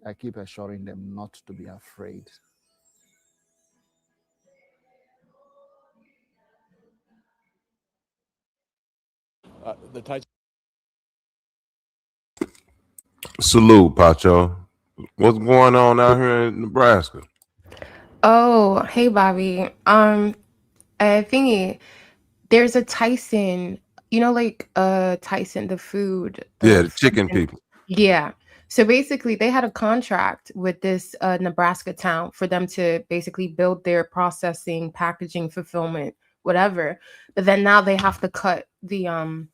I keep assuring them not to be afraid. The Tyson. Salute, Pacho. What's going on out here in Nebraska? Oh, hey, Bobby. Thingy, there's a Tyson, like Tyson, the food, Yeah, the the chicken frozen. people. Yeah. So basically, they had a contract with this Nebraska town for them to basically build their processing, packaging, fulfillment, whatever. But then now they have to cut the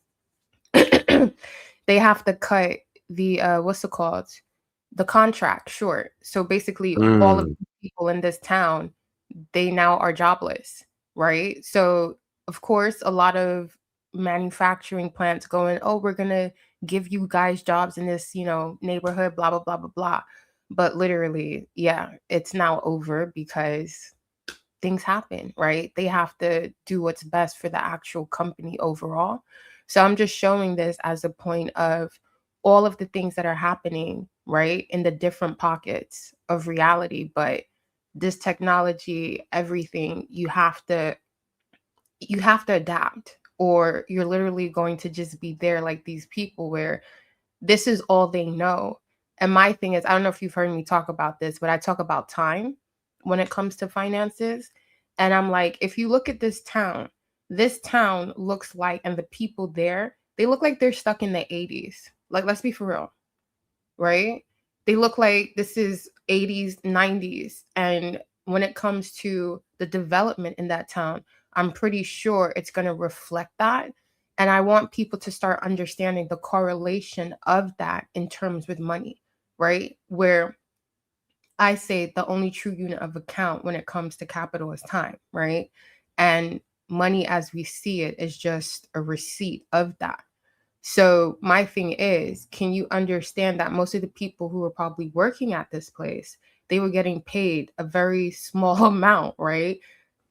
they have to cut the what's it called? The contract short. So basically, all of Mm, the people in this town, they now are jobless, right? So of course, a lot of manufacturing plants going, oh, we're gonna give you guys jobs in this, neighborhood, blah blah blah blah blah. But literally, yeah, it's now over because things happen, right? They have to do what's best for the actual company overall. So I'm just showing this as a point of all of the things that are happening, right, in the different pockets of reality. But this technology, everything, you have to adapt, or you're literally going to just be there like these people where this is all they know. And my thing is, I don't know if you've heard me talk about this, but I talk about time when it comes to finances. And I'm like, if you look at this town looks like, and the people there, they look like they're stuck in the 80s. Like, let's be for real, right? They look like this is 80s, 90s. And when it comes to the development in that town, I'm pretty sure it's going to reflect that. And I want people to start understanding the correlation of that in terms with money, right? Where I say the only true unit of account when it comes to capital is time, right? And money as we see it is just a receipt of that. So my thing is, can you understand that most of the people who were probably working at this place, they were getting paid a very small amount, right?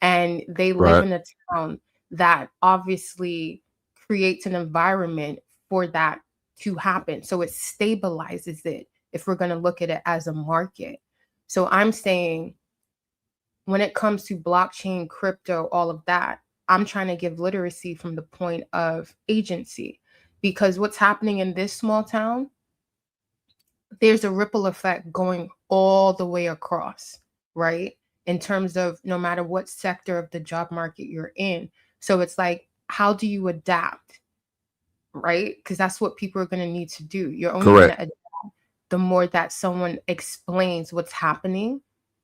And they live right. in a town that obviously creates an environment for that to happen. So it stabilizes it if we're going to look at it as a market. So I'm saying when it comes to blockchain, crypto, all of that, I'm trying to give literacy from the point of agency, because what's happening in this small town, there's a ripple effect going all the way across, right? In terms of no matter what sector of the job market you're in. So it's like, how do you adapt, right? Because that's what people are going to need to do. You're only going to Correct. adapt the more that someone explains what's happening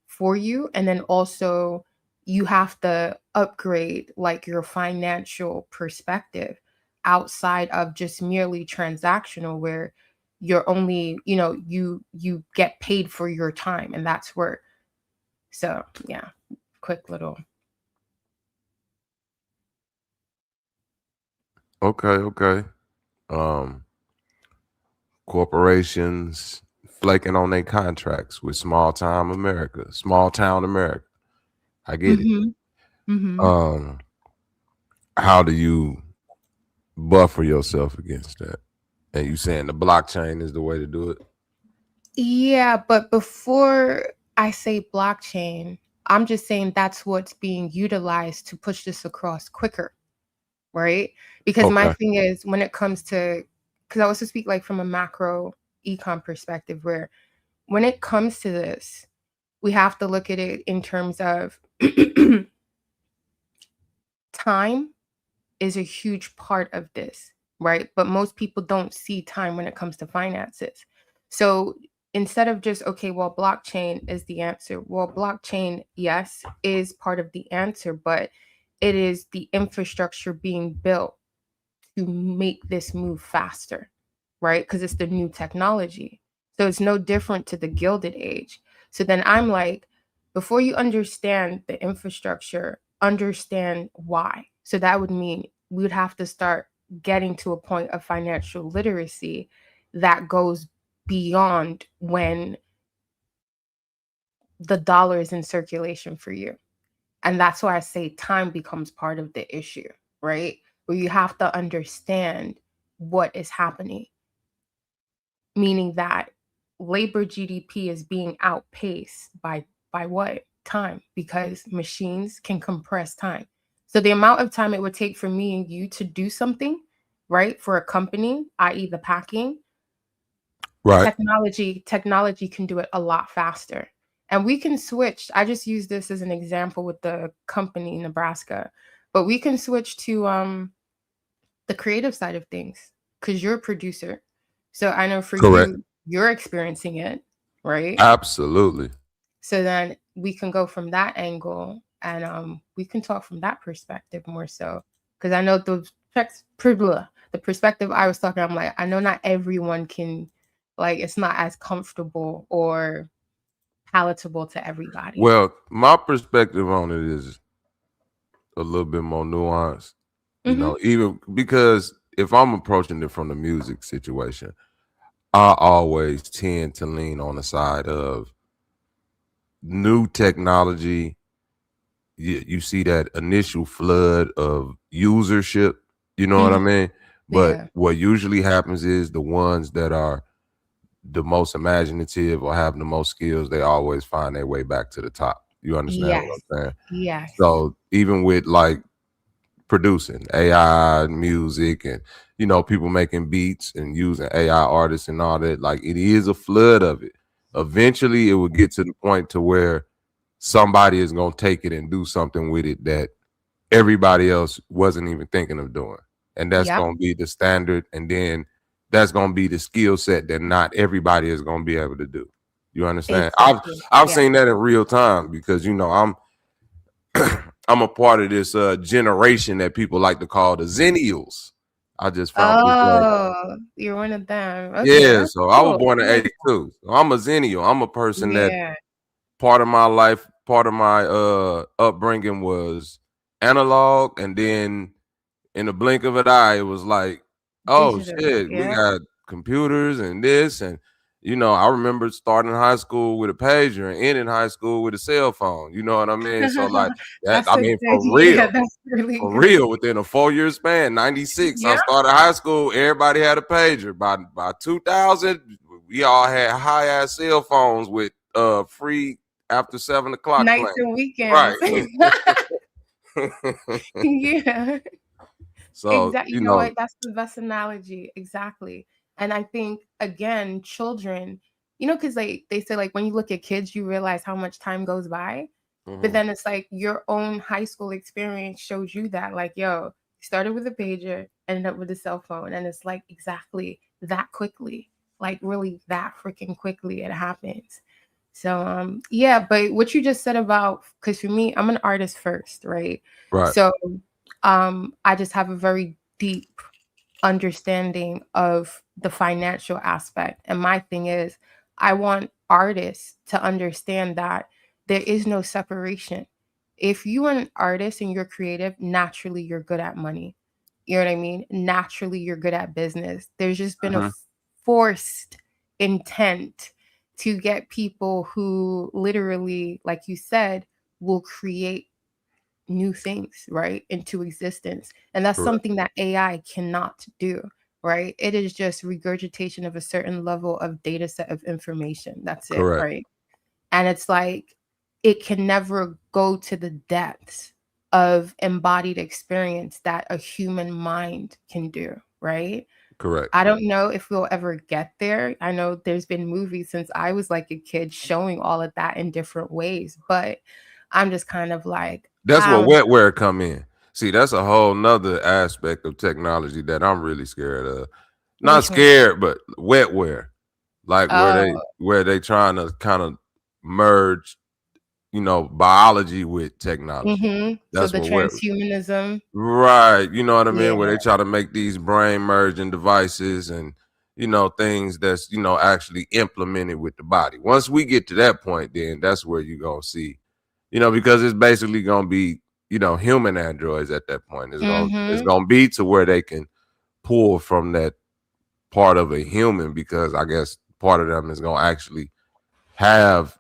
for you. And then also you have to upgrade like your financial perspective outside of just merely transactional, where you're only, you get paid for your time, and that's where. So yeah, quick little. Okay, okay. Um, Corporations flaking on their contracts with small town America. I get it. Mm-hmm. Mm-hmm. Um, how do you buffer yourself against that? And you saying the blockchain is the way to do it? Yeah, but before I say blockchain, I'm just saying that's what's being utilized to push this across quicker, right? Because my Okay. thing is when it comes to, because I also speak like from a macro econ perspective, where when it comes to this, we have to look at it in terms of time is a huge part of this, right? But most people don't see time when it comes to finances. So instead of just, okay, well, blockchain is the answer. Well, blockchain, yes, is part of the answer, but it is the infrastructure being built to make this move faster, right? Because it's the new technology. So it's no different to the Gilded Age. So then I'm like, before you understand the infrastructure, understand why. So that would mean we would have to start getting to a point of financial literacy that goes beyond when the dollar is in circulation for you. And that's why I say time becomes part of the issue, right? Where you have to understand what is happening, meaning that labor GDP is being outpaced by what? Time, because machines can compress time. So the amount of time it would take for me and you to do something, right, for a company, i.e. the packing, Right. technology can do it a lot faster. And we can switch. I just use this as an example with the company in Nebraska, but we can switch to the creative side of things, because you're a producer. So I know for Correct. you, you're experiencing it, right? Absolutely. So then we can go from that angle, and we can talk from that perspective more so. Because I know the perspective I was talking, I'm like, I know not everyone can, like, it's not as comfortable or palatable to everybody. Well, my perspective on it is a little bit more nuanced, you know, even because if I'm approaching it from the music situation, I always tend to lean on the side of new technology. You see that initial flood of usership, you know what I mean? But what usually happens is the ones that are the most imaginative or have the most skills, they always find their way back to the top. You understand what I'm saying? Yes. So even with like producing AI music and, you know, people making beats and using AI artists and all that, like it is a flood of it. Eventually it will get to the point to where somebody is going to take it and do something with it that everybody else wasn't even thinking of doing. And that's going to be the standard. And then that's going to be the skill set that not everybody is going to be able to do. You understand? Exactly. I've seen that in real time because, you know, I'm a part of this generation that people like to call the Zennials. I just found you're one of them. Okay, yeah, so cool. I was born in 82. So I'm a Zennial. I'm a person that part of my life, part of my upbringing was analog, and then in the blink of an eye, it was like, oh shit, we got computers and this, and you know, I remember starting high school with a pager and ending high school with a cell phone. You know what I mean? So like that, I mean, for real, for real, within a 4-year span, 96, I started high school. Everybody had a pager. By 2000, we all had high ass cell phones with free after 7 o'clock nights and weekends. Right. Yeah. So exactly. You know what? That's the best analogy. Exactly. And I think again, children, you know, because they say like when you look at kids, you realize how much time goes by. But then it's like your own high school experience shows you that, like, yo, you started with a pager, ended up with a cell phone, and it's like exactly that quickly, like really that freaking quickly it happens. So yeah, but what you just said about, because for me, I'm an artist first, right? Right. So I just have a very deep understanding of the financial aspect. And my thing is, I want artists to understand that there is no separation. If you are an artist and you're creative, naturally you're good at money. You know what I mean? Naturally you're good at business. There's just been a forced intent to get people who literally, like you said, will create new things, right, into existence. And that's something that AI cannot do, right? It is just regurgitation of a certain level of data set of information. That's it, right? And it's like, it can never go to the depths of embodied experience that a human mind can do, right? Correct. I don't know if we'll ever get there. I know there's been movies since I was like a kid showing all of that in different ways, but I'm just kind of like, that's where wetware come in. See, that's a whole nother aspect of technology that I'm really scared of. Not scared, but wetware. Like where they trying to kind of merge, you know, biology with technology. That's so the transhumanism. Right. You know what I mean? Where they try to make these brain merging devices and, you know, things that's, you know, actually implemented with the body. Once we get to that point, then that's where you're going to see, you know, because it's basically going to be, you know, human androids at that point. It's going to be to where they can pull from that part of a human, because I guess part of them is going to actually have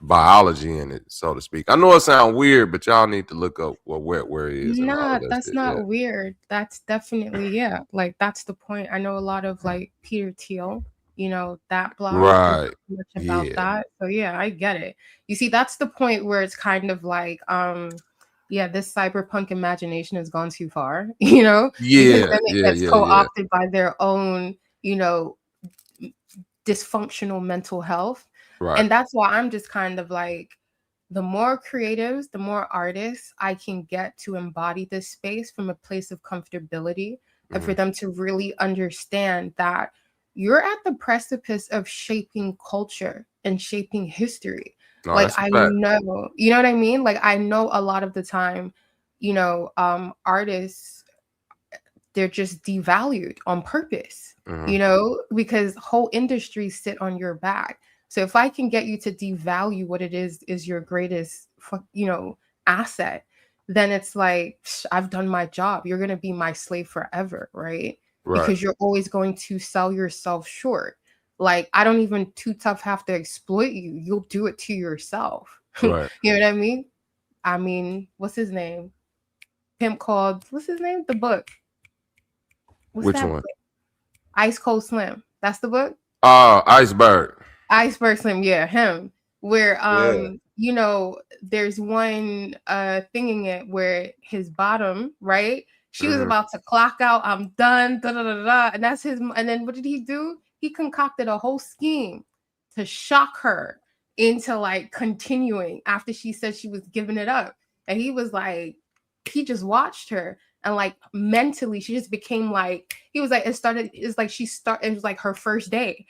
biology in it, so to speak. I know it sounds weird, but y'all need to look up what wetware is. Nah, that's not weird. That's definitely, like, that's the point. I know a lot of like Peter Thiel, you know, that blog is Right. much about that. So yeah, I get it. You see, that's the point where it's kind of like, yeah, this cyberpunk imagination has gone too far, you know, because then it gets co-opted by their own, you know, dysfunctional mental health. Right. And that's why I'm just kind of like, the more creatives, the more artists I can get to embody this space from a place of comfortability, and for them to really understand that you're at the precipice of shaping culture and shaping history. No, Like, that's a I fact. know, you know what I mean? Like, I know a lot of the time, you know, artists, they're just devalued on purpose, you know, because whole industries sit on your back. So if I can get you to devalue what it is your greatest, you know, asset, then it's like, I've done my job. You're going to be my slave forever, right? Because you're always going to sell yourself short. Like, I don't even too tough have to exploit you. You'll do it to yourself. Right. You know what I mean? I mean, what's his name? Pimp called, what's his name? The book. Which one? Book? Ice Cold Slim. That's the book? Oh, Iceberg. Iceberg Slim, yeah, him. Where you know, there's one thing in it where his bottom, right? She was about to clock out, I'm done, da da da da. And that's his, and then what did he do? He concocted a whole scheme to shock her into like continuing after she said she was giving it up. And he was like, he just watched her. And like mentally, she just became like, he was like, it was like her first day.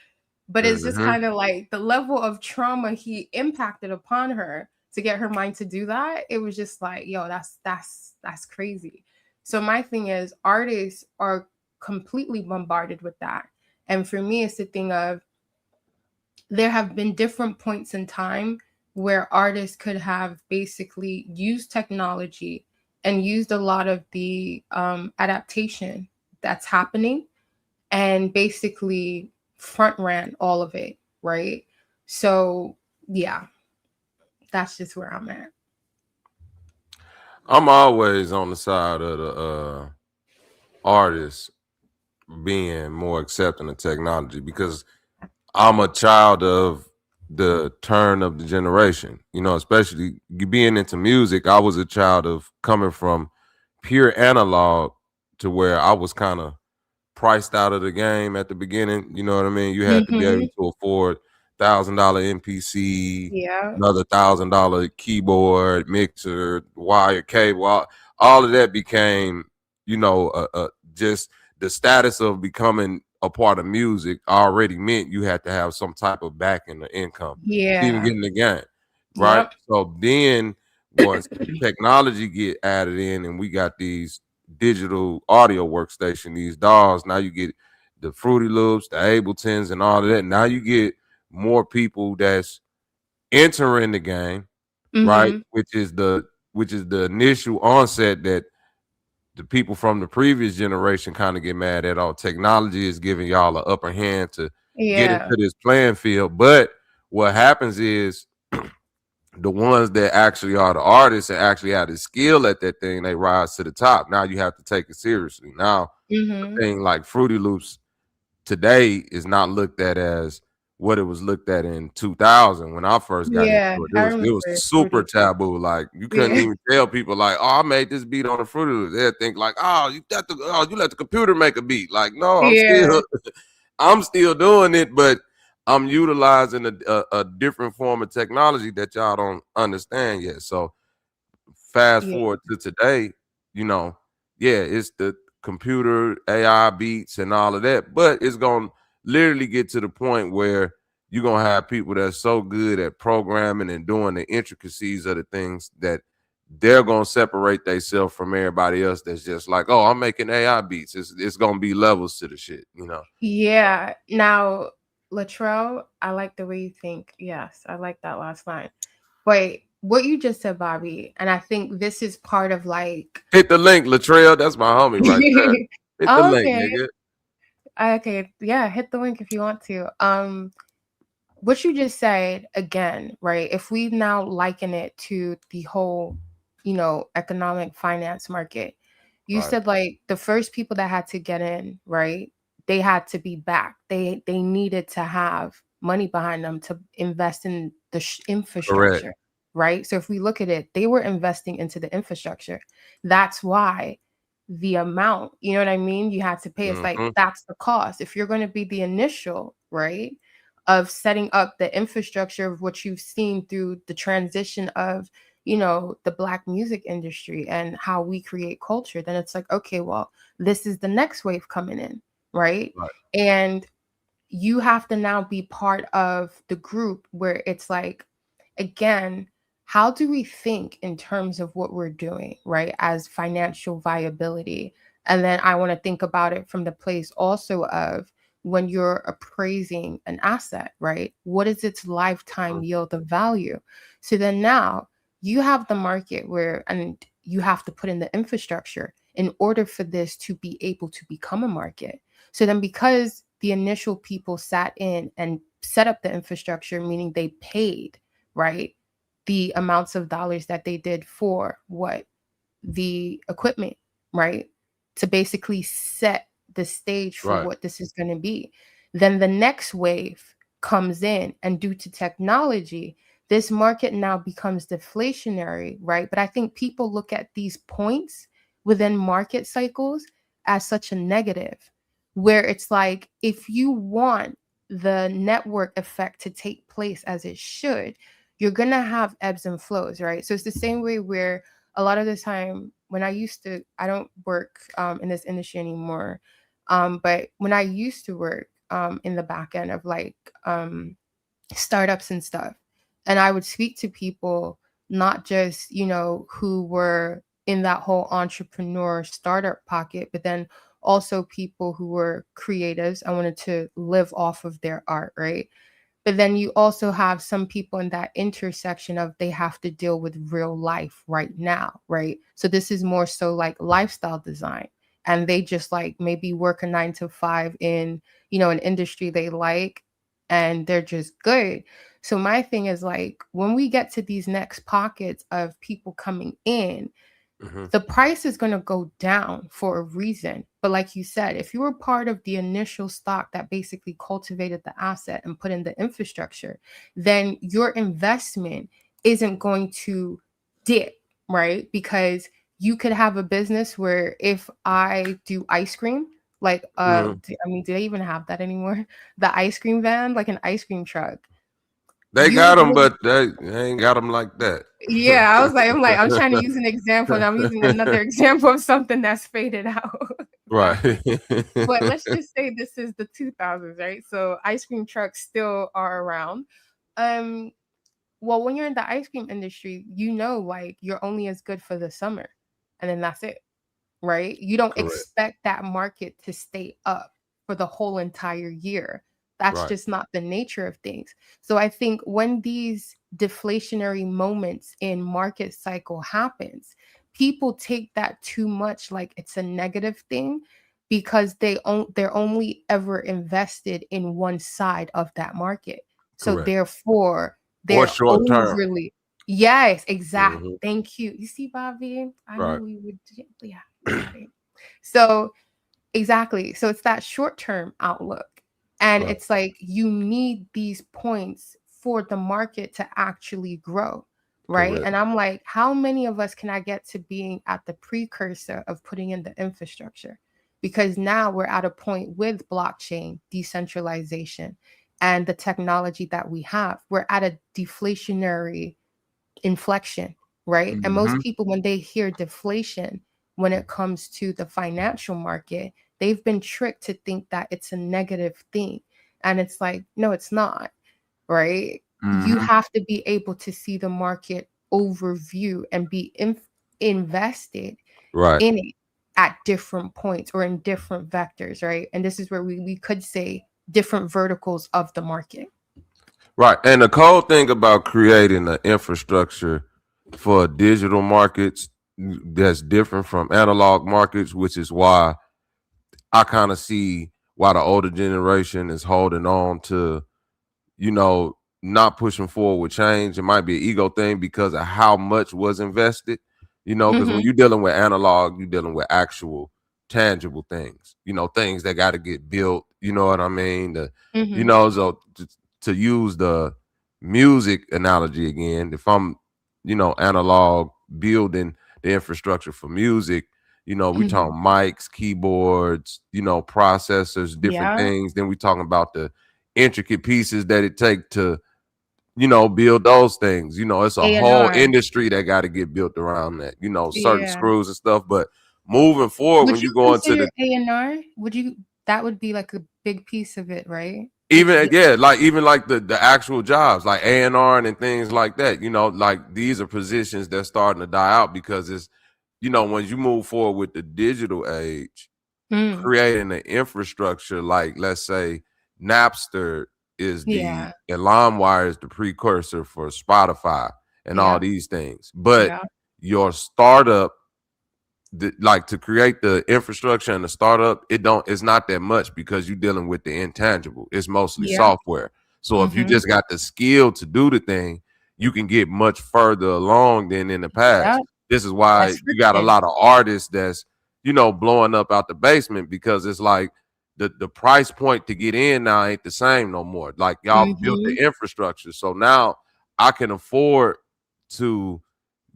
But it's just kind of like the level of trauma he impacted upon her to get her mind to do that. It was just like, yo, that's crazy. So my thing is, artists are completely bombarded with that. And for me, it's the thing of, there have been different points in time where artists could have basically used technology and used a lot of the adaptation that's happening and basically front ran all of it, right? So yeah, that's just where I'm at. I'm always on the side of the artists being more accepting of technology, because I'm a child of the turn of the generation, you know, especially being into music. I was a child of coming from pure analog to where I was kind of priced out of the game at the beginning. You know what I mean? You had to be able to afford $1,000 MPC, another $1,000 keyboard, mixer, wire, cable. All of that became, you know, just the status of becoming a part of music already meant you had to have some type of backing or income to even get in the game, right? So then once technology get added in and we got these digital audio workstation, these DAWs, now you get the Fruity Loops, the Abletons, and all of that. Now you get more people that's entering the game, right? Which is the initial onset that the people from the previous generation kind of get mad at. All technology is giving y'all an upper hand to get into this playing field. But what happens is the ones that actually are the artists and actually have the skill at that thing, they rise to the top. Now you have to take it seriously. Now, a thing like Fruity Loops today is not looked at as what it was looked at in 2000 when I first got into it. It was super taboo. Like, you couldn't even tell people like, oh, I made this beat on the Fruity Loops. They'd think like, oh, you let the computer make a beat. Like, no, I'm still doing it, but I'm utilizing a different form of technology that y'all don't understand yet. So fast forward to today, you know, it's the computer, AI beats and all of that, but it's going to literally get to the point where you're going to have people that's so good at programming and doing the intricacies of the things that they're going to separate themselves from everybody else that's just like, oh, I'm making AI beats. It's going to be levels to the shit, you know? Yeah. Now, Latrell, I like the way you think. Yes, I like that last line. Wait, what you just said, Bobby, and I think this is part of like... Hit the link, Latrell. That's my homie right there. Hit the link, nigga. Okay, yeah, hit the link if you want to. What you just said, again, right? If we now liken it to the whole, you know, economic finance market, you said like the first people that had to get in, right? they had to be backed. They needed to have money behind them to invest in the infrastructure. Correct. Right? So if we look at it, they were investing into the infrastructure. That's why the amount, you know what I mean, you had to pay. It's like, that's the cost. If you're going to be the initial, right, of setting up the infrastructure of what you've seen through the transition of, you know, the Black music industry and how we create culture, then it's like, okay, well, this is the next wave coming in, right? And you have to now be part of the group where it's like, again, how do we think in terms of what we're doing, right, as financial viability? And then I want to think about it from the place also of when you're appraising an asset, right? What is its lifetime yield of value? So then now you have the market where, and you have to put in the infrastructure in order for this to be able to become a market. So then because the initial people sat in and set up the infrastructure, meaning they paid, right, the amounts of dollars that they did for what? The equipment, right? To basically set the stage for what this is going to be. Then the next wave comes in, and due to technology, this market now becomes deflationary, right? But I think people look at these points within market cycles as such a negative, where it's like, if you want the network effect to take place as it should, you're going to have ebbs and flows, right? So it's the same way where a lot of the time when I don't work in this industry anymore, but when I used to work in the back end of like startups and stuff, and I would speak to people, not just, you know, who were in that whole entrepreneur startup pocket, but then also people who were creatives. I wanted to live off of their art, right? But then you also have some people in that intersection of they have to deal with real life right now, right? So this is more so like lifestyle design. And they just like maybe work a 9 to 5 in, you know, an industry they like, and they're just good. So my thing is like, when we get to these next pockets of people coming in, the price is going to go down for a reason. But like you said, if you were part of the initial stock that basically cultivated the asset and put in the infrastructure, then your investment isn't going to dip, right? Because you could have a business where if I do ice cream, like, I mean, do they even have that anymore? The ice cream van, like an ice cream truck. They got them, but they ain't got them like that. Yeah, I'm trying to use an example, and I'm using another example of something that's faded out. Right. But let's just say this is the 2000s, right? So ice cream trucks still are around. Well, when you're in the ice cream industry, you know, like, you're only as good for the summer, and then that's it, right? You don't expect that market to stay up for the whole entire year. That's just not the nature of things. So I think when these deflationary moments in market cycle happens, people take that too much like it's a negative thing, because they're only ever invested in one side of that market. So therefore they're overly yes, exactly. Thank you. You see, Bobby, I knew we would. Yeah. So exactly. So it's that short-term outlook. And it's like, you need these points for the market to actually grow, right? And I'm like, how many of us can I get to being at the precursor of putting in the infrastructure? Because now we're at a point with blockchain, decentralization, and the technology that we have. We're at a deflationary inflection, right? And most people, when they hear deflation, when it comes to the financial market, they've been tricked to think that it's a negative thing. And it's like, no, it's not, right? You have to be able to see the market overview and be invested in it at different points or in different vectors, right? And this is where we could say different verticals of the market. Right. And the cool thing about creating an infrastructure for digital markets that's different from analog markets, which is why I kind of see why the older generation is holding on to, you know, not pushing forward with change. It might be an ego thing because of how much was invested, you know, because when you're dealing with analog, you're dealing with actual tangible things, you know, things that got to get built, You know what I mean? You Mm-hmm. know, so to use the music analogy again, if I'm, you know, analog building the infrastructure for music, you know, we talking mics, keyboards, you know, processors, different things. Then we talking about the intricate pieces that it take to, you know, build those things. You know, it's a whole A&R. industry that got to get built around that, you know, certain Yeah. screws and stuff. But moving forward, Would when you you go into consider the A&R? Would you? That would be like a big piece of it, right? even like even like the actual jobs like A&R and things like that, you know, like these are positions that's starting to die out because it's, you know, when you move forward with the digital age, creating an infrastructure like, let's say, Napster is the and LimeWire is the precursor for Spotify and all these things. But your startup, like to create the infrastructure and the startup, it's not that much because you're dealing with the intangible. It's mostly software. So if you just got the skill to do the thing, you can get much further along than in the past. This is why you got a lot of artists that's, you know, blowing up out the basement because it's like the price point to get in now ain't the same no more. Like y'all built the infrastructure. So now I can afford to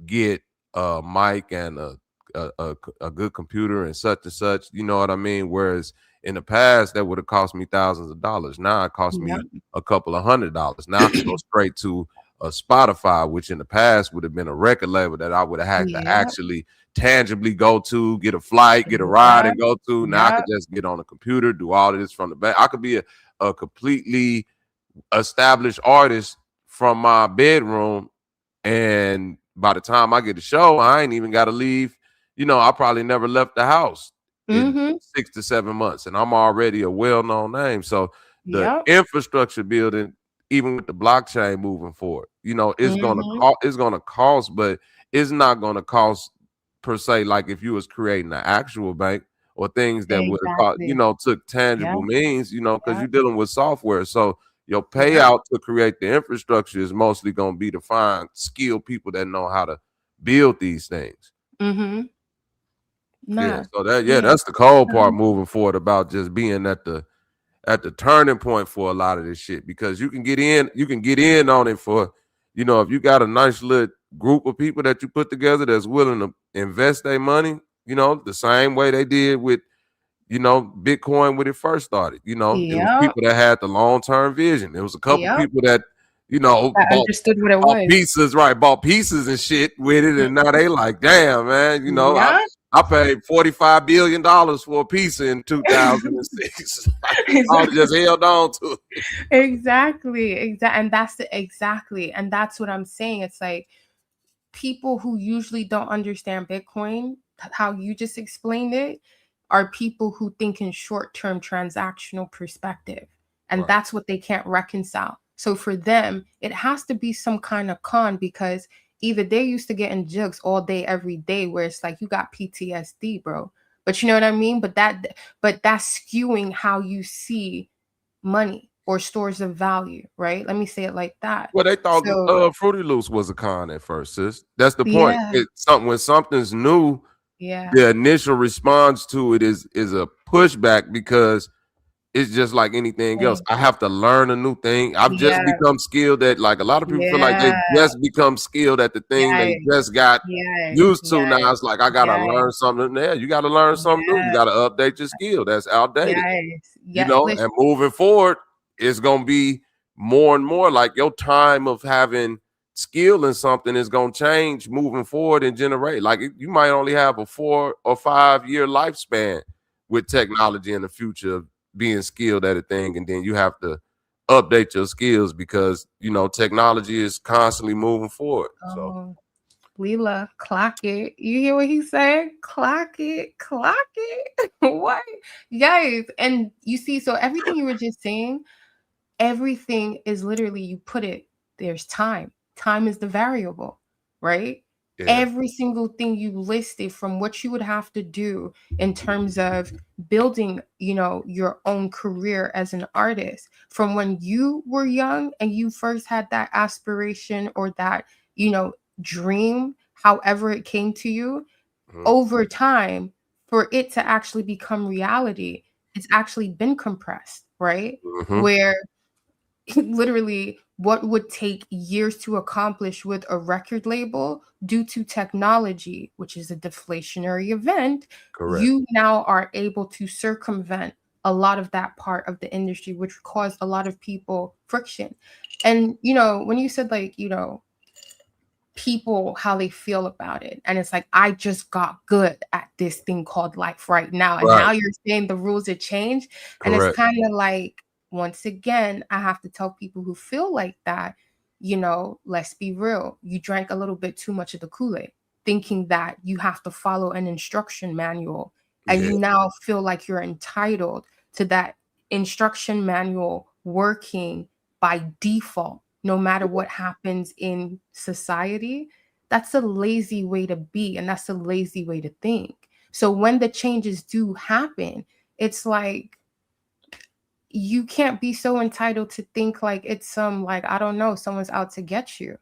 get a mic and a good computer and such, you know what I mean? Whereas in the past, that would have cost me thousands of dollars. Now it costs me a couple of $100. Now I can go straight to a Spotify, which in the past would have been a record label that I would have had to actually tangibly go to, get a flight, get a ride and go to. Now I could just get on a computer, do all of this from the back. I could be a completely established artist from my bedroom, and by the time I get the show, I ain't even got to leave. You know, I probably never left the house in 6 to 7 months, and I'm already a well-known name. So the infrastructure building, even with the blockchain moving forward, you know, it's gonna cost, but it's not gonna cost per se like if you was creating an actual bank or things that would have cost, you know, took tangible means, you know, because you're dealing with software. So your payout to create the infrastructure is mostly going to be to find skilled people that know how to build these things. Yeah, so that's the cold part moving forward about just being at the turning point for a lot of this shit, because you can get in on it for, you know, if you got a nice little group of people that you put together that's willing to invest their money, you know, the same way they did with, you know, Bitcoin when it first started. You know, it was people that had the long-term vision. There was a couple people that, you know, understood what it was. Pieces, bought pieces and shit with it, and now they like, damn, man, you know, I paid $45 billion for a pizza in 2006. I just held on to it. Exactly. And that's and that's what I'm saying. It's like people who usually don't understand Bitcoin, how you just explained it, are people who think in short-term transactional perspective. And that's what they can't reconcile. So for them, it has to be some kind of con, because either they're used to getting jugs all day, every day, where it's like you got PTSD, bro. But you know what I mean? But that's skewing how you see money or stores of value, right? Let me say it like that. Well, they thought Fruity Loops was a con at first, sis. That's the point. When something's new, the initial response to it is a pushback, because it's just like anything else. I have to learn a new thing. I've just become skilled at, like, a lot of people feel like they just become skilled at the thing they just got used to. Now it's like, I gotta learn something there. You gotta learn something new. You gotta update your skill. That's outdated. You know, and moving forward, it's gonna be more and more like your time of having skill in something is gonna change moving forward and generate. Like, you might only have a 4 or 5 year lifespan with technology in the future of being skilled at a thing, and then you have to update your skills because, you know, technology is constantly moving forward. So Leela, clock it. You hear what he said? Clock it. What? Guys, and you see, so everything you were just saying, everything is literally, you put it, there's time. Time is the variable, right? Every single thing you listed, from what you would have to do in terms of building, you know, your own career as an artist, from when you were young and you first had that aspiration or that, you know, dream, however it came to you, over time, for it to actually become reality, it's actually been compressed, right? Mm-hmm. Where literally what would take years to accomplish with a record label due to technology, which is a deflationary event, Correct. you now are able to circumvent a lot of that part of the industry, which caused a lot of people friction. And, you know, when you said like, you know, people, how they feel about it. And it's like, I just got good at this thing called life right now. And now you're saying the rules have changed. And it's kind of like, once again, I have to tell people who feel like that, you know, let's be real. You drank a little bit too much of the Kool-Aid, thinking that you have to follow an instruction manual. And you now feel like you're entitled to that instruction manual working by default, no matter what happens in society. That's a lazy way to be, and that's a lazy way to think. So when the changes do happen, it's like, you can't be so entitled to think like it's some, like, I don't know, someone's out to get you.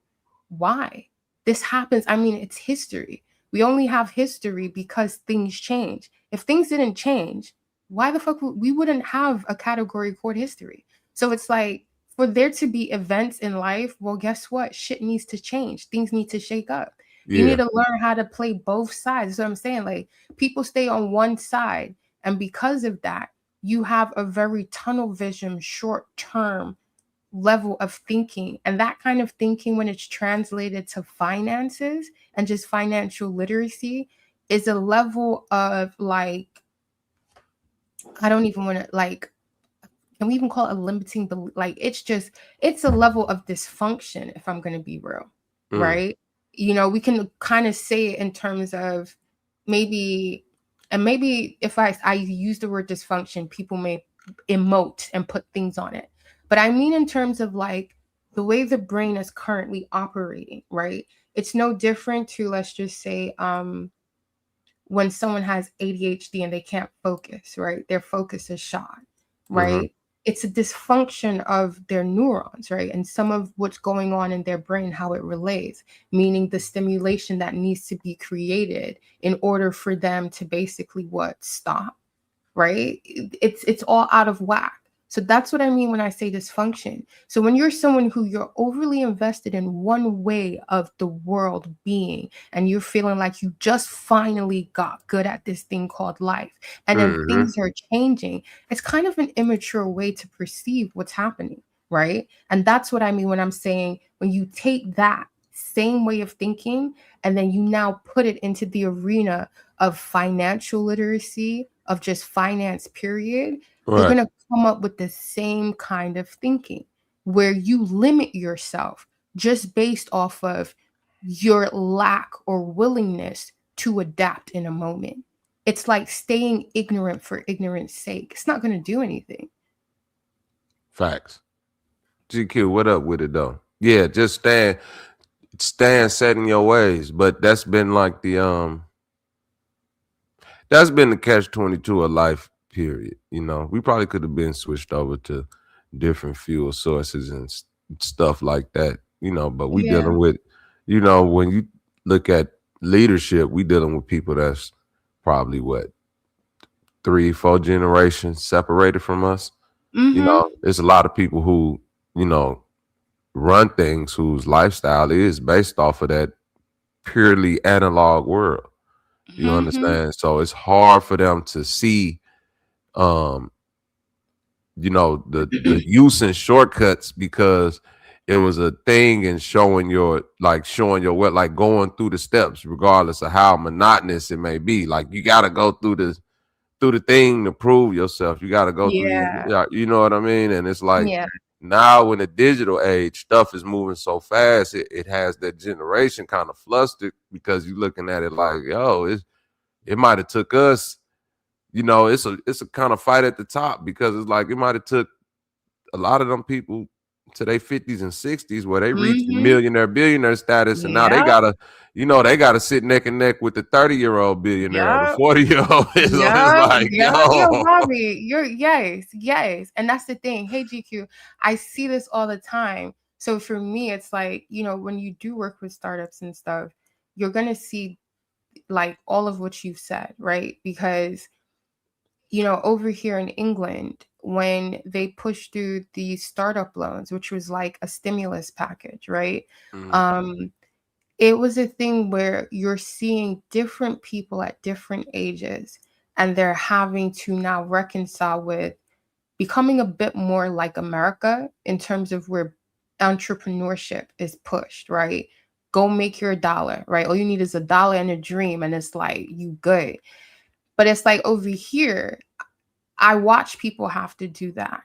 Why? This happens. I mean, it's history. We only have history because things change. If things didn't change, why the fuck we wouldn't have a category called history? So it's like, for there to be events in life, well, guess what? Shit needs to change. Things need to shake up. You need to learn how to play both sides. That's what I'm saying. Like, people stay on one side, and because of that, you have a very tunnel vision, short-term level of thinking. And that kind of thinking, when it's translated to finances and just financial literacy, is a level of like, I don't even want to, like, can we even call it a limiting belief? Like, it's a level of dysfunction, if I'm going to be real, right? You know, we can kind of say it in terms of maybe if I use the word dysfunction, people may emote and put things on it. But I mean, in terms of like the way the brain is currently operating, right? It's no different to, let's just say, when someone has ADHD and they can't focus, right? Their focus is shot, right? It's a dysfunction of their neurons, right? And some of what's going on in their brain, how it relates, meaning the stimulation that needs to be created in order for them to basically stop, right? It's all out of whack. So that's what I mean when I say dysfunction. So when you're someone who you're overly invested in one way of the world being, and you're feeling like you just finally got good at this thing called life, and then things are changing, it's kind of an immature way to perceive what's happening, right? And that's what I mean when I'm saying, when you take that same way of thinking and then you now put it into the arena of financial literacy, of just finance, period, you're going to come up with the same kind of thinking where you limit yourself just based off of your lack or willingness to adapt in a moment. It's like staying ignorant for ignorance sake. It's not going to do anything. Facts. GQ, what up with it though? Yeah, just stand set in your ways. But that's been like that's been the catch-22 of life, period. You know, we probably could have been switched over to different fuel sources and stuff like that, you know, but we dealing with, you know, when you look at leadership, we dealing with people that's probably 3-4 generations separated from us. You know, there's a lot of people who, you know, run things whose lifestyle is based off of that purely analog world. You understand? So it's hard for them to see, you know, the use and shortcuts, because it was a thing in showing your what, like going through the steps, regardless of how monotonous it may be. Like, you got to go through the thing to prove yourself. You got to go through, you know what I mean? And it's like, now in the digital age, stuff is moving so fast. It has that generation kind of flustered, because you're looking at it like, yo, it might have took us, you know, it's a kind of fight at the top, because it's like it might have took a lot of them people to their 50s and 60s where they reached the millionaire, billionaire status, and now they gotta sit neck and neck with the 30-year-old billionaire or the 40-year-old. It's like, yo, Bobby, yes. And that's the thing. Hey, GQ, I see this all the time. So for me, it's like, you know, when you do work with startups and stuff, you're gonna see like all of what you've said, right? Because over here in England, when they pushed through the startup loans, which was like a stimulus package, right? It was a thing where you're seeing different people at different ages, and they're having to now reconcile with becoming a bit more like America in terms of where entrepreneurship is pushed, right? Go make your dollar, right? All you need is $1 and a dream, and it's like, you good. But it's like over here, I watch people have to do that.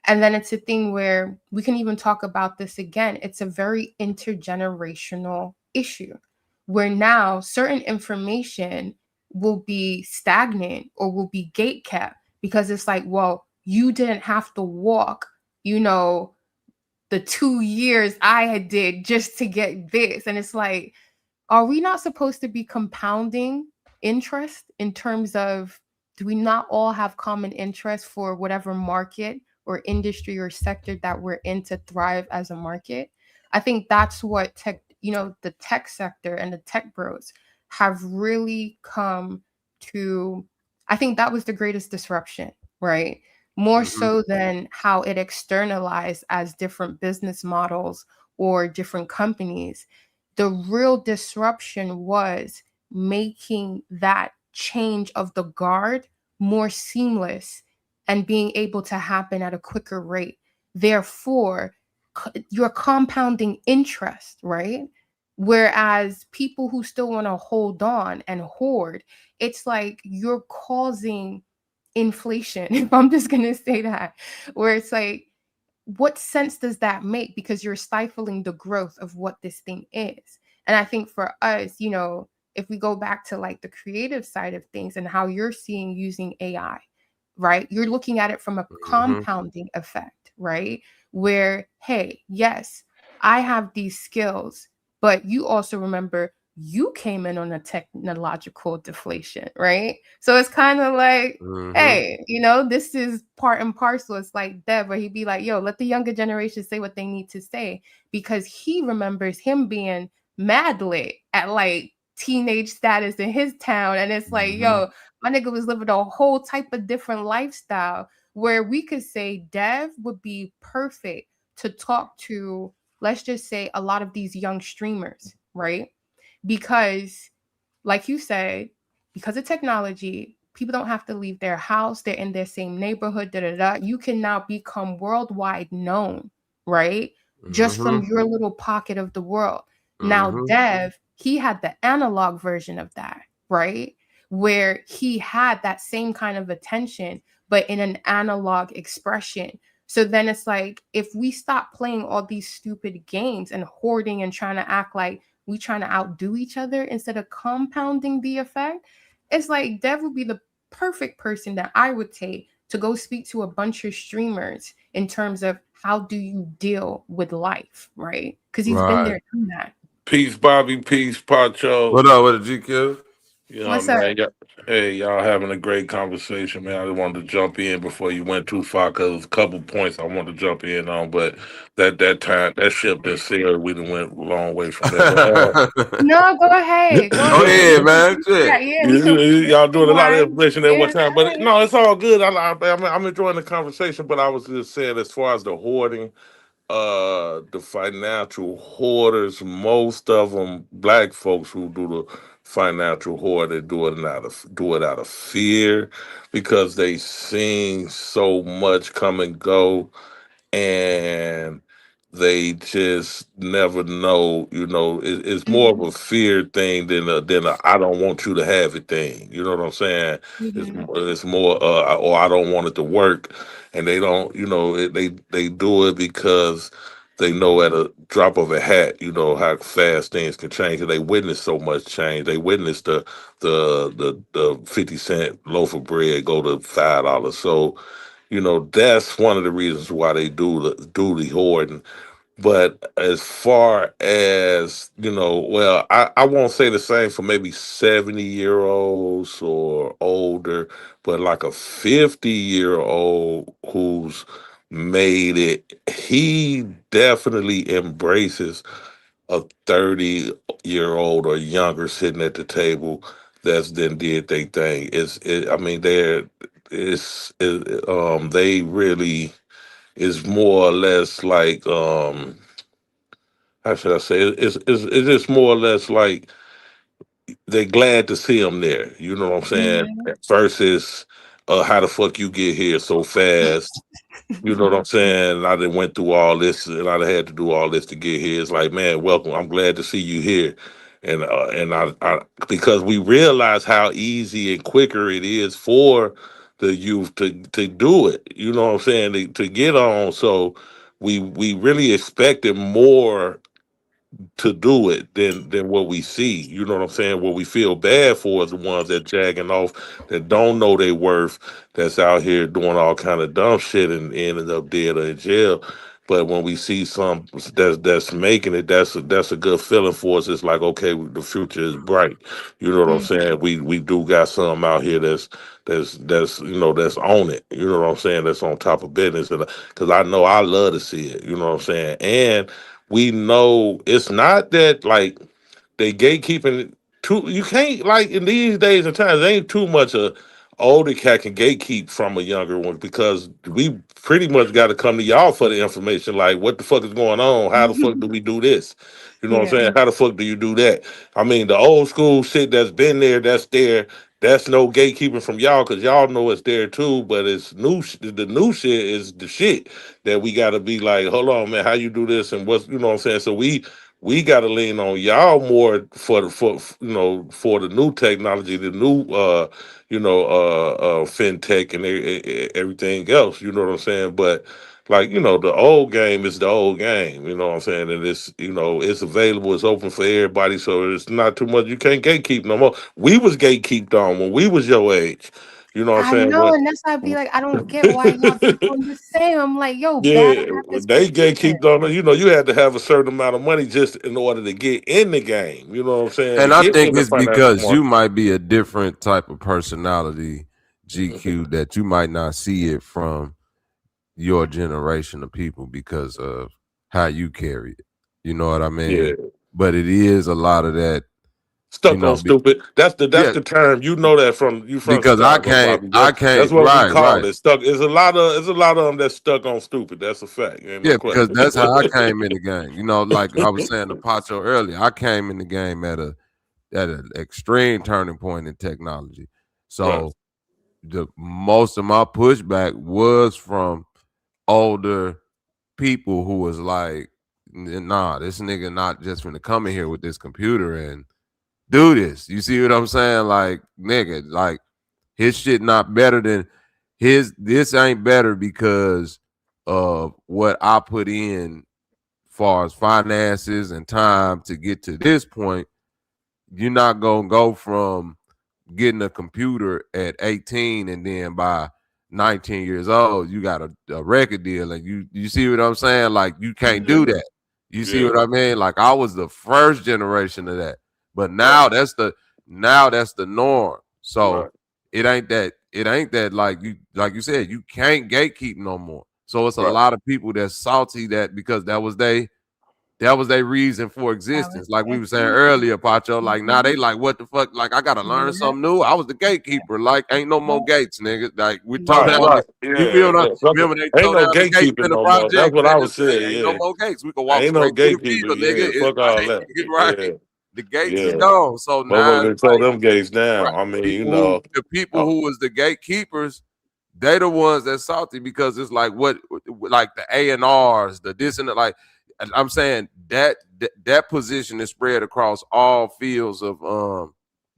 And then it's a thing where we can even talk about this again. It's a very intergenerational issue where now certain information will be stagnant or will be gate kept because it's like, well, you didn't have to walk, the 2 years I had did just to get this. And it's like, are we not supposed to be compounding interest in terms of, do we not all have common interest for whatever market or industry or sector that we're in to thrive as a market? I think that's what the tech sector and the tech bros have really come to. I think that was the greatest disruption, right? More so than how it externalized as different business models or different companies. The real disruption was making that change of the guard more seamless and being able to happen at a quicker rate. Therefore, you're compounding interest, right? Whereas people who still want to hold on and hoard, it's like you're causing inflation, if I'm just going to say that, where it's like, what sense does that make? Because you're stifling the growth of what this thing is. And I think for us, if we go back to like the creative side of things and how you're seeing using AI, right? You're looking at it from a compounding effect, right? Where, hey, yes, I have these skills, but you also remember you came in on a technological deflation, right? So it's kind of like, hey, this is part and parcel. It's like Dev, where he'd be like, yo, let the younger generation say what they need to say, because he remembers him being mad lit at like teenage status in his town. And it's like, yo, my nigga was living a whole type of different lifestyle where we could say Dev would be perfect to talk to, let's just say, a lot of these young streamers, right? Because, like you said, because of technology, people don't have to leave their house. They're in their same neighborhood. You can now become worldwide known, right? Just from your little pocket of the world. Now, Dev, he had the analog version of that, right? Where he had that same kind of attention, but in an analog expression. So then it's like, if we stop playing all these stupid games and hoarding and trying to act like we trying to outdo each other instead of compounding the effect, it's like Dev would be the perfect person that I would take to go speak to a bunch of streamers in terms of how do you deal with life, right? Because he's been there doing that. Peace, Bobby. Peace, Pacho. What up with the GQ? What's up? Hey, y'all having a great conversation, man. I just wanted to jump in before you went too far because there's a couple points I wanted to jump in on, but that ship that sailed, we done went a long way from that. No, go ahead. Go ahead, man. Y'all doing a lot of information at one time, but no, it's all good. I'm enjoying the conversation, but I was just saying, as far as the hoarding, the financial hoarders, most of them black folks who do the financial hoard, they do it out of fear because they seen so much come and go, and they just never know. It's more of a fear thing than a I don't want you to have it thing. You know what I'm saying? It's more or I don't want it to work, and they don't. They do it because they know at a drop of a hat, how fast things can change. And they witness so much change. They witness the 50-cent loaf of bread go to $5. So, that's one of the reasons why they do the hoarding. But as far as, well, I won't say the same for maybe 70-year-olds or older, but like a 50-year-old who's made it, he definitely embraces a 30-year-old or younger sitting at the table that's then did their thing. I mean, they really is more or less like how should I say it? It's just more or less like they're glad to see him there. You know what I'm saying? Versus how the fuck you get here so fast. You know what I'm saying? I done went through all this, and I done had to do all this to get here. It's like, man, welcome. I'm glad to see you here, and I because we realize how easy and quicker it is for the youth to do it. You know what I'm saying? To get on. So we really expected more to do it than what we see. You know what I'm saying? What we feel bad for is the ones that jagging off, that don't know their worth, that's out here doing all kind of dumb shit and ending up dead or in jail. But when we see some that's making it, that's a good feeling for us. It's like, okay, the future is bright. You know what I'm saying? We do got some out here that's that's on it. You know what I'm saying? That's on top of business. Because I know I love to see it. You know what I'm saying? And we know it's not that like they gatekeeping too. You can't, like, in these days and times, there ain't too much a older cat can gatekeep from a younger one, because we pretty much got to come to y'all for the information. Like, what the fuck is going on? How the fuck do we do this? You know what I'm saying? How the fuck do you do that? I mean, the old school shit that's been there, that's there. That's no gatekeeping from y'all, because y'all know it's there too. But it's new. The new shit is the shit that we got to be like, hold on, man, how you do this and what's, you know what I'm saying? So we got to lean on y'all more for for the new technology, the new fintech and everything else. You know what I'm saying? But like, the old game is the old game. You know what I'm saying? And it's it's available, it's open for everybody, so it's not too much. You can't gatekeep no more. We was gatekeeped on when we was your age. You know what I'm I saying? know, and that's why I'd be like, I don't get why y'all keep on the same. I'm like, yo, bad Yeah, habits they persist. gatekeeped on it. You had to have a certain amount of money just in order to get in the game. You know what I'm saying? To And I get think in the it's financial because you market. might be a different type of personality, GQ, that you might not see it from your generation of people because of how you carry it. You know what I mean? Yeah. But it is a lot of that, Stuck on stupid. That's yeah, the term. You know that from because Chicago, probably. I That's can't, what we right. call it. Stuck. There's a lot of them that's stuck on stupid. That's a fact. Ain't no Yeah, because question. that's how I came in the game. Like I was saying to Pacho earlier, I came in the game at an extreme turning point in technology. Right. So the most of my pushback was from older people who was like, nah, this nigga not just gonna come in here with this computer and do this. You see what I'm saying? Like, nigga, like, his shit not better than this ain't better because of what I put in far as finances and time to get to this point. You're not gonna go from getting a computer at 18 and then by 19 years old you got a record deal, and you see what I'm saying? Like, you can't do that. You see what I mean? Like, I was the first generation of that, but now that's the norm. So it ain't that like you said, you can't gatekeep no more. So it's a lot of people that's salty that because that was their reason for existence. Like we were saying earlier, Pacho. Like, now they like, what the fuck? Like, I gotta learn something new. I was the gatekeeper. Like, ain't no more gates, nigga. Like, we tore down the, you feel what remember they Ain't tore no down the gates gatekeeping in the no more. That's project, what I nigga. was saying. Ain't no Yeah. more gates. We can walk Ain't no straight through the gatekeeping. field, nigga. Yeah. It's Fuck all like, that. right. Yeah. The gates is Yeah. gone. So now Motherfucker, it's they tore like, them gates right, down. I mean, the people who was the gatekeepers, they the ones that salty because it's like, what, like the A&Rs, the this and the, like, I'm saying that position is spread across all fields of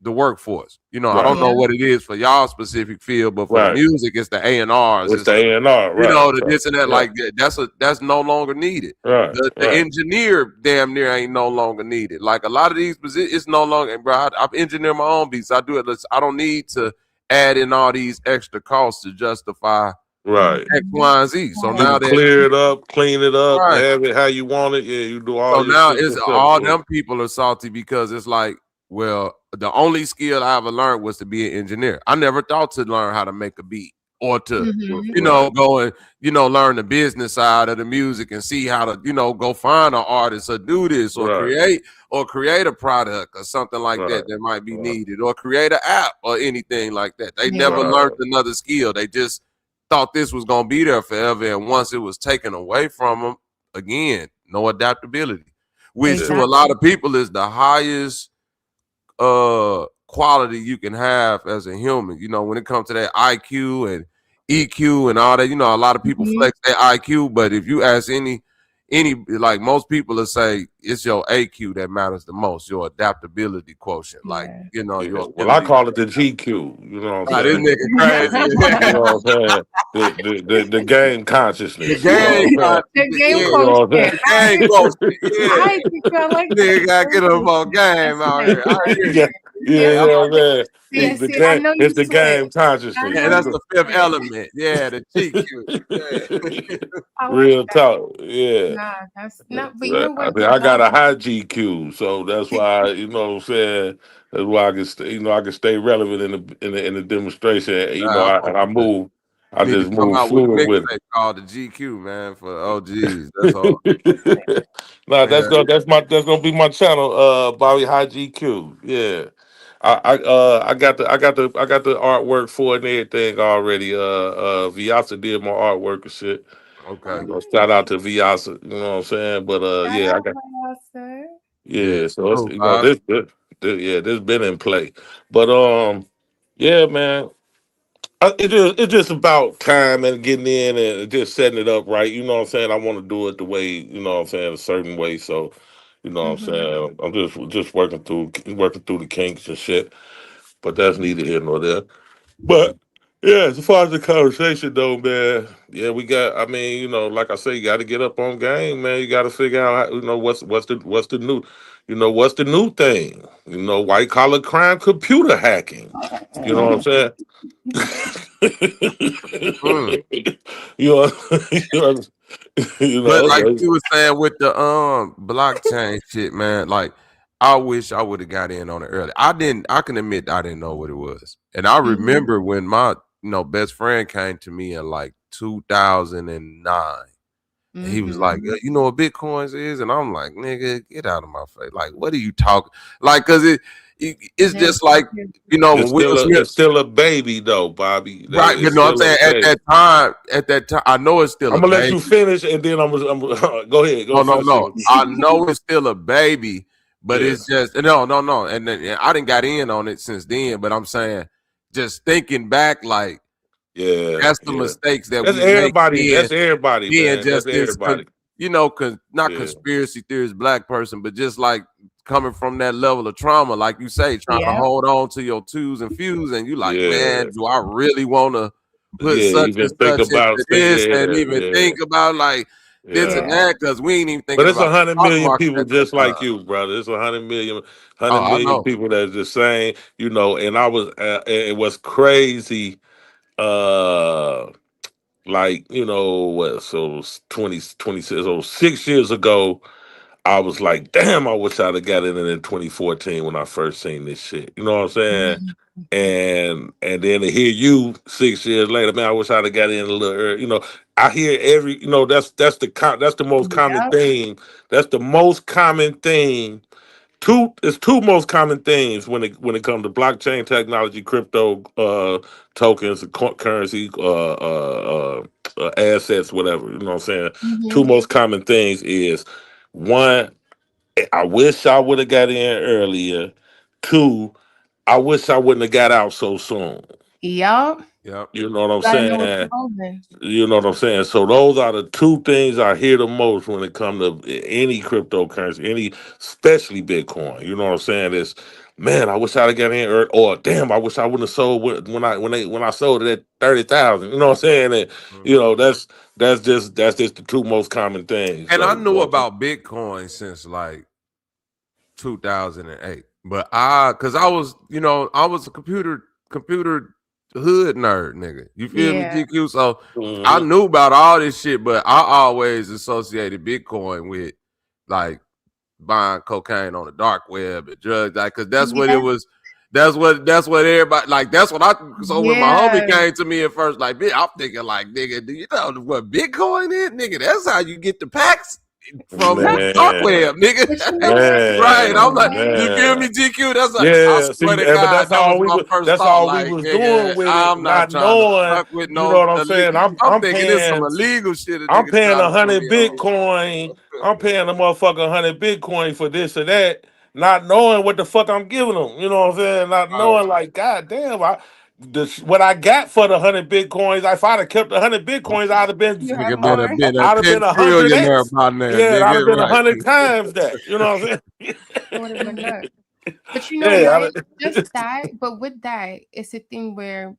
the workforce. I don't know what it is for y'all specific field, but for the music, it's the A&Rs. It's the A&R, right? The this and that, like that's no longer needed. The engineer damn near ain't no longer needed. Like, a lot of these positions, it's no longer. And bro, I've engineered my own beats. I do it. I don't need to add in all these extra costs to justify X, Y, and Z. So now that clear it up, clean it up, right, have it how you want it. Yeah, you do all so your now shit it's yourself. all them people are salty because it's like, well, the only skill I ever learned was to be an engineer. I never thought to learn how to make a beat. or to, Mhm. go and, learn the business side of the music and see how to, go find an artist or do this or create a product or something like that might be needed, or create an app or anything like that. They never learned another skill. They just thought this was going to be there forever. And once it was taken away from them, again, no adaptability, which to a lot of people is the highest quality you can have as a human. When it comes to that IQ and EQ and all that, a lot of people flex their IQ, but if you ask any like most people will say it's your AQ that matters the most, your adaptability quotient. Like, your well, I call it the GQ. You know what I'm saying? This nigga crazy. You know what I'm saying? The game consciousness. The game quotient. The game quotient. Yeah. I like Nigga gotta get up on game out here. Yeah, man. It's the game And consciousness. that's the fifth element. Yeah, the GQ. Yeah. Real talk. Yeah. Nah, that's not. But you know what? I got a high GQ, so that's why you know what I'm saying. That's why I can stay, I can stay relevant in the demonstration. I move. I need just to come move out with a fluid with mixtape called the GQ, man, for OGs. That's all. No, that's gonna be my channel, Bobby High GQ. Yeah. I got the artwork for it and everything already. 𝘾𝙈𝙈 did my artwork and shit. Okay. Shout out to 𝘾𝙈𝙈, you know what I'm saying? But yeah, I got so it's this been in play. But yeah, man. It's just about time and getting in and just setting it up right. You know what I'm saying? I want to do it the way, you know what I'm saying, a certain way. So, you know what I'm saying? I'm just working through the kinks and shit. But that's neither here nor there. But yeah, as far as the conversation though, man, yeah, I mean, like I say, you gotta get up on game, man. You gotta figure out what's the new what's the new thing? White collar crime, computer hacking. You know what I'm saying? But like you were saying with the blockchain shit, man, like I wish I would have got in on it early. I can admit I didn't know what it was. And I remember when my best friend came to me in like 2009. And he was like, you know what Bitcoins is? And I'm like, nigga, get out of my face. Like, what are you talking? Like, cause it's just like, it's still a baby though, Bobby. Right, you know what I'm saying? At that time, I know it's still I'm gonna let you finish and then I'm go ahead. No. I know it's still a baby, but it's just no. And I didn't got in on it since then, but I'm saying just thinking back, like that's the mistakes that that's we everybody. make. That's everybody, man. Just that's everybody. Not conspiracy theorist black person, but just like coming from that level of trauma, like you say, trying to hold on to your twos and fews, and you like, man, do I really want to put such and such into this and even think about like this and that? Because we ain't even thinking. But it's about 100 million people just like you, brother. It's 100 million people that's just saying, And I was, it was crazy. Like what? So 26, so 6 years ago. I was like, damn, I wish I'd have got in 2014 when I first seen this shit. You know what I'm saying? And then to hear you 6 years later, man, I wish I'd have got in a little early. I hear that's the most common thing. That's the most common thing. It's two most common things when it comes to blockchain technology, crypto tokens, currency, assets, whatever. You know what I'm saying? Two most common things is one, I wish I would have got in earlier. Two, I wish I wouldn't have got out so soon. Yep. You know what I'm saying? You know what I'm saying? So those are the two things I hear the most when it comes to any cryptocurrency, especially Bitcoin. You know what I'm saying? It's, man, I wish I'd have got in early, or damn, I wish I wouldn't have sold when I sold it at 30,000. You know what I'm saying? And that's just the two most common things. And I knew about Bitcoin since like 2008, but because I was a computer hood nerd, nigga. You feel me, GQ? So I knew about all this shit, but I always associated Bitcoin with like buying cocaine on the dark web and drugs, like, because that's what it was. That's what everybody like. That's what I. So when my homie came to me at first, like, I'm thinking like, nigga, do you know what Bitcoin is, nigga? That's how you get the packs from dark web, nigga. Right? I'm like, you feel me, GQ? That's like, I swear to but God, that was my first thought. we Like, was nigga, doing with it, I'm not not trying to knowing. fuck with You know no what I'm illegal. saying? I'm thinking it's some illegal shit. I'm paying 100 Bitcoin. I'm paying a motherfucker 100 Bitcoin for this or that, not knowing what the fuck I'm giving them. You know what I'm saying? Not knowing, like, God damn, what I got for the 100 Bitcoins, if I'd have kept the 100 Bitcoins, I'd have been Been a I'd have 10 been 100x. trillionaire by now, Yeah, I'd have been right. 100 times that. You know what I'm saying? It would have been nuts. But you know what? Just that, but with that, it's a thing where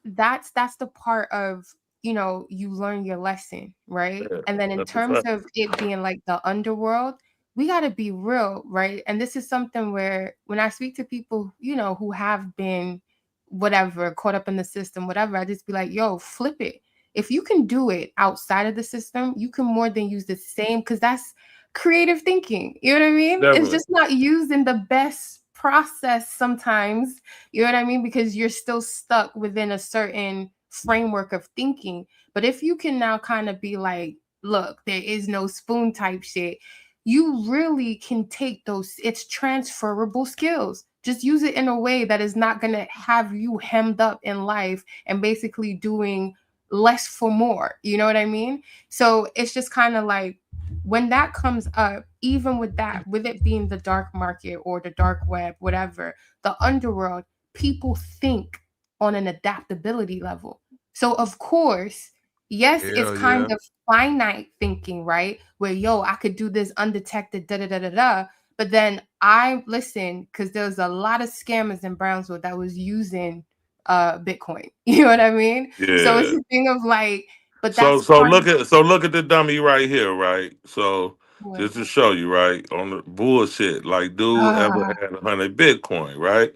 that's the part of, you know, you learn your lesson, right? And then in terms of it being like the underworld, we got to be real, right? And this is something where when I speak to people, you know, who have been whatever, caught up in the system, whatever, I just be like, yo, flip it. If you can do it outside of the system, you can more than use the same, because that's creative thinking. You know what I mean? Definitely. It's just not used in the best process sometimes. You know what I mean? Because you're still stuck within a certain framework of thinking. But if you can now kind of be like, look, there is no spoon type shit, you really can take those, it's transferable skills. Just use it in a way that is not going to have you hemmed up in life and basically doing less for more. You know what I mean? So it's just kind of like, when that comes up, even with that, with it being the dark market or the dark web, whatever, the underworld, people think on an adaptability level. So of course, yes, it's kind of finite thinking, right? Where, yo, I could do this undetected, da-da-da-da-da. But then I listen, because there's a lot of scammers in Brownsville that was using Bitcoin. You know what I mean? Yeah. So it's a thing of like, but so that's look at the dummy right here, right? So just to show you, right, on the bullshit, like, dude ever had 100 Bitcoin, right?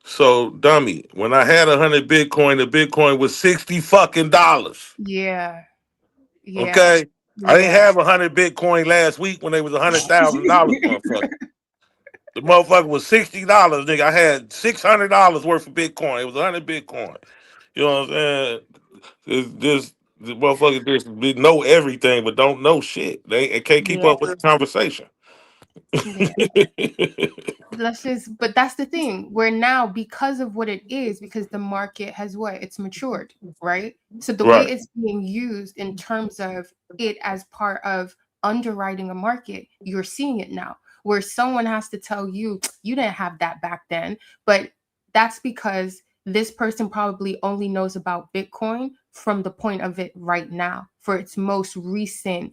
So, dummy, when I had 100 Bitcoin, the Bitcoin was $60 fucking. Yeah. Okay? I didn't have 100 Bitcoin last week when they was $100,000, motherfucker. The motherfucker was $60, nigga. I had $600 worth of Bitcoin. It was 100 Bitcoin. You know what I'm saying? It's the motherfuckers just know everything but don't know shit. They can't keep up with the conversation. But that's the thing. Where now, because of what it is, because the market has it's matured, right? So the way it's being used in terms of it as part of underwriting a market, you're seeing it now, where someone has to tell you, you didn't have that back then. But that's because this person probably only knows about Bitcoin from the point of it right now, for its most recent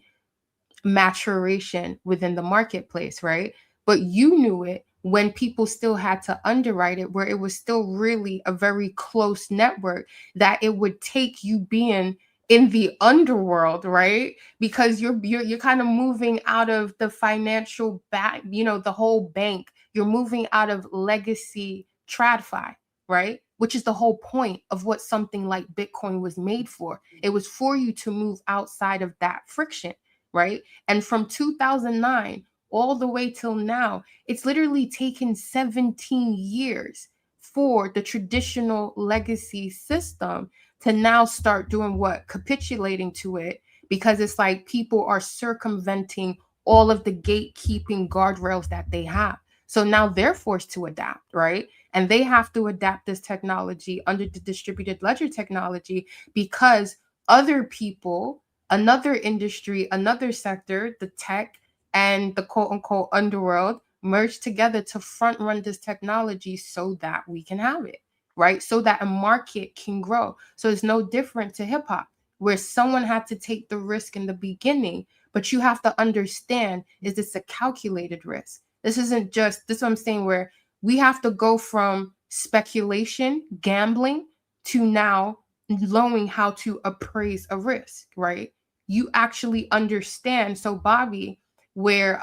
maturation within the marketplace, right? But you knew it when people still had to underwrite it, where it was still really a very close network, that it would take you being in the underworld, right? Because you're kind of moving out of the financial back, you know, the whole bank. You're moving out of legacy TradFi, right? Which is the whole point of what something like Bitcoin was made for. It was for you to move outside of that friction, right? And from 2009 all the way till now, it's literally taken 17 years for the traditional legacy system to now start doing what? Capitulating to it, because it's like people are circumventing all of the gatekeeping guardrails that they have. So now they're forced to adapt, right? And they have to adapt this technology under the distributed ledger technology, because other people, another industry, another sector, the tech and the quote unquote underworld, merge together to front run this technology so that we can have it, right? So that a market can grow. So it's no different to hip hop, where someone had to take the risk in the beginning, but you have to understand, is this a calculated risk? This isn't just, this is what I'm saying, where we have to go from speculation, gambling, to now knowing how to appraise a risk, right? You actually understand. So Bobby, where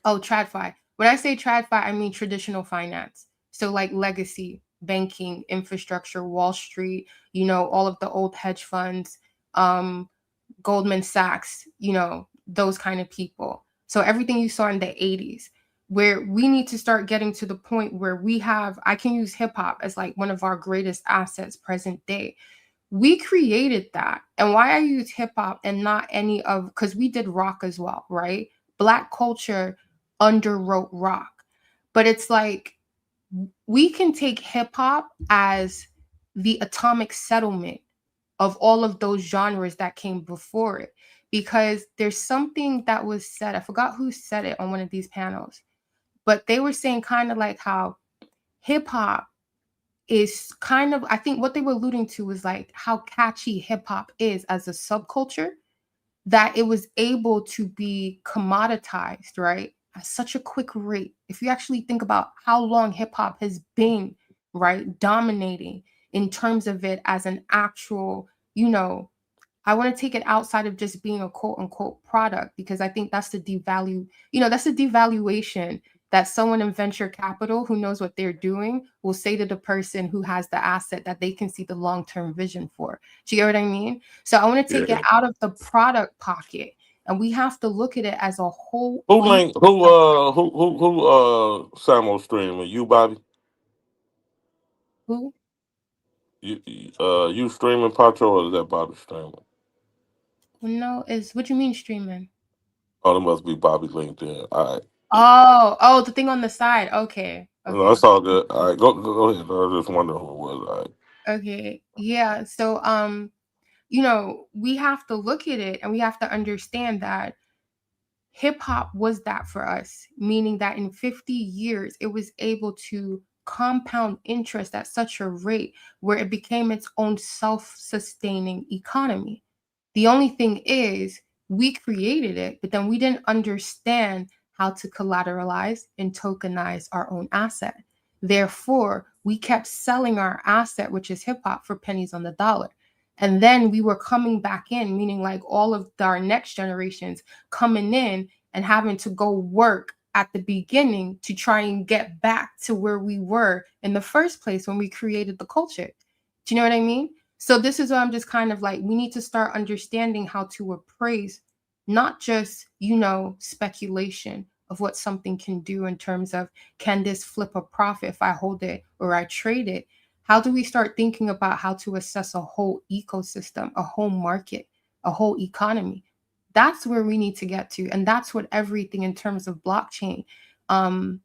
TradFi. When I say TradFi, I mean traditional finance. So like legacy, banking, infrastructure, Wall Street, you know, all of the old hedge funds, Goldman Sachs, you know, those kind of people. So everything you saw in the 80s. where we need to start getting to the point where I can use hip hop as like one of our greatest assets present day. We created that. And why I use hip hop and not any of, because we did rock as well, right? Black culture underwrote rock. But it's like, we can take hip hop as the atomic settlement of all of those genres that came before it. Because there's something that was said, I forgot who said it on one of these panels, but they were saying kind of like how hip hop is kind of, I think what they were alluding to was like how catchy hip hop is as a subculture, that it was able to be commoditized, right, at such a quick rate. If you actually think about how long hip hop has been, right, dominating in terms of it as an actual, you know, I want to take it outside of just being a quote unquote product, because I think that's the that's the devaluation that someone in venture capital who knows what they're doing will say to the person who has the asset that they can see the long-term vision for. Do you get what I mean? So I want to take it out of the product pocket, and we have to look at it as a whole. Who Samo streaming? You, Bobby? Who? You streaming, Pacho, or is that Bobby streaming? No, what do you mean streaming? Oh, it must be Bobby LinkedIn. All right. Oh, the thing on the side. Okay. No, it's all good. All right, go ahead. I was just wondering who it was. All right. Okay. Yeah. So we have to look at it and we have to understand that hip hop was that for us, meaning that in 50 years, it was able to compound interest at such a rate where it became its own self-sustaining economy. The only thing is, we created it, but then we didn't understand how to collateralize and tokenize our own asset. Therefore, we kept selling our asset, which is hip hop, for pennies on the dollar. And then we were coming back in, meaning like all of our next generations coming in and having to go work at the beginning to try and get back to where we were in the first place when we created the culture. Do you know what I mean? So this is why I'm just kind of like, we need to start understanding how to appraise, not just, speculation of what something can do in terms of, can this flip a profit if I hold it or I trade it? How do we start thinking about how to assess a whole ecosystem, a whole market, a whole economy? That's where we need to get to. And that's what everything in terms of blockchain, the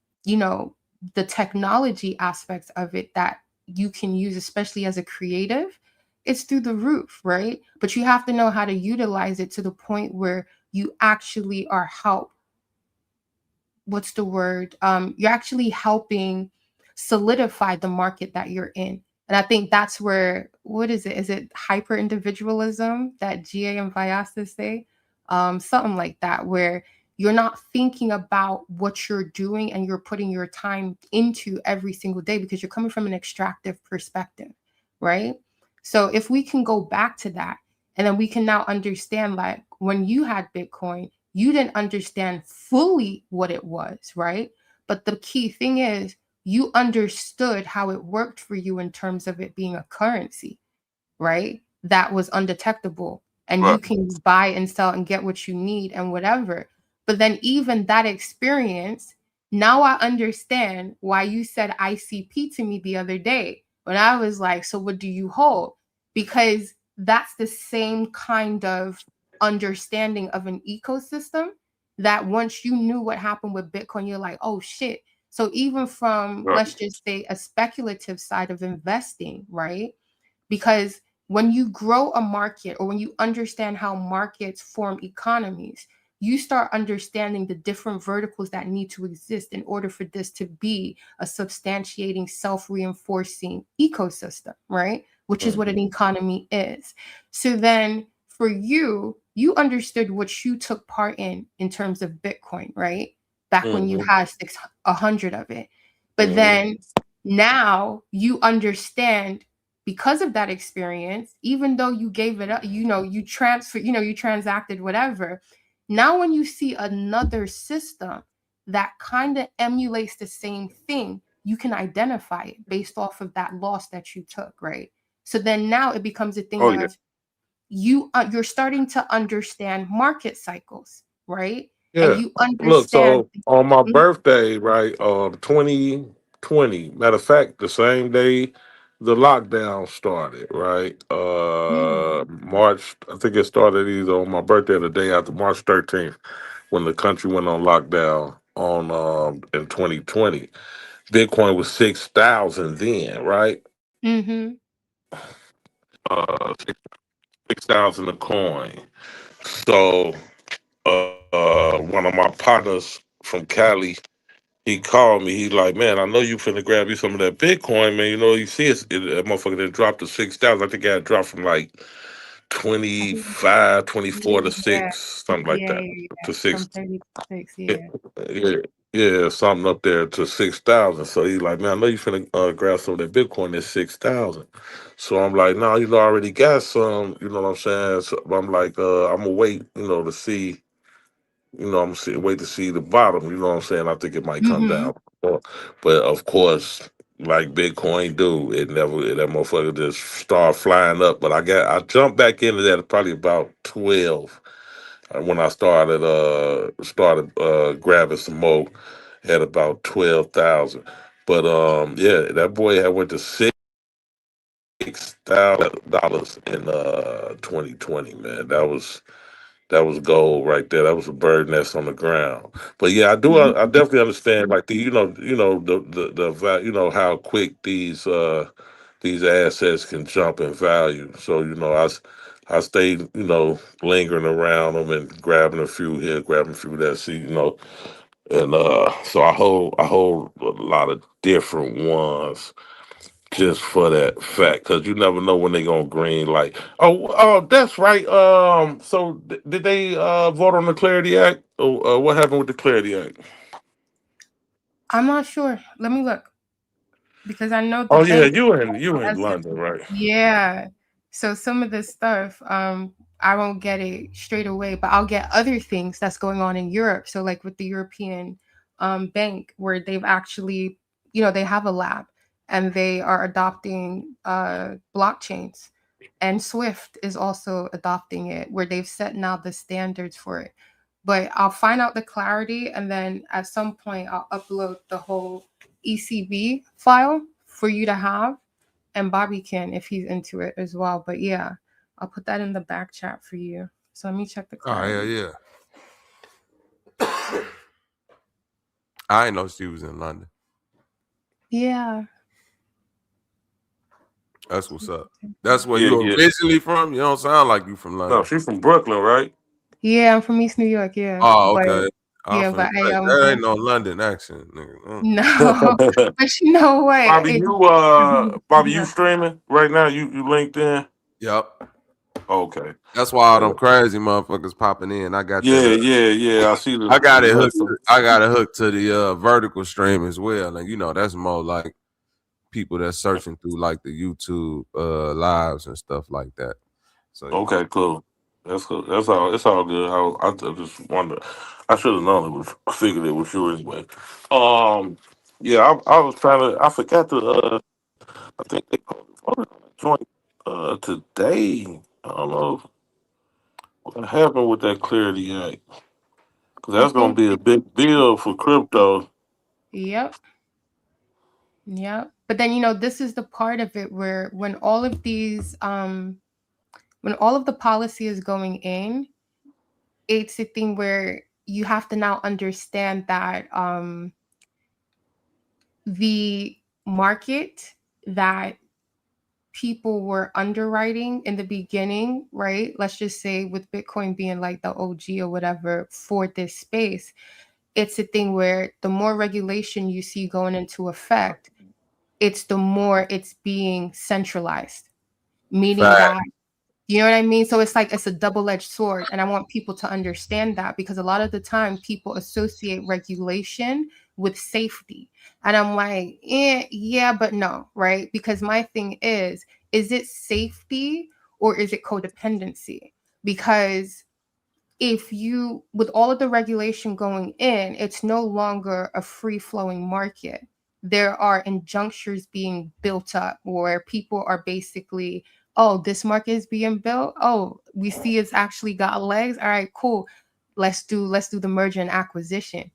technology aspects of it that you can use, especially as a creative, it's through the roof, right? But you have to know how to utilize it to the point where you actually are you're actually helping solidify the market that you're in. And I think that's where, what is it? Is it hyper individualism that 𝘾𝙤𝙤 say? Something like that, where you're not thinking about what you're doing and you're putting your time into every single day because you're coming from an extractive perspective, right? So if we can go back to that, and then we can now understand, like, when you had Bitcoin, you didn't understand fully what it was, right? But the key thing is, you understood how it worked for you in terms of it being a currency, right? That was undetectable. And you can buy and sell and get what you need and whatever. But then even that experience, now I understand why you said ICP to me the other day when I was like, so what do you hold? Because that's the same kind of understanding of an ecosystem that once you knew what happened with Bitcoin, you're like, oh shit. So even from, let's just say, a speculative side of investing, right? Because when you grow a market, or when you understand how markets form economies, you start understanding the different verticals that need to exist in order for this to be a substantiating, self-reinforcing ecosystem, right? Which is what an economy is. So then for you, you understood what you took part in terms of Bitcoin, right? Back when you had 100 of it. But then now you understand, because of that experience, even though you gave it up, you transferred, you transacted whatever. Now, when you see another system that kind of emulates the same thing, you can identify it based off of that loss that you took, right? So then now it becomes a thing of you're starting to understand market cycles, right? Yeah. and you Look, understand. so on my Mhm, birthday, right, 2020, matter of fact, the same day the lockdown started, right? mm, March, I think it started either on my birthday or the day after March 13th, when the country went on lockdown on in 2020. Bitcoin was 6,000 then, right? mhm, 6,000 a coin. So one of my partners from Cali, he called me. He's like, man, I know you finna grab you some of that Bitcoin, man. You know, you see that motherfucker that dropped to 6,000. I think it had dropped from like I think 25, 24 to yeah, 6, something like yeah, that, yeah, yeah, to from 6. 36, Yeah, yeah. yeah, yeah, something up there to 6,000. So he's like, man, I know you finna grab some of that Bitcoin at 6,000. So I'm like, no, you know, I already got some. You know what I'm saying? So I'm like, I'm gonna wait, you know, to see. You know, wait to see the bottom. You know what I'm saying? I think it might come Mhm, down. But of course, like Bitcoin do, it never that motherfucker just start flying up. But I jumped back into that probably about 12 when I started grabbing some more at about 12,000. But yeah, that boy had went to $6,000 in 2020, man. That was gold right there. That was a bird nest on the ground. But yeah, I mhm, definitely understand like you know how quick these assets can jump in value. So I stayed lingering around them and grabbing a few here, grabbing a few there. See, and so I hold a lot of different ones just for that fact, because you never know when they gonna green light. Oh, that's right. So did they vote on the Clarity Act? Oh, what happened with the Clarity Act? I'm not sure. Let me look because I know the Oh yeah, bank you in has it. London, right? Yeah. So some of this stuff, I won't get it straight away, but I'll get other things that's going on in Europe. So like with the European bank, where they've actually, they have a lab and they are adopting blockchains. And Swift is also adopting it, where they've set now the standards for it. But I'll find out the clarity, and then at some point I'll upload the whole ECB file for you to have, and Bobby can if he's into it as well. But yeah, I'll put that in the back chat for you. So let me check the Oh hell clarity. yeah! I didn't know she was in London. Yeah. That's what's up. That's where Yeah, you yeah. originally from. You don't sound like you from No, London. she's from Brooklyn, right? Yeah, I'm from East New York. Yeah, Oh, but okay. I'm yeah, finna but I say am that born. ain't no London accent, nigga. No, but you know what? Bobby, It's you streaming right now? You linked in? Yep. Okay. That's why all them crazy motherfuckers popping in. I got that. Yeah. I see I got it the hooked. I got it hooked to the vertical stream as well, and that's more like people that's searching through like the YouTube lives and stuff like that. So yeah. Okay, cool. That's cool. That's all. It's all good. I just wonder. I should have known it was. I figured it was you anyway. Um, yeah. I was trying to. I forgot to. I think they voted on the joint today. I don't know what happened with that Clarity Act, because I that's gonna think be a big deal for crypto. yep, yep. But then this is the part of it where when all of these when all of the policy is going in, it's a thing where you have to now understand that the market that people were underwriting in the beginning, right? Let's just say with Bitcoin being like the OG or whatever for this space, it's a thing where the more regulation you see going into effect, it's the more it's being centralized, meaning Fact. that, you know what I mean? So it's like it's a double-edged sword. And I want people to understand that, because a lot of the time people associate regulation with safety. And I'm like, yeah, but no, right? Because my thing is it safety or is it codependency? Because if you, with all of the regulation going in, it's no longer a free-flowing market. There are injunctions being built up where people are basically, oh, this market is being built. Oh, we see it's actually got legs. All right, cool. let's do the merger and acquisition.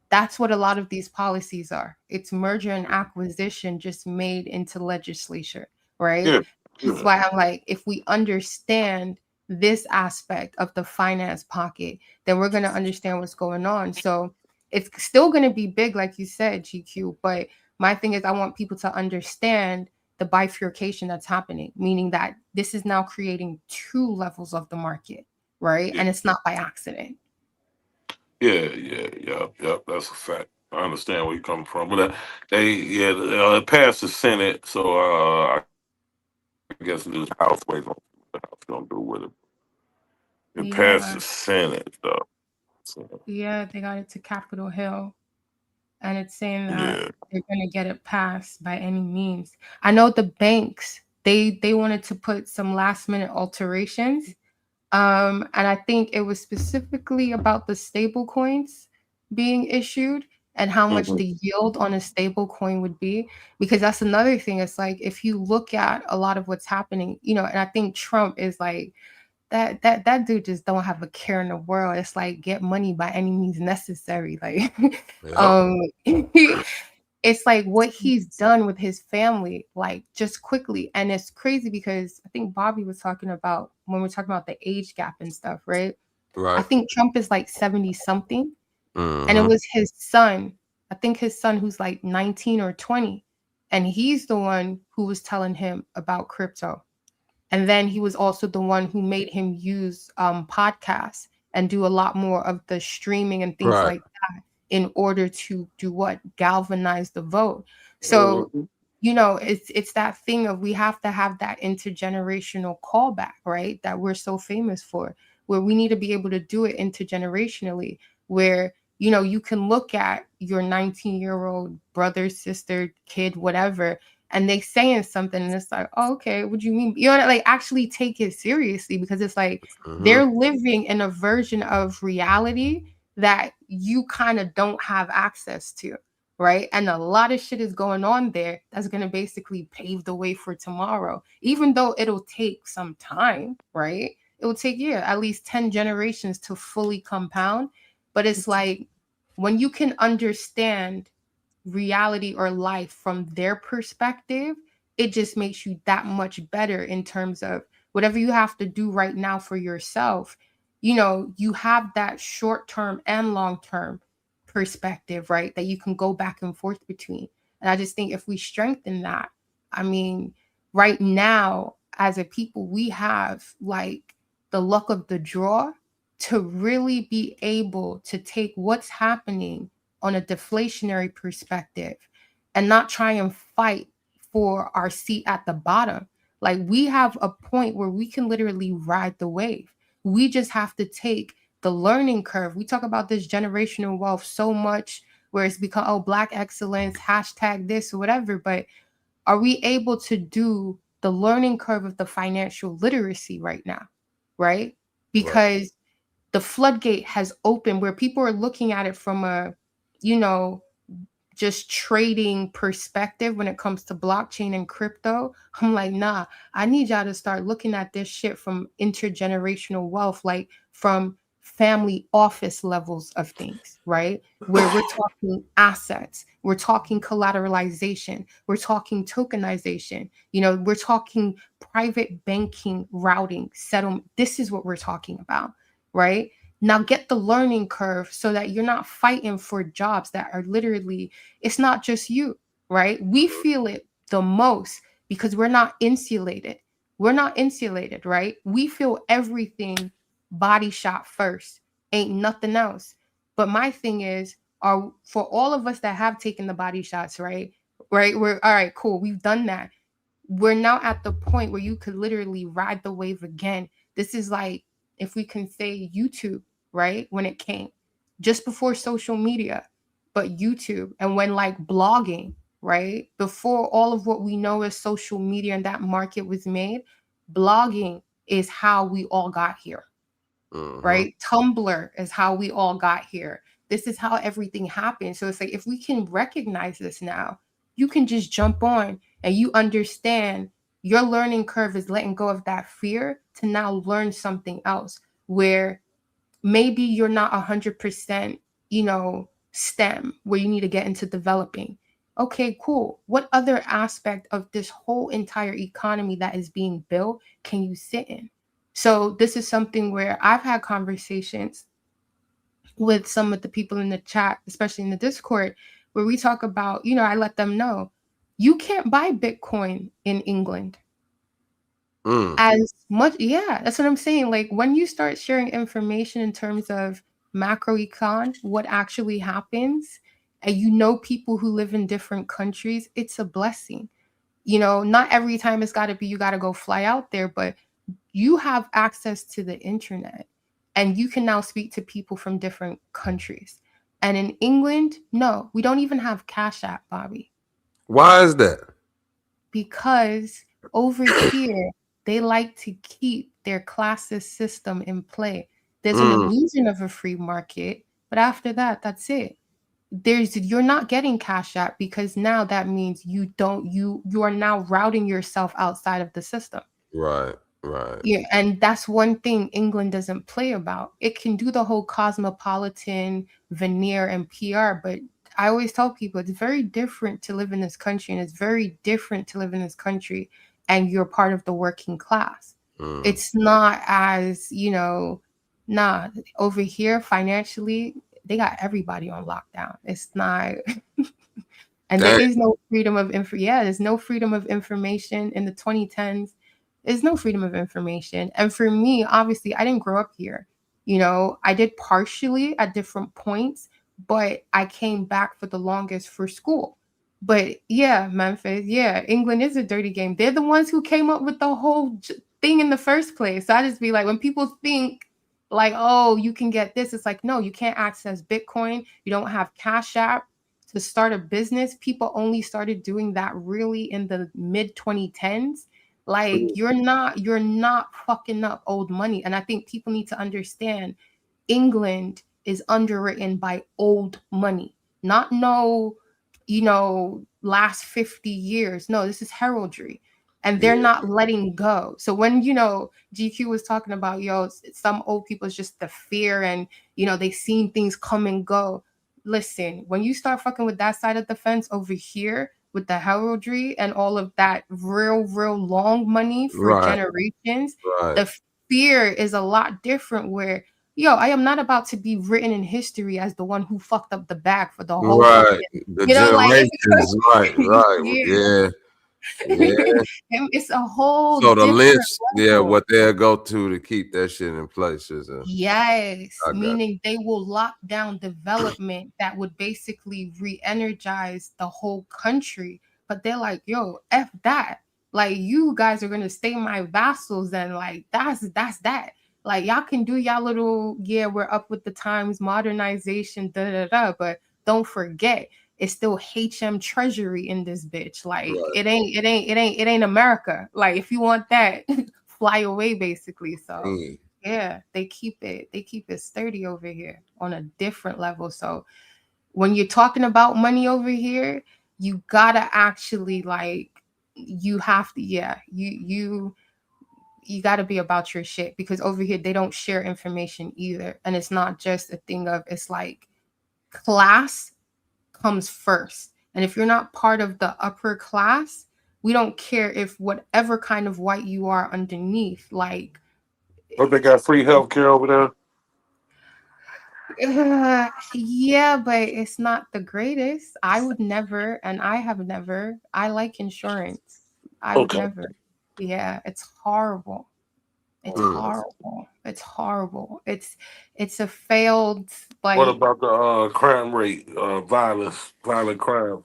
That's what a lot of these policies are. It's merger and acquisition just made into legislature, right? Yeah. That's why I'm like, if we understand this aspect of the finance pocket, then we're going to understand what's going on. So it's still going to be big, like you said, GQ. But my thing is, I want people to understand the bifurcation that's happening, meaning that this is now creating two levels of the market, right? And it's not by accident. Yeah. That's a fact. I understand where you're coming from, but it passed the Senate, so I guess the House waiting on what the House gonna do with it. It passed the Senate, though. So, yeah, they got it to Capitol Hill, and it's saying that they're going to get it passed by any means. I know the banks, they wanted to put some last minute alterations. And I think it was specifically about the stable coins being issued and how much the yield on a stable coin would be, because that's another thing. It's like, if you look at a lot of what's happening, you know, and I think Trump is like, that dude just don't have a care in the world. It's like, get money by any means necessary. Like, it's like what he's done with his family, like just quickly. And it's crazy because I think Bobby was talking about, when we're talking about the age gap and stuff, right? I think Trump is like 70 something. And it was his son, I think his son, who's like 19 or 20. And he's the one who was telling him about crypto. And then he was also the one who made him use podcasts and do a lot more of the streaming and things like that in order to do what? Galvanize the vote. So, you know, it's that thing of, we have to have that intergenerational callback, right? That we're so famous for, where we need to be able to do it intergenerationally, where, you know, you can look at your 19-year-old brother, sister, kid, whatever, and they saying something, and it's like, oh, okay, what do you mean? You know, like, actually take it seriously, because it's like they're living in a version of reality that you kind of don't have access to, right? And a lot of shit is going on there that's going to basically pave the way for tomorrow, even though it'll take some time, right? It will take, at least 10 generations to fully compound. But it's like, when you can understand reality or life from their perspective, it just makes you that much better in terms of whatever you have to do right now for yourself. You know, you have that short-term and long-term perspective, right? That you can go back and forth between. And I just think if we strengthen that, I mean, right now, as a people, we have like the luck of the draw to really be able to take what's happening on a deflationary perspective and not try and fight for our seat at the bottom. Like, we have a point where we can literally ride the wave. We just have to take the learning curve. We talk about this generational wealth so much, where it's become, oh, Black excellence, hashtag this or whatever. But are we able to do the learning curve of the financial literacy right now? Right? Because the floodgate has opened, where people are looking at it from a, you know, just trading perspective when it comes to blockchain and crypto. I'm like, nah, I need y'all to start looking at this shit from intergenerational wealth, like from family office levels of things, right? Where we're talking assets, we're talking collateralization, we're talking tokenization, you know, we're talking private banking, routing, settlement. This is what we're talking about, right? Now get the learning curve so that you're not fighting for jobs that are literally, it's not just you, right? We feel it the most because we're not insulated. We're not insulated, right? We feel everything body shot first, ain't nothing else. But my thing is, for all of us that have taken the body shots, right? We're all right, cool. We've done that. We're now at the point where you could literally ride the wave again. This is like, if we can say YouTube, right? When it came just before social media, but YouTube, and when like blogging, right? Before all of what we know as social media and that market was made, blogging is how we all got here, right? Tumblr is how we all got here. This is how everything happened. So it's like, if we can recognize this now, you can just jump on and you understand your learning curve is letting go of that fear to now learn something else, where maybe you're not 100%, STEM, where you need to get into developing. Okay, cool. What other aspect of this whole entire economy that is being built can you sit in? So this is something where I've had conversations with some of the people in the chat, especially in the Discord, where we talk about, I let them know, you can't buy Bitcoin in England. As much, yeah, that's what I'm saying. Like, when you start sharing information in terms of macroecon, what actually happens, and people who live in different countries, it's a blessing. Not every time it's got to be you got to go fly out there, but you have access to the internet, and you can now speak to people from different countries. And in England, no, we don't even have Cash App, Bobby. Why is that? Because over here, they like to keep their classist system in play. There's an illusion of a free market, but after that, that's it. You're not getting Cash App, because now that means you are now routing yourself outside of the system. Right. Yeah, and that's one thing England doesn't play about. It can do the whole cosmopolitan veneer and PR, but I always tell people it's very different to live in this country, and it's very different to live in this country and you're part of the working class. It's not as, over here financially, they got everybody on lockdown. It's not, and there is no freedom of there's no freedom of information in the 2010s. There's no freedom of information. And for me, obviously, I didn't grow up here. I did partially at different points, but I came back for the longest for school. But yeah, Memphis, yeah, England is a dirty game. They're the ones who came up with the whole thing in the first place. So I just be like, when people think like, oh, you can get this, it's like, no, you can't access Bitcoin. You don't have Cash App to start a business. People only started doing that really in the mid 2010s. Like, you're not fucking up old money. And I think people need to understand England is underwritten by old money, not last 50 years. No, this is heraldry. And they're not letting go. So when, GQ was talking about, some old people is just the fear and, they seen things come and go. Listen, when you start fucking with that side of the fence over here, with the heraldry and all of that real long money for generations, the fear is a lot different where, I am not about to be written in history as the one who fucked up the bag for the whole the generations, right. Yeah. It's a whole so the lynch, level. what they'll go to keep that shit in place is meaning they will lock down development that would basically re-energize the whole country. But they're like, yo, F that. Like, you guys are gonna stay my vassals, and like that's that. Like, y'all can do y'all little, we're up with the times, modernization, but don't forget, it's still HM treasury in this bitch. Like, it ain't America. Like, if you want that, fly away, basically. So yeah, they keep it sturdy over here on a different level. So when you're talking about money over here, you gotta actually, like, you have to, you got to be about your shit, because over here they don't share information either. And it's not just a thing of, it's like class comes first. And if you're not part of the upper class, we don't care if whatever kind of white you are underneath, like. Hope they got free healthcare over there. Yeah, but it's not the greatest. I would never, and I have never. I like insurance. I would never. Yeah, it's horrible. It's horrible. It's horrible. It's a failed, like. What about the crime rate, violent crimes?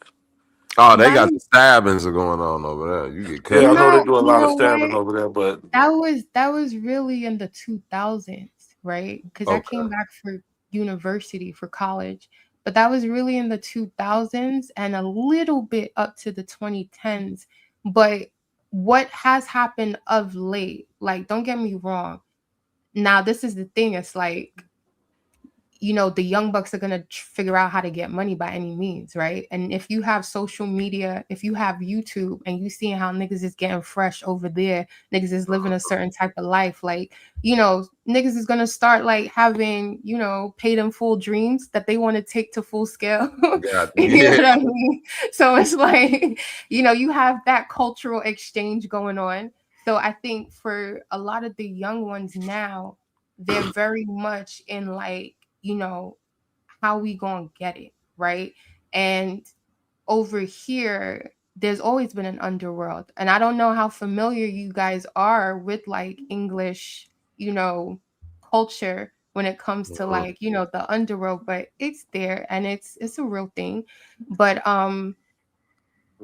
Oh, they got the stabbings are going on over there. You get cut. Yeah, I know they do a lot of stabbing over there, but that was really in the 2000s, right? Because I came back for university, for college, but that was really in the 2000s and a little bit up to the 2010s. But what has happened of late, like, don't get me wrong. Now, this is the thing. It's like, you know, the young bucks are going to figure out how to get money by any means, right? And if you have social media, if you have YouTube and you seeing how niggas is getting fresh over there, niggas is living a certain type of life, like, you know, niggas is going to start like having, you know, paid in full dreams that they want to take to full scale. You know what I mean? So it's like, you know, you have that cultural exchange going on. So I think for a lot of the young ones now, they're very much in like, you know, how we gonna get it, right? And over here, there's always been an underworld. And I don't know how familiar you guys are with like English, you know, culture when it comes to like, you know, the underworld, but it's there and it's a real thing. But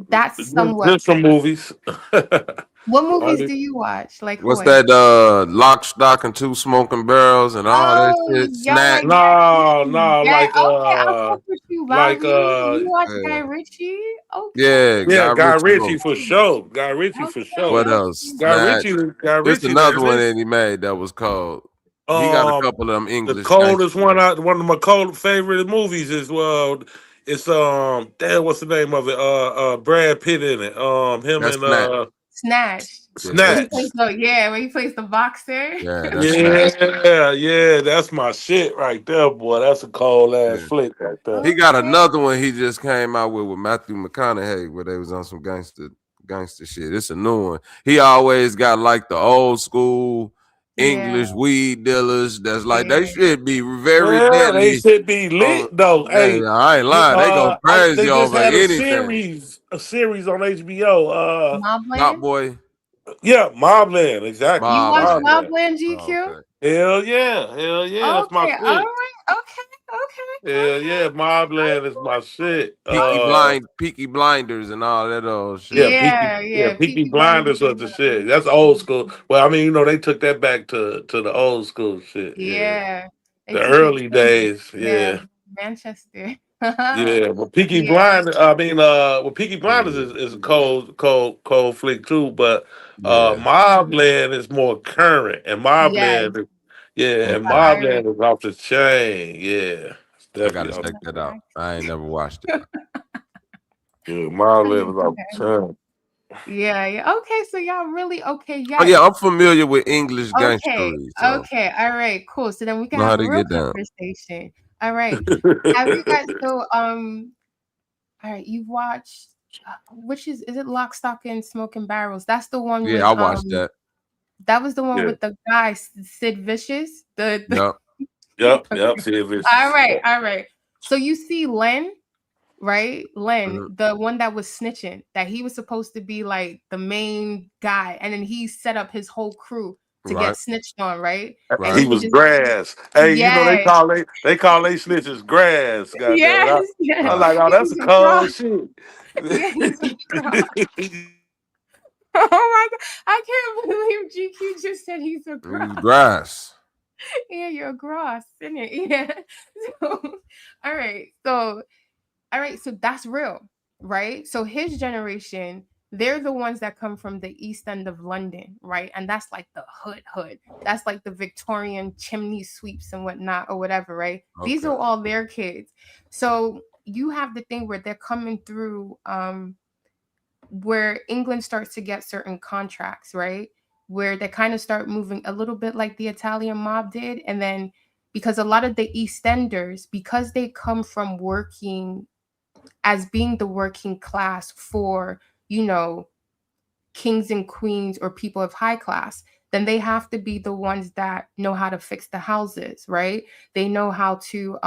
that's somewhat. There's some movies. What movies do you watch? Like what's what? that? Lock, Stock, and Two Smoking Barrels and all that shit. Snack. Like no, okay, I fuck with you, Bobby. You watch Guy Ritchie? Okay. Yeah, Guy Ritchie Ritchie for sure. Guy Ritchie for sure. What else? Guy Ritchie. There's another one that he made that was called. He got a couple of them English. The coldest one of my cold favorite movies is it's damn, what's the name of it? Brad Pitt in it. Him That's and Snatch. Snatch. When he plays the boxer. Yeah, that's my shit right there, boy. That's a cold ass flick right there. He got another one he just came out with Matthew McConaughey where they was on some gangster shit. It's a new one. He always got like the old school English weed dealers that's like they should be very deadly. They should be lit though. Hey, I ain't lying. They go crazy they just over had anything. A series on HBO. Top Boy. Yeah, Mobland, exactly. You watch Mobland, GQ? Hell yeah, that's my shit. All right, okay. Hell yeah, Mobland is my shit. Peaky Blinders and all that old shit. Peaky Blinders was the shit. That's old school. Well, I mean, you know, they took that back to the old school shit. Yeah. The early days. Manchester. But Peaky Blinders, Peaky Blinders is a cold flick too, but Mobland is more current, and Mobland is off the chain. Yeah, I gotta check that out. I ain't never watched it. Mobland is off the chain. Yeah. Okay, so y'all really okay? Yeah. Oh yeah, I'm familiar with English gangstery. So. Okay, all right, cool. So then we can have a real conversation. All right. Have you guys all right, you've watched is it Lock, Stock, and Smoking Barrels? That's the one with I watched that. That was the one with the guy Sid Vicious. Yep, Sid Vicious. All right. So you see Len, right? Len, the one that was snitching, that he was supposed to be like the main guy, and then he set up his whole crew to get snitched on, right? And he was grass. Hey, you know they call they snitches grass. Yes. I'm like, oh, that's a cold shit. Oh my God, I can't believe GQ just said he's a grass. Yeah, you're a grass, isn't it? Yeah. So, all right. So that's real, right? So his generation, they're the ones that come from the East End of London, right? And that's like the hood. That's like the Victorian chimney sweeps and whatnot or whatever, right? Okay. These are all their kids. So you have the thing where they're coming through where England starts to get certain contracts, right? Where they kind of start moving a little bit like the Italian mob did. And then because a lot of the East Enders, because they come from working as being the working class for, you know, kings and queens or people of high class, then they have to be the ones that know how to fix the houses, right? They know how to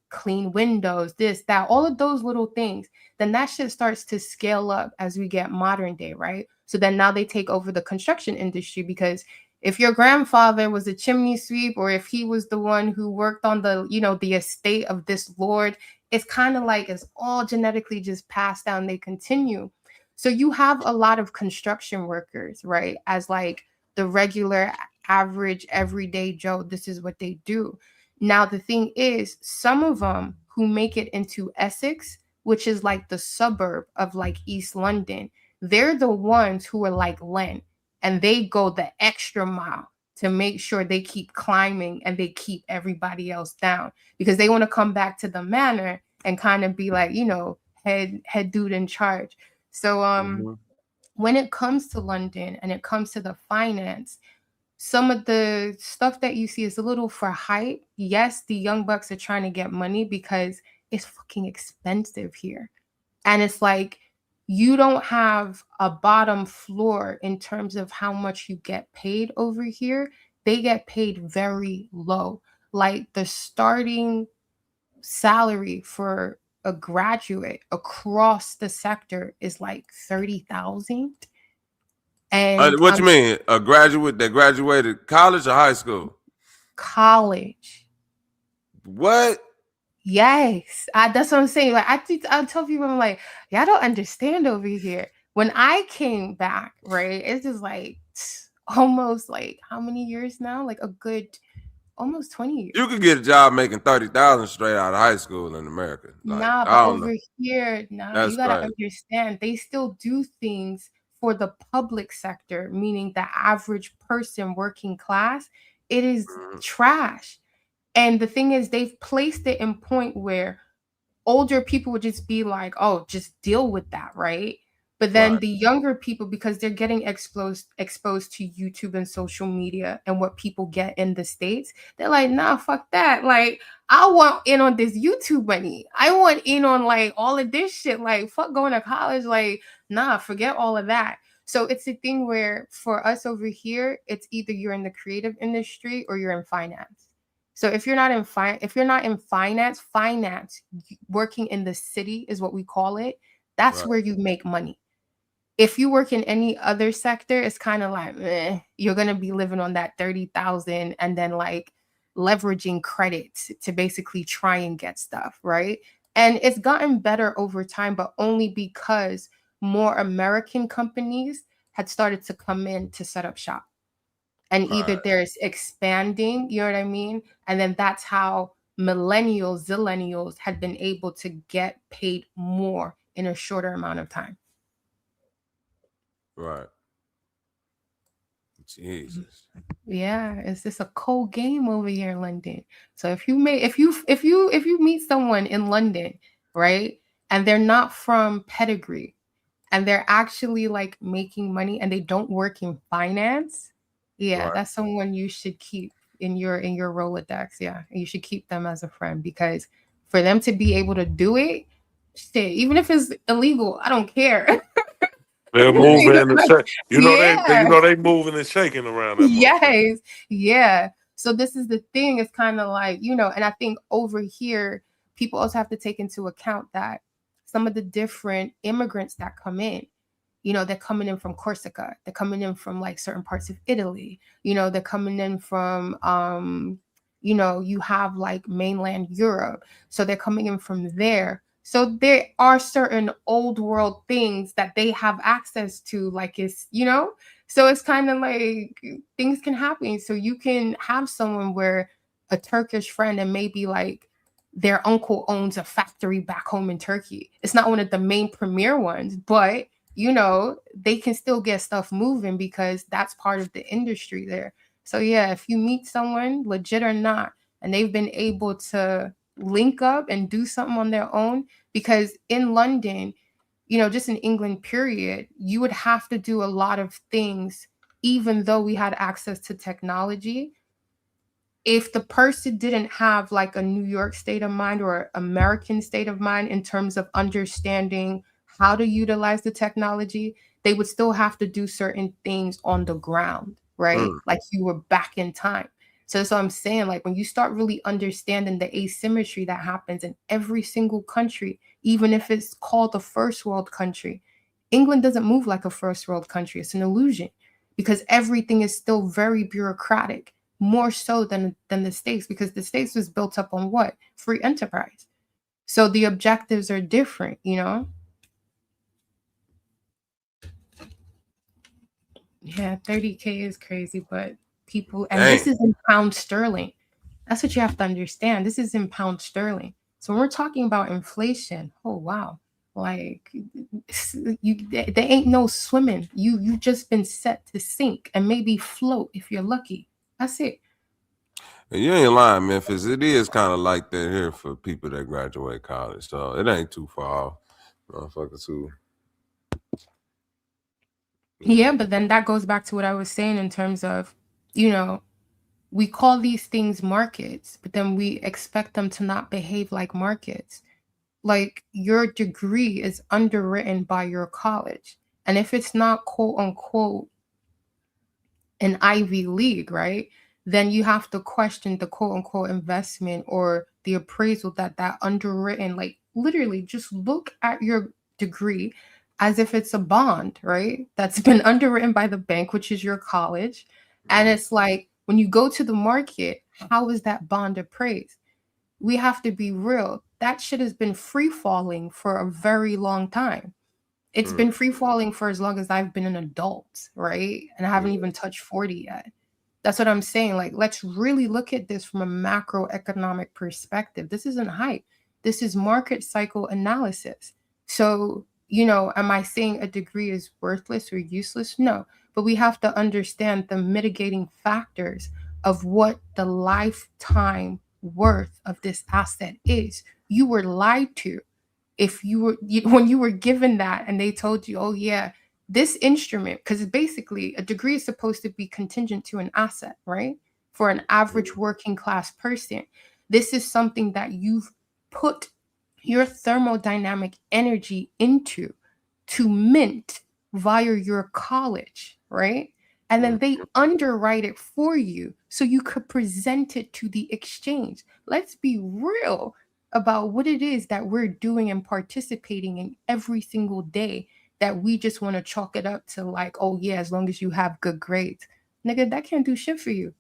clean windows, this, that, all of those little things. Then that shit starts to scale up as we get modern day, right? So then now they take over the construction industry, because if your grandfather was a chimney sweep, or if he was the one who worked on the, you know, the estate of this lord, it's kind of like it's all genetically just passed down. They continue. So you have a lot of construction workers, right? As like the regular, average, everyday Joe, this is what they do. Now, the thing is, some of them who make it into Essex, which is like the suburb of like East London, they're the ones who are like Len, and they go the extra mile to make sure they keep climbing and they keep everybody else down, because they want to come back to the manor and kind of be like, you know, head dude in charge. So when it comes to London and it comes to the finance, some of the stuff that you see is a little for hype. Yes, the young bucks are trying to get money because it's fucking expensive here. And it's like, you don't have a bottom floor in terms of how much you get paid over here. They get paid very low. Like the starting salary for a graduate across the sector is like 30,000. And what you mean? A graduate that graduated college or high school? College. What? Yes, that's what I'm saying. Like I tell people, I'm like, y'all don't understand over here. When I came back, right, it's just like almost like how many years now? Like a good almost 20 years. You could get a job making 30,000 straight out of high school in America. Like, nah, but over here, nah, you gotta understand, they still do things for the public sector, meaning the average person, working class. It is trash. And the thing is, they've placed it in point where older people would just be like, oh, just deal with that, right? But then the younger people, because they're getting exposed to YouTube and social media and what people get in the States, they're like, nah, fuck that. Like, I want in on this YouTube money. I want in on like all of this shit. Like, fuck going to college. Like, nah, forget all of that. So it's a thing where for us over here, it's either you're in the creative industry or you're in finance. So if you're not in finance, working in the city is what we call it. That's where you make money. If you work in any other sector, it's kind of like, you're going to be living on that 30,000 and then like leveraging credits to basically try and get stuff, right? And it's gotten better over time, but only because more American companies had started to come in to set up shop. And either there's expanding, you know what I mean? And then that's how zillennials had been able to get paid more in a shorter amount of time. Right. Jesus. Yeah, it's just a cold game over here in London. So if you meet someone in London, right, and they're not from pedigree, and they're actually like making money and they don't work in finance, that's someone you should keep in your Rolodex. Yeah, and you should keep them as a friend, because for them to be able to do it, shit, even if it's illegal, I don't care. They're moving and they moving and shaking around that. Yes, yeah. So this is the thing. It's kind of like, you know, and I think over here, people also have to take into account that some of the different immigrants that come in, you know, they're coming in from Corsica. They're coming in from like certain parts of Italy. You know, they're coming in from, you know, you have like mainland Europe. So they're coming in from there. So there are certain old world things that they have access to, like it's, you know, so it's kind of like things can happen. So you can have someone where a Turkish friend and maybe like their uncle owns a factory back home in Turkey. It's not one of the main premier ones, but you know, they can still get stuff moving because that's part of the industry there. So yeah, if you meet someone, legit or not, and they've been able to link up and do something on their own, because in London, you know, just in England, period, you would have to do a lot of things, even though we had access to technology. If the person didn't have like a New York state of mind or American state of mind in terms of understanding how to utilize the technology, they would still have to do certain things on the ground, right? Like you were back in time. So that's what I'm saying. Like when you start really understanding the asymmetry that happens in every single country, even if it's called a first world country, England doesn't move like a first world country. It's an illusion, because everything is still very bureaucratic, more so than the States, because the States was built up on what? Free enterprise. So the objectives are different, you know? Yeah, 30K is crazy, but people, and this is in pound sterling. That's what you have to understand. This is in pound sterling. So when we're talking about inflation, oh wow, like there ain't no swimming. You just been set to sink and maybe float if you're lucky. That's it. And you ain't lying, Memphis. It is kind of like that here for people that graduate college, so it ain't too far off. Motherfuckers who. Yeah, but then that goes back to what I was saying in terms of, you know, we call these things markets, but then we expect them to not behave like markets. Like, your degree is underwritten by your college. And if it's not quote unquote an Ivy League, right, then you have to question the quote unquote investment or the appraisal that underwritten, like, literally just look at your degree as if it's a bond, right? That's been underwritten by the bank, which is your college. And it's like, when you go to the market, how is that bond appraised? We have to be real. That shit has been free falling for a very long time. It's been free falling for as long as I've been an adult, right? And I haven't even touched 40 yet. That's what I'm saying. Like, let's really look at this from a macroeconomic perspective. This isn't hype. This is market cycle analysis. So, you know, am I saying a degree is worthless or useless? No, but we have to understand the mitigating factors of what the lifetime worth of this asset is. You were lied to. If when you were given that and they told you, oh yeah, this instrument, because basically a degree is supposed to be contingent to an asset, right? For an average working class person, this is something that you've put your thermodynamic energy into to mint via your college, right? And then they underwrite it for you so you could present it to the exchange. Let's be real about what it is that we're doing and participating in every single day, that we just want to chalk it up to like, oh yeah, as long as you have good grades. Nigga, that can't do shit for you.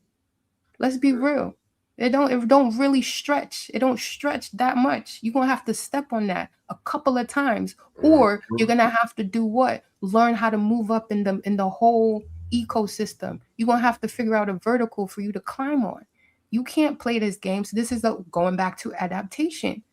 Let's be real. It don't really stretch. It don't stretch that much. You're gonna have to step on that a couple of times, or you're gonna have to do what? Learn how to move up in the whole ecosystem. You're gonna have to figure out a vertical for you to climb on. You can't play this game. So this is going back to adaptation.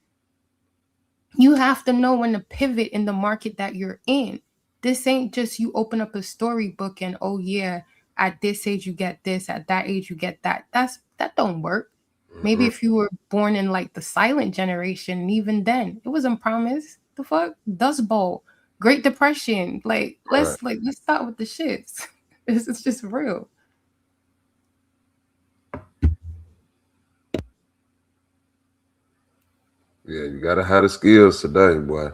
You have to know when to pivot in the market that you're in. This ain't just you open up a storybook and, oh yeah, at this age you get this, at that age you get that. That don't work. Maybe if you were born in like the silent generation, and even then, it wasn't promised. The fuck? Dust Bowl, Great Depression. Like, let's start with the shits. It's just real. Yeah, you gotta have the skills today, boy.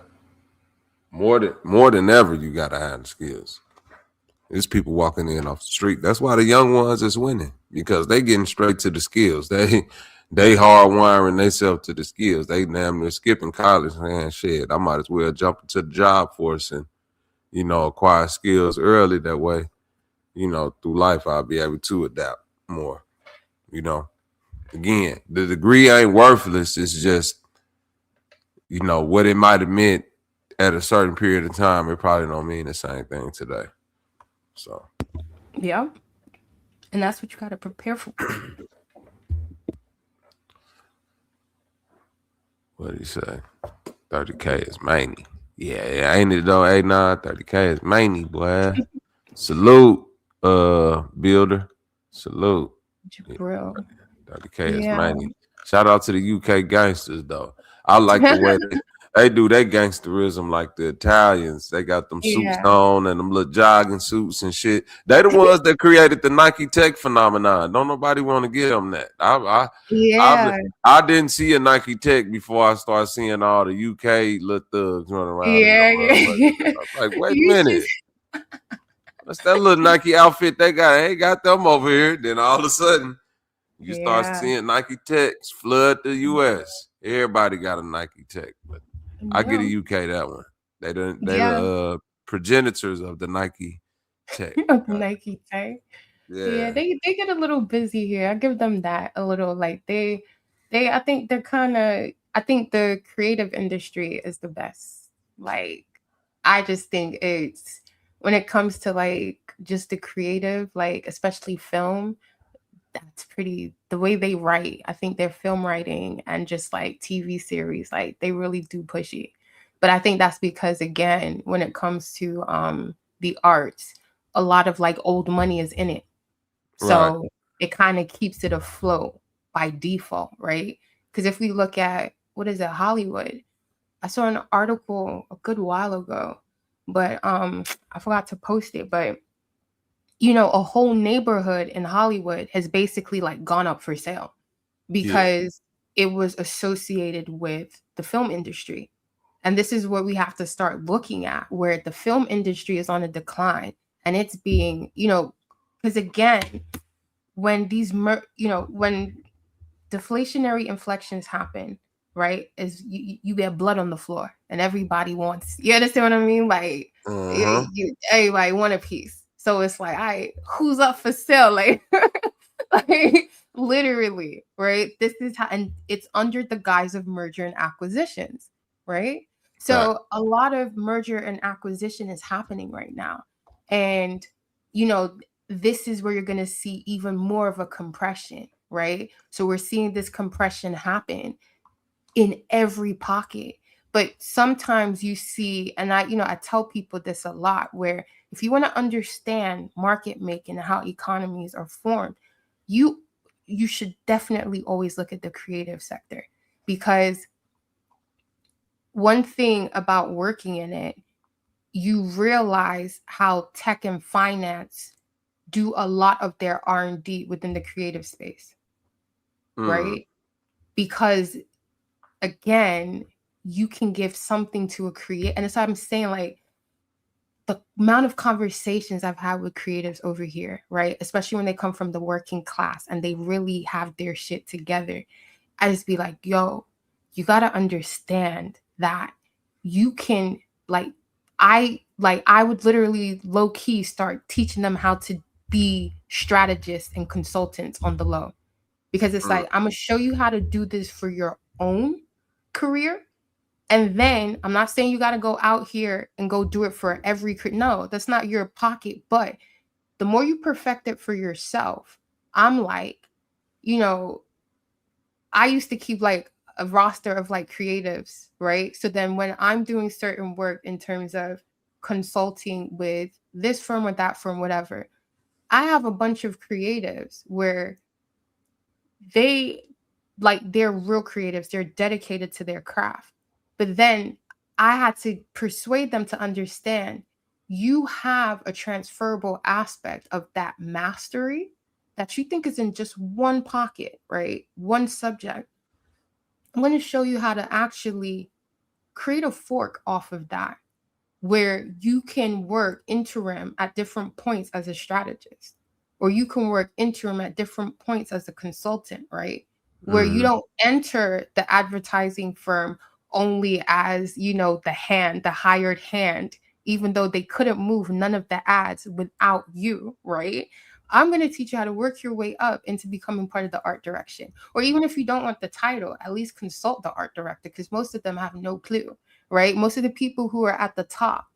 More than ever, you gotta have the skills. There's people walking in off the street. That's why the young ones is winning, because they getting straight to the skills. They hard wiring themselves to the skills. They damn near skipping college. Man, shit, I might as well jump into the job force and, you know, acquire skills early. That way, you know, through life I'll be able to adapt more. You know, again, the degree ain't worthless. It's just, you know, what it might have meant at a certain period of time, it probably don't mean the same thing today. So, yeah, and that's what you got to prepare for. What did he say? 30K is many. Yeah, ain't it though? 89, 30K is many, boy. Salute, builder. Salute. Bro. 30K is many. Shout out to the UK gangsters though. I like the way they do their gangsterism, like the Italians. They got them suits on and them little jogging suits and shit. They the ones that created the Nike Tech phenomenon. Don't nobody want to give them that. I didn't see a Nike Tech before I started seeing all the UK little thugs running around. Like, wait a minute. That's that little Nike outfit they got. They got them over here. Then all of a sudden, you start seeing Nike Techs flood the US. Everybody got a Nike Tech, but I get a UK that one. They the progenitors of the Nike Tech. Nike Tech. Yeah, they get a little busy here. I give them that a little. Like I think they're kind of. I think the creative industry is the best. Like, I just think it's, when it comes to like just the creative, like especially film, that's pretty, the way they write. I think their film writing and just like TV series, like they really do push it. But I think that's because, again, when it comes to the arts, a lot of like old money is in it. So it kind of keeps it afloat by default, right? Because if we look at, what is it, Hollywood, I saw an article a good while ago, but I forgot to post it, but a whole neighborhood in Hollywood has basically like gone up for sale because it was associated with the film industry. And this is what we have to start looking at, where the film industry is on a decline, and it's being, because again, when these, when deflationary inflections happen, right, is you get blood on the floor and everybody wants, you understand what I mean? Like, everybody want a piece. So it's like, all right, who's up for sale? Like, like literally, right? This is how, and it's under the guise of merger and acquisitions, right? So a lot of merger and acquisition is happening right now. And, this is where you're going to see even more of a compression, right? So we're seeing this compression happen in every pocket. But sometimes you see, and I tell people this a lot, where if you want to understand market making and how economies are formed, you should definitely always look at the creative sector, because one thing about working in it, you realize how tech and finance do a lot of their R&D within the creative space, right? Because again, you can give something to a creator. And that's why I'm saying, like, the amount of conversations I've had with creatives over here, right? Especially when they come from the working class and they really have their shit together. I just be like, yo, you got to understand that you can, I would literally low key start teaching them how to be strategists and consultants on the low, because it's like, I'm going to show you how to do this for your own career. And then I'm not saying you got to go out here and go do it for every, no, that's not your pocket. But the more you perfect it for yourself, I'm like, I used to keep like a roster of like creatives, right? So then when I'm doing certain work in terms of consulting with this firm or that firm, whatever, I have a bunch of creatives where they're real creatives. They're dedicated to their craft. But then I had to persuade them to understand you have a transferable aspect of that mastery that you think is in just one pocket, right? One subject. I'm going to show you how to actually create a fork off of that, where you can work interim at different points as a strategist, or you can work interim at different points as a consultant, right? Where you don't enter the advertising firm only as, the hired hand, even though they couldn't move none of the ads without you, right? I'm going to teach you how to work your way up into becoming part of the art direction. Or even if you don't want the title, at least consult the art director, because most of them have no clue, right? Most of the people who are at the top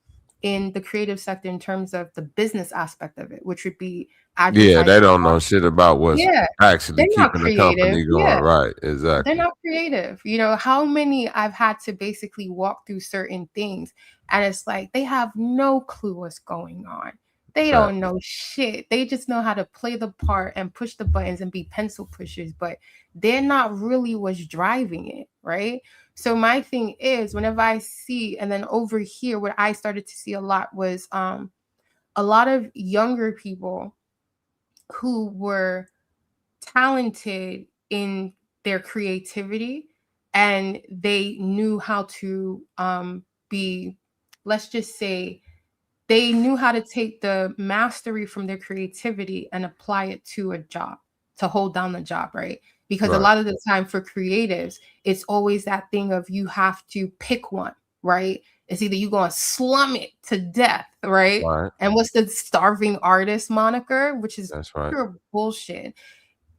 in the creative sector in terms of the business aspect of it, which would be advertising. Yeah, they don't know shit about what's actually keeping the company going. Right, exactly. They're not creative. How many I've had to basically walk through certain things, and it's like they have no clue what's going on. They don't know shit. They just know how to play the part and push the buttons and be pencil pushers, but they're not really what's driving it, right? So my thing is, whenever I see, and then over here, what I started to see a lot was a lot of younger people who were talented in their creativity, and they knew how to be, let's just say, they knew how to take the mastery from their creativity and apply it to a job, to hold down the job, right? Because a lot of the time for creatives, it's always that thing of you have to pick one, right? It's either you going to slum it to death, right? And what's the starving artist moniker, which is pure bullshit.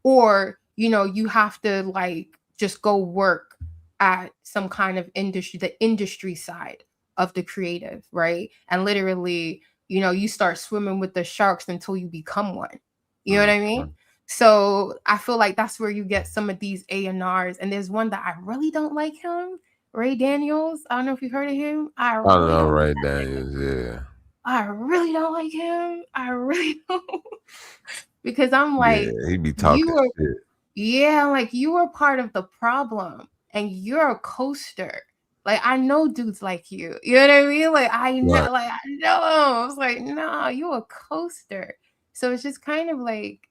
Or, you have to like just go work at some kind of industry, the industry side of the creative, right? And literally, you start swimming with the sharks until you become one. You know what I mean? So I feel like that's where you get some of these A&Rs. And there's one that I really don't like him, Ray Daniels. I don't know if you've heard of him. I don't know Ray Daniels, yeah. I really don't like him. I really don't. because I'm like, he be talking shit. Yeah, like you were part of the problem and you're a coaster. Like I know dudes like you. You know what I mean? Like I know, Right. like I know. I was like, no, you a coaster. So it's just kind of like,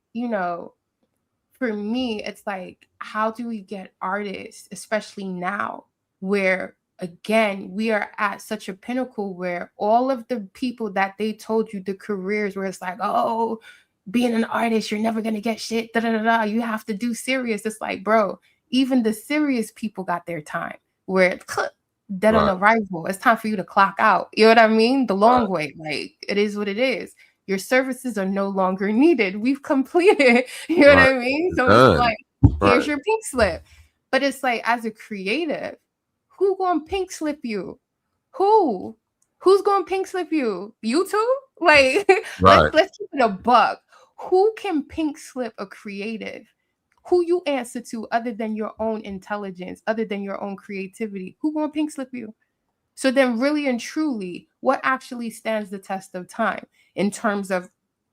for me, it's like, how do we get artists, especially now, where again we are at such a pinnacle where all of the people that they told you the careers where it's like, oh, being an artist, you're never gonna get shit, da da da da. You have to do serious. It's like, bro, even the serious people got their time where it's dead on arrival. It's time for you to clock out. You know what I mean? The long way. Like it is what it is. Your services are no longer needed. We've completed. You know what I mean? So it's like, here's your pink slip. But it's like, as a creative, who gonna pink slip you? Who's gonna pink slip you? You too? Like, let's keep it a buck. Who can pink slip a creative? Who you answer to other than your own intelligence, other than your own creativity? Who gonna pink slip you? So then really and truly, what actually stands the test of time in terms of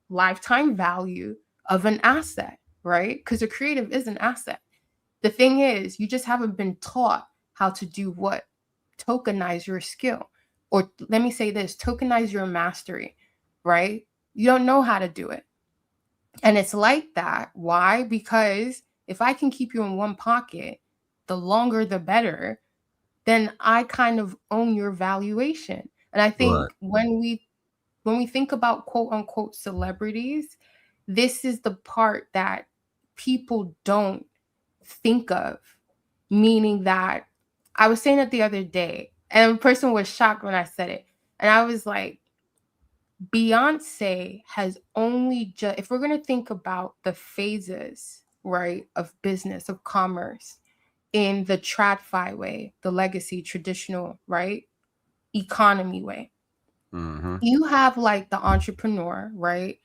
lifetime value of an asset, right? Because a creative is an asset. The thing is, you just haven't been taught how to do what? Tokenize your skill. Or let me say this, tokenize your mastery, right? You don't know how to do it. And it's like that. Why? Because if I can keep you in one pocket, the longer the better, then I kind of own your valuation. And I think when we think about quote unquote celebrities, this is the part that people don't think of, meaning that I was saying it the other day and a person was shocked when I said it. And I was like, Beyonce has only just, if we're going to think about the phases, right, of business, of commerce, in the TradFi way, the legacy, traditional, right, economy way. Mm-hmm. You have like the entrepreneur, right?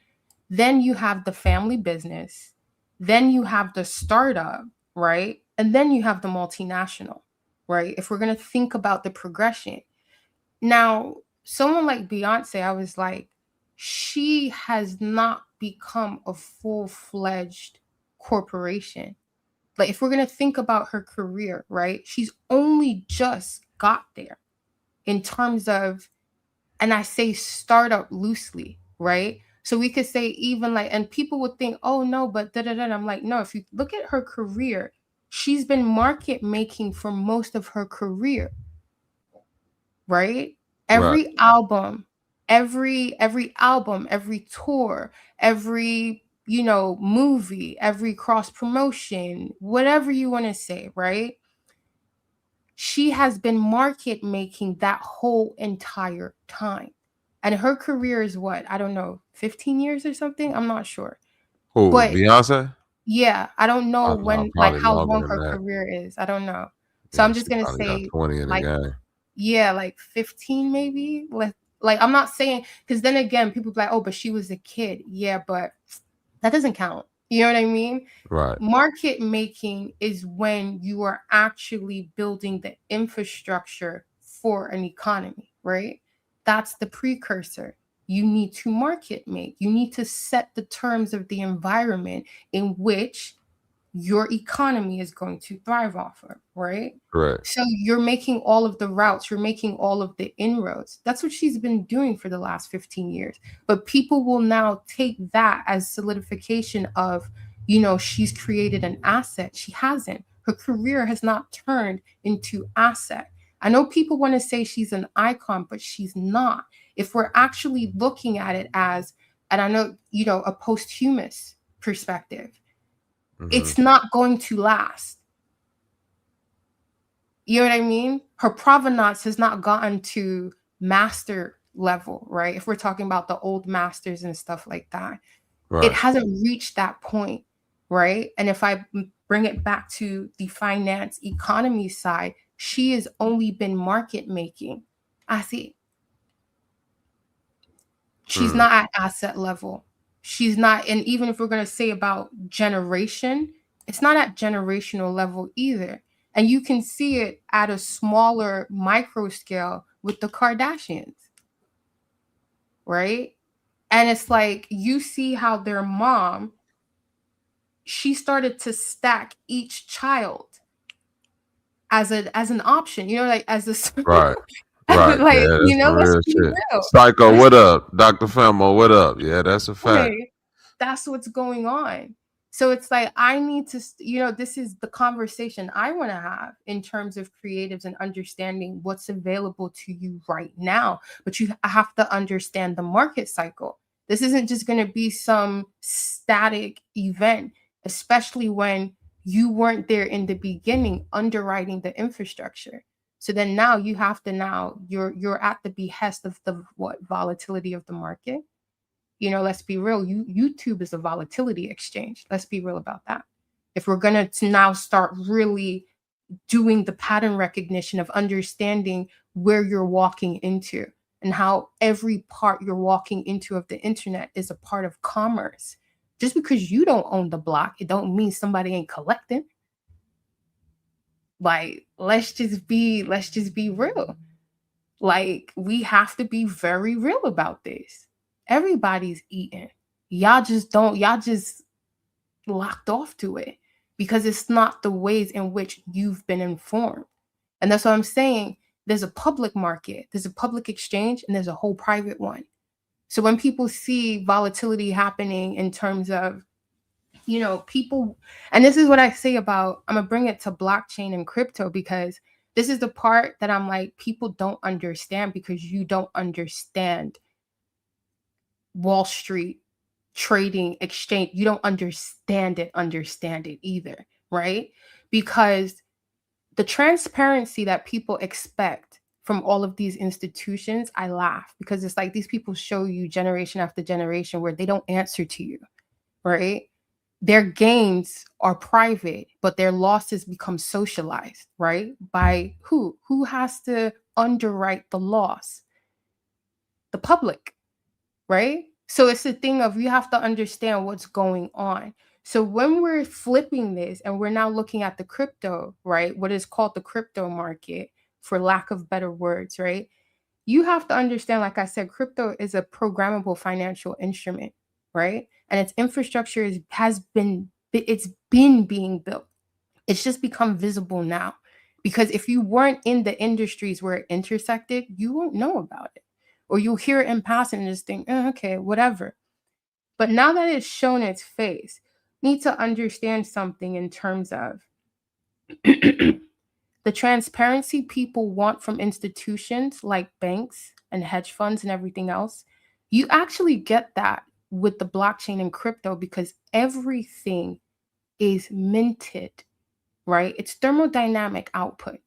Then you have the family business. Then you have the startup, right? And then you have the multinational, right? If we're going to think about the progression. Now, someone like Beyonce, I was like, she has not become a full-fledged corporation. Like if we're going to think about her career, right? She's only just got there in terms of, and I say startup loosely, right? So we could say even like, and people would think, oh no, but da-da-da. I'm like, no, if you look at her career, she's been market making for most of her career, right? Every album, every album, every tour, every movie, every cross promotion, whatever you want to say, right? She has been market making that whole entire time. And her career is what? I don't know, 15 years or something? I'm not sure. Who, but Beyonce? Yeah, I don't know when, like how long her career is. I don't know. So I'm just going to say 20 in like, the game. Yeah, like 15 maybe. Like I'm not saying, because then again, people be like, oh, but she was a kid. Yeah, but that doesn't count. You know what I mean? Right. Market making is when you are actually building the infrastructure for an economy, right? That's the precursor. You need to market make. You need to set the terms of the environment in which your economy is going to thrive off of, right? Correct. So you're making all of the routes, you're making all of the inroads. That's what she's been doing for the last 15 years. But people will now take that as solidification of, she's created an asset. She hasn't. Her career has not turned into asset. I know people want to say she's an icon, but she's not. If we're actually looking at it as, and I know, a posthumous perspective, it's not going to last. You know what I mean? Her provenance has not gotten to master level, right? If we're talking about the old masters and stuff like that, it hasn't reached that point, right? And if I bring it back to the finance economy side, she has only been market making. I see. She's not at asset level. She's not, and even if we're going to say about generation, it's not at generational level either. And you can see it at a smaller micro scale with the Kardashians, right? And it's like, you see how their mom she started to stack each child as an option, you know, like as a right. Right. like, Yeah, you that's know, some let's real be shit. real. Psycho, what up? Dr. Femo, what up? Yeah, that's a fact. Okay, that's what's going on. So it's like, I need to, you know, this is the conversation I want to have in terms of creatives and understanding what's available to you right now. But you have to understand the market cycle. This isn't just going to be some static event, especially when you weren't there in the beginning underwriting the infrastructure. So then now you have to, now you're at the behest of the volatility of the market. You know, let's be real. YouTube is a volatility exchange. Let's be real about that. If we're going to now start really doing the pattern recognition of understanding where you're walking into and how every part you're walking into of the internet is a part of commerce. Just because you don't own the block, it don't mean somebody ain't collecting. Like, let's just be real. Like, we have to be very real about this. Everybody's eating. Y'all just locked off to it because it's not the ways in which you've been informed. And that's what I'm saying. There's a public market, there's a public exchange, and there's a whole private one. So when people see volatility happening in terms of, you know, people, and this is what I say about, I'm gonna bring it to blockchain and crypto, because this is the part that I'm like, people don't understand because you don't understand Wall Street trading exchange. You don't understand it either, right? Because the transparency that people expect from all of these institutions, I laugh, because it's like these people show you generation after generation where they don't answer to you, right? Their gains are private, but their losses become socialized, right? By who? Who has to underwrite the loss? The public, right? So it's the thing of, you have to understand what's going on. So when we're flipping this and we're now looking at the crypto, right? What is called the crypto market, for lack of better words, right? You have to understand, like I said, crypto is a programmable financial instrument, right? And its infrastructure it's been being built. It's just become visible now. Because if you weren't in the industries where it intersected, you won't know about it. Or you'll hear it in passing and just think, okay, whatever. But now that it's shown its face, you need to understand something in terms of the transparency people want from institutions like banks and hedge funds and everything else. You actually get that with the blockchain and crypto, because everything is minted, right? It's thermodynamic output.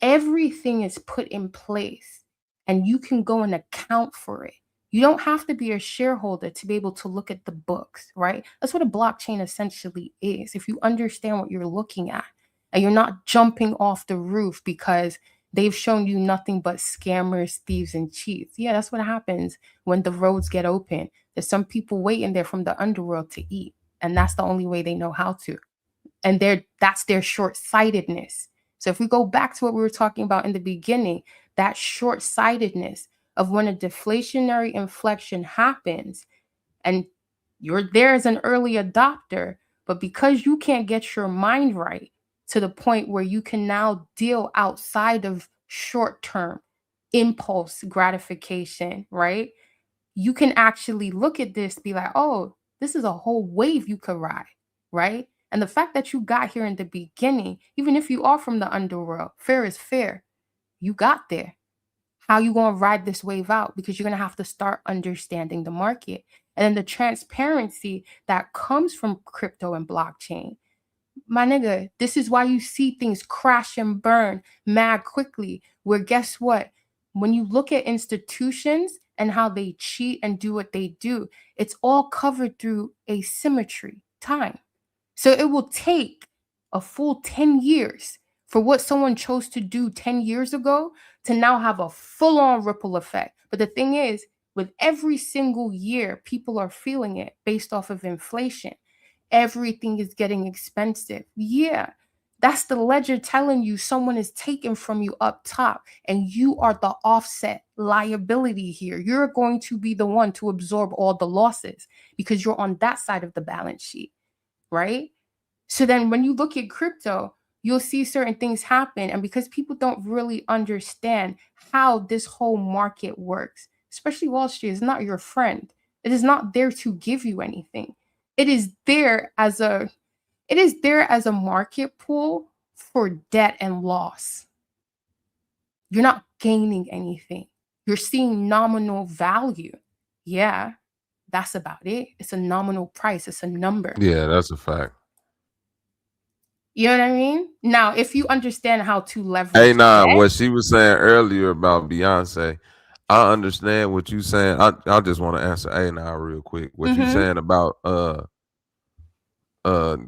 Everything is put in place and you can go and account for it. You don't have to be a shareholder to be able to look at the books, right? That's what a blockchain essentially is. If you understand what you're looking at and you're not jumping off the roof because they've shown you nothing but scammers, thieves, and cheats. Yeah, that's what happens when the roads get open. There's some people waiting there from the underworld to eat, and that's the only way they know how to. And that's their short-sightedness. So if we go back to what we were talking about in the beginning, that short-sightedness of when a deflationary inflection happens and you're there as an early adopter, but because you can't get your mind right to the point where you can now deal outside of short-term impulse gratification, right? You can actually look at this, be like, oh, this is a whole wave you could ride, right? And the fact that you got here in the beginning, even if you are from the underworld, fair is fair. You got there. How you going to ride this wave out? Because you're going to have to start understanding the market. And then the transparency that comes from crypto and blockchain. My nigga, this is why you see things crash and burn mad quickly. Where guess what? When you look at institutions and how they cheat and do what they do, it's all covered through asymmetry, time. So it will take a full 10 years for what someone chose to do 10 years ago to now have a full-on ripple effect. But the thing is, with every single year, people are feeling it based off of inflation. Everything is getting expensive. Yeah, that's the ledger telling you someone is taking from you up top, and you are the offset liability here. You're going to be the one to absorb all the losses because you're on that side of the balance sheet, right? So then when you look at crypto, you'll see certain things happen. And because people don't really understand how this whole market works, especially Wall Street is not your friend. It is not there to give you anything. It is there as a market pool for debt and loss. You're not gaining anything. You're seeing nominal value. Yeah, that's about it. It's a nominal price. It's a number. Yeah, that's a fact. You know what I mean? Now, if you understand how to leverage, hey, nah, what she was saying earlier about Beyonce, I understand what you saying. I just want to answer now real quick. What you saying about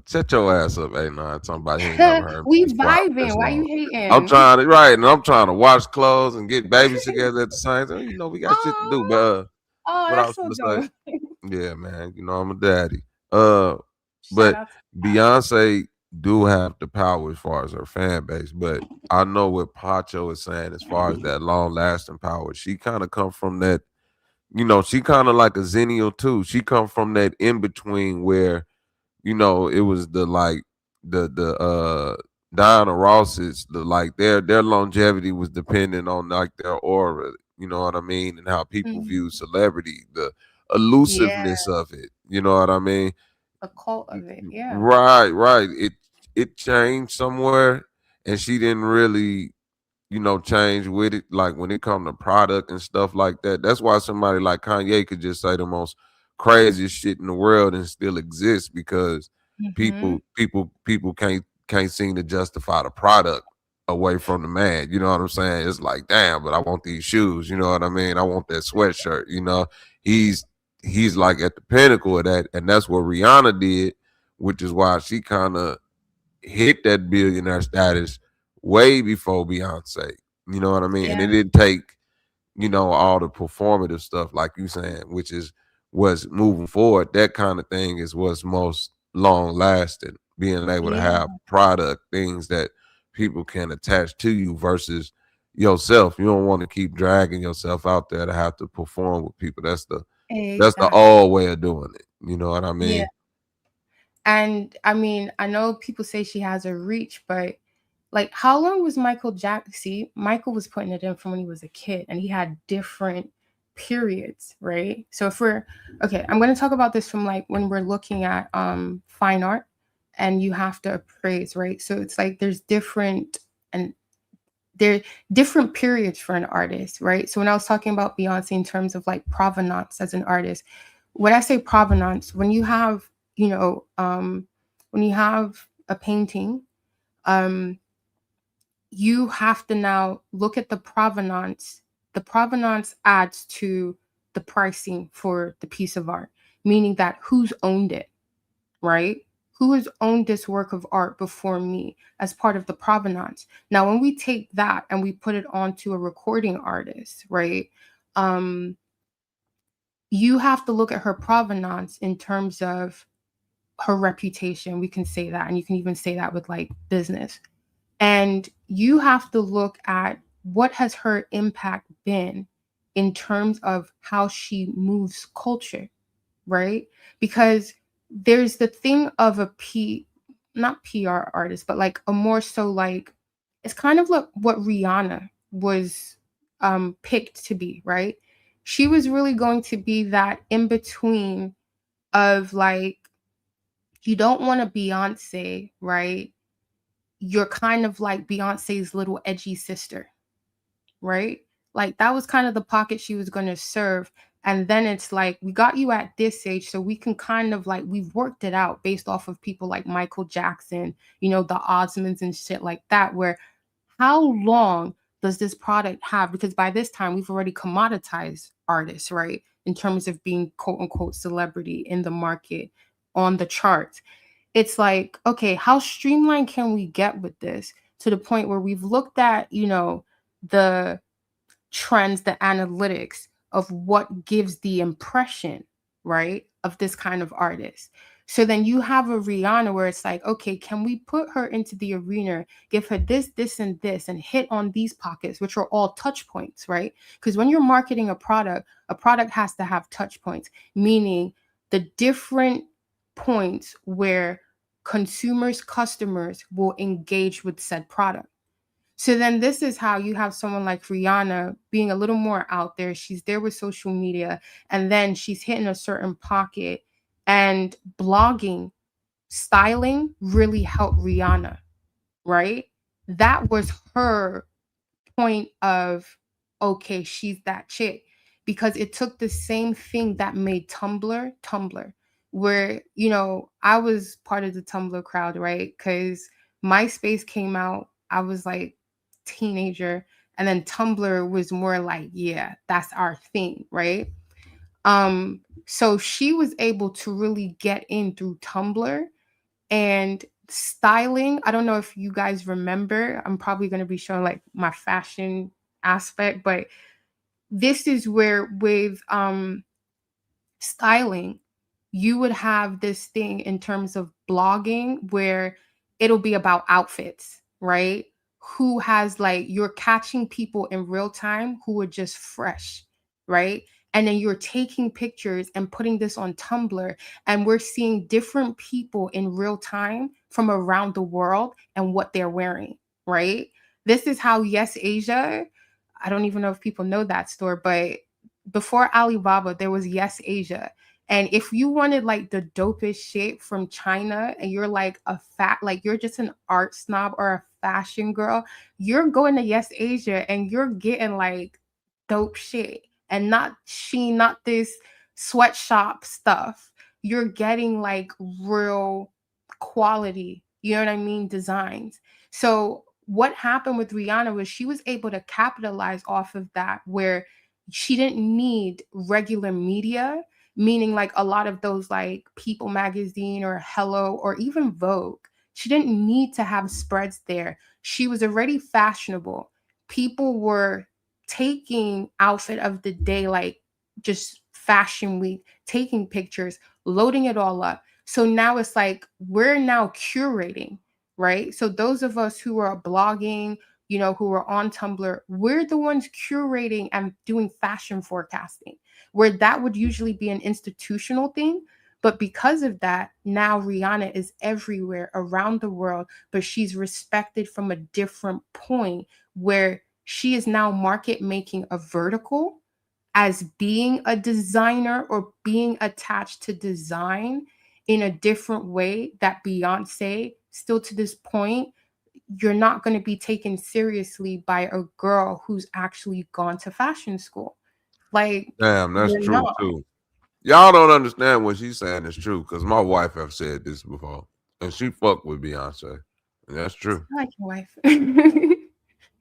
shut your ass up, nah. Talking about he ain't never heard we me vibing. Why you hating? I'm trying to and I'm trying to wash clothes and get babies together at the same time. You know, we got shit to do. But what I was gonna say, yeah, man. You know, I'm a daddy. But Beyonce do have the power as far as her fan base, but I know what Pacho is saying as far as that long lasting power. She kind of come from that, you know, she kind of like a Zennial too. She come from that in between where, you know, it was the like the Diana Ross's, the like their longevity was dependent on like their aura, you know what I mean, and how people view celebrity, the elusiveness of it, you know what I mean? A cult of it, yeah. Right. It changed somewhere, and she didn't really, you know, change with it. Like when it come to product and stuff like that. That's why somebody like Kanye could just say the most craziest shit in the world and still exist, because people can't seem to justify the product away from the man. You know what I'm saying? It's like, damn, but I want these shoes. You know what I mean? I want that sweatshirt. You know, he's like at the pinnacle of that, and that's what Rihanna did, which is why she kind of hit that billionaire status way before Beyonce. You know what I mean? Yeah. And it didn't take, you know, all the performative stuff like you saying, which is what's moving forward. That kind of thing is what's most long lasting. Being able to have product things that people can attach to you versus yourself. You don't want to keep dragging yourself out there to have to perform with people. That's the old way of doing it. You know what I mean? Yeah. And I mean, I know people say she has a reach, but like, how long was Michael Jackson? See, Michael was putting it in from when he was a kid, and he had different periods, right? So if we're okay, I'm going to talk about this from like when we're looking at fine art, and you have to appraise, right? So it's like there's different periods for an artist, right? So when I was talking about Beyonce in terms of like provenance as an artist, when I say provenance, when you have, you know, when you have a painting, you have to now look at the provenance. The provenance adds to the pricing for the piece of art, meaning that who's owned it, right? Who has owned this work of art before me as part of the provenance? Now, when we take that and we put it onto a recording artist, right? You have to look at her provenance in terms of her reputation. We can say that, and you can even say that with like business. And you have to look at what has her impact been in terms of how she moves culture, right? Because there's the thing of not PR artist, but like a more so like, it's kind of like what Rihanna was picked to be, right? She was really going to be that in between of like, you don't want a Beyonce, right? You're kind of like Beyonce's little edgy sister, right? Like that was kind of the pocket she was going to serve. And then it's like, we got you at this age, so we can kind of like, we've worked it out based off of people like Michael Jackson, you know, the Osmonds and shit like that, where how long does this product have? Because by this time we've already commoditized artists, right? In terms of being quote unquote celebrity in the market on the charts. It's like, okay, how streamlined can we get with this to the point where we've looked at, you know, the trends, the analytics of what gives the impression, right, of this kind of artist. So then you have a Rihanna where it's like, okay, can we put her into the arena, give her this, this, and this, and hit on these pockets, which are all touch points, right? Because when you're marketing a product has to have touch points, meaning the different points where consumers, customers will engage with said product. So then this is how you have someone like Rihanna being a little more out there. She's there with social media, and then she's hitting a certain pocket, and blogging, styling really helped Rihanna, right? That was her point of, okay, she's that chick, because it took the same thing that made Tumblr, where, you know, I was part of the Tumblr crowd, right? Because MySpace came out, I was like teenager, and then Tumblr was more like, yeah, that's our thing, right? So she was able to really get in through Tumblr. And styling, I don't know if you guys remember, I'm probably going to be showing like my fashion aspect, but this is where with styling, you would have this thing in terms of blogging where it'll be about outfits, right? Who has like, you're catching people in real time who are just fresh, right? And then you're taking pictures and putting this on Tumblr, and we're seeing different people in real time from around the world and what they're wearing, right? This is how Yes Asia, I don't even know if people know that store, but before Alibaba, there was Yes Asia. And if you wanted like the dopest shit from China, and you're like like you're just an art snob or a fashion girl, you're going to Yes Asia and you're getting like dope shit, and not Shein, not this sweatshop stuff. You're getting like real quality, you know what I mean, designs. So what happened with Rihanna was she was able to capitalize off of that, where she didn't need regular media, meaning like a lot of those like People magazine or Hello or even Vogue. She didn't need to have spreads there. She was already fashionable. People were taking outfit of the day, like just fashion week, taking pictures, loading it all up. So now it's like we're now curating, right? So those of us who are blogging, you know, who are on Tumblr, we're the ones curating and doing fashion forecasting, where that would usually be an institutional thing. But because of that, now Rihanna is everywhere around the world, but she's respected from a different point, where she is now market making a vertical as being a designer or being attached to design in a different way that Beyonce, still to this point, you're not going to be taken seriously by a girl who's actually gone to fashion school. Like, damn, that's you're true not. too. Y'all don't understand what she's saying is true, because my wife have said this before, and she fucked with Beyonce, and that's true. I like your wife.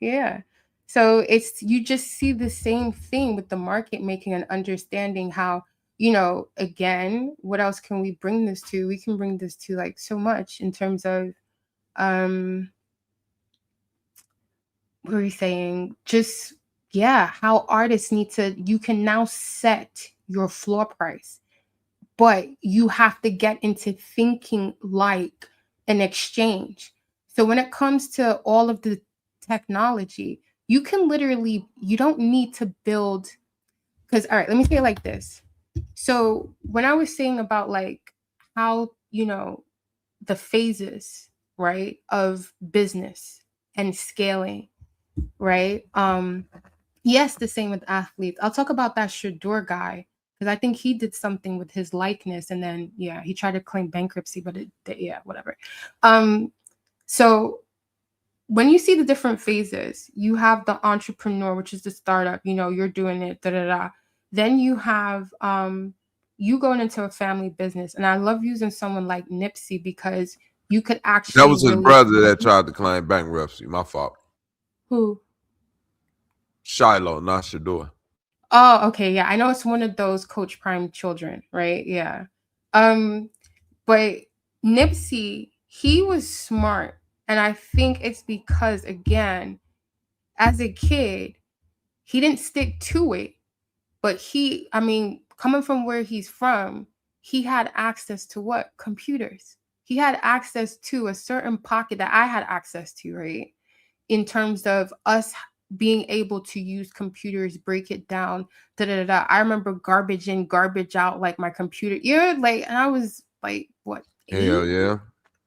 Yeah. So it's, you just see the same thing with the market making and understanding how, you know, again, what else can we bring this to? We can bring this to like so much in terms of what are we saying? Just, yeah, how artists need to, you can now set your floor price, but you have to get into thinking like an exchange. So when it comes to all of the technology, you can literally, you don't need to build, because, all right, let me say it like this. So when I was saying about like how, you know, the phases, right, of business and scaling, right? Yes, the same with athletes. I'll talk about that 𝘾𝙎𝙧 guy, because I think he did something with his likeness, and then yeah, he tried to claim bankruptcy, but yeah, whatever. So when you see the different phases, you have the entrepreneur, which is the startup, you know, you're doing it, da da da. Then you have you going into a family business, and I love using someone like Nipsey, because you could actually, That was his really brother that tried to claim bankruptcy. My fault. Who? Shiloh, not 𝘾𝙧. Oh, okay, yeah, I know it's one of those Coach Prime children, right? Yeah. But Nipsey, he was smart, and I think it's because, again, as a kid, he didn't stick to it, but he, I mean, coming from where he's from, he had access to what? Computers. He had access to a certain pocket that I had access to, right? In terms of us being able to use computers, break it down, da da da. I remember garbage in, garbage out, like my computer. Yeah, like, and I was like, what? 8? Hell yeah.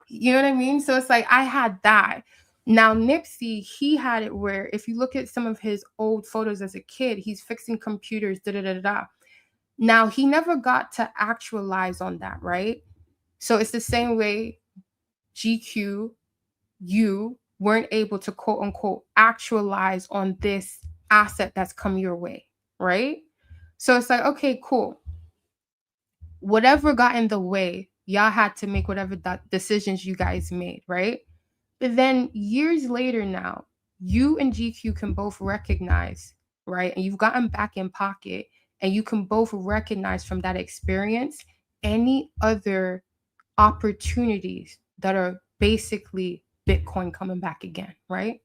You know what I mean? So it's like I had that. Now Nipsey, he had it where if you look at some of his old photos as a kid, he's fixing computers, da da da da. Now he never got to actualize on that, right? So it's the same way GQ, you weren't able to quote unquote actualize on this asset that's come your way, right? So it's like, okay, cool. Whatever got in the way, y'all had to make whatever decisions you guys made, right? But then years later now, you and GQ can both recognize, right? And you've gotten back in pocket and you can both recognize from that experience any other opportunities that are basically Bitcoin coming back again, right?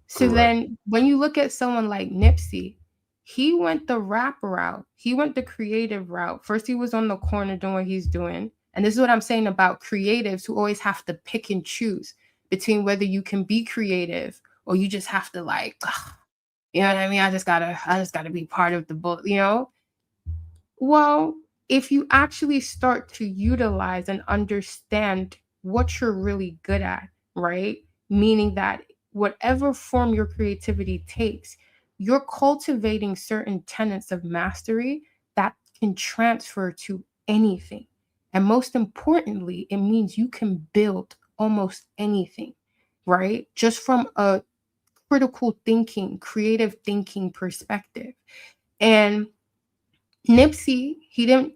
So Correct. then when you look at someone like Nipsey, he went the rap route. He went the creative route. First, he was on the corner doing what he's doing. And this is what I'm saying about creatives who always have to pick and choose between whether you can be creative or you just have to like, ugh, you know what I mean? I just gotta be part of the book, you know? Well, if you actually start to utilize and understand what you're really good at, right? Meaning that whatever form your creativity takes, you're cultivating certain tenets of mastery that can transfer to anything. And most importantly, it means you can build almost anything, right? Just from a critical thinking, creative thinking perspective. And Nipsey, he didn't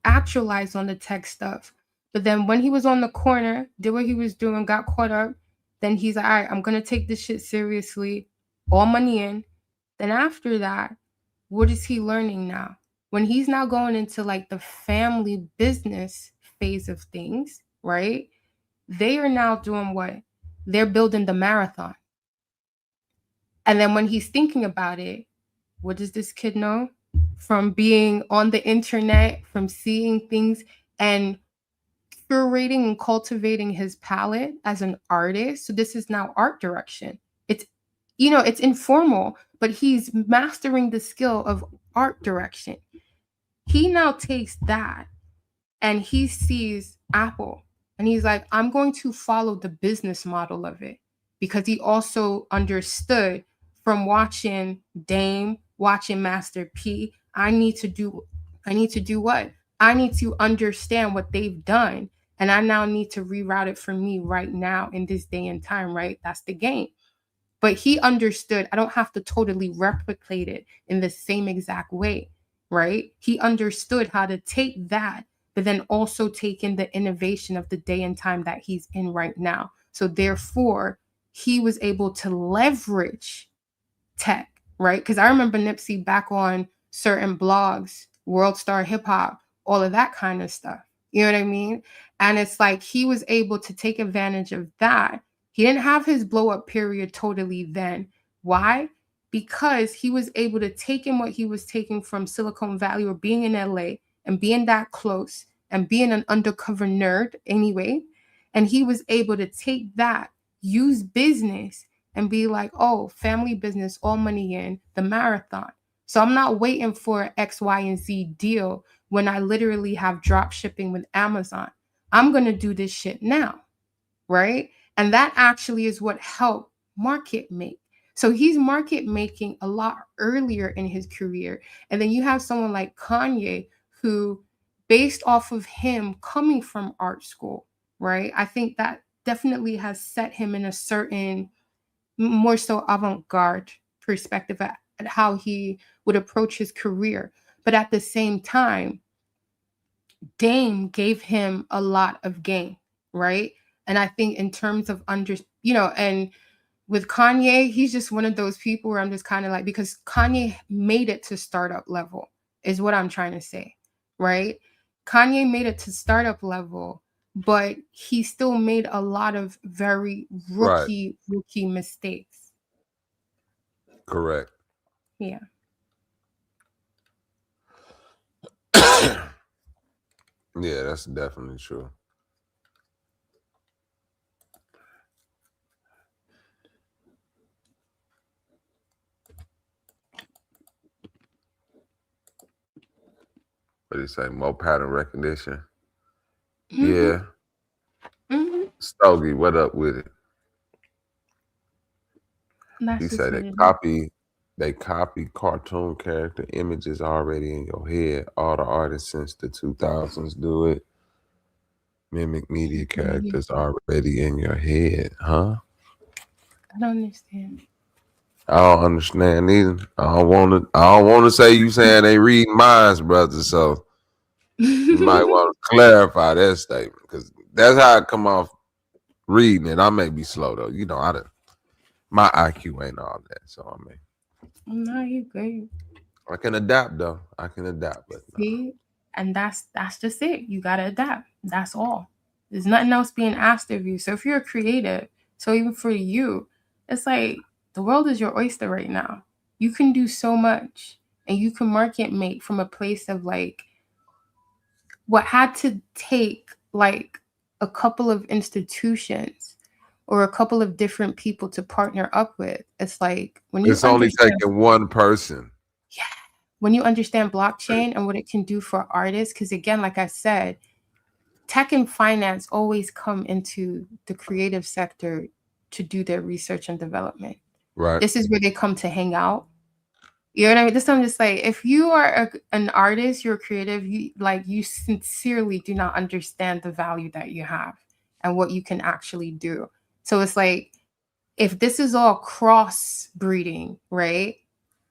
actualize on the tech stuff. But then when he was on the corner, did what he was doing, got caught up, then he's like, all right, I'm going to take this shit seriously, all money in. Then after that, what is he learning now? When he's now going into like the family business phase of things, right? They are now doing what? They're building the marathon. And then when he's thinking about it, what does this kid know? From being on the internet, from seeing things and curating and cultivating his palette as an artist. So this is now art direction. It's, you know, it's informal, but he's mastering the skill of art direction. He now takes that and he sees Apple and he's like, I'm going to follow the business model of it, because he also understood from watching Dame, watching Master P, I need to do what? I need to understand what they've done. And I now need to reroute it for me right now in this day and time, right? That's the game. But he understood I don't have to totally replicate it in the same exact way, right? He understood how to take that, but then also take in the innovation of the day and time that he's in right now. So therefore, he was able to leverage tech, right? Because I remember Nipsey back on certain blogs, World Star Hip Hop, all of that kind of stuff. You know what I mean? And it's like he was able to take advantage of that. He didn't have his blow up period totally then. Why? Because he was able to take in what he was taking from Silicon Valley or being in LA and being that close and being an undercover nerd anyway. And he was able to take that, use business, and be like, oh, family business, all money in, the marathon. So I'm not waiting for X, Y, and Z deal when I literally have drop shipping with Amazon. I'm going to do this shit now, right? And that actually is what helped market make. So he's market making a lot earlier in his career. And then you have someone like Kanye, who, based off of him coming from art school, right? I think that definitely has set him in a certain more so avant-garde perspective at how he would approach his career. But at the same time, Dame gave him a lot of game, right? And I think in terms of and with Kanye, he's just one of those people where I'm just kind of like, because Kanye made it to startup level is what I'm trying to say, right? Kanye made it to startup level, but he still made a lot of very rookie mistakes. Correct. Yeah. Yeah, that's definitely true. What do you say? More pattern recognition. Mm-hmm. Yeah. Togi, what up with it? That's He just said what it is. they copy cartoon character images already in your head. All the artists since the 2000s do it. Mimic media characters already in your head, huh? I don't understand. I don't understand either. I don't want to say you saying they read minds, brother. So you might want to clarify that statement because that's how it come off reading it. I may be slow though. You know, my IQ ain't all that. So I mean, No, you good. I can adapt though. I can adapt, but no. See, and that's just it. You gotta adapt. That's all. There's nothing else being asked of you. So if you're a creative, so even for you, it's like the world is your oyster right now. You can do so much, and you can market make from a place of like what had to take like a couple of institutions or a couple of different people to partner up with. It's like when you It's only understand, taking one person. yeah, when you understand blockchain and what it can do for artists, because again, like I said, tech and finance always come into the creative sector to do their research and development. Right. This is where they come to hang out. You know what I mean? This I'm just like, if you are an artist, you're creative, you sincerely do not understand the value that you have and what you can actually do. So it's like, if this is all cross breeding, right?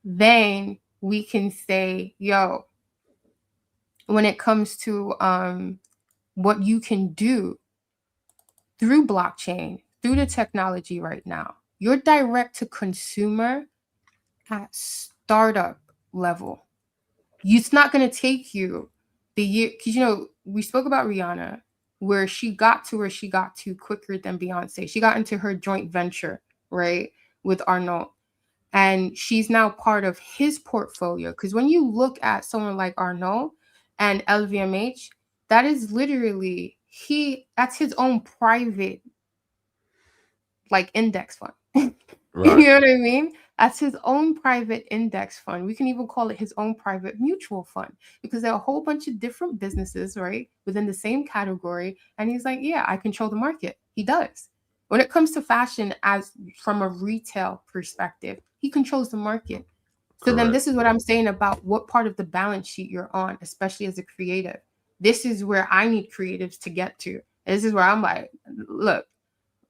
Then we can say, yo, when it comes to what you can do through blockchain, through the technology right now, you're direct to consumer at startup level. It's not going to take you the year, because, you know, we spoke about Rihanna, where she got to quicker than Beyonce. She got into her joint venture, right, with Arnault. And she's now part of his portfolio. Because when you look at someone like Arnault and LVMH, that is literally, that's his own private, like, index fund. Right. You know what I mean? That's his own private index fund. We can even call it his own private mutual fund, because there are a whole bunch of different businesses, right, within the same category. And he's like, yeah, I control the market. He does. When it comes to fashion, as from a retail perspective, he controls the market. So Correct. Then this is what I'm saying about what part of the balance sheet you're on, especially as a creative. This is where I need creatives to get to. And this is where I'm like, look,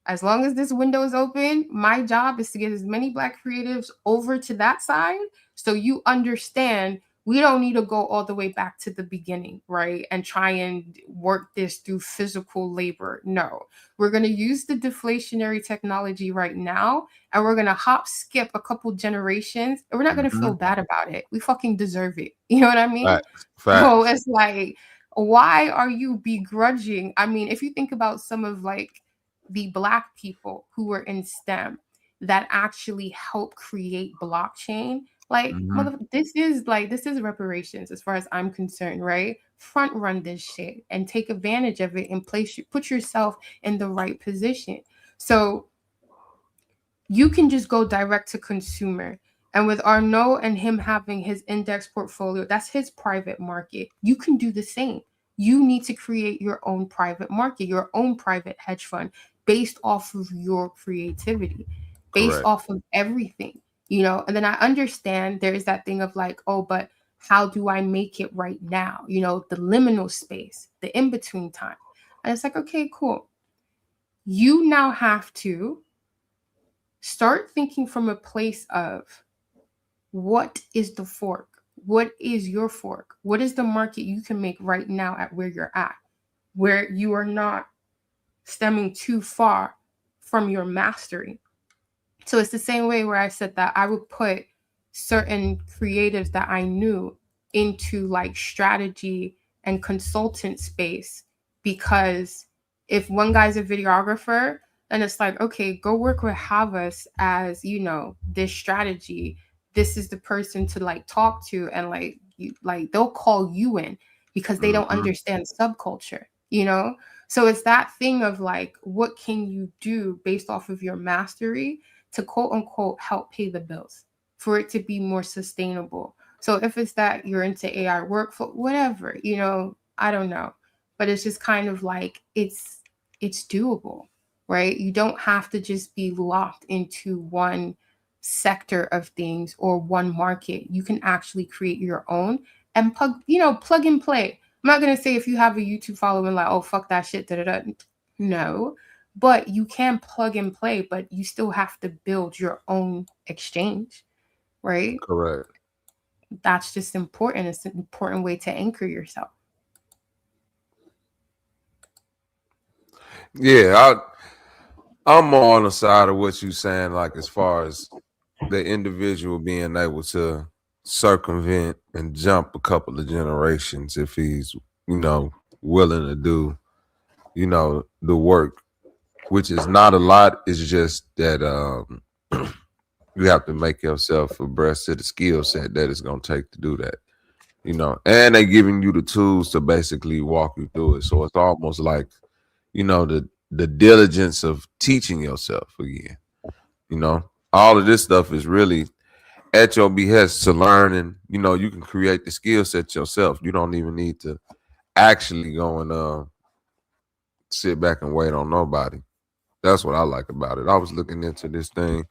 as long as this window is open, my job is to get as many Black creatives over to that side, so you understand we don't need to go all the way back to the beginning, right? And try and work this through physical labor. No, we're going to use the deflationary technology right now, and we're going to hop skip a couple generations, and we're not going to feel bad about it. We fucking deserve it. You know what I mean? Facts. So it's like, why are you begrudging? I mean, if you think about some of like the Black people who were in STEM that actually help create blockchain, like this is reparations as far as I'm concerned, right? Front run this shit and take advantage of it and put yourself in the right position. So you can just go direct to consumer. And with Arnault and him having his index portfolio, that's his private market. You can do the same. You need to create your own private market, your own private hedge fund based off of your creativity, based Correct. Off of everything, you know? And then I understand there is that thing of like, oh, but how do I make it right now? You know, the liminal space, the in-between time. And it's like, okay, cool. You now have to start thinking from a place of what is the fork? What is your fork? What is the market you can make right now at where you're at, where you are not stemming too far from your mastery? So it's the same way where I said that I would put certain creatives that I knew into like strategy and consultant space, because if one guy's a videographer, then it's like, okay, go work with Havas as, you know, this strategy. This is the person to like talk to, and like you, like they'll call you in because they don't understand subculture, you know? So it's that thing of like, what can you do based off of your mastery to quote unquote help pay the bills for it to be more sustainable? So if it's that you're into AI workflow, whatever, you know, I don't know, but it's just kind of like, it's doable. right? You don't have to just be locked into one sector of things or one market. You can actually create your own and plug and play. I'm not going to say if you have a YouTube following, like, oh, fuck that shit, no, but you can plug and play, but you still have to build your own exchange, right? Correct. That's just important. It's an important way to anchor yourself. Yeah, I'm more on the side of what you're saying, like as far as the individual being able to circumvent and jump a couple of generations if he's, willing to do, the work, which is not a lot. It's just that you have to make yourself abreast to the skill set that it's going to take to do that, and they giving you the tools to basically walk you through it. So it's almost like, the diligence of teaching yourself again. All of this stuff is really at your behest to learn, and you can create the skill set yourself. You don't even need to actually go and sit back and wait on nobody. That's what I like about it. I was looking into this thing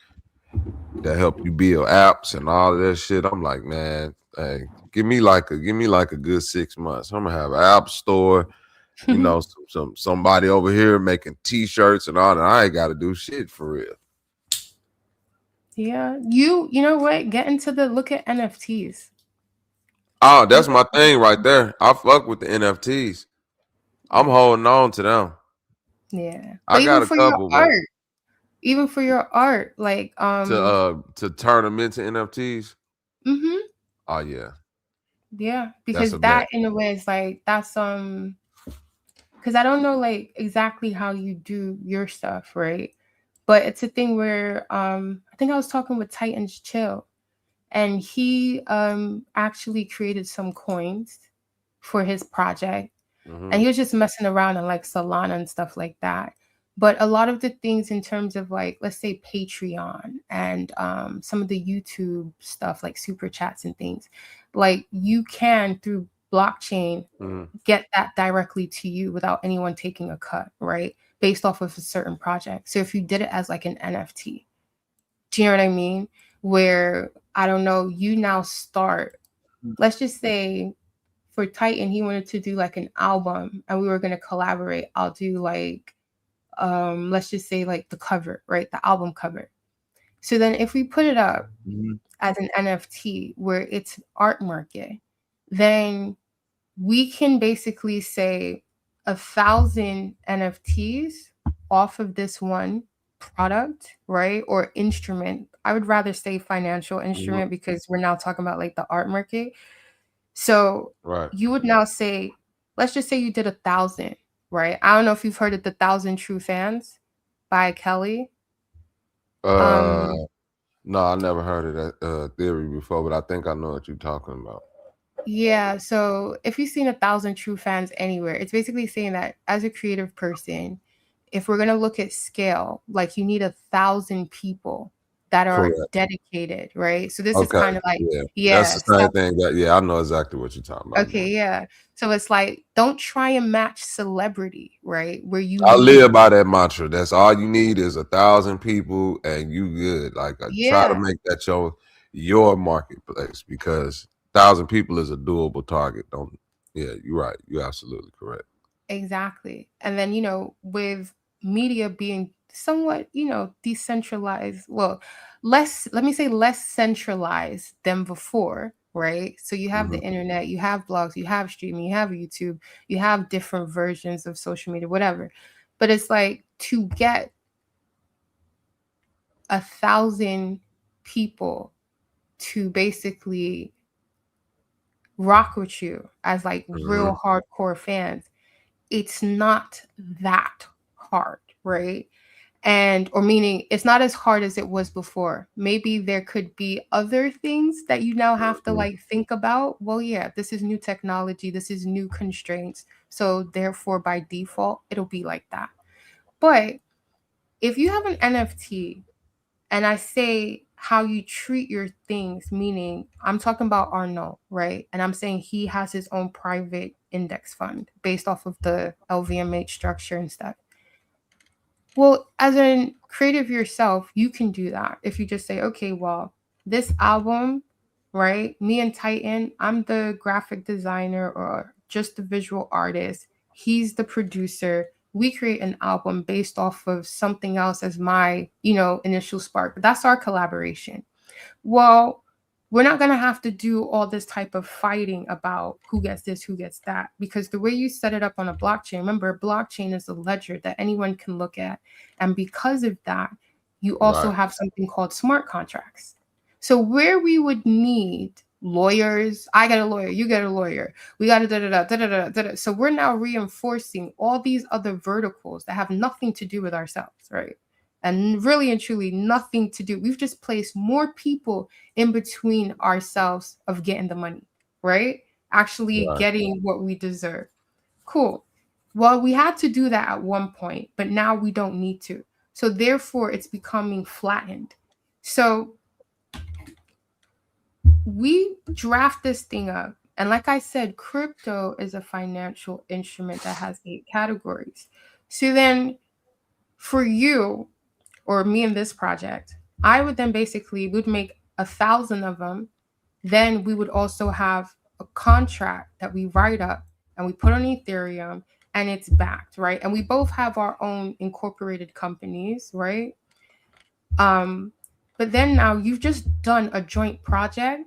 that help you build apps and all of that shit. I'm like, man, hey, give me like a good 6 months. I'm gonna have an app store, somebody over here making t-shirts and all that. I ain't gotta do shit for real. Yeah, you know what? Get into look at NFTs. Oh, that's my thing right there. I fuck with the NFTs. I'm holding on to them. Yeah, I got a couple, but even for your art, like to turn them into NFTs. Mm-hmm. Oh yeah. Yeah, because that in a way is like that's because I don't know like exactly how you do your stuff, right? But it's a thing where I think I was talking with Titans Chill, and he actually created some coins for his project. And he was just messing around on like Solana and stuff like that. But a lot of the things in terms of like, let's say Patreon and some of the YouTube stuff like super chats and things, like you can through blockchain get that directly to you without anyone taking a cut, right? Based off of a certain project. So if you did it as like an NFT, do you know what I mean? Where, I don't know, you now start, let's just say, for Titan, he wanted to do like an album and we were going to collaborate. I'll do like, let's just say like the cover, right? The album cover. So then if we put it up as an NFT where it's art market, then we can basically say 1,000 NFTs off of this one product, right? Or instrument. I would rather say financial instrument because we're now talking about like the art market. So you would now say, let's just say you did 1,000, right? I don't know if you've heard of the 1,000 True Fans by Kelly. No, I never heard of that theory before, but I think I know what you're talking about. Yeah, so if you've seen 1,000 True Fans anywhere, it's basically saying that as a creative person, if we're going to look at scale, like you need 1,000 people that are dedicated, right? So this is kind of like, that's the same thing that, I know exactly what you're talking about. Okay, yeah. So it's like, don't try and match celebrity, right? Where I live by that mantra. That's all you need is 1,000 people and you good. Like try to make that your marketplace because 1,000 people is a doable target. You're right. You're absolutely correct. Exactly. And then, with media being somewhat, decentralized, well, less centralized than before, right? So you have the internet, you have blogs, you have streaming, you have YouTube, you have different versions of social media, whatever. But it's like to get 1,000 people to basically rock with you as like real hardcore fans, it's not that hard, right? Or meaning it's not as hard as it was before. Maybe there could be other things that you now have to like think about. Well, yeah, this is new technology. This is new constraints. So therefore, by default, it'll be like that. But if you have an NFT and I say how you treat your things, meaning I'm talking about Arnaud, right? And I'm saying he has his own private index fund based off of the LVMH structure and stuff. Well, as a creative yourself, you can do that. If you just say, okay, well, this album, right? Me and Titan, I'm the graphic designer or just the visual artist. He's the producer. We create an album based off of something else as my, initial spark. But that's our collaboration. Well, we're not going to have to do all this type of fighting about who gets this, who gets that, because the way you set it up on a blockchain, remember, blockchain is a ledger that anyone can look at. And because of that, you also have something called smart contracts. So where we would need lawyers, I get a lawyer, you get a lawyer, we got a da-da-da. So we're now reinforcing all these other verticals that have nothing to do with ourselves, right? And really and truly nothing to do. We've just placed more people in between ourselves of getting the money, right? Actually getting what we deserve. Cool. Well, we had to do that at one point, but now we don't need to. So therefore, it's becoming flattened. So we draft this thing up. And like I said, crypto is a financial instrument that has 8 categories. So then for you, or me in this project, I would then basically would make 1,000 of them. Then we would also have a contract that we write up and we put on Ethereum and it's backed, right? And we both have our own incorporated companies, right? But then now you've just done a joint project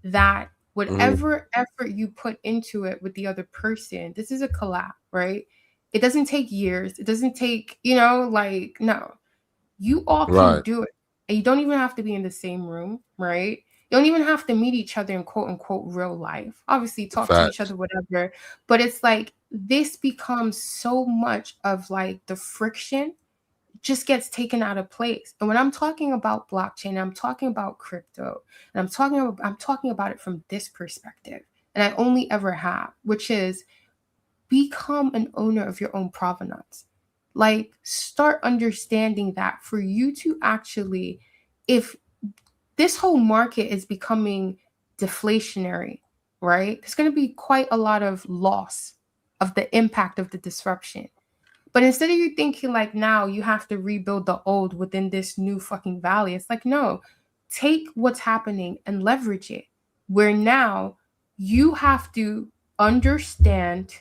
that whatever effort you put into it with the other person, this is a collab, right? It doesn't take years. It doesn't take, no. You all can do it. And you don't even have to be in the same room, right? You don't even have to meet each other in quote unquote real life. Obviously, talk to each other, whatever. But it's like this becomes so much of like the friction just gets taken out of place. And when I'm talking about blockchain, I'm talking about crypto, and I'm talking about it from this perspective. And I only ever have, which is become an owner of your own provenance. Like, start understanding that for you to actually, if this whole market is becoming deflationary, right? There's going to be quite a lot of loss of the impact of the disruption. But instead of you thinking like now you have to rebuild the old within this new fucking valley, it's like, no, take what's happening and leverage it. Where now you have to understand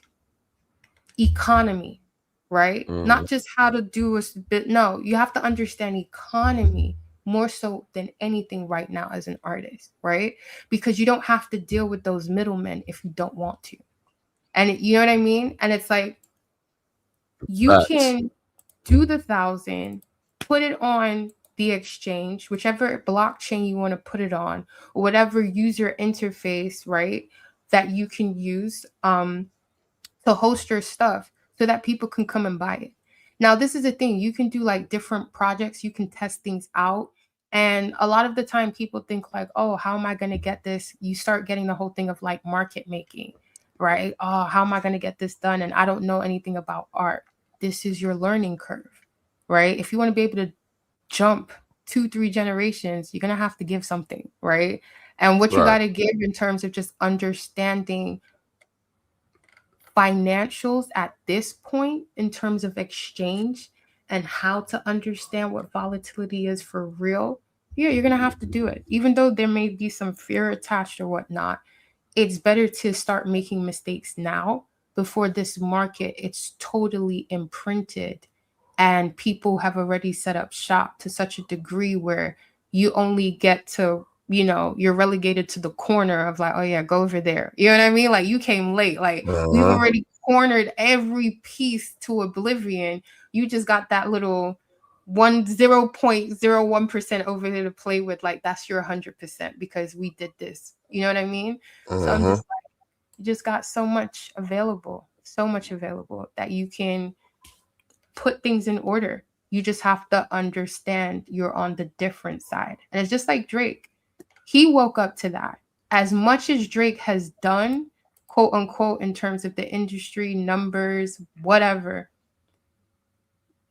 economy, right? Not just how to do a bit. No, you have to understand economy more so than anything right now as an artist, right? Because you don't have to deal with those middlemen if you don't want to. And you know what I mean? And it's like, you can do the 1,000, put it on the exchange, whichever blockchain you want to put it on, or whatever user interface, right, that you can use to host your stuff so that people can come and buy it. Now, this is the thing. You can do like different projects. You can test things out. And a lot of the time people think like, oh, how am I going to get this? You start getting the whole thing of like market making, right? Oh, how am I going to get this done? And I don't know anything about art. This is your learning curve, right? If you want to be able to jump 2-3 generations, you're going to have to give something, right? And what you got to give in terms of just understanding financials at this point in terms of exchange and how to understand what volatility is for real, yeah, you're going to have to do it. Even though there may be some fear attached or whatnot, it's better to start making mistakes now before this market, it's totally imprinted and people have already set up shop to such a degree where you only get to, you're relegated to the corner of like, oh yeah, go over there. You know what I mean? Like you came late. Like we've already cornered every piece to oblivion. You just got that little 0.01% over there to play with. Like that's your 100% because we did this. You know what I mean? So I'm just like, you just got so much available that you can put things in order. You just have to understand you're on the different side. And it's just like Drake. He woke up to that. As much as Drake has done, quote unquote, in terms of the industry, numbers, whatever,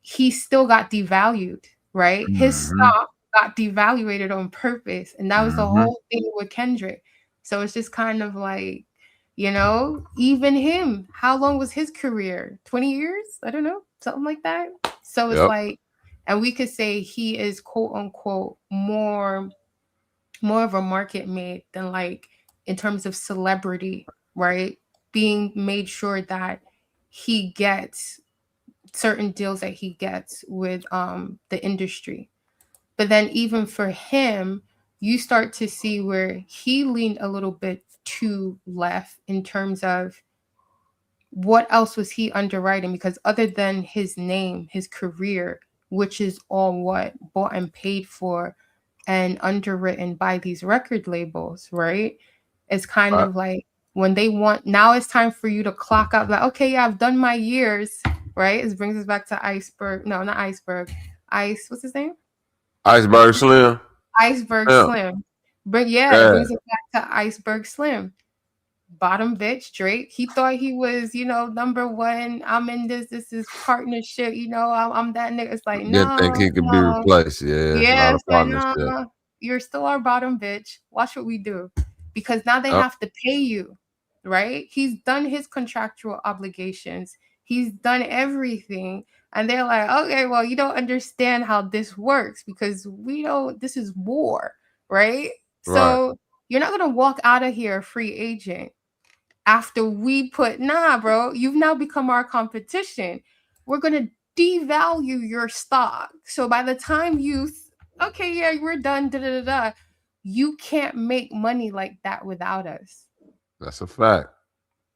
he still got devalued, right? His stock got devaluated on purpose. And that was the whole thing with Kendrick. So it's just kind of like, even him, how long was his career? 20 years? I don't know, something like that. So it's like, and we could say he is quote unquote more of a market made than like in terms of celebrity, right? Being made sure that he gets certain deals that he gets with the industry. But then even for him, you start to see where he leaned a little bit too left in terms of what else was he underwriting? Because other than his name, his career, which is all what bought and paid for and underwritten by these record labels, right? It's kind of like when they want, now it's time for you to clock up like, okay, yeah, I've done my years, right? It brings us back to Iceberg. No, not Iceberg. What's his name? Iceberg Slim. Iceberg Slim. It brings us back to Iceberg Slim. Bottom bitch, Drake. He thought he was, number one. I'm in this is partnership, I'm that nigga. It's like, no. Didn't think he could be replaced. Yeah, it's like, no, you're still our bottom bitch. Watch what we do. Because now they have to pay you, right? He's done his contractual obligations. He's done everything. And they're like, okay, well, you don't understand how this works because this is war, right? So you're not going to walk out of here a free agent after we nah, bro, you've now become our competition. We're going to devalue your stock. So by the time we're done, you can't make money like that without us. That's a fact.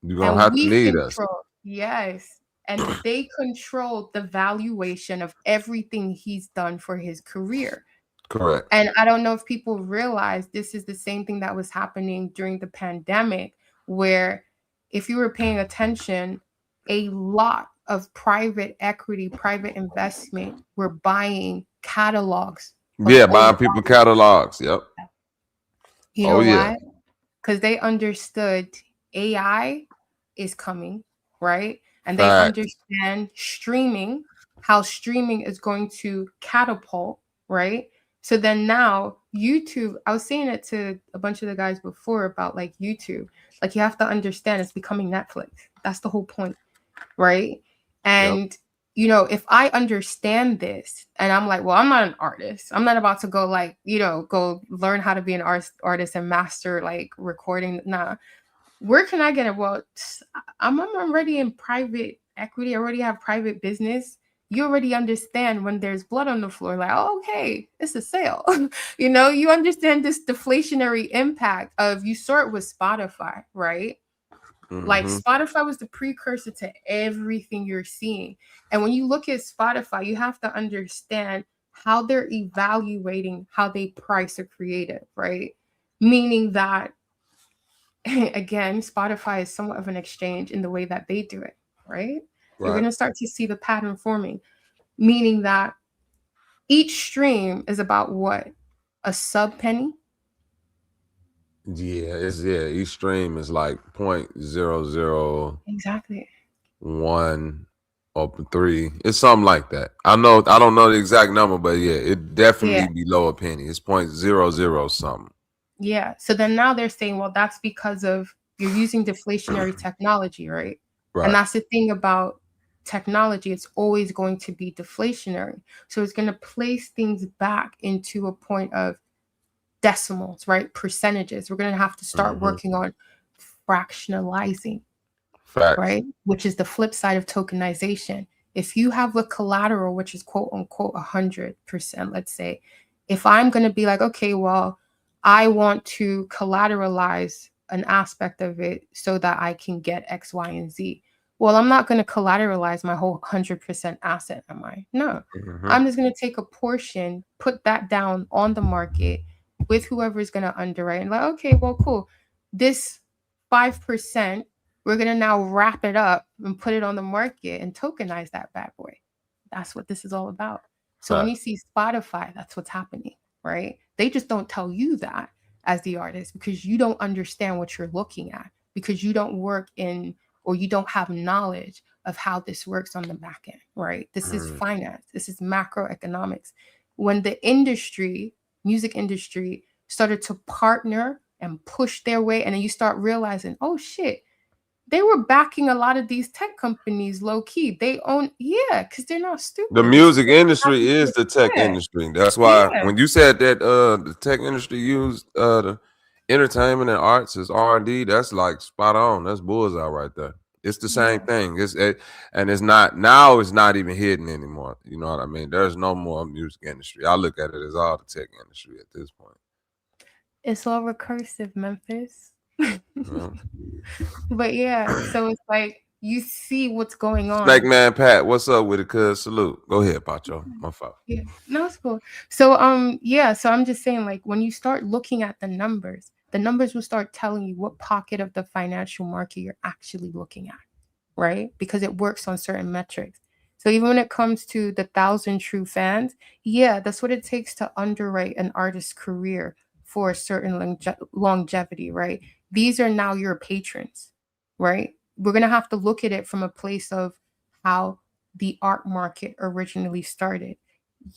You're going to have to need us. Yes. And they control the valuation of everything he's done for his career. Correct. And I don't know if people realize this is the same thing that was happening during the pandemic, where if you were paying attention, a lot of private equity, private investment were buying catalogs. Buying people catalogs. Yep. You know why? Because they understood AI is coming, right? And they understand streaming, how streaming is going to catapult, right? So then now YouTube, I was saying it to a bunch of the guys before about like YouTube, like you have to understand it's becoming Netflix. That's the whole point, right? And, if I understand this and I'm like, well, I'm not an artist. I'm not about to go like, go learn how to be an artist and master like recording. Nah. Where can I get it? Well, I'm already in private equity. I already have private business. You already understand when there's blood on the floor, like, oh, okay, it's a sale. You understand this deflationary impact of, you saw it with Spotify, right? Mm-hmm. Like Spotify was the precursor to everything you're seeing. And when you look at Spotify, you have to understand how they're evaluating how they price a creative, right? Meaning that, again, Spotify is somewhat of an exchange in the way that they do it, right? You're going to start to see the pattern forming, meaning that each stream is about what? A sub penny? Each stream is like 0.00 exactly 1 or 3. It's something like that. I don't know the exact number, but it definitely below a penny. It's 0.00 something. Yeah. So then now they're saying, well, that's because of you're using deflationary technology, right? And that's the thing about technology. It's always going to be deflationary. So it's going to place things back into a point of decimals, right? Percentages. We're going to have to start working on fractionalizing, right? Which is the flip side of tokenization. If you have a collateral, which is quote unquote 100%, let's say, if I'm going to be like, okay, well, I want to collateralize an aspect of it so that I can get X, Y, and Z. Well, I'm not going to collateralize my whole 100% asset, am I? No. I'm just going to take a portion, put that down on the market with whoever is going to underwrite. And like, okay, well, cool. This 5%, we're going to now wrap it up and put it on the market and tokenize that bad boy. That's what this is all about. So when you see Spotify, that's what's happening, right? They just don't tell you that as the artist because you don't understand what you're looking at, because you don't work in or you don't have knowledge of how this works on the back end, right? This is finance. This is macroeconomics. When the industry, music industry, started to partner and push their way, and then you start realizing, oh shit, they were backing a lot of these tech companies low key. They own, because they're not stupid. The music industry is the tech industry. That's why when you said that the tech industry used the entertainment and arts as R&D, that's like spot on. That's bullseye right there. It's the same thing. And it's not now. It's not even hidden anymore. You know what I mean? There's no more music industry. I look at it as all the tech industry at this point. It's all recursive, Memphis. But yeah, so it's like you see what's going on. Snake Man Pat, what's up with it? Cuz salute. Go ahead, Pacho. My fault. Yeah, no, it's cool. So so I'm just saying, like, when you start looking at the numbers will start telling you what pocket of the financial market you're actually looking at, right? Because it works on certain metrics. So even when it comes to the 1,000 true fans, that's what it takes to underwrite an artist's career for a certain longevity, right? These are now your patrons, right? We're going to have to look at it from a place of how the art market originally started.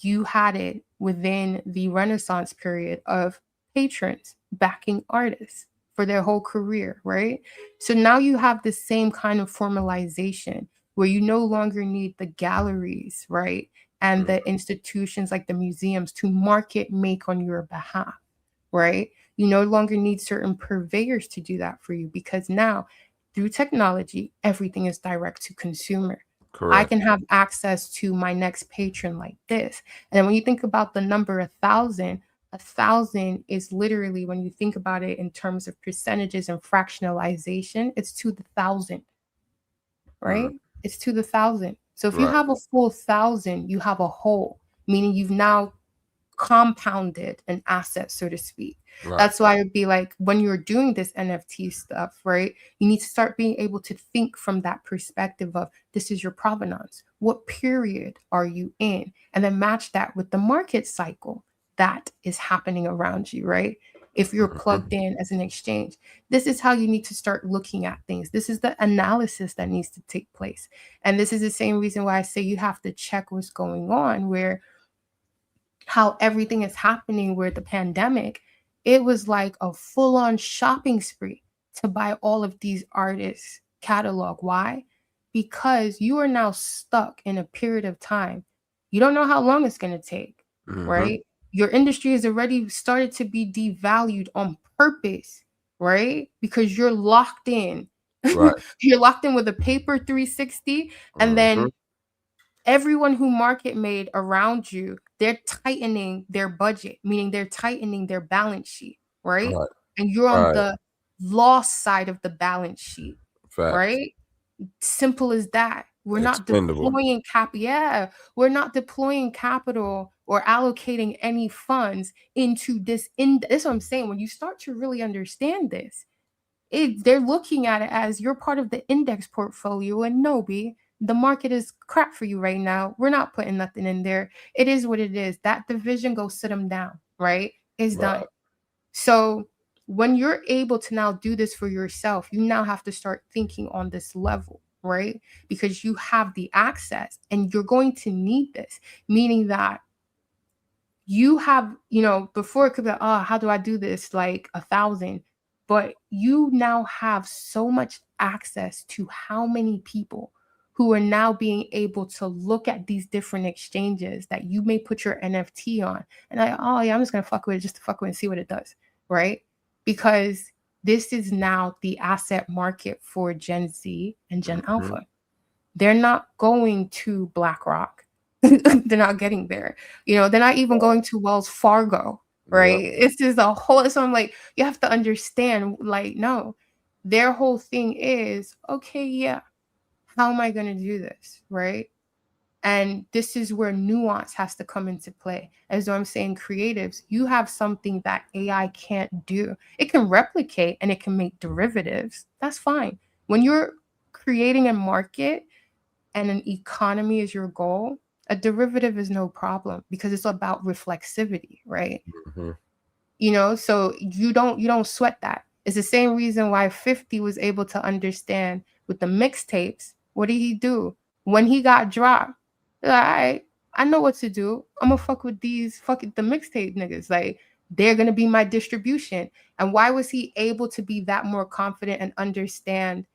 You had it within the Renaissance period of patrons backing artists for their whole career, right? So now you have the same kind of formalization where you no longer need the galleries, right? And the institutions like the museums to market make on your behalf, right? You no longer need certain purveyors to do that for you because now through technology, everything is direct to consumer. Correct. I can have access to my next patron like this. And then when you think about the number 1,000, 1,000 is literally, when you think about it in terms of percentages and fractionalization, it's to the 1,000, right? It's to the 1,000. So if you have a full 1,000, you have a whole, meaning you've now compounded an asset, so to speak. That's why it'd be like when you're doing this NFT stuff, right? You need to start being able to think from that perspective of this is your provenance. What period are you in? And then match that with the market cycle that is happening around you, right? If you're plugged in as an exchange, this is how you need to start looking at things. This is the analysis that needs to take place. And this is the same reason why I say you have to check what's going on, where how everything is happening, where the pandemic, it was like a full-on shopping spree to buy all of these artists' catalog. Why? Because you are now stuck in a period of time. You don't know how long it's going to take, right? Your industry has already started to be devalued on purpose, right? Because you're locked in. You're locked in with a paper 360, and then everyone who market made around you, they're tightening their budget, meaning they're tightening their balance sheet, right? And you're on the loss side of the balance sheet, right? Simple as that. We're not deploying we're not deploying capital or allocating any funds into this. That's what I'm saying. When you start to really understand this, they're looking at it as you're part of the index portfolio, and Nobi, the market is crap for you right now. We're not putting nothing in there. It is what it is. That division, go sit them down, right? It's done. So when you're able to now do this for yourself, you now have to start thinking on this level, right? Because you have the access and you're going to need this, meaning that you have, before it could be like, oh, how do I do this? Like 1,000. But you now have so much access to how many people who are now being able to look at these different exchanges that you may put your NFT on. And I'm just going to fuck with it just to fuck with it and see what it does, right? Because this is now the asset market for Gen Z and Gen Alpha. They're not going to BlackRock. They're not getting there. They're not even going to Wells Fargo, right? It's just a whole, so I'm like, you have to understand, like, no, their whole thing is, okay, how am I going to do this, right? And this is where nuance has to come into play. As I'm saying, creatives, you have something that AI can't do. It can replicate and it can make derivatives. That's fine. When you're creating a market and an economy is your goal, a derivative is no problem because it's about reflexivity, right? So you don't sweat that. It's the same reason why 50 was able to understand with the mixtapes. What did he do? When he got dropped, like, I know what to do. I'm gonna fuck with the mixtape niggas. Like, they're gonna be my distribution. And why was he able to be that more confident and understand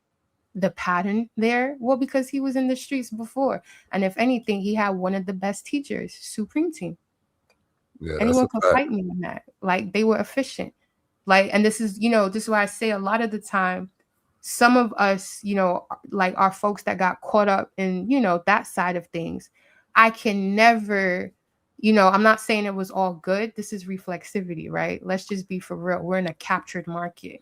the pattern there? Well, because he was in the streets before. And if anything, he had one of the best teachers, Supreme Team. Yeah, that's Anyone a could fact. fight me on that. Like, they were efficient. Like, and this is, this is why I say a lot of the time, some of us, like our folks that got caught up in, that side of things, I can never, I'm not saying it was all good. This is reflexivity, right? Let's just be for real. We're in a captured market.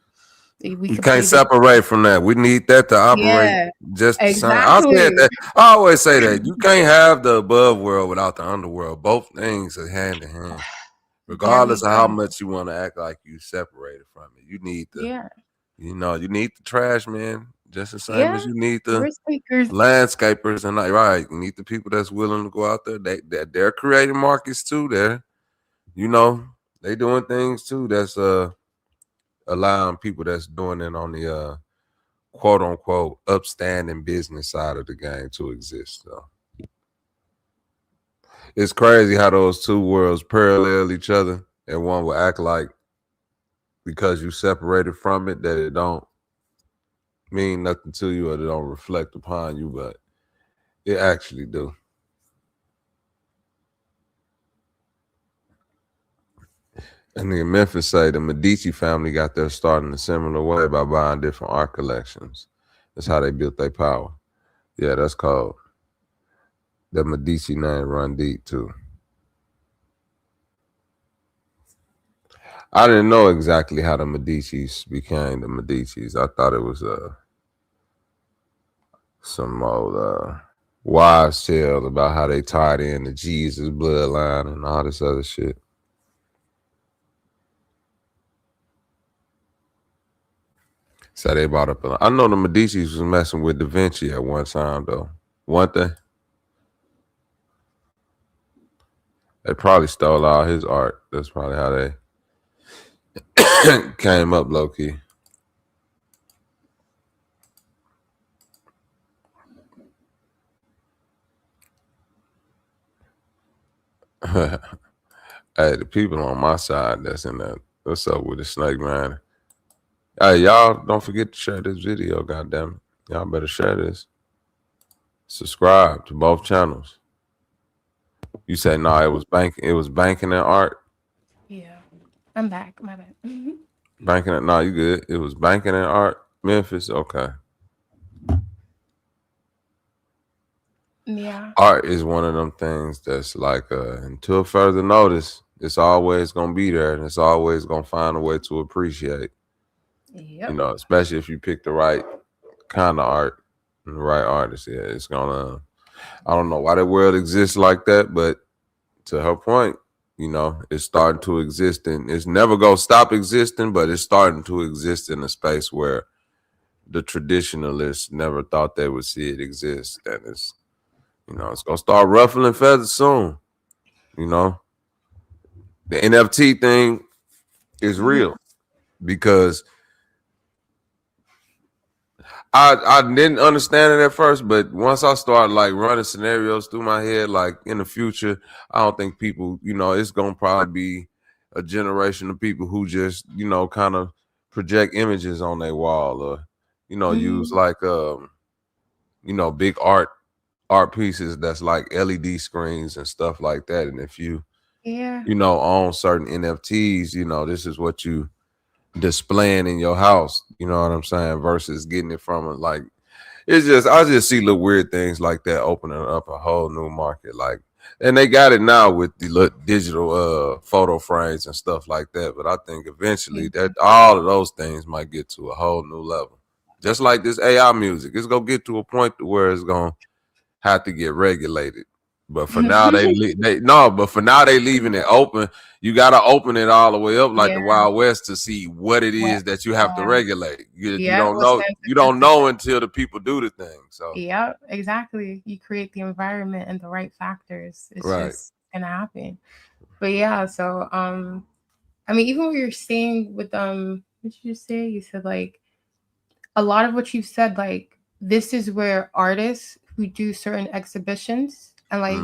You can't separate from that. We need that to operate just the same. I said that. I always say that. You can't have the above world without the underworld. Both things are hand in hand. Regardless of how much you want to act like you separated from it. You need the you need the trash man just the same as you need the landscapers and right. You need the people that's willing to go out there. They're creating markets too. They doing things too that's allowing people that's doing it on the quote unquote upstanding business side of the game to exist. So it's crazy how those two worlds parallel each other, and one will act like because you separated from it that it don't mean nothing to you or it don't reflect upon you, but it actually do. And in Memphis say the Medici family got their start in a similar way by buying different art collections. That's how they built their power. Yeah, that's called the Medici name run deep too. I didn't know exactly how the Medicis became the Medicis. I thought it was some old wives' tale about how they tied in the Jesus bloodline and all this other shit. So they bought up. I know the Medicis was messing with Da Vinci at one time, though. One thing. They probably stole all his art. That's probably how they came up low key. Hey, the people on my side that's in that. What's up with the snake man? Hey, y'all don't forget to share this video, goddamn it. Y'all better share this. Subscribe to both channels. You say no, it was banking and art. Yeah. I'm back. My bad. Banking and no, you good. It was banking and art, Memphis. Okay. Yeah. Art is one of them things that's like until further notice, it's always gonna be there and it's always gonna find a way to appreciate. Yep. Especially if you pick the right kind of art and the right artist. Yeah, it's gonna I don't know why the world exists like that, but to her point, it's starting to exist and it's never gonna stop existing, but it's starting to exist in a space where the traditionalists never thought they would see it exist. And it's it's gonna start ruffling feathers soon. The NFT thing is real because I didn't understand it at first, but once I started like running scenarios through my head, like in the future, I don't think people, it's gonna probably be a generation of people who just, kind of project images on their wall or, use like big art pieces that's like LED screens and stuff like that. And if you own certain NFTs, this is what you displaying in your house, you know what I'm saying, versus getting it from like I just see little weird things like that opening up a whole new market. Like, and they got it now with the digital photo frames and stuff like that, but I think eventually that all of those things might get to a whole new level. Just like this AI music, it's gonna get to a point to where it's gonna have to get regulated. But for now, they leaving it open. You gotta open it all the way up like the Wild West to see what it is that you have to regulate. You don't know. You don't know until the people do the thing. So exactly. You create the environment and the right factors. It's just gonna happen. But yeah, so I mean, even what you're saying with what did you say? You said like a lot of what you said, like this is where artists who do certain exhibitions and like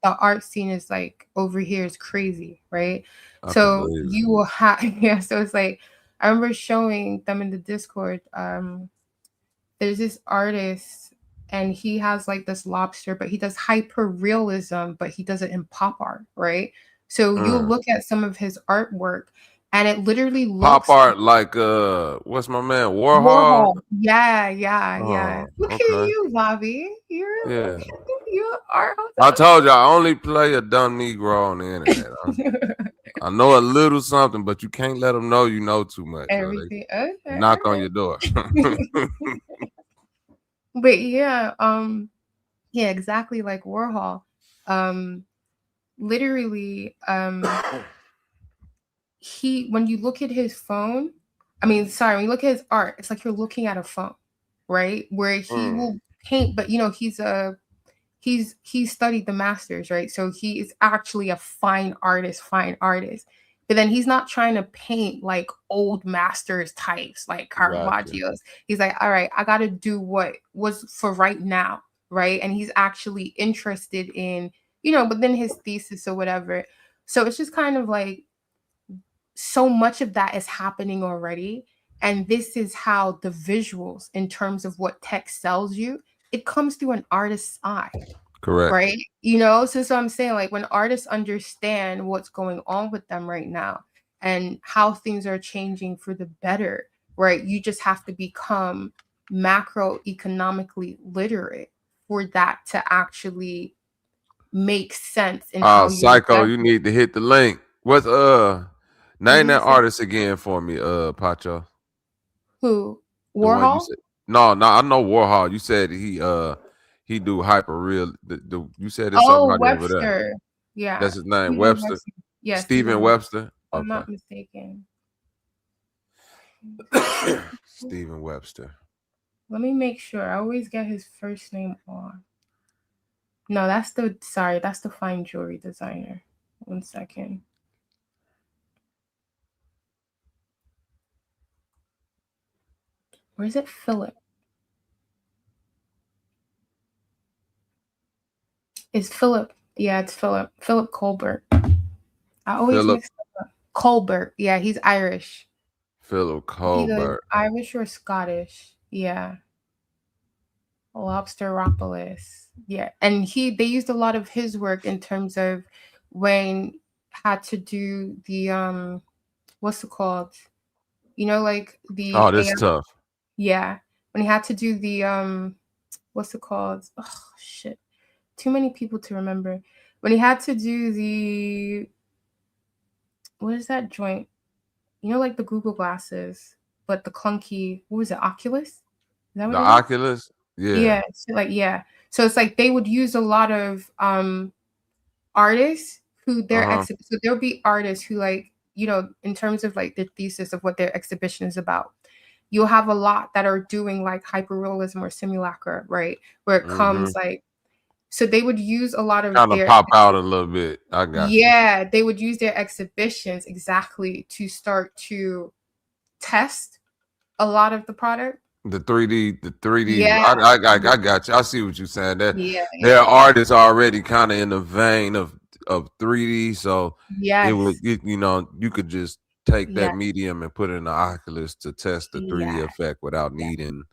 the art scene is like over here is crazy, right? So you will have so it's like I remember showing them in the Discord there's this artist and he has like this lobster, but he does hyper-realism, but he does it in pop art, right? So you'll look at some of his artwork and it literally looks pop art like what's my man Warhol? Yeah. Look at Okay. you, Bobby. Yeah. You are. I told you I only play a dumb Negro on the internet. I know a little something, but you can't let them know you know too much. Everything. Okay. Knock on your door. But yeah, exactly like Warhol. Literally, when you look at his phone, when you look at his art, it's like you're looking at a phone, right? Where he will paint, but he's studied the masters, right? So he is actually a fine artist. But then he's not trying to paint like old masters types like Caravaggio's. He's like, all right, I got to do what was for right now, right? And he's actually interested in, within his thesis or whatever. So it's just kind of like so much of that is happening already. And this is how the visuals, in terms of what text sells you, it comes through an artist's eye. Correct. Right. So I'm saying, like, when artists understand what's going on with them right now and how things are changing for the better, right? You just have to become macroeconomically literate for that to actually make sense. In how Psycho, you need to hit the link. What's name that artist again for me, Pacho? Who? Warhol? No, I know Warhol. You said he do hyper real. You said it's somebody Webster. over there. Yeah, that's his name. Webster. Yes, Stephen Webster. I'm not mistaken. Stephen Webster. Let me make sure. I always get his first name on. No, that's the fine jewelry designer. 1 second. Where is it? Philip. It's Philip. Yeah, it's Philip. Philip 𝘾𝙬𝙎. I always mix up. 𝘾𝙬𝙎. Yeah, he's Irish. Philip 𝘾𝙬𝙎. Irish or Scottish. Yeah. 𝘆𝑝𝑠𝑡𝑒𝑟𝑜polis. Yeah. And they used a lot of his work in terms of when had to do the what's it called? Like the this is tough. Yeah. When he had to do the what's it called? Oh shit. Too many people to remember. When he had to do the, what is that joint? Like the Google glasses, but the clunky, what was it, Oculus? Is that what the Oculus? Yeah. So it's like they would use a lot of artists who so there'll be artists who, like, in terms of like the thesis of what their exhibition is about. You'll have a lot that are doing like hyperrealism or simulacra, right? Where it comes like, so they would use a lot of kind of pop out a little bit. I got you. Yeah, they would use their exhibitions exactly to start to test a lot of the product. The 3D. Yeah. I got you. I see what you're saying. There are artists already kind of in the vein of 3D, so it would, you could just take that medium and put it in the Oculus to test the 3D effect without needing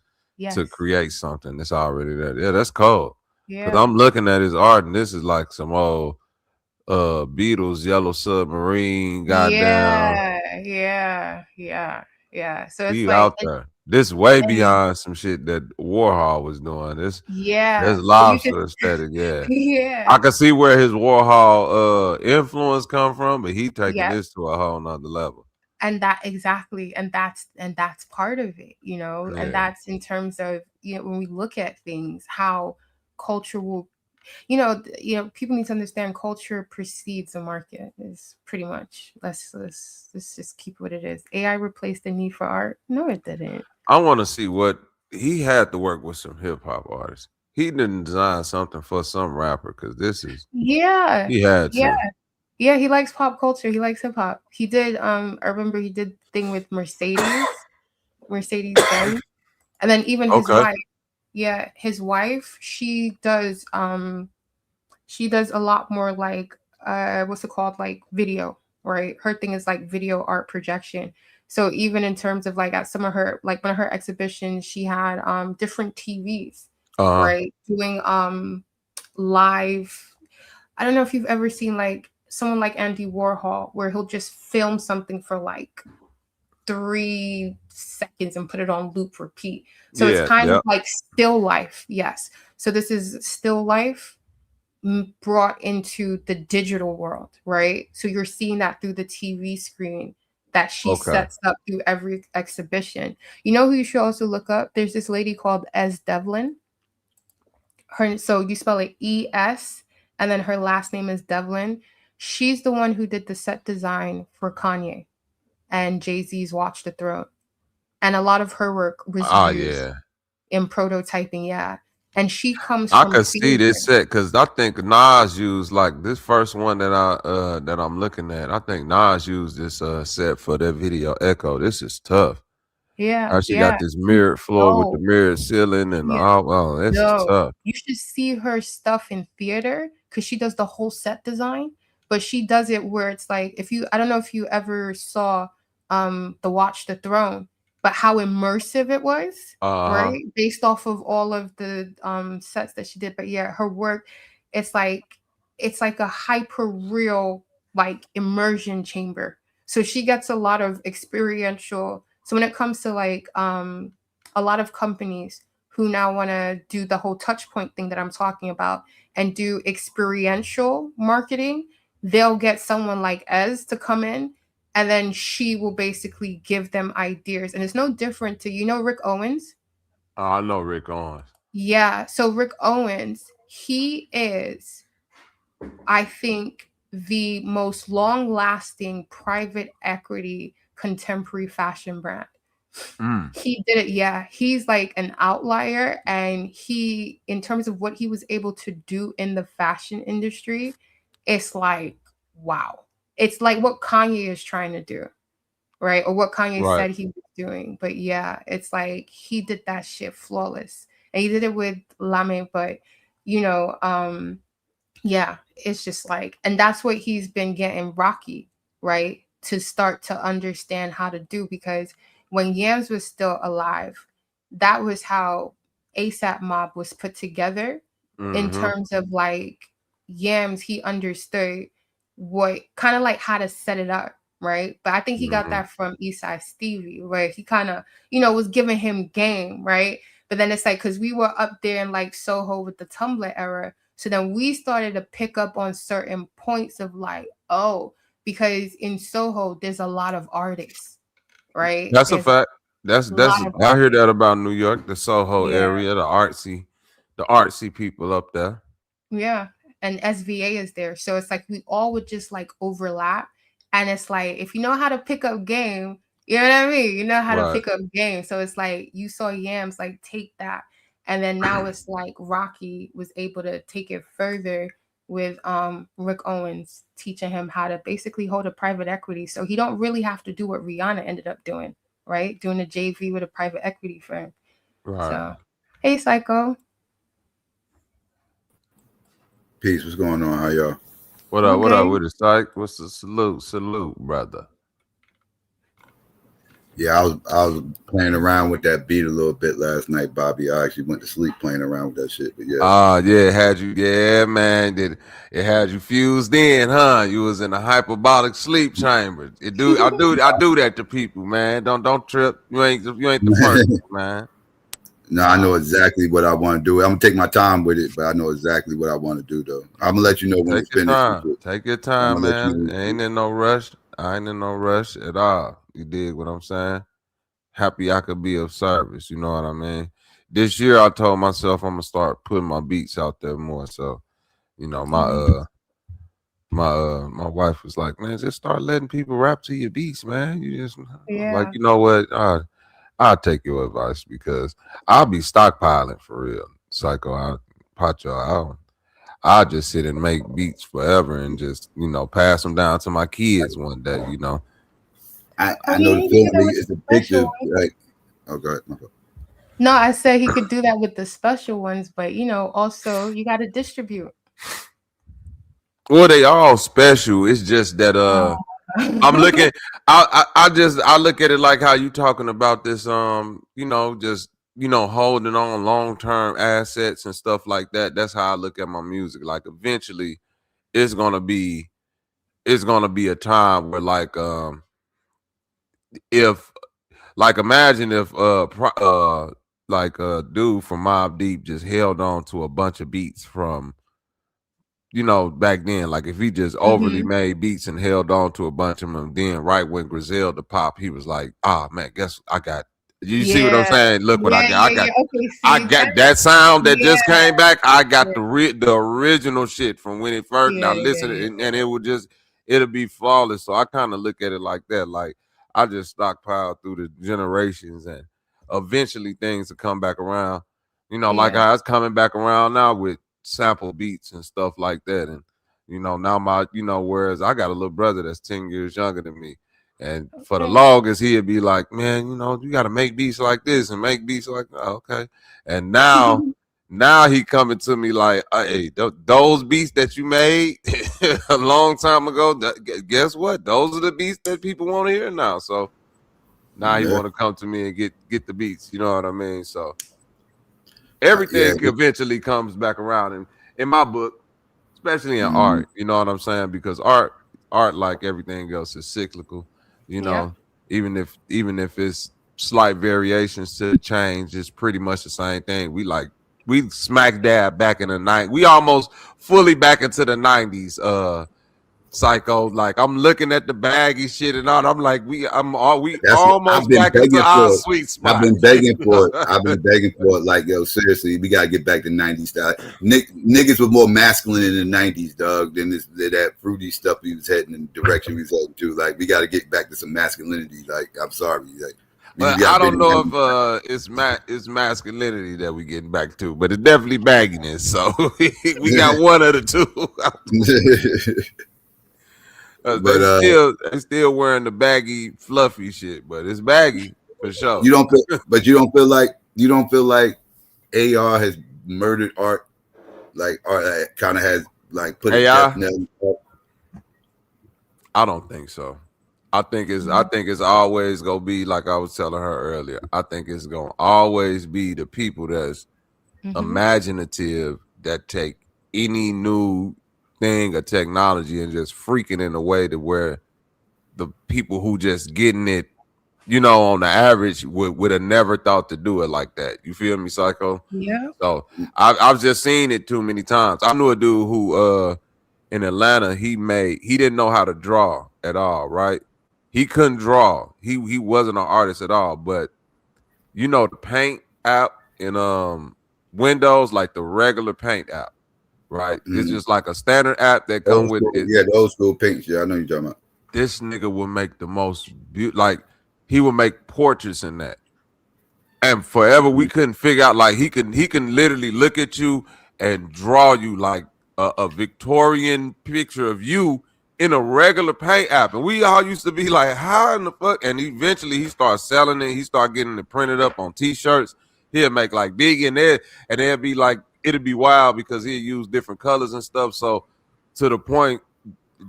to create something that's already there. Yeah, that's cool. Because I'm looking at his art, and this is like some old Beatles Yellow Submarine. Goddamn. Yeah. So it's like out there. This way beyond some shit that Warhol was doing. That's lobster aesthetic. Yeah. I can see where his Warhol influence come from, but he taking this to a whole nother level. And that's part of it, and that's in terms of, when we look at things, how culture will, people need to understand culture precedes the market is pretty much, let's just keep what it is. AI replaced the need for art? No, it didn't. I want to see what he had to work with some hip hop artists. He didn't design something for some rapper, because this is he had to. Yeah, he likes pop culture. He likes hip hop. He did. I remember he did thing with Mercedes-Benz, and then even his wife. Yeah, his wife. She does a lot more like what's it called, like video, right? Her thing is like video art projection. So even in terms of like at some of her, like one of her exhibitions, she had different TVs, right? Doing live. I don't know if you've ever seen like someone like Andy Warhol, where he'll just film something for like 3 seconds and put it on loop repeat. So it's kind of like still life. Yes. So this is still life brought into the digital world, right? So you're seeing that through the TV screen that she sets up through every exhibition. You know who you should also look up? There's this lady called Es Devlin. So you spell it E-S, and then her last name is Devlin. She's the one who did the set design for Kanye and Jay-Z's Watch the Throne. And a lot of her work was used in prototyping, And she comes from could see this set because I think Nas used like this first one that I'm looking at. I think Nas used this set for that video Echo. This is tough. Yeah. She got this mirrored floor with the mirrored ceiling and all. This is tough. You should see her stuff in theater because she does the whole set design, but she does it where it's like I don't know if you ever saw the Watch the Throne, but how immersive it was, right? Based off of all of the sets that she did. But yeah, her work, it's like a hyper real like immersion chamber. So she gets a lot of experiential. So when it comes to like a lot of companies who now want to do the whole touch point thing that I'm talking about and do experiential marketing, they'll get someone like Ez to come in, and then she will basically give them ideas. And it's no different to, Rick Owens? I know Rick Owens. Yeah. So Rick Owens, he is, I think, the most long-lasting private equity contemporary fashion brand. He did it. Yeah. He's like an outlier. And he, in terms of what he was able to do in the fashion industry, it's like, wow. It's like what Kanye is trying to do, right? Or what Kanye said he was doing. But yeah, it's like he did that shit flawless. And he did it with Lame, but yeah, it's just like, and that's what he's been getting Rocky, right? To start to understand how to do, because when Yams was still alive, that was how ASAP Mob was put together in terms of like Yams, he understood what kind of like how to set it up, right? But I think he got that from Eastside Stevie, where he kind of, was giving him game, right? But then it's like, because we were up there in like Soho with the Tumblr era. So then we started to pick up on certain points of like, because in Soho, there's a lot of artists, right? That's a fact. That's I hear that about New York, the Soho area, the artsy people up there. Yeah. And SVA is there. So it's like we all would just like overlap. And it's like, if you know how to pick up game, you know what I mean? You know how to pick up game. So it's like you saw Yams like take that. And then now it's like Rocky was able to take it further with Rick Owens teaching him how to basically hold a private equity. So he don't really have to do what Rihanna ended up doing, right? Doing a JV with a private equity firm. Right. So, hey, Psycho. Peace. What's going on? How y'all? What up? What up with the psych? What's the salute, brother? Yeah, I was playing around with that beat a little bit last night, Bobby. I actually went to sleep playing around with that shit. But yeah. It had you. Yeah, man. It had you fused in, huh? You was in a hyperbolic sleep chamber. I do that to people, man. Don't trip. You ain't the first, man. No, I know exactly what I want to do. I'm gonna take my time with it, but I know exactly what I want to do, though. I'm gonna let you know when it's finished. Take your time, man. Ain't in no rush. I ain't in no rush at all. You dig what I'm saying? Happy I could be of service. You know what I mean? This year I told myself I'm gonna start putting my beats out there more. So, my wife was like, man, just start letting people rap to your beats, man. You just like, you know what? I'll take your advice because I'll be stockpiling for real. Psycho, I'll just sit and make beats forever and just, pass them down to my kids one day, I know the feeling is addictive. Like, oh, go ahead. No, I said he could do that with the special ones, but also you got to distribute. Well, they all special. It's just that I'm looking. I look at it like how you talking about this. Just holding on long-term assets and stuff like that. That's how I look at my music. Like eventually, it's gonna be a time where if imagine if a dude from Mobb Deep just held on to a bunch of beats from back then, like if he just overly made beats and held on to a bunch of them, then right when Griselda popped, he was like, man, guess I got. You see what I'm saying? Look what I got. Okay, I see, got that sound that just yeah. came back. I got the original shit from when it first. Yeah, Now listen, and it'll be flawless. So I kind of look at it like that. Like I just stockpile through the generations, and eventually things will come back around. Like how it's coming back around now with sample beats and stuff like that. And now whereas I got a little brother that's 10 years younger than me. And for the longest, he'd be like, man, you got to make beats like this and make beats like that. Okay. And now he coming to me like, hey, those beats that you made a long time ago, guess what? Those are the beats that people want to hear now. So now he want to come to me and get the beats. You know what I mean? So everything eventually comes back around. And in my book, especially in art, you know what I'm saying? Because art, like everything else, is cyclical. Even if it's slight variations to change, it's pretty much the same thing. We smack dab back in the 90s. We almost fully back into the 90s. Psycho, like I'm looking at the baggy shit and all. I'm like, almost back into our sweet spot. I've been begging for it. I've been begging for it. Like, yo, seriously, we gotta get back to 90s style. Niggas were more masculine in the 90s, dog, than that fruity stuff he was heading in the direction he was heading to. Like, we gotta get back to some masculinity. Like, I'm sorry. Like, but I don't know if it's masculinity that we getting back to, but it's definitely bagginess. So we got one of the two. But they still wearing the baggy, fluffy shit, but it's baggy for sure. You don't feel like AR has murdered art, like art kind of has like put a death knell. I don't think so. I think it's always gonna be like I was telling her earlier. I think it's gonna always be the people that's imaginative, that take any new thing or technology and just freaking in a way to where the people who just getting it, on the average would have never thought to do it like that. You feel me, Psycho? Yeah. So I've just seen it too many times. I knew a dude who in Atlanta, he didn't know how to draw at all, right? He couldn't draw. He wasn't an artist at all, but the Paint app in Windows, like the regular Paint app. Right, it's just like a standard app that come with it. Yeah, the old school paints. Yeah, I know you're talking about. This nigga will make the most like he would make portraits in that, and forever we couldn't figure out. Like he can literally look at you and draw you like a Victorian picture of you in a regular Paint app, and we all used to be like, how in the fuck? And eventually he started selling it. He started getting it printed up on T-shirts. He'll make like big in there, and they'll be like. It'd be wild because he'd use different colors and stuff. So to the point,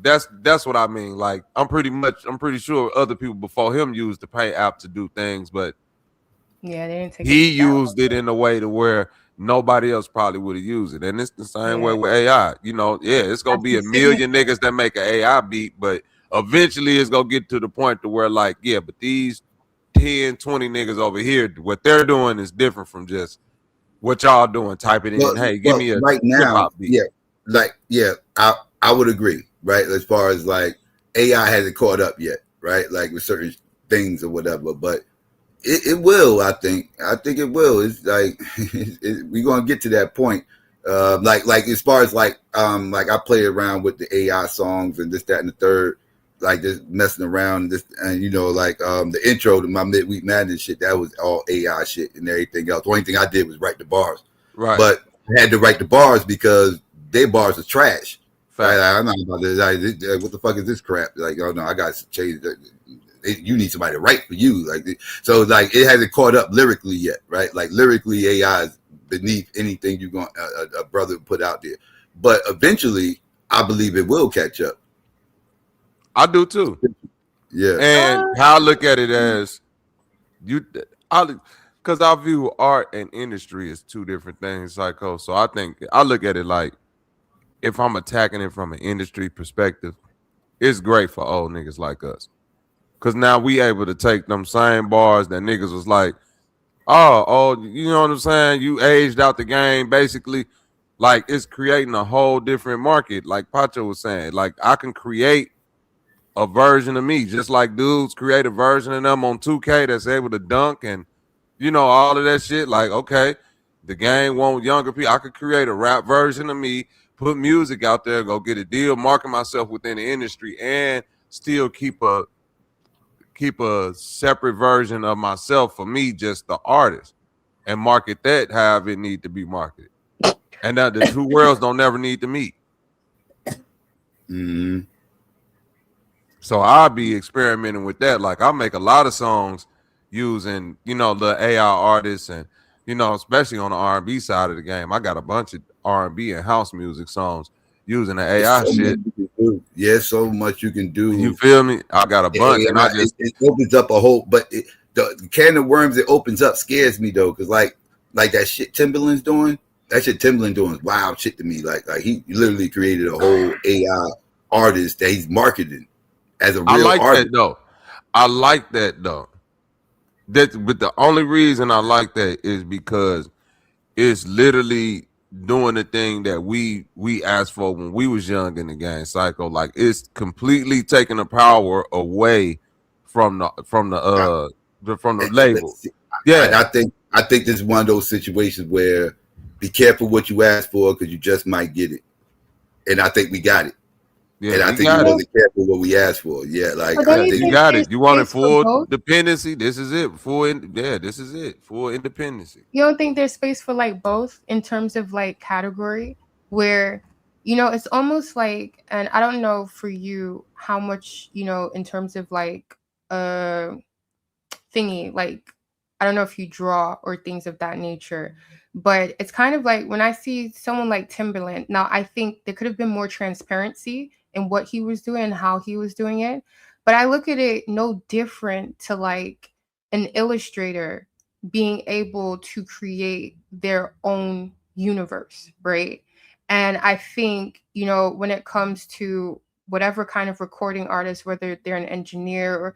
that's what I mean. Like I'm pretty sure other people before him used the Paint app to do things, but they didn't take he used it in a way to where nobody else probably would have used it. And it's the same way with AI. It's gonna be a million niggas that make an AI beat, but eventually it's gonna get to the point to where like, but these 10, 20 niggas over here, what they're doing is different from just what y'all doing? Type it in. Hey, give me a right now. Yeah, I would agree. Right, as far as like AI hasn't caught up yet. Right, like with certain things or whatever, but it will. I think it will. It's like we're gonna get to that point. Like as far as like I play around with the AI songs and this, that, and the third. Like just messing around and the intro to my Midweek Madness shit, that was all AI shit and everything else. The only thing I did was write the bars, right? But I had to write the bars because their bars are trash. Right? Like, I'm not about this. Like, what the fuck is this crap? Like, oh no, I got to change that. You need somebody to write for you. Like, so like it hasn't caught up lyrically yet, right? Like lyrically, AI is beneath anything you're going a brother put out there. But eventually, I believe it will catch up. I do too. Yeah. And how I look at it as because I view art and industry as two different things, Psycho. So I think I look at it like if I'm attacking it from an industry perspective, it's great for old niggas like us. Cause now we able to take them same bars that niggas was like, oh, you know what I'm saying? You aged out the game, basically. Like it's creating a whole different market. Like Pacho was saying, like I can create a version of me, just like dudes create a version of them on 2K that's able to dunk and all of that shit. Like, okay, the game want younger people. I could create a rap version of me, put music out there, go get a deal, market myself within the industry, and still keep a separate version of myself for me, just the artist, and market that however it need to be marketed. And that the two worlds don't never need to meet. Mm-hmm. So I'll be experimenting with that. Like I make a lot of songs using, the AI artists and, especially on the R&B side of the game. I got a bunch of R&B and house music songs using the AI shit. Yeah, so much you can do. You feel me? I got a bunch, and it opens up a whole. But the can of worms it opens up scares me though, because like that shit Timbaland's doing. That shit Timbaland doing is wild shit to me. Like he literally created a whole AI artist that he's marketing as a real artist. I like that though. But the only reason I like that is because it's literally doing the thing that we asked for when we was young in the game, Psycho. Like it's completely taking the power away from the label. Yeah, I think this is one of those situations where be careful what you ask for because you just might get it. And I think we got it. Yeah, and I think we wasn't careful what we asked for. Yeah, like you got it. You wanted full dependency. This is it. This is it. Full independency. You don't think there's space for like both in terms of like category where, it's almost like, and I don't know for you how much, in terms of like thingy, like I don't know if you draw or things of that nature, but it's kind of like when I see someone like Timbaland. Now I think there could have been more transparency in what he was doing and how he was doing it, but I look at it no different to like an illustrator being able to create their own universe, right? And I think, when it comes to whatever kind of recording artist, whether they're an engineer or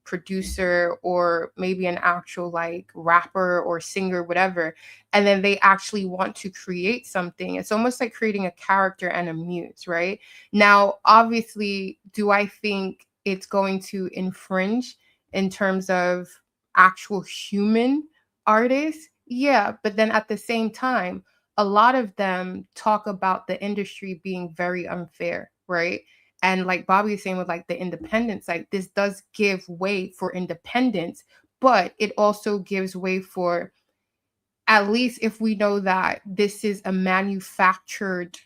producer or maybe an actual like rapper or singer, whatever, and then they actually want to create something, it's almost like creating a character and a muse, right? Now, obviously, do I think it's going to infringe in terms of actual human artists? Yeah, but then at the same time, a lot of them talk about the industry being very unfair, right? And like Bobby is saying with like the independence, like this does give way for independence, but it also gives way for, at least if we know that this is a manufactured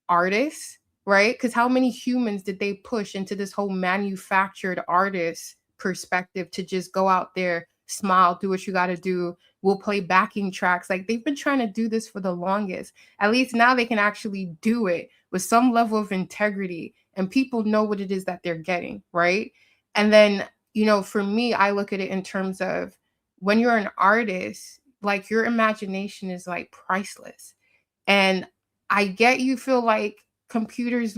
artist, right? Because how many humans did they push into this whole manufactured artist perspective to just go out there, smile, do what you got to do, we'll play backing tracks? Like they've been trying to do this for the longest. At least now they can actually do it with some level of integrity and people know what it is that they're getting, right? And then, for me, I look at it in terms of when you're an artist, like your imagination is like priceless. And I get you feel like computers,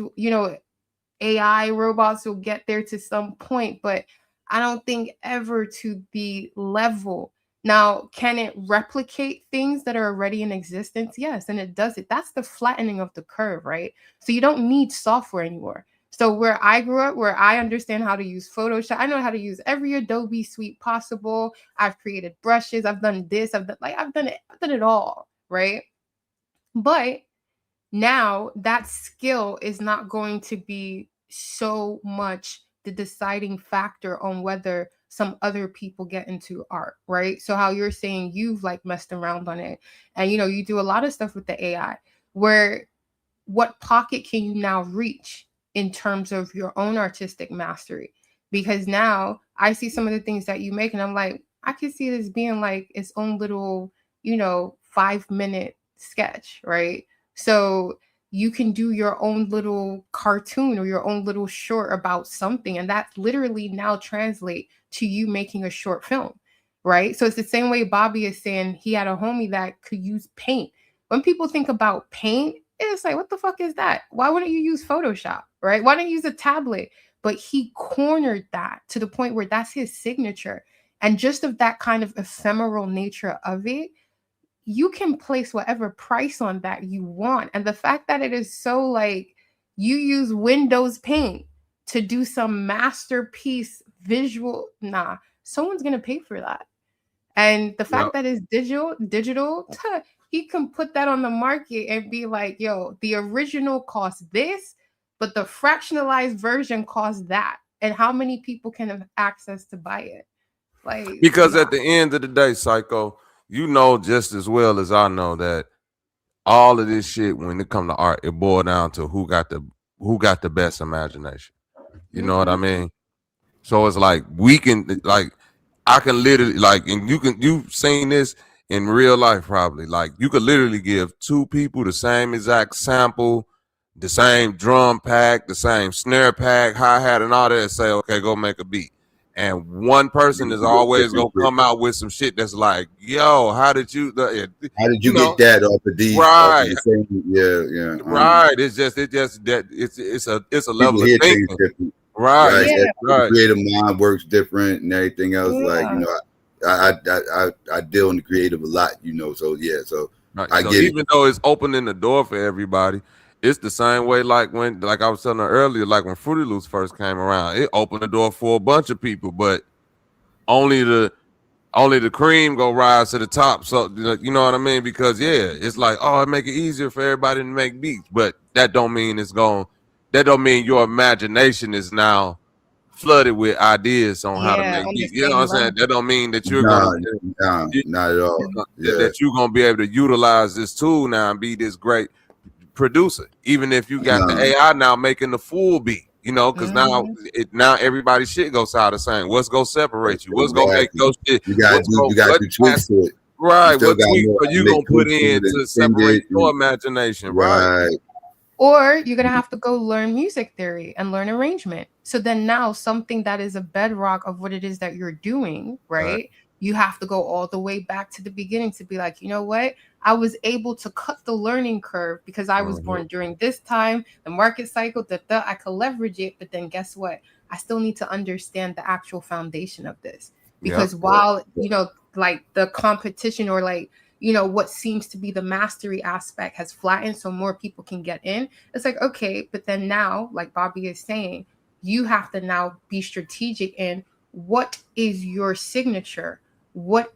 AI robots will get there to some point, but I don't think ever to the level. Now, can it replicate things that are already in existence? Yes, and it does it. That's the flattening of the curve, right? So you don't need software anymore. So where I grew up, where I understand how to use Photoshop, I know how to use every Adobe suite possible. I've created brushes. I've done this. I've done it all, right? But now that skill is not going to be so much the deciding factor on whether some other people get into art, right? So how you're saying you've like messed around on it and you do a lot of stuff with the AI, where what pocket can you now reach in terms of your own artistic mastery? Because now I see some of the things that you make and I'm like, I can see this being like its own little 5-minute sketch, right? So you can do your own little cartoon or your own little short about something, and that literally now translate to you making a short film, right? So it's the same way Bobby is saying he had a homie that could use paint. When people think about paint, it's like, what the fuck is that? Why wouldn't you use Photoshop, right? Why don't you use a tablet? But he cornered that to the point where that's his signature. And just of that kind of ephemeral nature of it, you can place whatever price on that you want. And the fact that it is so like you use Windows Paint to do some masterpiece visual, nah, someone's gonna pay for that. And the fact that it's digital, he can put that on the market and be like, yo, the original costs this, but the fractionalized version costs that. And how many people can have access to buy it? Like, because at the end of the day, Psycho, you know just as well as I know that all of this shit, when it comes to art, it boils down to who got the best imagination. You know what I mean? So it's like we can, like, I can literally, like, and you've seen this in real life probably. Like, you could literally give two people the same exact sample, the same drum pack, the same snare pack, hi-hat, and all that, and say, okay, go make a beat. And one person is always gonna come out with some shit that's like, yo, how did you get that off of these? Right. Off of the Right. It's just that it's a level of thinking. Right. Yeah. Right. Creative mind works different and everything else. Yeah. Like, you know, I deal in the creative a lot, you know. So yeah, so right. I so get even though it's opening the door for everybody, it's the same way like I was telling her earlier, like when Fruity Loops first came around, it opened the door for a bunch of people, but only the cream go rise to the top. So you know what I mean? Because yeah, it's like, oh, it make it easier for everybody to make beats, but that don't mean your imagination is now flooded with ideas on how to make beats. You know what I'm saying? That don't mean that you're not at all. That you're gonna be able to utilize this tool now and be this great producer, even if you got the AI now making the full beat. You know, because now everybody's shit goes out the same. What's gonna separate you? What's gonna make those shit? You got to do tweaks to it. Right. What tweak are you gonna put in to separate your imagination? Right. Or you're going to have to go learn music theory and learn arrangement. So then now something that is a bedrock of what it is that you're doing, right? You have to go all the way back to the beginning to be like, you know what? I was able to cut the learning curve because I was born during this time, the market cycle, I could leverage it. But then guess what? I still need to understand the actual foundation of this. Because while, you know, like the competition or like, you know, what seems to be the mastery aspect has flattened so more people can get in. It's like, okay, but then now, like Bobby is saying, you have to now be strategic in what is your signature? What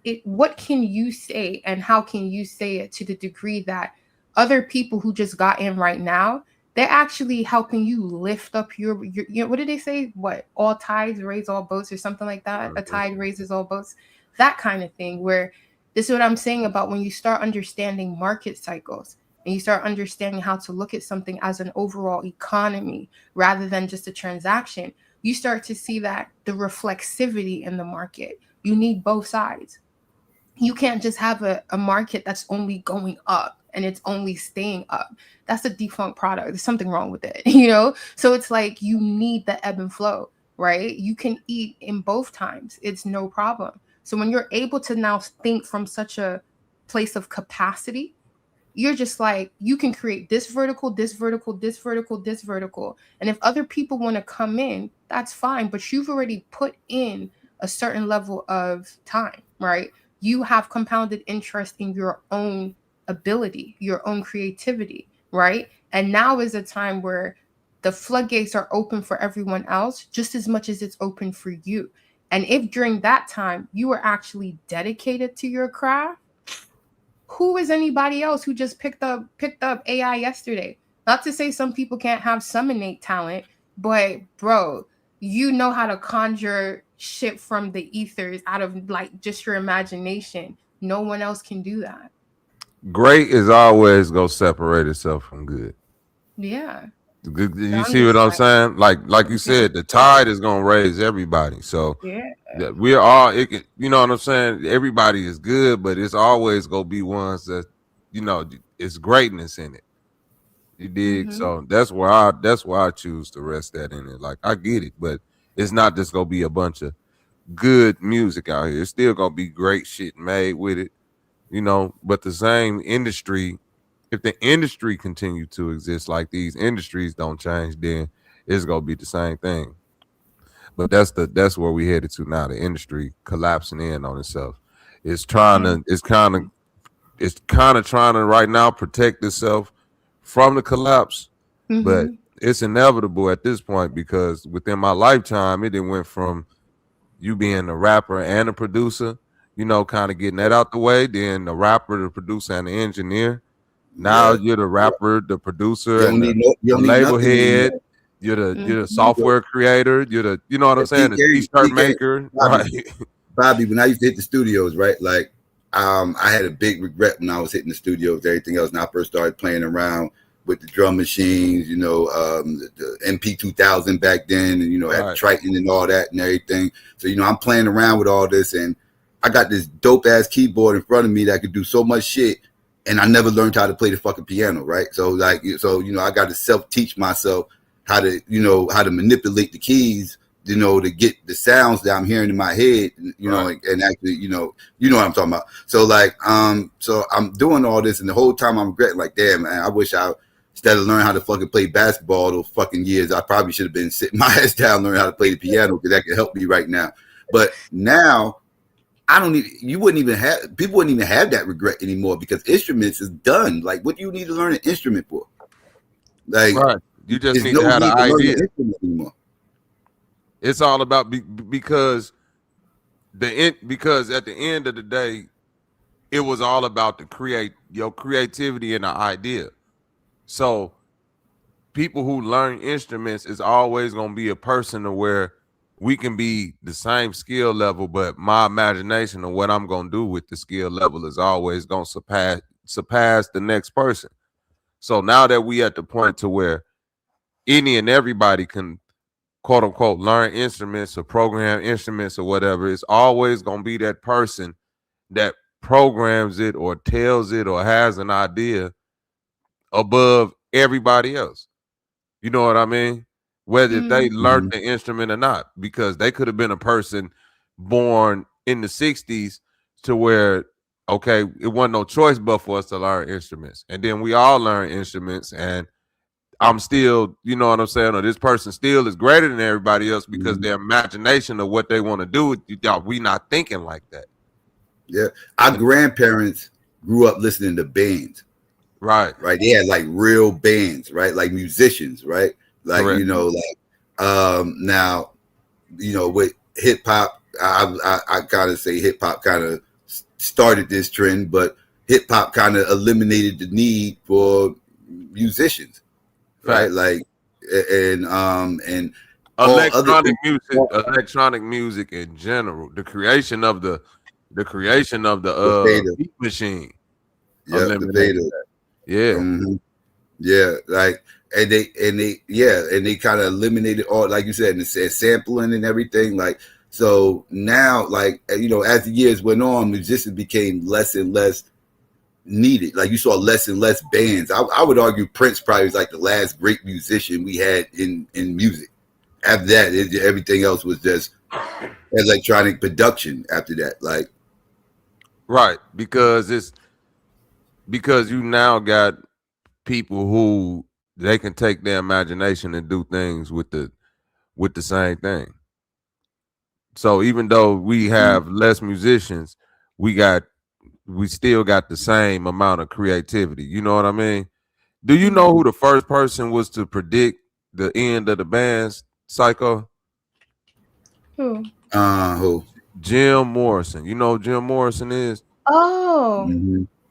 can you say and how can you say it to the degree that other people who just got in right now, they're actually helping you lift up your you know, what did they say? What, all tides raise all boats or something like that? A tide raises all boats. That kind of thing where this is what I'm saying about when you start understanding market cycles and you start understanding how to look at something as an overall economy rather than just a transaction, you start to see that the reflexivity in the market, you need both sides. You can't just have a market that's only going up and it's only staying up. That's a defunct product. There's something wrong with it, you know? So it's like you need the ebb and flow, right? You can eat in both times. It's no problem. So when you're able to now think from such a place of capacity, you're just like, you can create this vertical, this vertical, this vertical, this vertical. And if other people want to come in, that's fine. But you've already put in a certain level of time, right? You have compounded interest in your own ability, your own creativity, right? And now is a time where the floodgates are open for everyone else just as much as it's open for you. And if during that time you were actually dedicated to your craft, who is anybody else who just picked up AI yesterday? Not to say some people can't have some innate talent, but bro, you know how to conjure shit from the ethers out of like just your imagination. No one else can do that. Great is always gonna separate itself from good. Yeah. You see what I'm saying? Like you said, the tide is gonna raise everybody. So we're all, you know what I'm saying? Everybody is good, but it's always gonna be ones that, you know, it's greatness in it. You dig? So that's where I choose to rest that in it. Like I get it, but it's not just gonna be a bunch of good music out here. It's still gonna be great shit made with it, you know. But the same industry, if the industry continue to exist, like these industries don't change, then it's gonna be the same thing. But that's where we headed to now. The industry collapsing in on itself. It's kind of trying to right now protect itself from the collapse, but it's inevitable at this point because within my lifetime, it went from you being a rapper and a producer, you know, kind of getting that out the way, then the rapper, the producer, and the engineer. Now you're the rapper, the producer, and the label head. You're the software creator. You're the, you know what I'm saying, the t-shirt maker, right? Bobby, when I used to hit the studios, right, like I had a big regret when I was hitting the studios, everything else, and I first started playing around with the drum machines, you know, the MP2000 back then, and, you know, had Triton and all that and everything. So, you know, I'm playing around with all this, and I got this dope ass keyboard in front of me that could do so much shit, and I never learned how to play the fucking piano, right? So, like, you know, I got to self-teach myself how to, you know, how to manipulate the keys, you know, to get the sounds that I'm hearing in my head, you know, and actually, you know what I'm talking about. So like, so I'm doing all this, and the whole time I'm regretting, like, damn, man, I wish I, instead of learning how to fucking play basketball those fucking years, I probably should have been sitting my ass down learning how to play the piano, because that could help me right now. But now, people wouldn't even have that regret anymore, because instruments is done. Like, what do you need to learn an instrument for? Like, you just need to have an idea anymore. It's all about because at the end of the day, it was all about your creativity and the idea. So people who learn instruments is always going to be a person to where we can be the same skill level, but my imagination of what I'm going to do with the skill level is always going to surpass the next person. So now that we at the point to where any and everybody can, quote unquote, learn instruments or program instruments or whatever, it's always going to be that person that programs it or tells it or has an idea above everybody else. You know what I mean? Whether they learned the instrument or not, because they could have been a person born in the 60s to where, okay, it wasn't no choice but for us to learn instruments. And then we all learn instruments, and I'm still, you know what I'm saying, or this person still is greater than everybody else because their imagination of what they want to do, we not thinking like that. Yeah. Our grandparents grew up listening to bands. Right. They had like real bands, right? Like musicians, right? Like, you know, like now, you know, with hip hop, I gotta say hip hop kind of started this trend, but hip hop kind of eliminated the need for musicians. Right, like, and electronic music in general, the creation of the beat machine, like, and they kind of eliminated all, like you said, and it said sampling and everything. Like, so now, like, you know, as the years went on, musicians became less and less needed. Like, you saw less and less bands. I would argue Prince probably was like the last great musician we had in music. After that, everything else was just electronic production after that. Like, right, because you now got people who they can take their imagination and do things with the same thing. So even though we have less musicians, we still got the same amount of creativity. You know what I mean? Do you know who the first person was to predict the end of the band's cycle? Who? Who? Jim Morrison. You know who Jim Morrison is? Oh,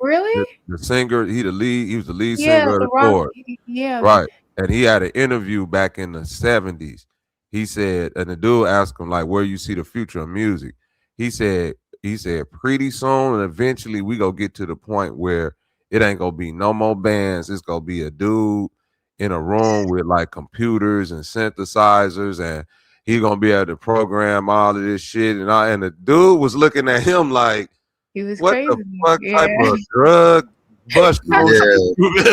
really? The singer. He was the lead singer of the Doors. Yeah. Right. And he had an interview back in the 70s. He said, and the dude asked him, like, where you see the future of music? He said, pretty soon and eventually we gonna get to the point where it ain't gonna be no more bands. It's gonna be a dude in a room with like computers and synthesizers, and he's gonna be able to program all of this shit. And the dude was looking at him like, he was what crazy. the fuck type of drug bust Yeah,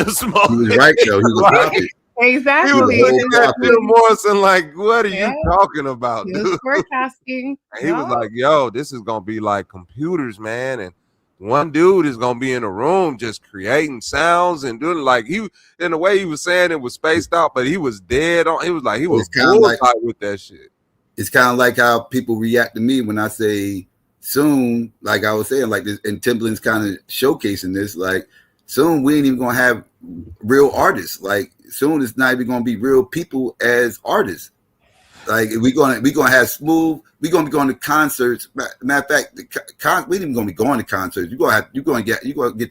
smoke. he was right though. He was Like, popping. Exactly. he was He was looking at popping. Jim Morrison like, what are Yeah. you talking about, He dude? was forecasting. He was like, yo, this is gonna be like computers, man. And one dude is gonna be in a room just creating sounds and doing like he in the way he was saying it was spaced out, but he was dead on. He was like he was bullseye with that shit. It's kind of like how people react to me when I say soon, like I was saying, like this, and Timbaland's kind of showcasing this, like soon we ain't even gonna have real artists. Like soon it's not even gonna be real people as artists. Like we gonna have smooth. We gonna be going to concerts. Matter of fact, we ain't even gonna be going to concerts. You're gonna get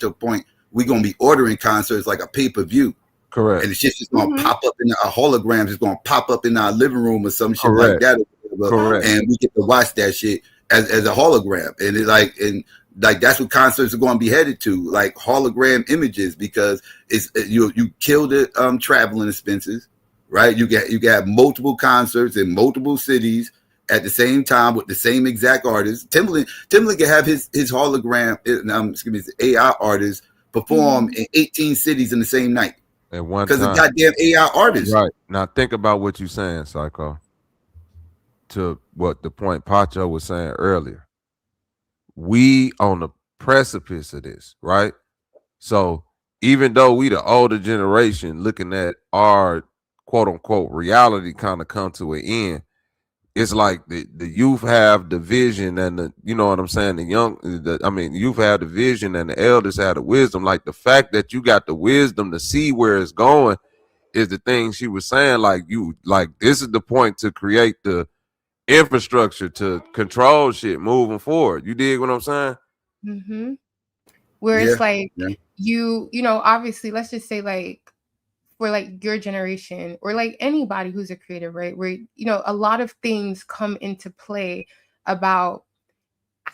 to a point we gonna be ordering concerts like a pay-per-view. Correct. And the shit's just gonna pop up in a hologram. Just gonna pop up in our living room or some shit Correct. like that. Correct. And we get to watch that shit as a hologram. And it like that's what concerts are going to be headed to, like hologram images, because it's you kill the traveling expenses, right? You get multiple concerts in multiple cities at the same time with the same exact artist. Timbaland can have his hologram, his AI artist perform in 18 cities in the same night at one time. Because of goddamn AI artists. Right. Now think about what you're saying, Psycho. To what the point Pacho was saying earlier. We on the precipice of this, right? So even though we the older generation looking at our quote unquote reality kind of come to an end, it's like the youth have the vision and the, you know what I'm saying? The youth have the vision and the elders have the wisdom. Like the fact that you got the wisdom to see where it's going is the thing she was saying. Like this is the point to create the infrastructure to control shit moving forward. You dig what I'm saying? Mm-hmm. Where it's like you know, obviously, let's just say like for like your generation or like anybody who's a creative, right? Where, you know, a lot of things come into play about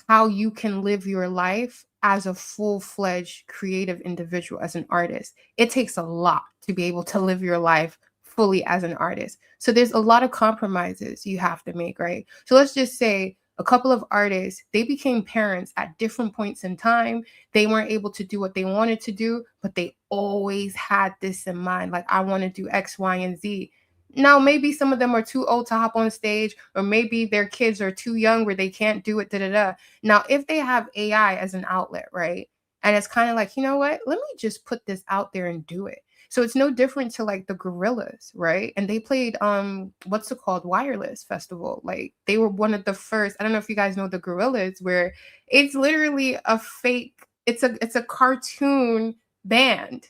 how you can live your life as a full-fledged creative individual, as an artist. It takes a lot to be able to live your life fully as an artist. So there's a lot of compromises you have to make, right? So let's just say a couple of artists, they became parents at different points in time. They weren't able to do what they wanted to do, but they always had this in mind. Like, I want to do X, Y, and Z. Now, maybe some of them are too old to hop on stage, or maybe their kids are too young where they can't do it, Now, if they have AI as an outlet, right? And it's kind of like, you know what? Let me just put this out there and do it. So it's no different to like the Gorillas, right? And they played what's it called? Wireless Festival. Like they were one of the first. I don't know if you guys know the Gorillas, where it's literally a fake, it's a cartoon band,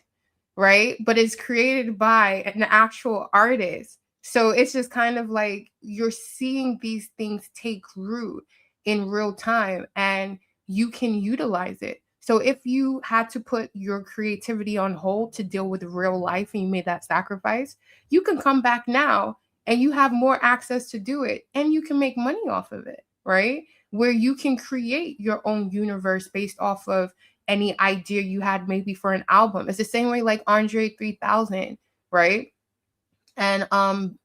right? But it's created by an actual artist. So it's just kind of like you're seeing these things take root in real time and you can utilize it. So if you had to put your creativity on hold to deal with real life and you made that sacrifice, you can come back now and you have more access to do it and you can make money off of it, right? Where you can create your own universe based off of any idea you had maybe for an album. It's the same way like Andre 3000, right? And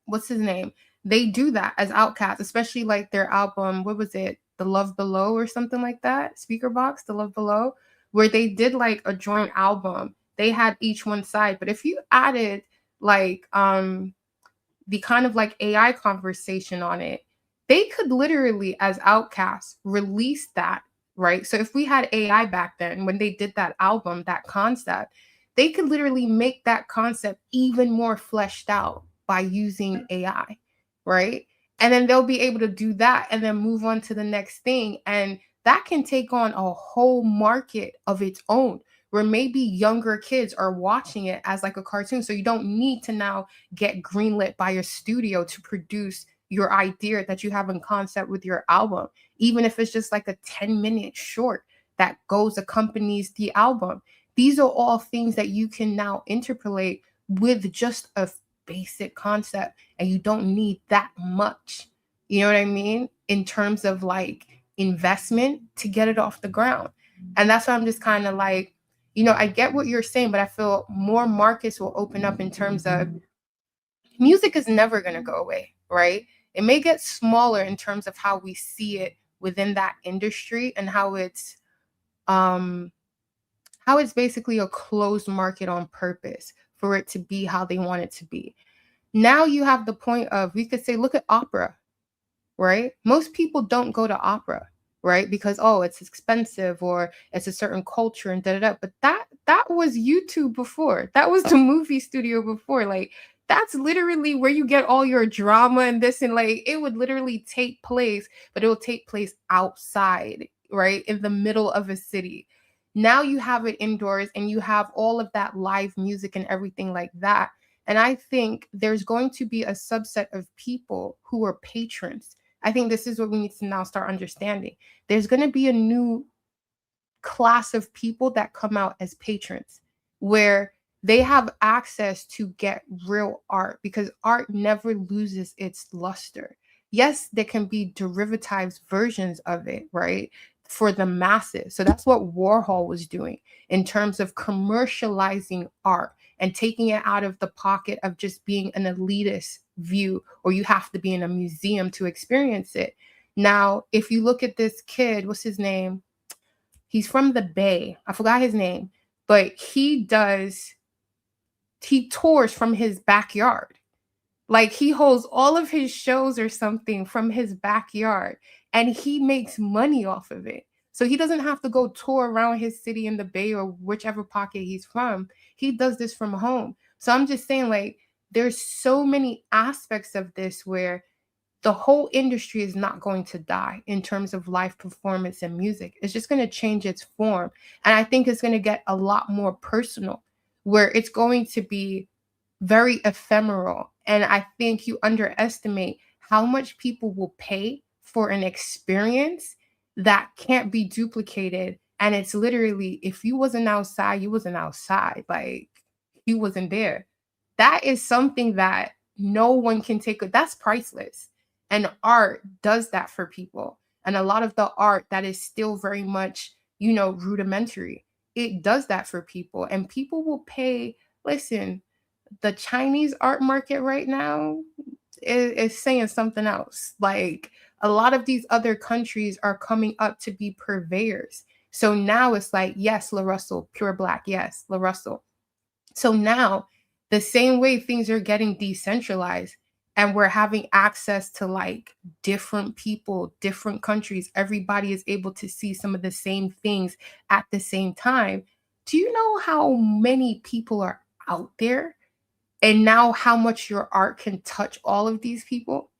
what's his name? They do that as Outkast, especially like their album, what was it? The Love Below or something like that? Speaker Box, The Love Below, where they did like a joint album. They had each one side, but if you added like the kind of like AI conversation on it, they could literally, as Outkast, release that, right? So if we had AI back then, when they did that album, that concept, they could literally make that concept even more fleshed out by using AI, right? And then they'll be able to do that and then move on to the next thing. And that can take on a whole market of its own, where maybe younger kids are watching it as like a cartoon. So you don't need to now get greenlit by your studio to produce your idea that you have in concept with your album, even if it's just like a 10-minute short that accompanies the album. These are all things that you can now interpolate with just a basic concept, and you don't need that much, you know what I mean, in terms of like investment to get it off the ground. And that's why I'm just kind of like, you know, I get what you're saying, but I feel more markets will open up in terms of music is never going to go away, right? It may get smaller in terms of how we see it within that industry and how it's how it's basically a closed market on purpose for it to be how they want it to be. Now you have the point of, we could say, look at opera, right? Most people don't go to opera, right? Because, oh, it's expensive or it's a certain culture and da da da. But that was YouTube before. That was the movie studio before. Like, that's literally where you get all your drama and this, and like it would literally take place, but it will take place outside, right? In the middle of a city. Now you have it indoors and you have all of that live music and everything like that. And I think there's going to be a subset of people who are patrons. I think this is what we need to now start understanding. There's going to be a new class of people that come out as patrons, where they have access to get real art, because art never loses its luster. Yes, there can be derivatized versions of it, right, for the masses. So that's what Warhol was doing in terms of commercializing art and taking it out of the pocket of just being an elitist view, or you have to be in a museum to experience it. Now, if you look at this kid, what's his name? He's from the Bay. I forgot his name, but he tours from his backyard. Like, he holds all of his shows or something from his backyard, and he makes money off of it. So he doesn't have to go tour around his city in the Bay or whichever pocket he's from. He does this from home. So I'm just saying, like, there's so many aspects of this where the whole industry is not going to die in terms of live performance and music. It's just going to change its form. And I think it's going to get a lot more personal, where it's going to be very ephemeral. And I think you underestimate how much people will pay for an experience that can't be duplicated. And it's literally, if you wasn't outside, you wasn't outside. Like, you wasn't there. That is something that no one can take. That's priceless. And art does that for people. And a lot of the art that is still very much, rudimentary, it does that for people. And people will pay. Listen, the Chinese art market right now is saying something else. Like, a lot of these other countries are coming up to be purveyors. So now it's like, yes, La Russell, pure black. Yes, La Russell. So now, the same way things are getting decentralized and we're having access to like different people, different countries, everybody is able to see some of the same things at the same time. Do you know how many people are out there? And now how much your art can touch all of these people?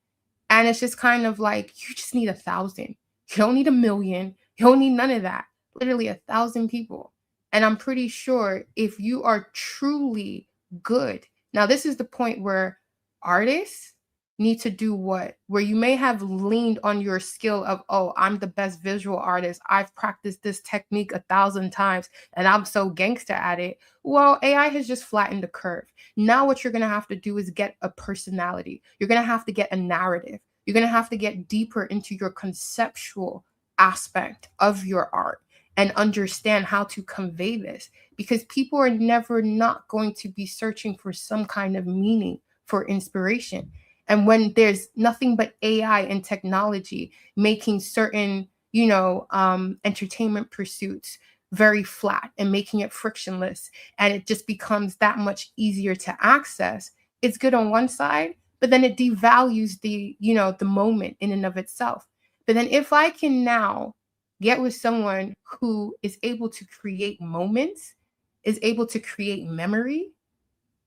And it's just kind of like, you just need 1,000. You don't need 1,000,000. You don't need none of that. Literally 1,000 people. And I'm pretty sure if you are truly good. Now, this is the point where artists need to do what? Where you may have leaned on your skill of, oh, I'm the best visual artist. I've practiced this technique 1,000 times and I'm so gangster at it. Well, AI has just flattened the curve. Now what you're going to have to do is get a personality. You're going to have to get a narrative. You're going to have to get deeper into your conceptual aspect of your art and understand how to convey this, because people are never not going to be searching for some kind of meaning, for inspiration. And when there's nothing but AI and technology making certain, entertainment pursuits very flat and making it frictionless, and it just becomes that much easier to access, it's good on one side, but then it devalues the moment in and of itself. But then if I can now get with someone who is able to create moments, is able to create memory,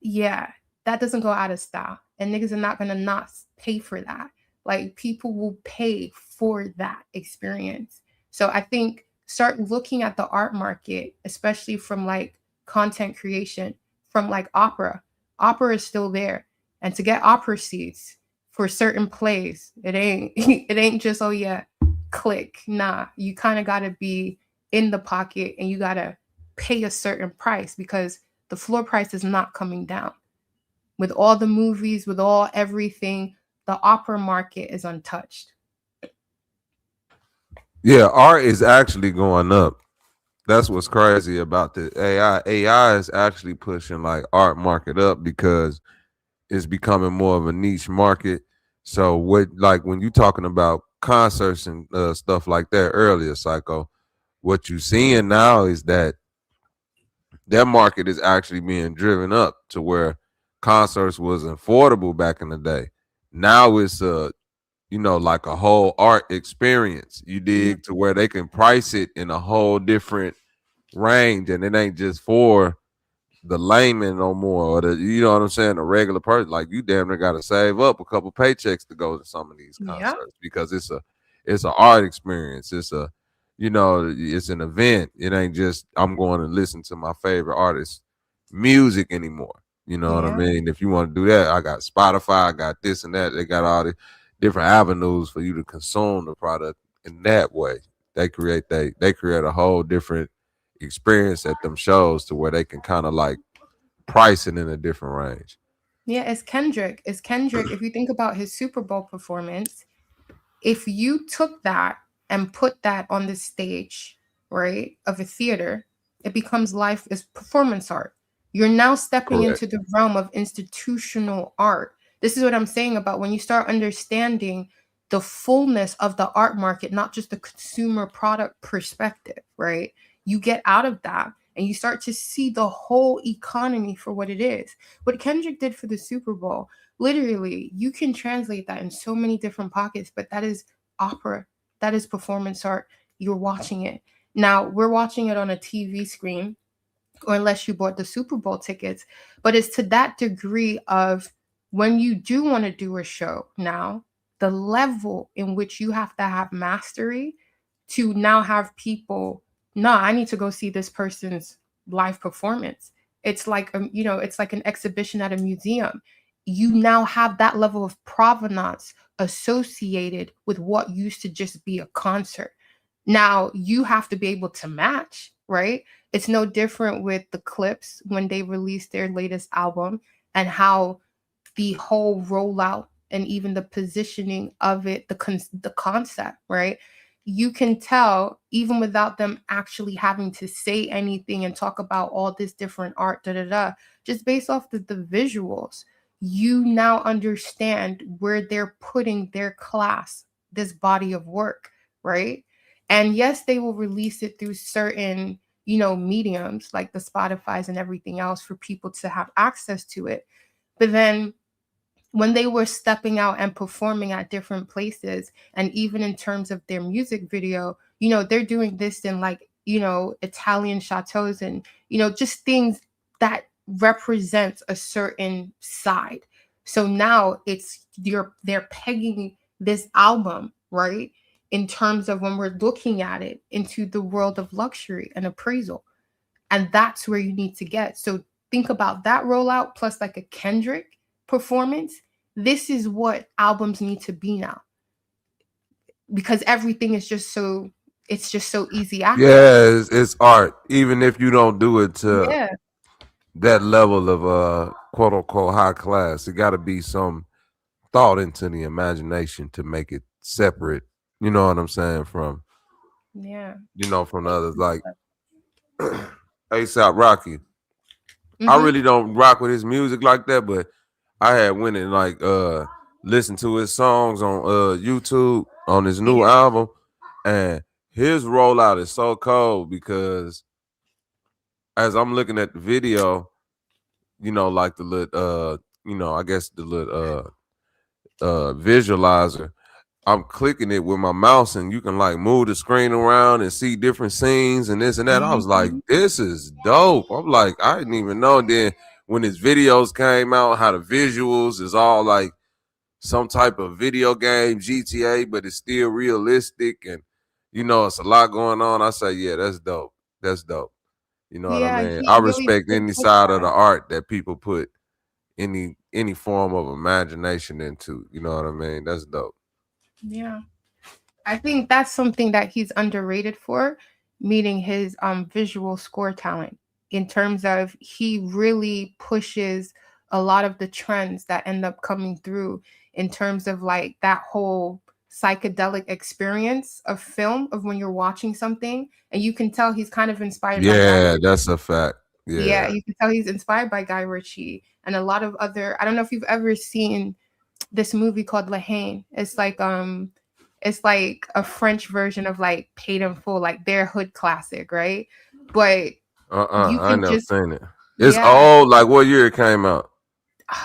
yeah, that doesn't go out of style. And niggas are not going to not pay for that. Like, people will pay for that experience. So I think start looking at the art market, especially from like content creation, from like opera. Opera is still there. And to get opera seats for certain plays, it ain't just, oh yeah, click. Nah, you kind of got to be in the pocket and you got to pay a certain price, because the floor price is not coming down. With all the movies, with all everything, the opera market is untouched. Yeah, art is actually going up. That's what's crazy about the AI. AI is actually pushing like art market up because it's becoming more of a niche market. So what, like when you're talking about concerts and stuff like that earlier, Psycho, what you're seeing now is that That market is actually being driven up to where concerts was affordable back in the day. Now it's like a whole art experience. You dig, to where they can price it in a whole different range, and it ain't just for the layman no more, or the, you know what I'm saying, the regular person. Like, you damn near got to save up a couple paychecks to go to some of these concerts, because it's an art experience. It's it's an event. It ain't just I'm going to listen to my favorite artist music anymore. You know what I mean? If you want to do that, I got Spotify, I got this and that. They got all the different avenues for you to consume the product in that way. They create a whole different experience at them shows, to where they can kind of like price it in a different range. Yeah, it's Kendrick. If you think about his Super Bowl performance, if you took that and put that on the stage, right, of a theater, it becomes life is performance art. You're now stepping into the realm of institutional art. This is what I'm saying about when you start understanding the fullness of the art market, not just the consumer product perspective, right? You get out of that and you start to see the whole economy for what it is. What Kendrick did for the Super Bowl, literally, you can translate that in so many different pockets, but that is opera. That is performance art. You're watching it. Now, we're watching it on a TV screen, or unless you bought the Super Bowl tickets, but it's to that degree of when you do want to do a show now, the level in which you have to have mastery to now have people, I need to go see this person's live performance. It's like, it's like an exhibition at a museum. You now have that level of provenance associated with what used to just be a concert. Now you have to be able to match, right? It's no different with the Clips when they released their latest album, and how the whole rollout and even the positioning of it, the concept, right? You can tell even without them actually having to say anything and talk about all this different art, just based off the visuals, you now understand where they're putting their class, this body of work, right? And yes, they will release it through certain, mediums like the Spotify's and everything else for people to have access to it. But then when they were stepping out and performing at different places, and even in terms of their music video, they're doing this in like, Italian chateaus and, just things that represents a certain side. So now they're pegging this album, right, in terms of when we're looking at it into the world of luxury and appraisal. And that's where you need to get. So think about that rollout plus like a Kendrick performance. This is what albums need to be now, because everything is just so easy access. Yeah, it's art, even if you don't do it to that level of quote unquote high class. It got to be some thought into the imagination to make it separate. You know what I'm saying? From from others, like A$AP Rocky. I really don't rock with his music like that, but I had went and like listened to his songs on YouTube on his new album, and his rollout is so cold, because as I'm looking at the video, like the little I guess the little visualizer, I'm clicking it with my mouse, and you can like move the screen around and see different scenes and this and that. I was like, this is dope. I'm like, I didn't even know. Then when his videos came out, how the visuals is all like some type of video game, GTA, but it's still realistic, and it's a lot going on. I say, yeah, that's dope. That's dope. You know what I mean? I respect any side of the art that people put any form of imagination into. You know what I mean? That's dope. Yeah. I think that's something that he's underrated for, meaning his visual score talent, in terms of he really pushes a lot of the trends that end up coming through in terms of like that whole psychedelic experience of film, of when you're watching something and you can tell he's kind of inspired by Guy Ritchie. That's a fact. Yeah, you can tell he's inspired by Guy Ritchie and a lot of other, I don't know if you've ever seen this movie called La Haine. It's like a French version of like Paid in Full, like their hood classic, right? But You I can never just, seen it. It's yeah, old. Like what year it came out?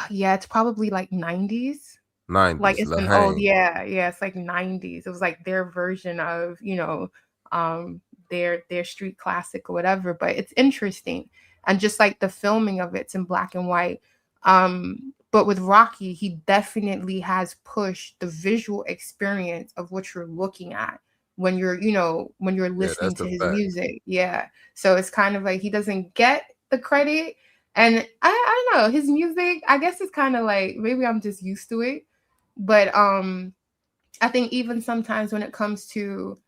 yeah, it's probably like 90s. Like 90s. it's an old, Lahane. yeah, it's like 90s. It was like their version of, their street classic or whatever. But it's interesting, and just like the filming of it's in black and white. But with Rocky, he definitely has pushed the visual experience of what you're looking at when you're, when you're listening that's to a his fact. music. Yeah. So it's kind of like he doesn't get the credit. And I don't know, his music, I guess it's kind of like, maybe I'm just used to it. But I think even sometimes when it comes to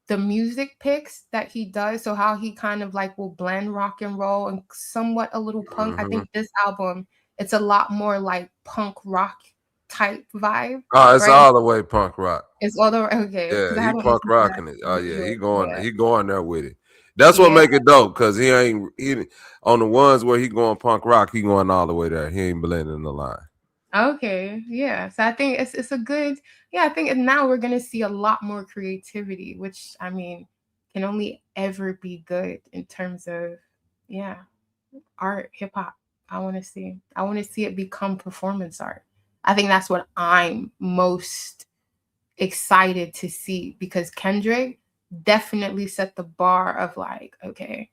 the music picks that he does, so how he kind of like will blend rock and roll and somewhat a little punk. I think this album, it's a lot more like punk rock type vibe. Oh, it's right? all the way punk rock. It's all the okay. Yeah, he haven't punk listened to rocking that it. Oh yeah, yet. he going there with it. That's what make it dope, because he on the ones where he going punk rock, he going all the way there. He ain't blending the line. Okay, yeah. So I think it's a good, yeah, I think now we're gonna see a lot more creativity, which I mean can only ever be good in terms of, yeah, art, hip hop. I wanna see it become performance art. I think that's what I'm most excited to see, because Kendrick definitely set the bar of like, okay,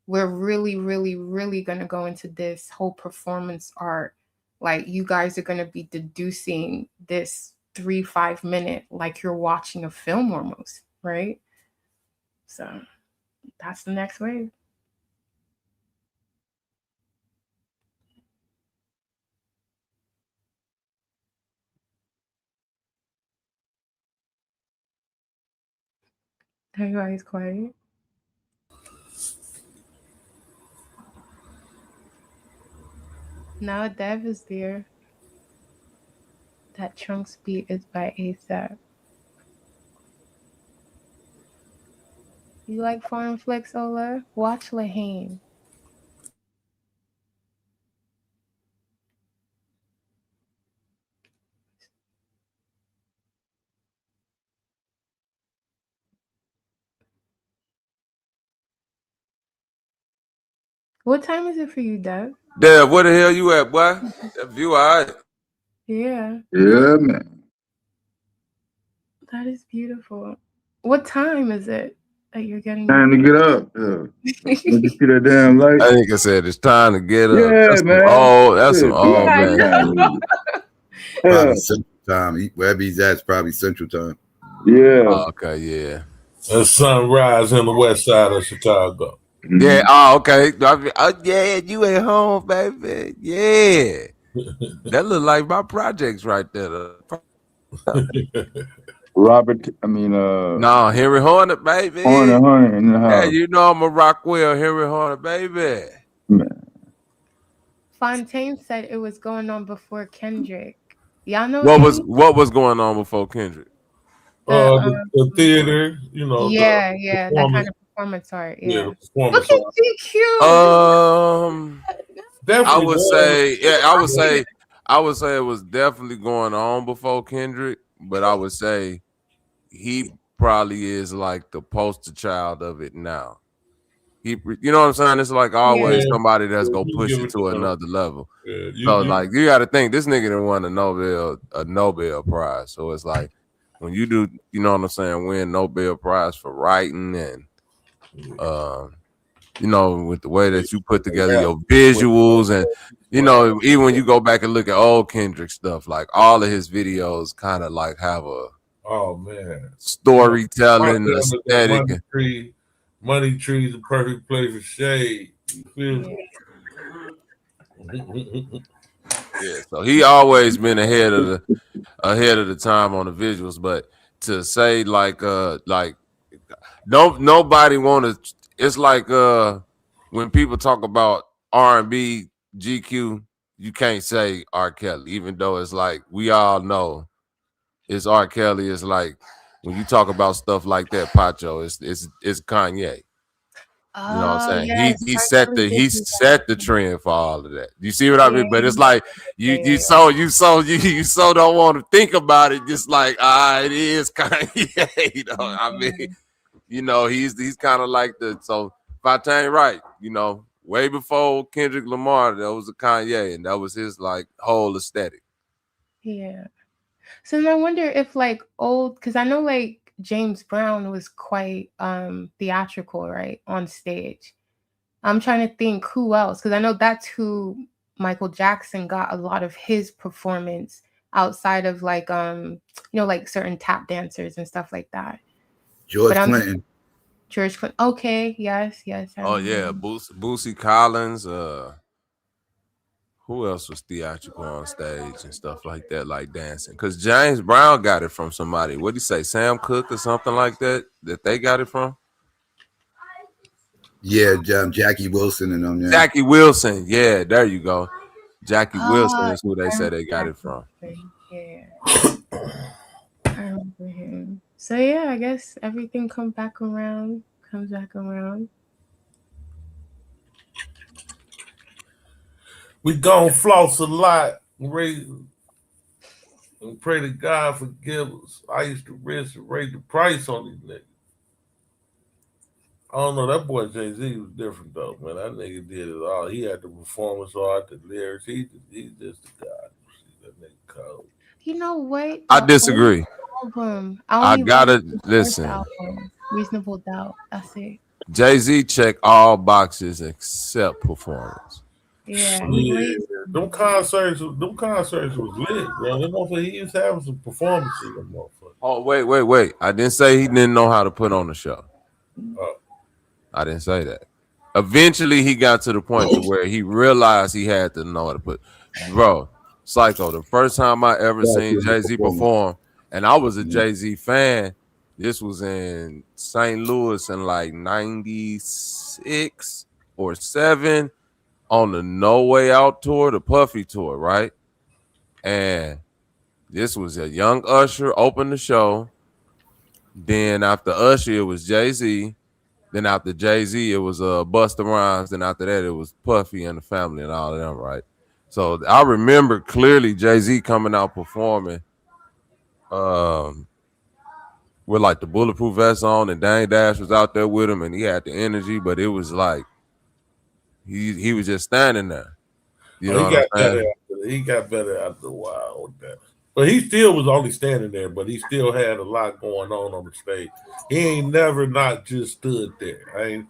we're really, really, really gonna go into this whole performance art. Like, you guys are gonna be deducing this 3-5 minute like you're watching a film almost, right? So that's the next wave. Everybody's quiet. Now Dev is there. That Trunks beat is by ASAP. You like foreign flicks, Ola? Watch Lahane. What time is it for you, Dev? Dev, where the hell you at, boy? That view, all right? Yeah. Yeah, man. That is beautiful. What time is it that you're getting Time to get up. Did you see that damn light? I think I said it's time to get up. Yeah, That's man. That's some old man. Probably Central Time. Wherever he's at, it's probably Central Time. Yeah. Oh, okay, yeah. It's sunrise in the west side of Chicago. Yeah. Oh, okay. Oh, yeah. You at home, baby? Yeah. That look like my projects right there. Robert, I mean, no, Henry Horner, baby. Horner in the house. Yeah, you know I'm a Rockwell, Henry Horner, baby. Man. Fontaine said it was going on before Kendrick. Y'all know what was going on before Kendrick? The theater, you know. Yeah, that kind of performance art. Yeah, the performance art. Look at GQ. I would say it was definitely going on before Kendrick, but I would say he probably is like the poster child of it now. You know what I'm saying? It's like always somebody that's gonna push it to another level. So like you got to think this nigga done won a Nobel Prize. So it's like when you do, you know what I'm saying, win Nobel Prize for writing and you know, with the way that you put together your visuals, and you know, even when you go back and look at old Kendrick stuff, like all of his videos kind of like have a storytelling aesthetic. Money Tree is the perfect place for shade. You feel me? Yeah, so he always been ahead of the time on the visuals, but to say like nobody want to. It's like when people talk about R&B GQ, you can't say R. Kelly, even though it's like we all know it's R. Kelly. It's like when you talk about stuff like that, Pacho, it's Kanye. You know what I'm saying? Yes, he set the trend for all of that. You see what I mean? But it's like you so don't want to think about it. Just like it is Kanye. You know, I mean, you know, he's kind of like so I ain't right, you know, way before Kendrick Lamar, that was a Kanye, and that was his like whole aesthetic. Yeah. So then I wonder if like old, because I know like James Brown was quite theatrical, right, on stage. I'm trying to think who else, because I know that's who Michael Jackson got a lot of his performance outside of like like certain tap dancers and stuff like that. George Clinton. George Clinton. Okay, yes. Oh yeah, Boosie Collins. Who else was theatrical on stage and stuff like that, like dancing? Because James Brown got it from somebody. What did he say? Sam Cooke or something like that? That they got it from? Yeah, Jackie Wilson and them. Yeah. Jackie Wilson. Yeah, there you go. Jackie Wilson is who they say they got it from. Yeah. I remember him. So yeah, I guess everything comes back around. We gon' floss a lot and pray to God forgive us. I used to raise the price on these niggas. I don't know, that boy Jay-Z was different though, man. That nigga did it all. He had the performance art, the lyrics. He's just a god. That nigga cold. You know what? I disagree. I gotta listen. Reasonable Doubt. That's it. Jay-Z checked all boxes except performance. Yeah. Them concerts was lit, bro. He used to have some performances. Oh, wait. I didn't say he didn't know how to put on the show. I didn't say that. Eventually, he got to the point to where he realized he had to know how to put. Bro, Psycho, the first time I ever seen Jay-Z perform, and I was a Jay-Z fan, this was in St. Louis in like 96 or 7 on the No Way Out tour, the Puffy tour, right? And this was a young Usher opened the show. Then after Usher, it was Jay-Z. Then after Jay-Z, it was Busta Rhymes. Then after that, it was Puffy and the family and all of them, right? So I remember clearly Jay-Z coming out performing with like the bulletproof vest on, and Dame Dash was out there with him, and he had the energy, but it was like he was just standing there. You know what I'm saying? He got better after a while with that. But he still was only standing there, but he still had a lot going on the stage. He ain't never not just stood there.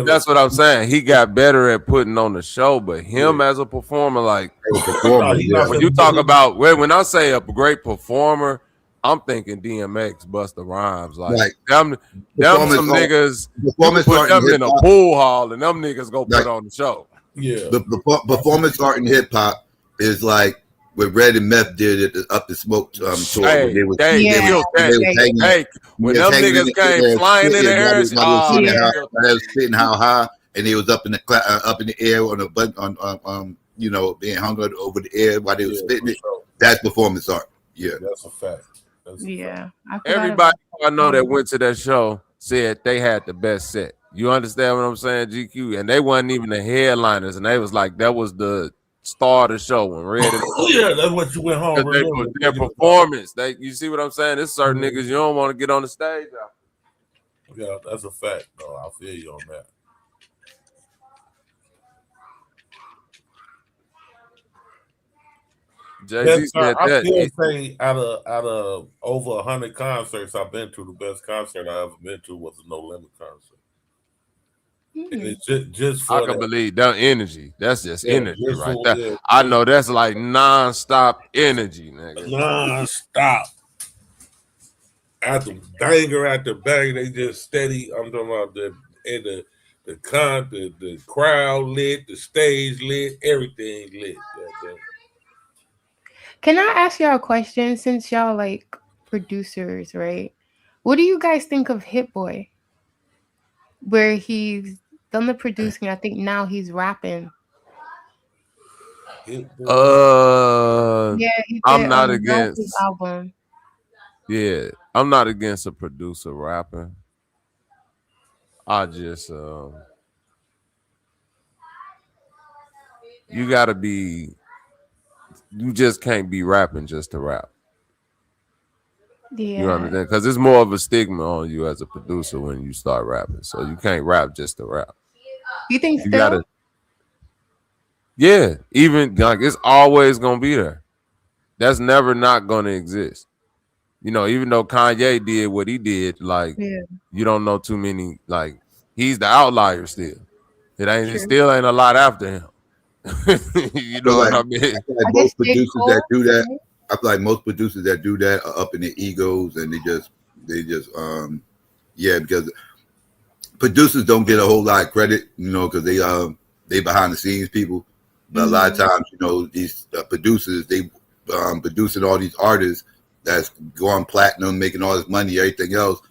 That's what I'm saying. He got better at putting on the show, but him as a performer, like when you talk about when I say a great performer, I'm thinking DMX, Busta Rhymes, like them some niggas. You can put them in a pool hall, and them niggas go put on the show. Yeah, the performance art in hip hop is like what Red and Meth did at the Up the Smoke tour. Hey, when them niggas came flying in the air, they was spitting how high, and they was up in the air on being hung over the air while they was spitting it. That's performance art. Yeah, that's a fact. Everybody I know that went to that show said they had the best set. You understand what I'm saying, GQ? And they wasn't even the headliners, and they was like, that was the star of the show when Red. Yeah, that's what you went home. Their performance. You see what I'm saying? There's certain niggas you don't want to get on the stage. Yeah, that's a fact. No, I feel you on that. Jay-Z said I that. still say out of over 100 concerts I've been to, the best concert I ever been to was a No Limit concert. And it's just for I can believe that energy. That's just energy, right? Yeah. I know that's like non-stop energy, nigga. Non-stop. After banger after bang, they just steady. I'm talking about the crowd lit, the stage lit, everything lit. Can I ask y'all a question, since y'all like producers, right? What do you guys think of Hit Boy? Where he's done the producing, I think now he's rapping. I'm not against album. Yeah, I'm not against a producer rapping. I just you just can't be rapping just to rap. You understand? Because it's more of a stigma on you as a producer when you start rapping. So you can't rap just to rap. You think You still? gotta, yeah. Even like it's always gonna be there. That's never not gonna exist. You know, even though Kanye did what he did, like you don't know too many. Like he's the outlier still. It still ain't a lot after him. You know what I mean? I feel like most producers that do that, I feel like most producers that do that are up in their egos and they just because producers don't get a whole lot of credit, you know, because they behind the scenes people. But a lot of times, you know, these producers, they producing all these artists that's going platinum, making all this money, everything else.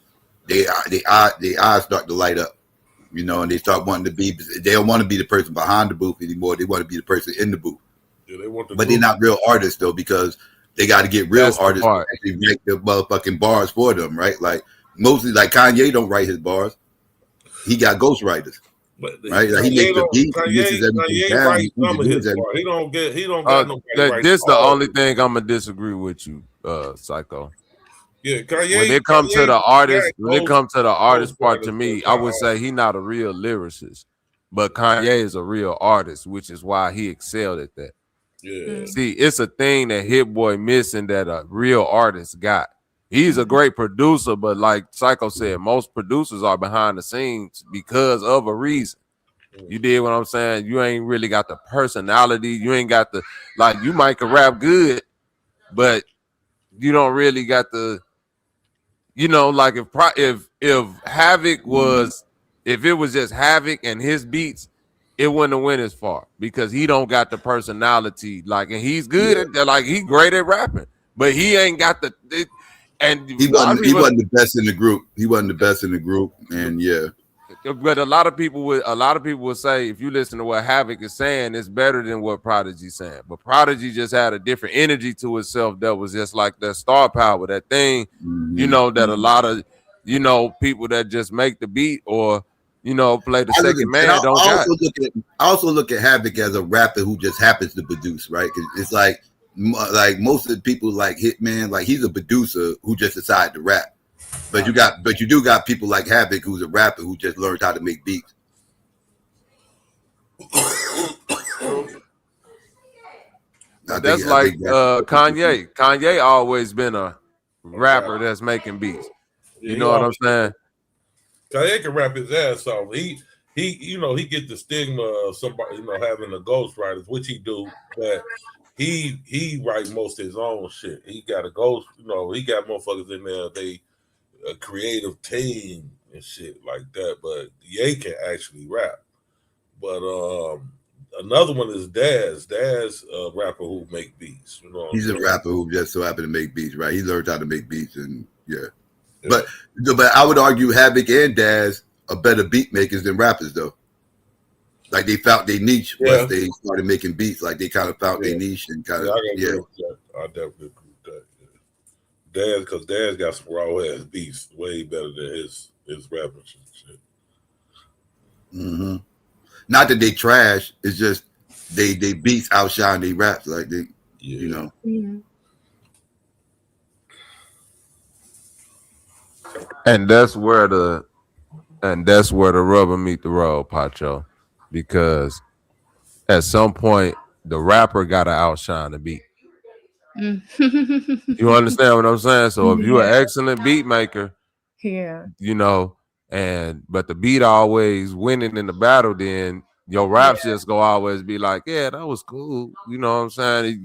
They eyes start to light up, you know, and they start wanting to be. They don't want to be the person behind the booth anymore. They want to be the person in the booth. Yeah, they want but they're not real artists though, because they got to get real That's the artists to actually make the motherfucking bars for them, right? Like mostly, like Kanye don't write his bars. He got ghostwriters. Right, like he makes the beats. Kanye writes some of his part. He don't got nobody. This the only thing I'm gonna disagree with you, Psycho. Yeah, Kanye. When it comes to the artist, part, to me, I would say he's not a real lyricist, but Kanye is a real artist, which is why he excelled at that. Yeah. See, it's a thing that Hit Boy missing that a real artist got. He's a great producer, but like Psycho said, most producers are behind the scenes because of a reason. You did what I'm saying? You ain't really got the personality. You ain't got the, like, you might can rap good, but you don't really got the, you know, like if Havoc was, if it was just Havoc and his beats, it wouldn't have went as far because he don't got the personality. Like, and he's good at that, like he's great at rapping, but he ain't got the. And he wasn't the best in the group. He wasn't the best in the group, and But a lot of people would say, if you listen to what Havoc is saying, it's better than what Prodigy's saying. But Prodigy just had a different energy to itself that was just like that star power, that thing, you know, that a lot of, you know, people that just make the beat or, you know, play the second man don't got. I also look at Havoc as a rapper who just happens to produce, right? It's like most of the people like Hitman, like he's a producer who just decided to rap. But you do got people like Havoc, who's a rapper who just learned how to make beats. That's like Kanye. Kanye always been a rapper that's making beats. You know what I'm saying? Kanye can rap his ass off. He you know, he get the stigma of somebody, you know, having a ghostwriters, which he do, but he write most of his own shit. He got a ghost, you know, he got motherfuckers in there, they a creative team and shit like that, but Ye can actually rap. But another one is Daz. Daz, a rapper who make beats. You know, he's a rapper who just so happened to make beats, right? He learned how to make beats, and But I would argue Havoc and Daz are better beat makers than rappers, though. Like they found their niche once they started making beats. Like they kind of found their niche and kind of I definitely agree with that. Daz, because Daz got some raw ass beats, way better than his rapping shit. Mm-hmm. Not that they trash, it's just they beats outshine they raps, like they, you know. Mm-hmm. And that's where the rubber meet the road, Pacho, because at some point the rapper gotta outshine the beat. You understand what I'm saying? So if you're an excellent beat maker, you know, but the beat always winning in the battle, then your raps just go always be like, yeah, that was cool. You know what I'm saying?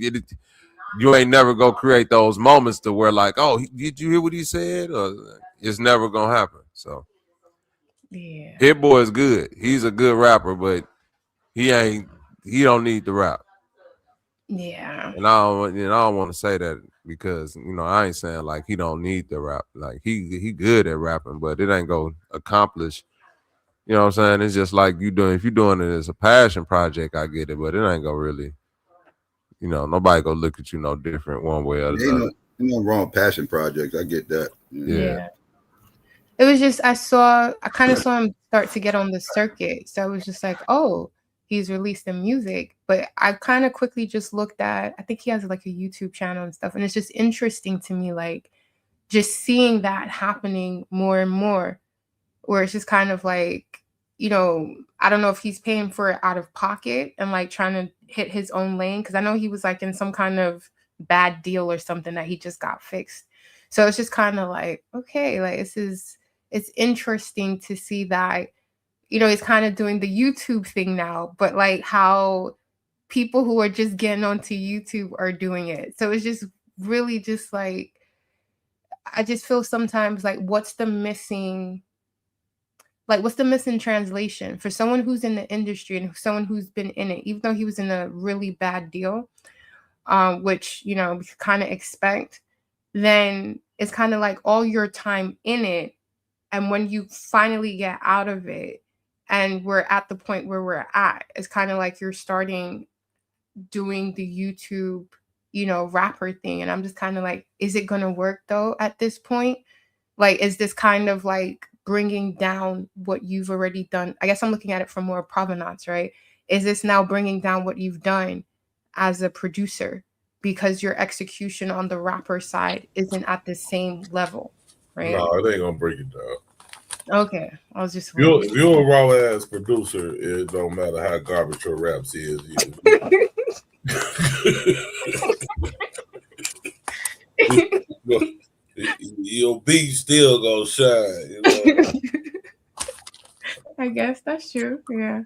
You ain't never go create those moments to where like, oh, did you hear what he said? Or it's never gonna happen. So Hit Boy is good. He's a good rapper, but he don't need the rap. Yeah. And I don't want to say that because, you know, I ain't saying like he don't need the rap. Like he good at rapping, but it ain't gonna accomplish. You know what I'm saying? It's just like if you're doing it as a passion project, I get it, but it ain't gonna really, you know, nobody gonna look at you no different one way or the other. Ain't no wrong passion projects. I get that. Yeah. It was just I kind of saw him start to get on the circuit. So I was just like, oh, he's released the music. But I kind of quickly just looked at, I think he has like a YouTube channel and stuff. And it's just interesting to me, like just seeing that happening more and more, where it's just kind of like, you know, I don't know if he's paying for it out of pocket and like trying to hit his own lane, because I know he was like in some kind of bad deal or something that he just got fixed. So it's just kind of like, okay, like it's interesting to see that, you know, he's kind of doing the YouTube thing now, but like how people who are just getting onto YouTube are doing it. So it's just really just like, I just feel sometimes like what's the missing translation for someone who's in the industry and someone who's been in it, even though he was in a really bad deal, which, you know, we kind of expect, then it's kind of like all your time in it. And when you finally get out of it and we're at the point where we're at, it's kind of like you're starting doing the YouTube, you know, rapper thing. And I'm just kind of like, is it going to work though at this point? Like, is this kind of like bringing down what you've already done? I guess I'm looking at it from more provenance, right? Is this now bringing down what you've done as a producer because your execution on the rapper side isn't at the same level, right? No, it ain't gonna break it down. Okay, I was just. If you're a raw ass producer, it don't matter how garbage your raps is. Your beat still gonna shine. You know? I guess that's true. Yeah.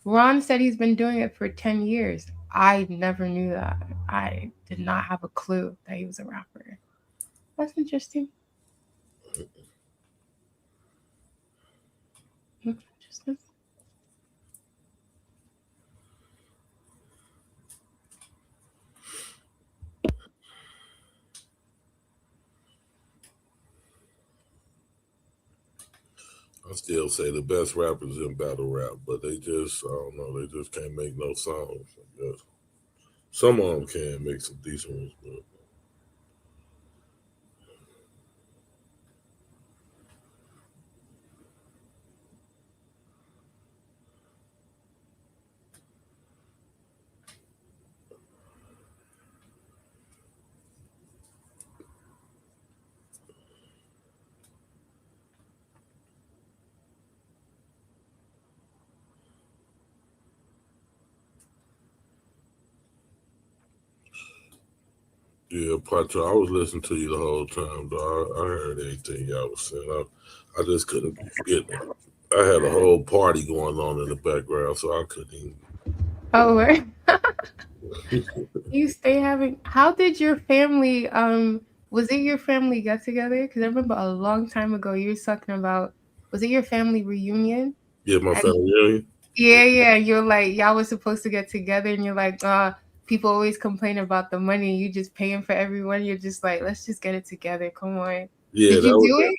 Ron said he's been doing it for 10 years. I never knew that. I did not have a clue that he was a rapper. That's interesting. Interesting. I still say the best rappers in battle rap, but they just, I don't know, they just can't make no songs. I guess some of them can make some decent ones, but. Yeah, Pacho, I was listening to you the whole time, dog. I heard everything y'all was saying. I just couldn't get it. I had a whole party going on in the background, so I couldn't even. Oh, right. You stay having. How did your family? Was it your family get together? Because I remember a long time ago you were talking about. Was it your family reunion? Yeah, my family reunion. Yeah. You're like, y'all was supposed to get together, and you're like, people always complain about the money. You just paying for everyone. You're just like, let's just get it together. Come on. Yeah, did you do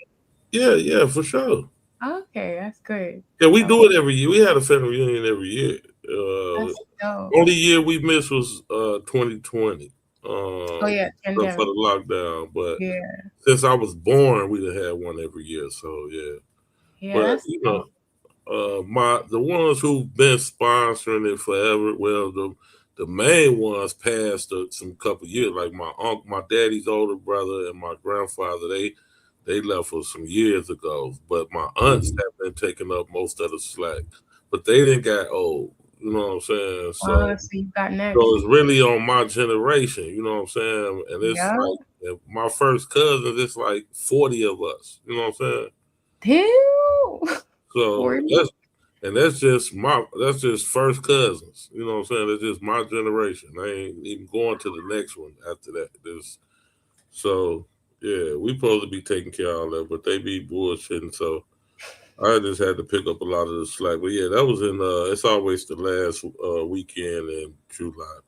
it? Yeah, for sure. Okay, that's good. Yeah, we do it every year. We had a family reunion every year. That's dope. Only year we missed was 2020. Oh yeah, for the lockdown. But yeah, since I was born, we'd have had one every year. So yeah. But you know, the ones who've been sponsoring it forever, well, the main ones passed some couple years. Like my uncle, my daddy's older brother, and my grandfather. They left us some years ago. But my aunts have been taking up most of the slack. But they didn't get old. You know what I'm saying? So you got next. So it's really on my generation. You know what I'm saying? And it's like my first cousins. It's like 40 of us. You know what I'm saying? Damn. So that's just first cousins. You know what I'm saying? That's just my generation. I ain't even going to the next one after that. So yeah, we supposed to be taking care of all that, but they be bullshitting. So I just had to pick up a lot of the slack. But yeah, that was in it's always the last weekend in July.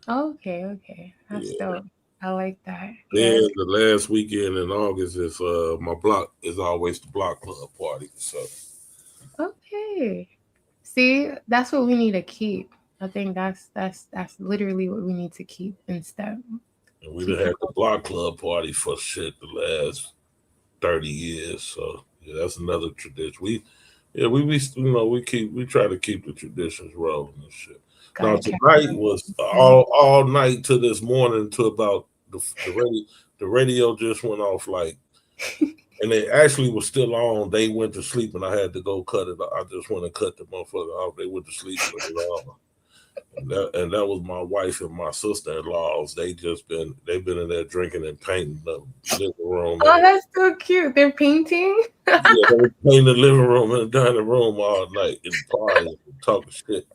Okay. That's dope. I like that. Yeah, the last weekend in August is my block is always the block club party. So okay. See, that's what we need to keep. I think that's literally what we need to keep instead. And we done had the block club party for shit the last 30 years. So yeah, that's another tradition. We try to keep the traditions rolling and shit. Now tonight was all night to this morning to about the radio just went off like, and it actually was still on. They went to sleep, and I had to go cut it. I just went and cut the motherfucker off. They went to sleep with it on. And that was my wife and my sister-in-laws. They've been in there drinking and painting the living room. Oh, that's so cute. They're painting. Yeah, they were painting the living room and the dining room all night and partying and talking shit.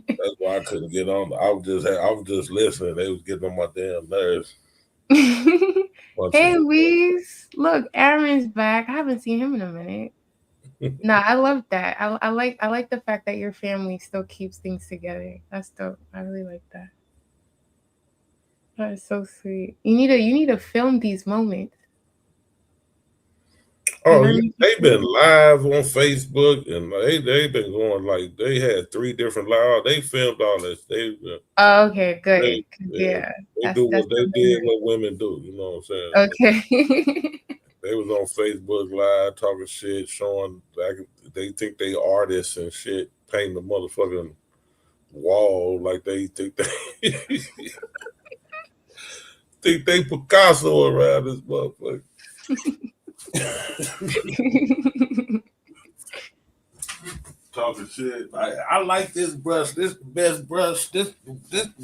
That's why I couldn't get on. I was just listening. They was getting on my damn nerves. Hey, Weez. Look, Aaron's back. I haven't seen him in a minute. Nah, I love that. I like the fact that your family still keeps things together. That's dope. I really like that. That is so sweet. You need to film these moments. Oh, they've been live on Facebook, and they've been going like they had 3 different live. They filmed all this. Oh, okay, good. Yeah, they do what they did, what women do. You know what I'm saying? Okay. They was on Facebook Live talking shit, showing like they think they artists and shit, painting the motherfucking wall like they think they think they Picasso around this motherfucker. Talking shit. I like this brush. This the best brush. This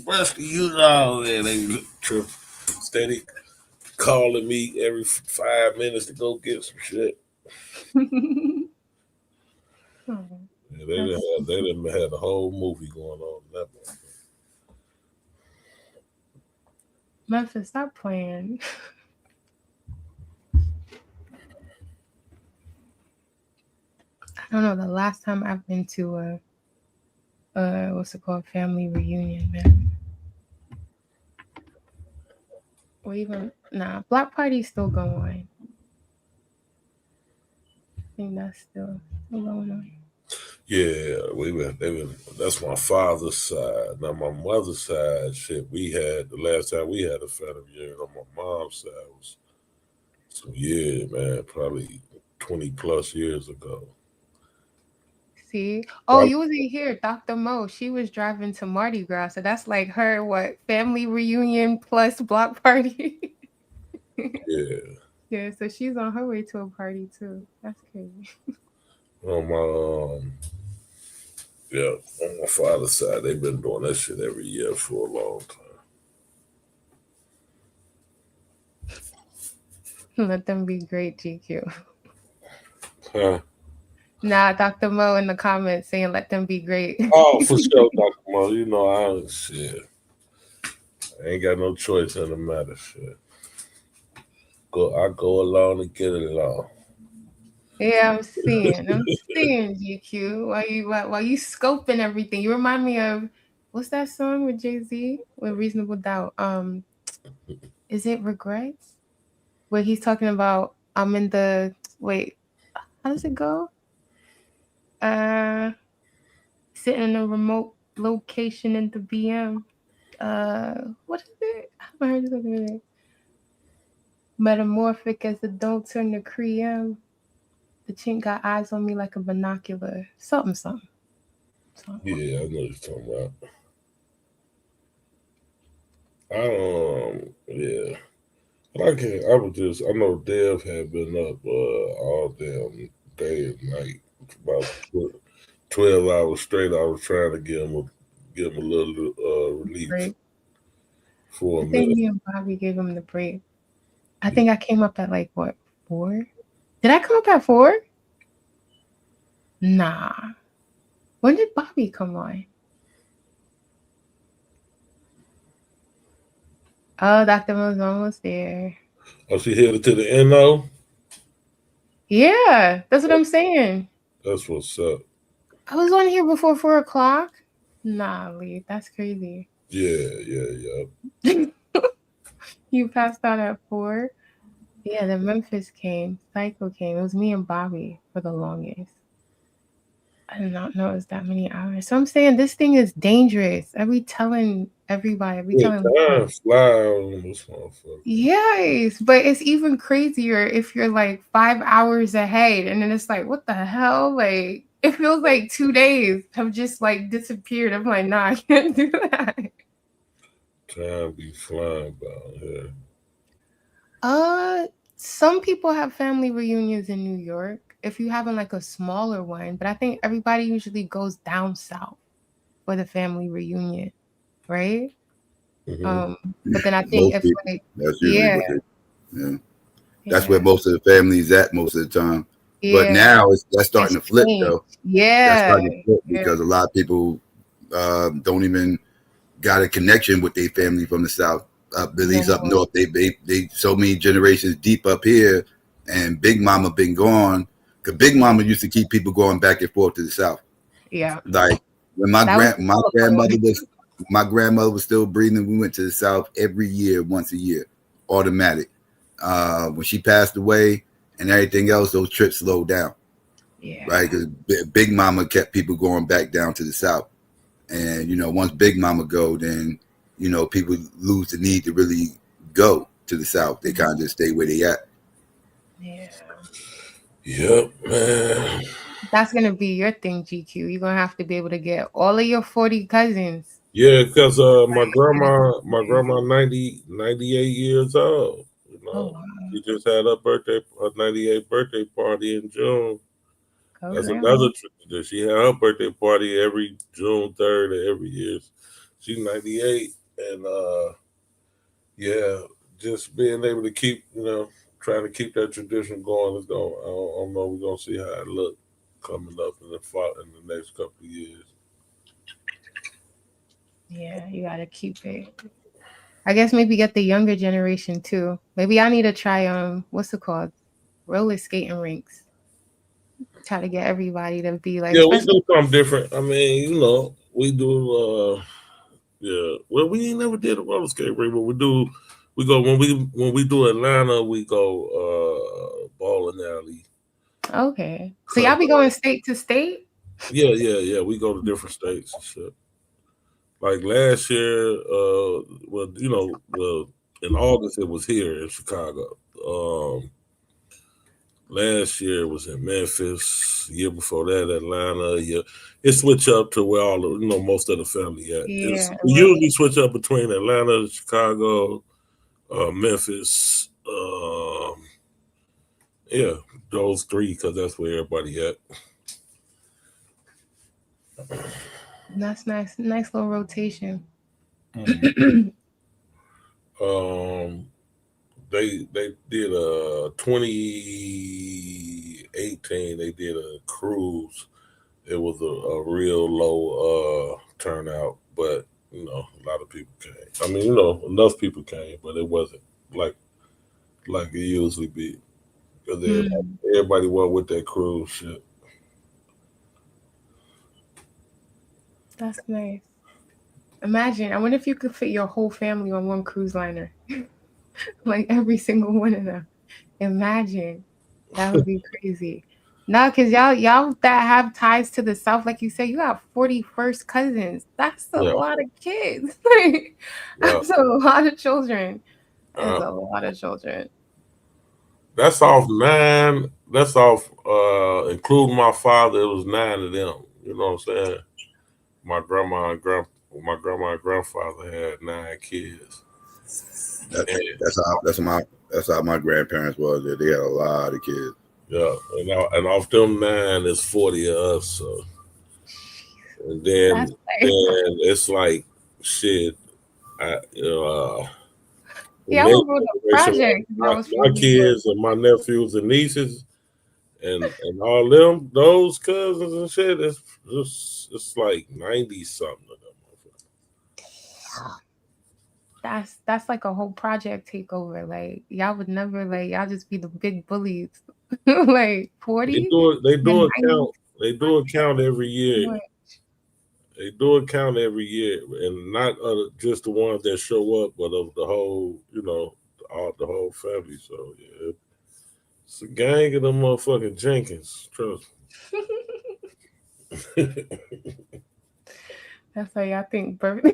brush to use all there. They steady calling me every 5 minutes to go get some shit. Yeah, they didn't have the whole movie going on. That one. Memphis, stop playing. I don't know. The last time I've been to a what's it called, family reunion, man. Or even block party's still going. I think that's still going on. Yeah, that's my father's side. Now my mother's side, shit, the last time we had a family reunion on my mom's side was some years, man, probably 20 plus years ago. See? Oh, you wasn't here, Dr. Mo. She was driving to Mardi Gras, so that's like her family reunion plus block party. Yeah. Yeah, so she's on her way to a party too. That's crazy. On my father's side, they've been doing that shit every year for a long time. Let them be great, GQ. Huh? Nah, Dr. Mo in the comments saying let them be great. Oh, for sure, Dr. Mo. You know, I ain't got no choice in the matter. Shit. I go along and get it along. Yeah, I'm seeing GQ. While you scoping everything, you remind me of what's that song with Jay-Z with Reasonable Doubt? Is it Regrets? Where he's talking about I'm in the how does it go? Sitting in a remote location in the BM. What is it? I haven't heard of it. Metamorphic as the don't turn to 𝘾𝙤𝙤. The chink got eyes on me like a binocular. Something. Yeah, I know what you're talking about. Yeah. I know Dev had been up all damn day and night, about 12 hours straight. I was trying to give him a little relief break. For a minute. I think me and Bobby gave him the break. I think I came up at 4? Did I come up at 4? Nah. When did Bobby come on? Oh, Dr. Mo's almost there. Oh, she headed to the end though? Yeah, that's what I'm saying. That's what's up. I was on here before 4 o'clock. Nah, Lee, that's crazy. Yeah. You passed out at 4? Yeah, then Memphis came. Psycho came. It was me and Bobby for the longest. I did not know it was that many hours. So I'm saying this thing is dangerous. I be telling everybody. Time fly on this motherfucker. Yes, but it's even crazier if you're 5 hours ahead, and then it's what the hell? It feels like 2 days have just disappeared. I'm nah, I can't do that. Time be flying by here. Some people have family reunions in New York. If you having like a smaller one, but I think everybody usually goes down south for the family reunion, right? But then I think Most people, that's usually yeah, what they, that's where most of the family is at most of the time. But now that's starting to flip though. That's starting to flip because a lot of people don't even got a connection with their family from the south. At least up north, they so many generations deep up here, and Big Mama been gone. Cause Big Mama used to keep people going back and forth to the south. Yeah, like when my grandmother was still breathing, we went to the south every year, once a year, automatic. When she passed away and everything else, those trips slowed down. Yeah, right, because Big Mama kept people going back down to the south. And, once Big Mama go, then, people lose the need to really go to the south. They kind of just stay where they at. Yeah. Yep, man. That's going to be your thing, GQ. You're going to have to be able to get all of your 40 cousins. Yeah, because my grandma 98 years old. She just had her 98th birthday party in June. That's another tradition. She had her birthday party every June 3rd of every year. She's 98, and just being able to keep, trying to keep that tradition going is going. I don't know. We're gonna see how it look coming up in the next couple of years. Yeah, you gotta keep it. I guess maybe get the younger generation too. Maybe I need to try what's it called? Roller skating rinks. Try to get everybody to be like. Yeah, we do something different. I mean, we do. Well, we ain't never did a roller skate rink, but we do. We go when we do Atlanta. We go bowling alley. Okay, so y'all be going state to state? Yeah. We go to different states and shit. Like last year, in August it was here in Chicago. Last year it was in Memphis. The year before that, Atlanta. Yeah, it switch up to where all the most of the family at. Yeah, we usually switch up between Atlanta, Chicago, Memphis. Those three because that's where everybody at. That's nice. Nice little rotation. They did a 2018. They did a cruise. It was a real low turnout, but a lot of people came. I mean, enough people came, but it wasn't like it usually be because everybody went with that cruise shit. That's nice. Imagine, I wonder if you could fit your whole family on one cruise liner. Like every single one of them. Imagine. That would be crazy. No, because y'all that have ties to the South, like you said, you got 40 first cousins. That's a lot of kids. That's a lot of children. That's a lot of children. That's off 9. That's off including my father. It was 9 of them. You know what I'm saying? My grandma and grandfather had 9 kids. That's how my grandparents was. They had a lot of kids. Yeah, and off them 9, there's 40 of us. So, and then it's like shit. I wrote a project. My kids and my nephews and nieces, and all them, those cousins and shit. It's like 90 something of them. That's like a whole project takeover. Like y'all would never y'all just be the big bullies. Like 40. They do a count. They do a count every year. They do a count every year, and not just the ones that show up, but of the whole, the whole family. So yeah, it's a gang of them motherfucking Jenkins. Trust me. That's why y'all think birth.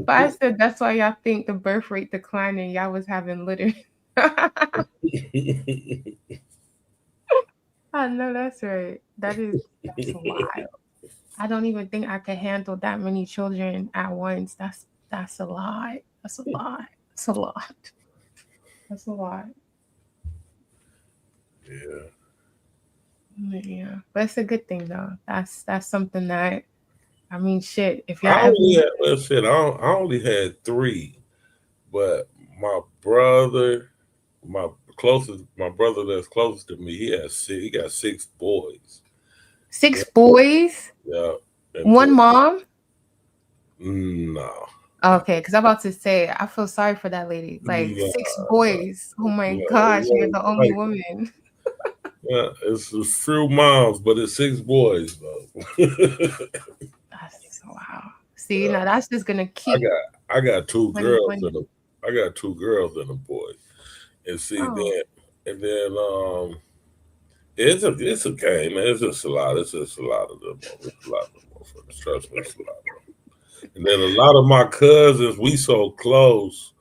But I said that's why y'all think the birth rate declining. Y'all was having litter. I know that's right. That's wild. I don't even think I could handle that many children at once. That's That's a lot. That's a lot. That's a lot. That's a lot. Yeah. Yeah, but it's a good thing though. That's something that, I mean, shit. If y'all I ever, only had, well, shit, I only had 3, but my brother, my brother that's closest to me, he got 6 boys. 6 boys, Yeah. one mom. No. Okay, because I'm about to say, I feel sorry for that lady. Like 6 boys. Oh my gosh, you're the only woman. Yeah, it's a few moms, but it's 6 boys though. That's wow. See, now that's just gonna keep. I got 2 girls money. and I got 2 girls and a boy. And see then it's a game, man. It's just a lot. It's just a lot of them. It's a lot of them motherfuckers. Trust me, it's a lot of them. And then a lot of my cousins, we so close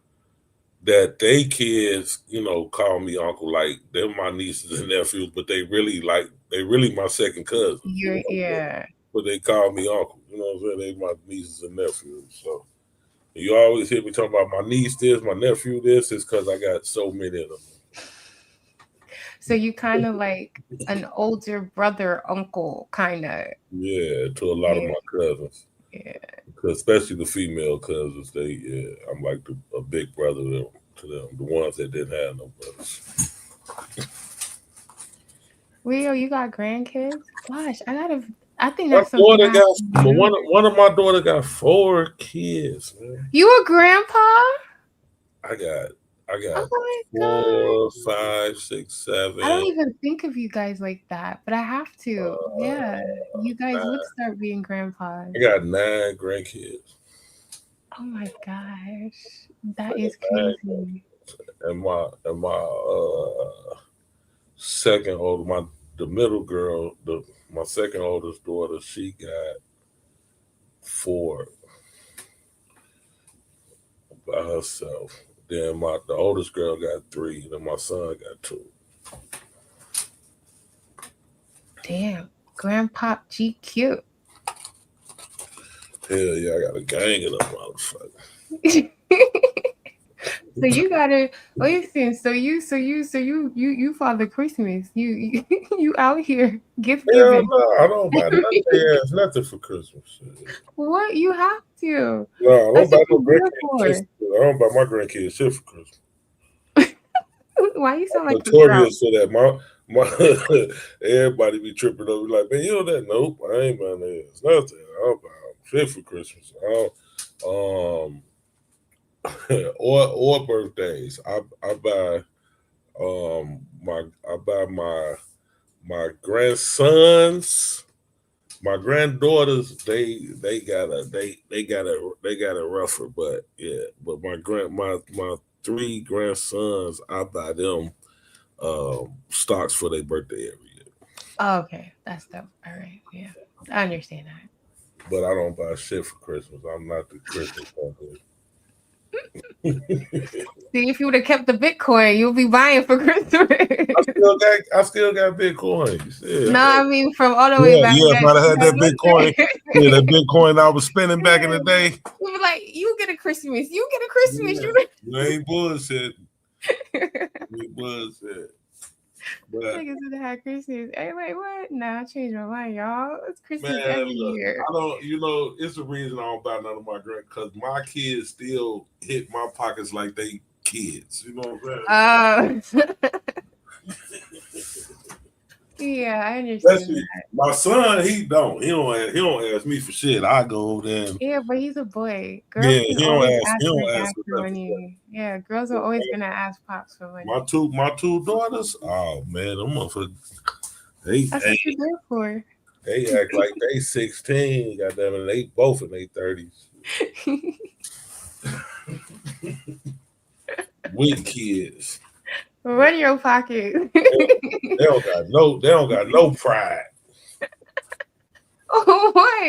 that they kids, you know, call me uncle. Like they're my nieces and nephews, but they really my second cousins. Yeah. But they call me uncle. You know what I'm saying? They my nieces and nephews. So you always hear me talk about my niece this, my nephew this. It's because I got so many of them. So you kind of like an older brother, uncle, kind of. Yeah, to a lot of my cousins. Yeah. Especially the female cousins. I'm like a big brother to them. The ones that didn't have no brothers. Rio, you got grandkids? Gosh, I think My that's something. One of my daughter got 4 kids, man. You a grandpa? I got oh 4, 5, 6, 7. I don't even think of you guys like that, but I have to. Yeah, you guys would start being grandpas. I got 9 grandkids. Oh my gosh, that is crazy. And my second older, the middle girl, my second oldest daughter, she got 4 by herself. Then the oldest girl got 3. Then my son got 2. Damn, Grandpa GQ. Hell yeah, I got a gang of them motherfuckers. So you gotta listen. So you Father Christmas. You out here gift giving. No, I don't buy nothing. There's nothing for Christmas. What? You have to. No, I don't buy no grandkids. I don't buy my grandkids shit for Christmas. Why you sound like notorious for that? My everybody be tripping over like, man, you know that? Nope, I ain't buying that. It's nothing. I don't buy shit for Christmas. Or birthdays. I buy my grandsons, my granddaughters, they got a rougher, but yeah. But my 3 grandsons, I buy them stocks for their birthday every year. Oh, okay, that's dope. All right, yeah, I understand that. But I don't buy shit for Christmas. I'm not the Christmas family. See, if you would have kept the Bitcoin, you'll be buying for Christmas. I still got Bitcoins. Yeah. No, I mean from all the way back. Yeah, if I'd have had that Bitcoin, that Bitcoin I was spending back in the day. We were like, you get a Christmas. You get a Christmas. You ain't bullshit. You bullshit. Niggas would have had Christmas. Hey, wait, what? Nah, I changed my mind, y'all. It's Christmas every year. I don't, it's the reason I don't buy none of my grant, because my kids still hit my pockets like they kids. You know what I'm saying? Yeah, I understand. My son, he don't ask me for shit. I go over there. Yeah, but he's a boy. Girls he don't ask for money. Yeah, girls are always gonna ask pops for money. My two daughters, oh man, them motherfuckers. That's what you're there for. They act like they 16. Goddamn it, they both in their 30s. With kids. Run your pocket. They don't got no pride. Oh, what?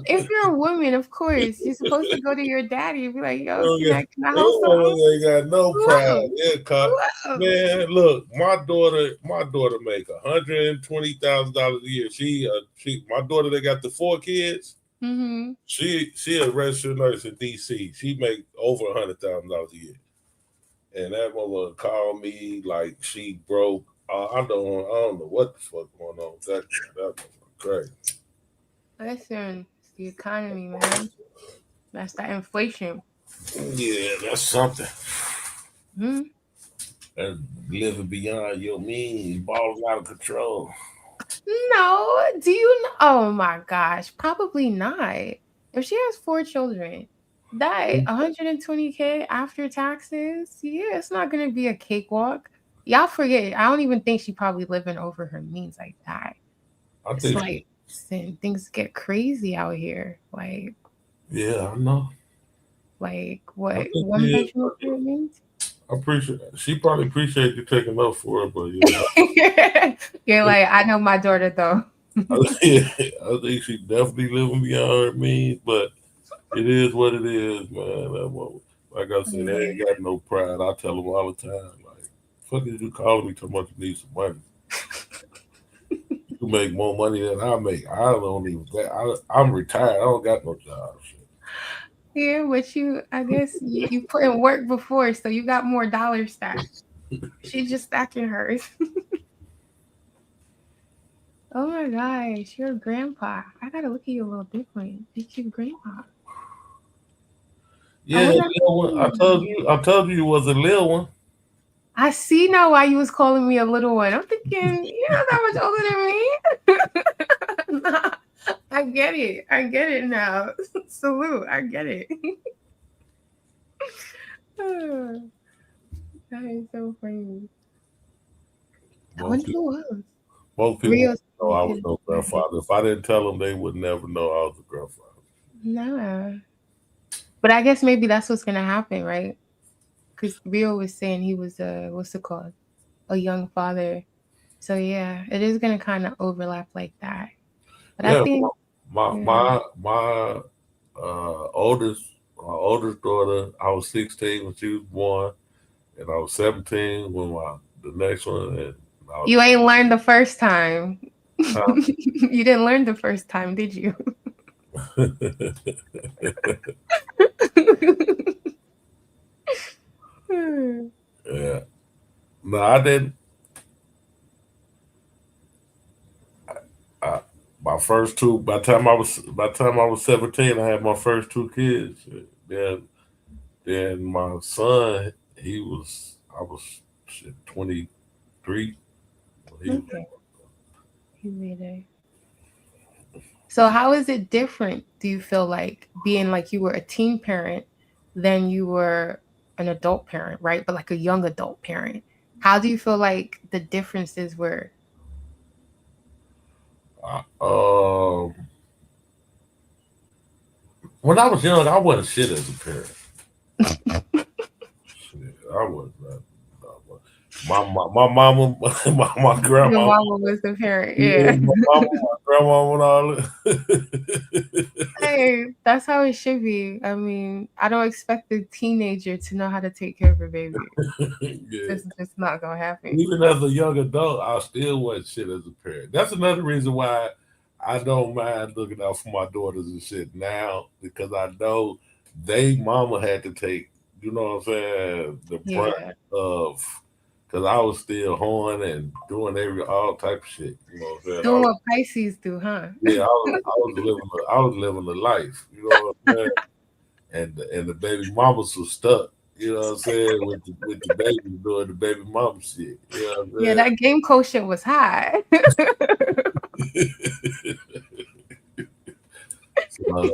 If you're a woman, of course, you're supposed to go to your daddy and be like, yo, can I hold some? They got no pride. Yeah, man, look, my daughter make $120,000 a year. My daughter that got the 4 kids, Mm-hmm. She a registered nurse in DC. She make over $100,000 a year. And that mother called me like she broke. I don't know what the fuck going on with that. That was crazy. Listen, it's the economy, man. That's that inflation. Yeah, that's something. Hmm. That's living beyond your means, balls out of control. No, do you know? Oh my gosh, probably not. If she has 4 children, that 120K after taxes, yeah, it's not gonna be a cakewalk. Y'all forget. I don't even think she probably living over her means like that. It's like, listen, things get crazy out here. Like, yeah, I know. Like what? 1 bedroom apartment? She probably appreciate you taking up for her, but yeah. You're like, I know my daughter though. I think she definitely living beyond her means, but it is what it is, man. Like I said, they ain't got no pride. I tell them all the time, like, fuck is you calling me too much you need some money? You make more money than I make. I don't even I'm retired. I don't got no job. Yeah, but I guess you put in work before, so you got more dollars stacked. She's just stacking hers. Oh my gosh, you're a grandpa. I gotta look at you a little different. It's your grandpa. Yeah, I told you was a little one. I see now why you was calling me a little one. I'm thinking, you're not that much older than me. Nah, I get it. I get it now. Salute. I get it. That is so funny. I wonder who else. Most people know I was no grandfather. If I didn't tell them, they would never know I was a grandfather. Nah. But I guess maybe that's what's gonna happen, right? Because Rio was saying he was a young father. So yeah, it is gonna kind of overlap like that. But I think my oldest daughter, I was 16 when she was born, and I was 17 when the next one. And you ain't learned the first time. You didn't learn the first time, did you? Yeah. No, I didn't. My first two. By the time I was 17, I had my first 2 kids. Then my son, I was 23. Okay. So how is it different, do you feel like, being like you were a teen parent than you were an adult parent, right? But like a young adult parent. How do you feel like the differences were? When I was young, I wasn't shit as a parent. I was not. My mama, my grandma. Your mama was the parent, yeah. My mama, my grandma, and all that. Hey, that's how it should be. I mean, I don't expect a teenager to know how to take care of a baby. It's just not gonna happen. Even as a young adult, I still wasn't shit as a parent. That's another reason why I don't mind looking out for my daughters and shit now, because I know they mama had to take, you know what I'm saying, the brunt of, because I was still horn and doing all type of shit. You know what I'm saying? Doing what Pisces do, huh? Yeah, I was living the life. You know what I'm saying? And the baby mamas was stuck. You know what I'm saying? With the baby doing the baby mama shit. You know what I'm saying? Yeah, that game quotient was high. So, I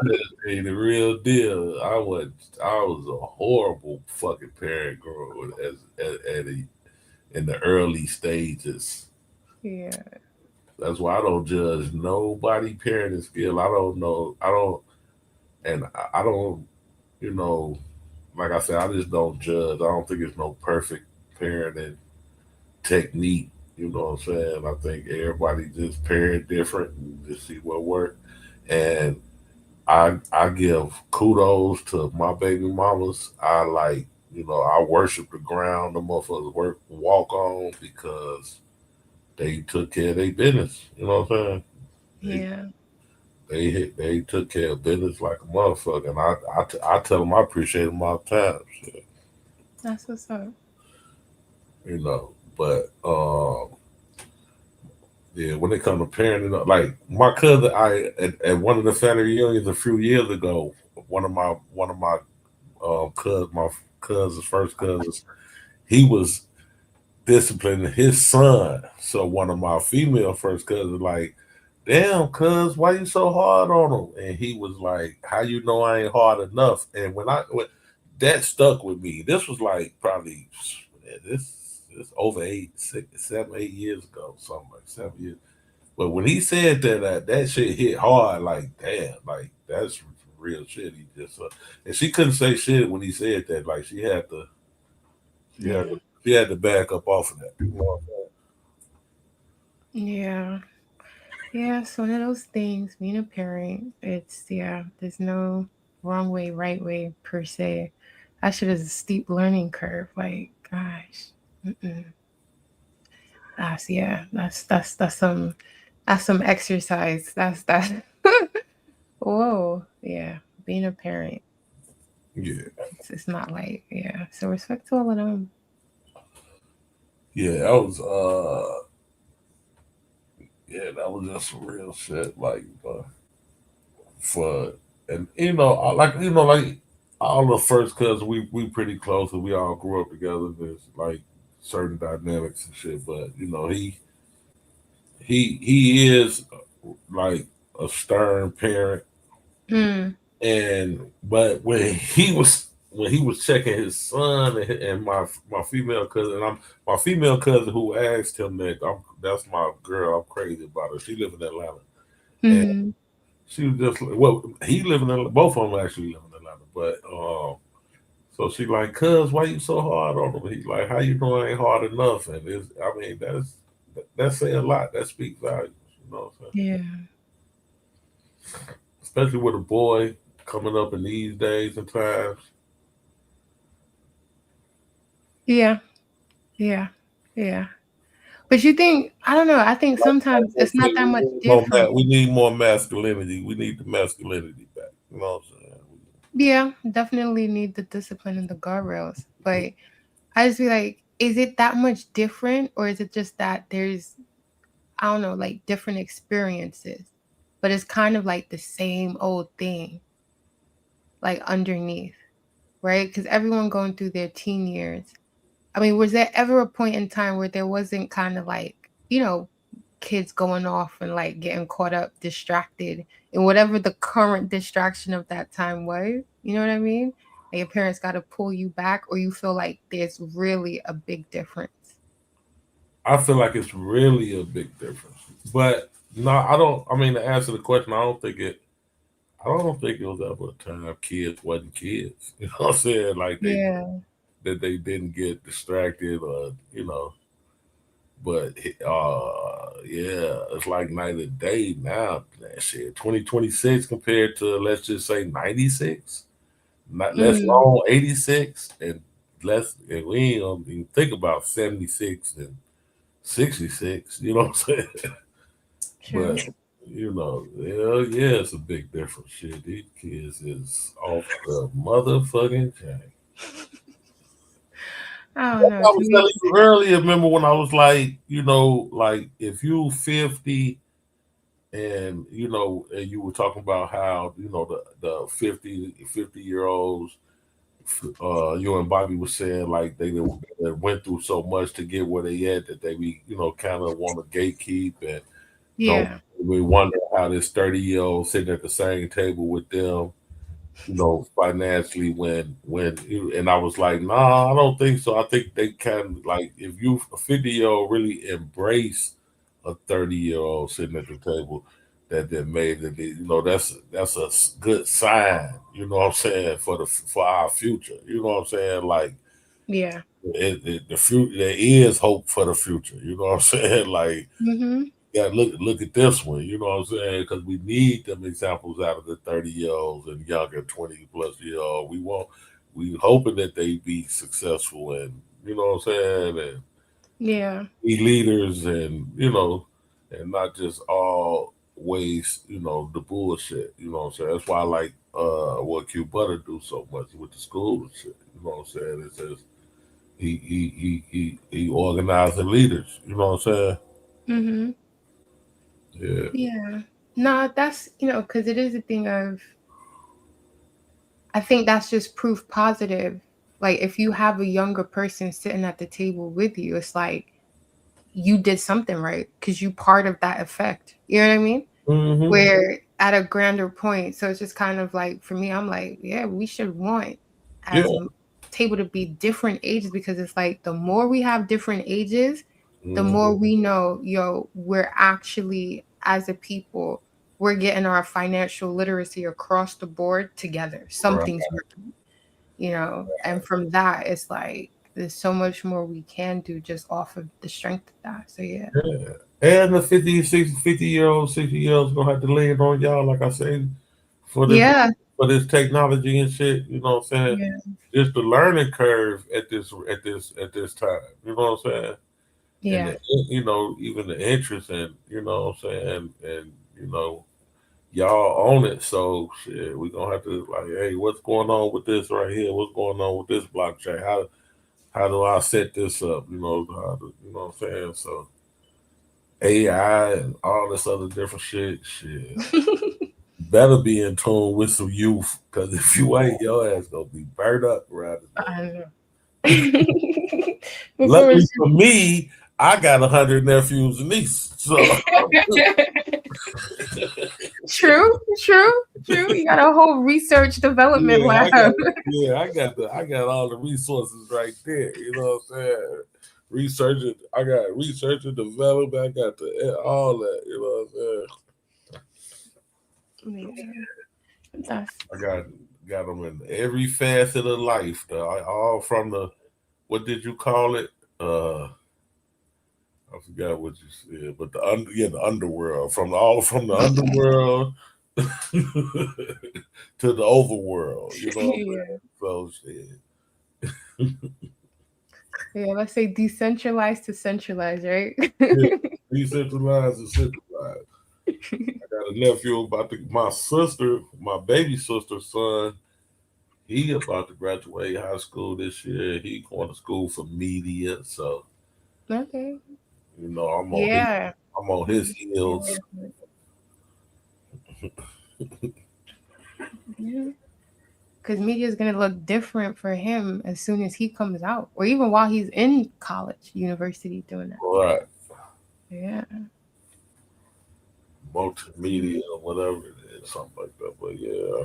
just say the real deal. I was a horrible fucking parent growing in the early stages. Yeah. That's why I don't judge nobody parenting skill. I don't know. I don't, you know, like I said, I just don't judge. I don't think it's no perfect parenting technique. You know what I'm saying? I think everybody just parent different and just see what works. And I give kudos to my baby mamas. I worship the ground the motherfuckers walk on, because they took care of their business. You know what I'm saying? they took care of business like a motherfucker, and I tell them I appreciate them all the time. Shit. That's what's up. You know, but yeah, when it comes to parenting, like my cousin, at one of the family reunions a few years ago, one of my cousin's first cousins, he was disciplining his son. So one of my female first cousins like, damn, cuz, why you so hard on him? And he was like, how you know I ain't hard enough? And when that stuck with me. This was like probably this over 7, 8 years ago, something like 7 years. But when he said that shit hit hard, like damn, like that's real shit. He just and she couldn't say shit when he said that. Like she had to back up off of that. You know what I'm saying? Yeah. Yeah, it's one of those things. Being a parent, there's no wrong way, right way per se. That shit is a steep learning curve. Like, gosh, that's some exercise. That's whoa, yeah. Being a parent, Yeah, it's not like So respect to all of them. Yeah, that was just some real shit. Like, and like all the first cousins, we pretty close, and we all grew up together. There's like certain dynamics and shit, but you know, he is like a stern parent, but when he was checking his son and my female cousin, my female cousin who asked him that, that's my girl, I'm crazy about her. She live in Atlanta, and she was just like, well, he live in Atlanta, both of them actually live in Atlanta, but so she like, cuz, why you so hard on him? He's like, how you know I ain't hard enough? And that's saying a lot. That speaks volumes, you know what I'm saying? Yeah. Especially with a boy coming up in these days and times. Yeah. But you think, I don't know, I think sometimes it's not that much different. We need more masculinity. We need the masculinity back. You know what I'm saying? Yeah, definitely need the discipline and the guardrails. But I just feel like, is it that much different, or is it just that there's, I don't know, like different experiences, but it's kind of like the same old thing, like underneath, right? Because everyone going through their teen years. I mean, was there ever a point in time where there wasn't kind of like, kids going off and like getting caught up, distracted in whatever the current distraction of that time was? You know what I mean? Like your parents got to pull you back, or you feel like there's really a big difference? I feel like it's really a big difference. But no, I don't. I mean, to answer the question, I don't think it was ever a time kids wasn't kids. You know what I'm saying? Like that they didn't get distracted, or But it's like night and day now. That shit, 2026 compared to, let's just say, 96, not less long 86, and we ain't gonna even think about 76 and 66. You know what I'm saying? True. But it's a big difference. Shit, these kids is off the motherfucking chain. I don't know. I was telling you earlier, remember when I was like, like if you 50 and, and you were talking about how, the 50-year-olds, you and Bobby was saying like they went through so much to get where they at, that they be, kind of want to gatekeep, and we wonder how this 30-year-old sitting at the same table with them, financially, and I was like, nah, I don't think so. I think they can, like, if you a 50-year-old really embrace a 30-year-old sitting at the table, that made it, that's a good sign, you know what I'm saying, for our future. You know what I'm saying? Like, the future, there is hope for the future. You know what I'm saying? Like, look at this one, you know what I'm saying? Because we need them examples out of the 30-year-olds and younger, 20-plus-year-old. We hoping that they be successful, and you know what I'm saying, and be leaders, and and not just all weighs, you know, the bullshit. You know what I'm saying? That's why I like what Quebutter do so much with the school and shit. You know what I'm saying? It says he organized the leaders. You know what I'm saying? Mm-hmm. Yeah. Yeah. No, that's, you know, because it is a thing of, I think that's just proof positive. Like, if you have a younger person sitting at the table with you, it's like you did something right because you part of that effect. You know what I mean? Mm-hmm. Where at a grander point. So it's just kind of like, for me, I'm like, yeah, we should want as a table to be different ages, because it's like the more we have different ages, the more we know, yo, we're actually, as a people, we're getting our financial literacy across the board together. Something's working, you know, and from that, it's like there's so much more we can do just off of the strength of that. So yeah. And the 50-year-olds, 60-year-olds gonna have to lay it on y'all, like I said, for this for this technology and shit. You know what I'm saying? Yeah. Just the learning curve at this time. You know what I'm saying? Yeah. And you know, even the interest in, you know what I'm saying, and you know, y'all own it. So shit, we gonna have to like, hey, what's going on with this right here? What's going on with this blockchain? How do I set this up? You know, you know what I'm saying? So AI and all this other different shit. Better be in tune with some youth, because if you ain't, your ass gonna be burnt up around I it. Luckily for me, I got 100 nephews and nieces. So True. You got a whole research development lab. I got all the resources right there. You know what I'm saying? I got research and development. I got all that. You know what I'm saying? I got them in every facet of life. All from the, what did you call it? I forgot what you said, but the underworld, from the underworld to the overworld, you know. So shit. Yeah, let's say decentralized to centralized, right? Decentralized to centralized. I got a nephew about to, my baby sister's son. He about to graduate high school this year. He going to school for media, so okay. You know, I'm on his heels. Yeah. Because media is going to look different for him as soon as he comes out, or even while he's in college, university, doing that. Right. Yeah. Multimedia or whatever it is, something like that. But yeah.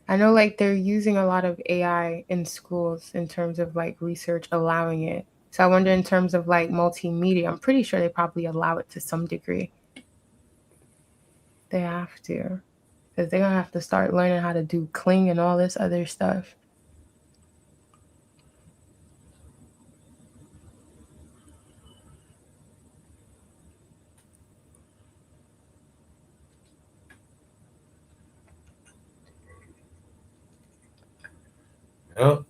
I know, like, they're using a lot of AI in schools in terms of like research, allowing it. So I wonder, in terms of like multimedia, I'm pretty sure they probably allow it to some degree. They have to, because they're gonna have to start learning how to do Kling and all this other stuff. Yep.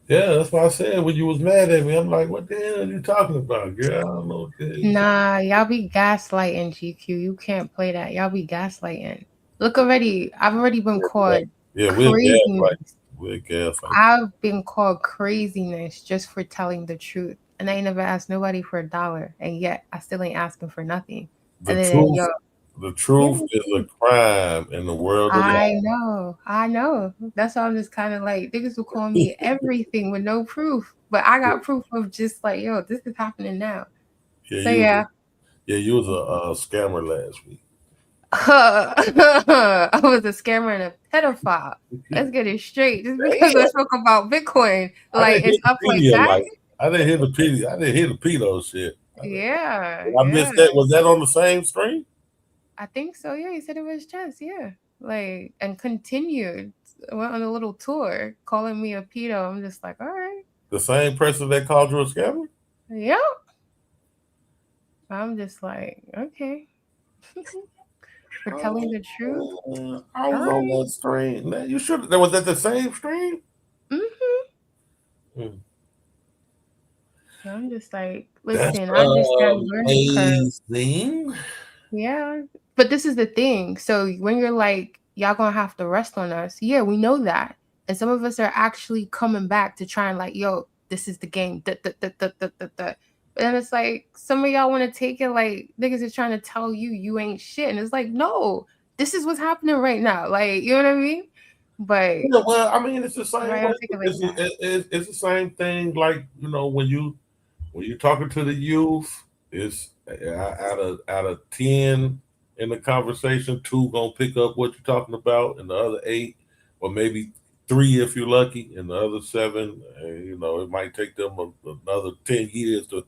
Yeah, that's why I said when you was mad at me, I'm like, what the hell are you talking about, girl? I don't know what the hell. Nah, y'all be gaslighting, GQ. You can't play that. Y'all be gaslighting. Look already, I've already been called craziness. We're gaslighting. I've been called craziness just for telling the truth. And I ain't never asked nobody for $1. And yet I still ain't asking for nothing. The truth is a crime in the world of I know. That's why I'm just kind of like, niggas will call me everything with no proof. But I got proof of just like, yo, this is happening now. Yeah, you was a scammer last week. I was a scammer and a pedophile. Let's get it straight. Just because I spoke about Bitcoin, like, it's up like that. I didn't hear the pedo shit. Yeah. I missed that. Was that on the same stream? I think so. Yeah, he said it was just, yeah. Like, and continued. Went on a little tour, calling me a pedo. I'm just like, all right. The same person that called you a scammer? Yep. I'm just like, okay. For telling the truth. I was on that stream. Man, you should. Was that the same stream? Mm-hmm. I'm just like, That's listen, I understand learning curve. amazing. Yeah, but this is the thing. So when you're like, y'all gonna have to rest on us, yeah, we know that, and some of us are actually coming back to try and like, yo, this is the game. But then it's like some of y'all want to take it like niggas are trying to tell you ain't shit, and it's like, no, this is what's happening right now. Like, you know what I mean? But yeah, well, I mean, it's the same. right, Way. I'll take it like that. It's the same thing. Like, you know, when you're talking to the youth, it's out of 10 in the conversation, 2 gonna pick up what you're talking about, and the other 8, or maybe 3 if you're lucky, and the other 7, you know, it might take them another 10 years to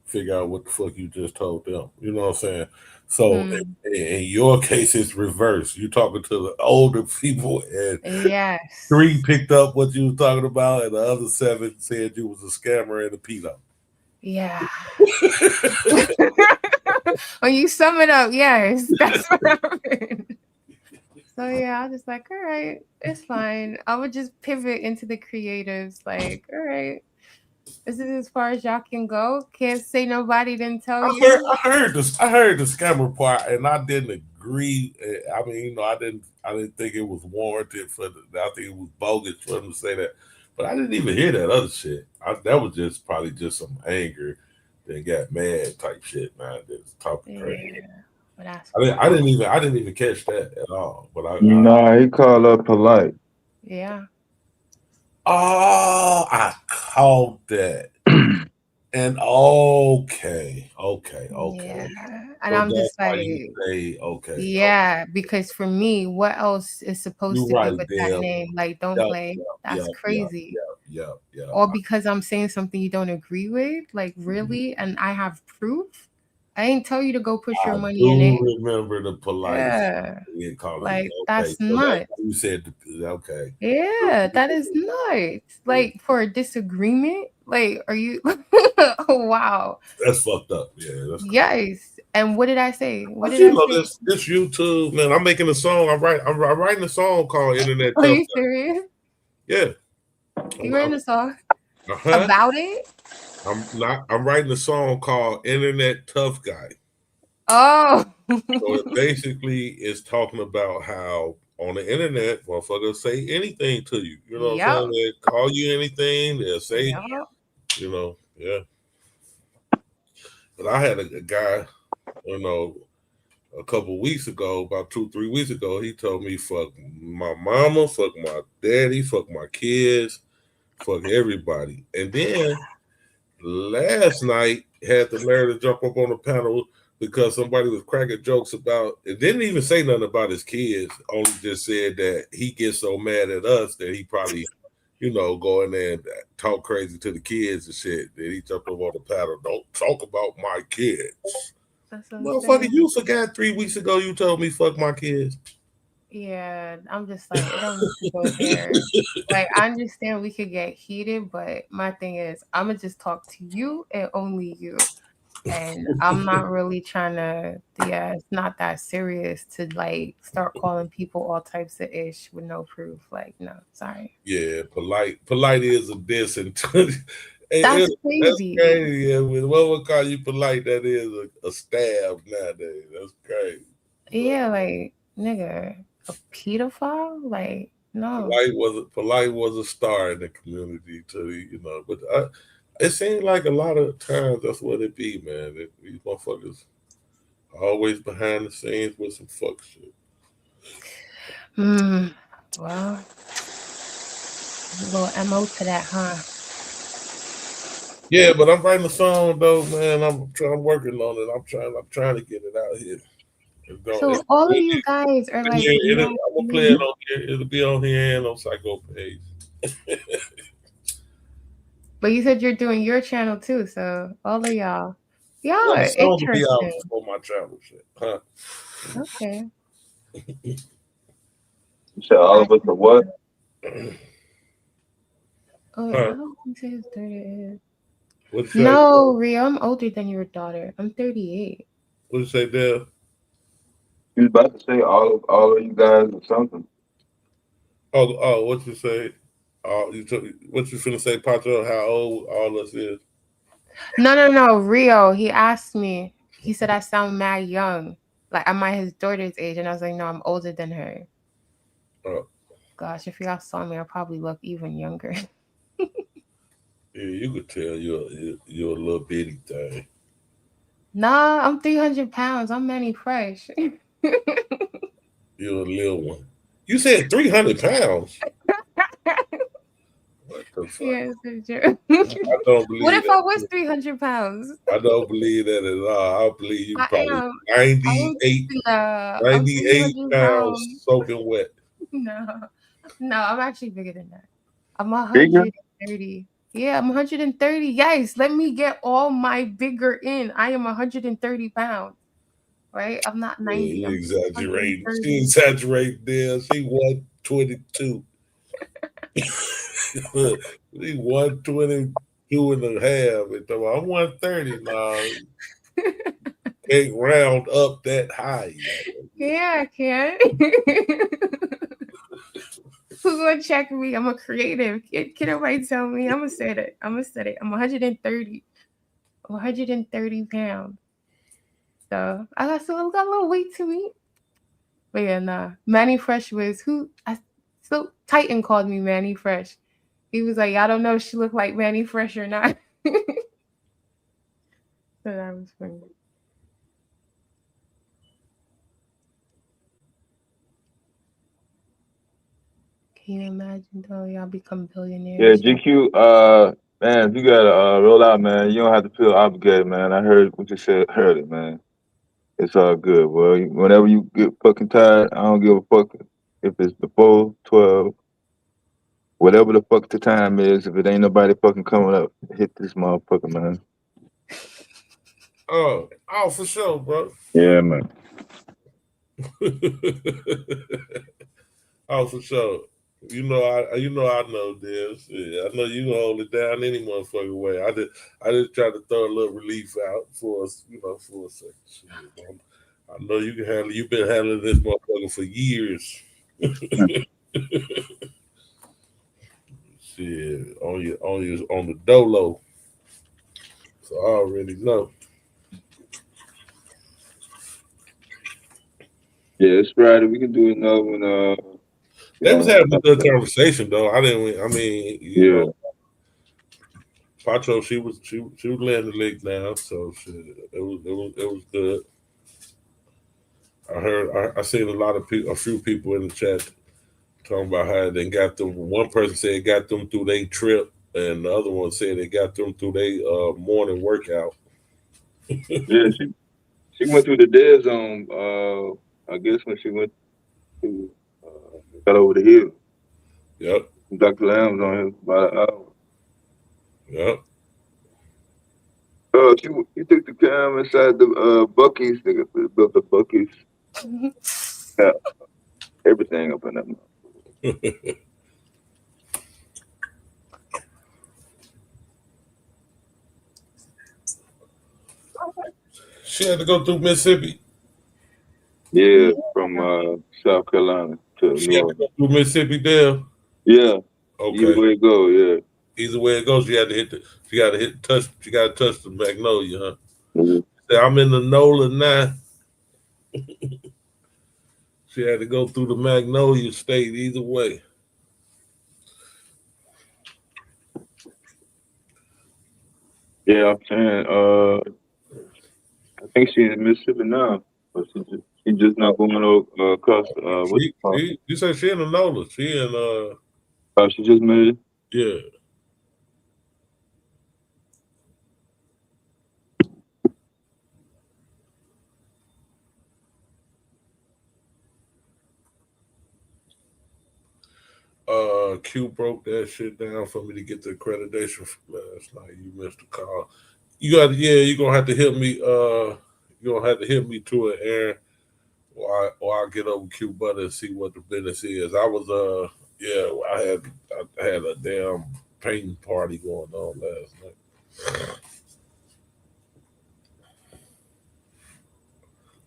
figure out what the fuck you just told them. You know what I'm saying? So in your case, it's reverse. You're talking to the older people, and Yes, 3 picked up what you was talking about, and the other 7 said you was a scammer and a pedo. yeah. When you sum it up, yes, that's what happened. So yeah, I was just like, all right, it's fine. I would just pivot into the creatives. Like, all right, this is as far as y'all can go. Can't say nobody didn't tell you. I heard the scammer part, and I didn't agree. I mean, you know, I didn't think it was warranted for I think it was bogus for them to say that. But I didn't even hear that other shit. That was just probably just some anger that got mad type shit. Man, just talking crazy. But that's I didn't even catch that at all. But Nah, he called her polite. Yeah. Oh, I caught that. And okay. Yeah. And So I'm that's just why like, you say okay. yeah, because for me, what else is supposed You're to be right, with Deb. that name? Like, don't play. That's crazy. Yeah. Or because I'm saying something you don't agree with, like really, and I have proof. I ain't tell you to go put your money in it. Remember the polite. Yeah. Like, that's so nuts. you said okay. Yeah, that is nuts. Like, for a disagreement, like, are you? Oh, wow. That's fucked up. Yeah. That's yes. And what did I say? What did you I know say? this YouTube, man. I'm making a song. I'm writing a song called Internet Are Tough you Guy. serious? Yeah. You writing a song about it? I'm writing a song called Internet Tough Guy. Oh. So it basically is talking about how on the internet, motherfuckers say anything to you. You know what I'm saying? They call you anything. They'll say, you know, yeah. But I had a guy, you know, a couple weeks ago, about 2-3 weeks ago, he told me, fuck my mama, fuck my daddy, fuck my kids, fuck everybody. And then last night had the nerve to jump up on the panel because somebody was cracking jokes about it. Didn't even say nothing about his kids, only just said that he gets so mad at us that he probably, you know, go in there and talk crazy to the kids and shit. That he jumped up on the panel. Don't talk about my kids. Motherfucker, you forgot 3 weeks ago you told me fuck my kids. Yeah, I'm just like, it don't need to go there. Like, I understand we could get heated, but my thing is, I'm gonna just talk to you and only you. And I'm not really trying to, it's not that serious to like start calling people all types of ish with no proof. Like, no, sorry. Yeah, polite is a diss and that's crazy. That's crazy. Yeah, what would call you polite? That is a stab nowadays. That's crazy. Yeah, like nigga, a pedophile? Like, no. Polite was a star in the community too, you know. But it seems like a lot of times that's what it be, man. These motherfuckers always behind the scenes with some fuck shit. Well, a little MO to that, huh? Yeah, but I'm writing a song though, man. I'm working on it. I'm trying to get it out here. So all of you guys are like, I'm gonna play it on here. It'll be on here and on Psycho page. But you said you're doing your channel too, so all of y'all Well, are interesting. For my travel shit, huh? Okay. So all of us are what? Oh, I don't think his 30 is. No, Rio, I'm older than your daughter. I'm 38. What'd you say, Deb? You was about to say all of you guys or something. Oh, what you say? What you finna say, Pacho? How old all us is? No. Rio, he asked me. He said I sound mad young. Like I'm his daughter's age. And I was like, no, I'm older than her. Gosh, if y'all saw me, I'll probably look even younger. Yeah, you could tell you're a little bitty thing. Nah, I'm 300 pounds. I'm Manny Fresh. You're a little one. You said 300 pounds. What the fuck? Yes, it's true. I don't believe What if that. I was 300 pounds? I don't believe that at all. I believe you probably 98 I'm 300 pounds soaking wet. No, I'm actually bigger than that. I'm Bigger? 130. Yeah, I'm 130. Yes, let me get all my bigger in. I am 130 pounds. Right? I'm not 90. Yeah, I'm exaggerating. 130. She exaggerating there. She 122. She 122 and a half. I'm 130 now. Can't round up that high yet. Yeah, I can. Who's gonna check me? I'm a creative. Can nobody tell me? I'm gonna say it. I'm 130. I'm 130 pounds. So I got a little weight to me. But yeah, nah. Manny Fresh was so Titan called me Manny Fresh. He was like, I don't know if she looked like Manny Fresh or not. So that was funny. Can you imagine though? Y'all become billionaires. Yeah, GQ. Man, if you gotta roll out, man, you don't have to feel obligated, man. I heard what you said. Heard it, man. It's all good, boy. Whenever you get fucking tired, I don't give a fuck if it's before 12, whatever the fuck the time is. If it ain't nobody fucking coming up, hit this motherfucker, man. Oh, for sure, bro. Yeah, man. Oh, for sure. I know this. Yeah, I know you gonna hold it down any motherfucking way. I just try to throw a little relief out for us, for a second. Shit, I know you can handle. You've been handling this motherfucker for years. Shit, on the dolo. So I already know. Yeah, it's Friday. We can do another one. They was having a good conversation though. You know, Pacho, she was laying the leg down, so shit, it was good. I seen a few people in the chat talking about how they got them. One person said it got them through their trip, and the other one said it got them through their morning workout. Yeah, she went through the dead zone. I guess when she went to got over the hill. Yep. Dr. Lamb's on him about an hour. Yep. She took the cam inside the Buc-ee's. They built the Buc-ee's. Yeah, everything up in that. She had to go through Mississippi. Yeah, from South Carolina to She New had to Orleans. go through Mississippi there. Yeah. Okay. Either way it go, yeah. Either way it goes, she got to touch the magnolia, huh? Mm-hmm. Say, I'm in the NOLA now. She had to go through the Magnolia State either way. Yeah, I'm saying, I think she's in Mississippi now, but she just not going across. You said she in the NOLA. She in she just made it. Yeah. Q broke that shit down for me to get the accreditation from last night. You missed the call. You're gonna have to hit me. You're gonna have to hit me to it, Aaron, or I'll get over Quebutter and see what the business is. I had a damn painting party going on last night.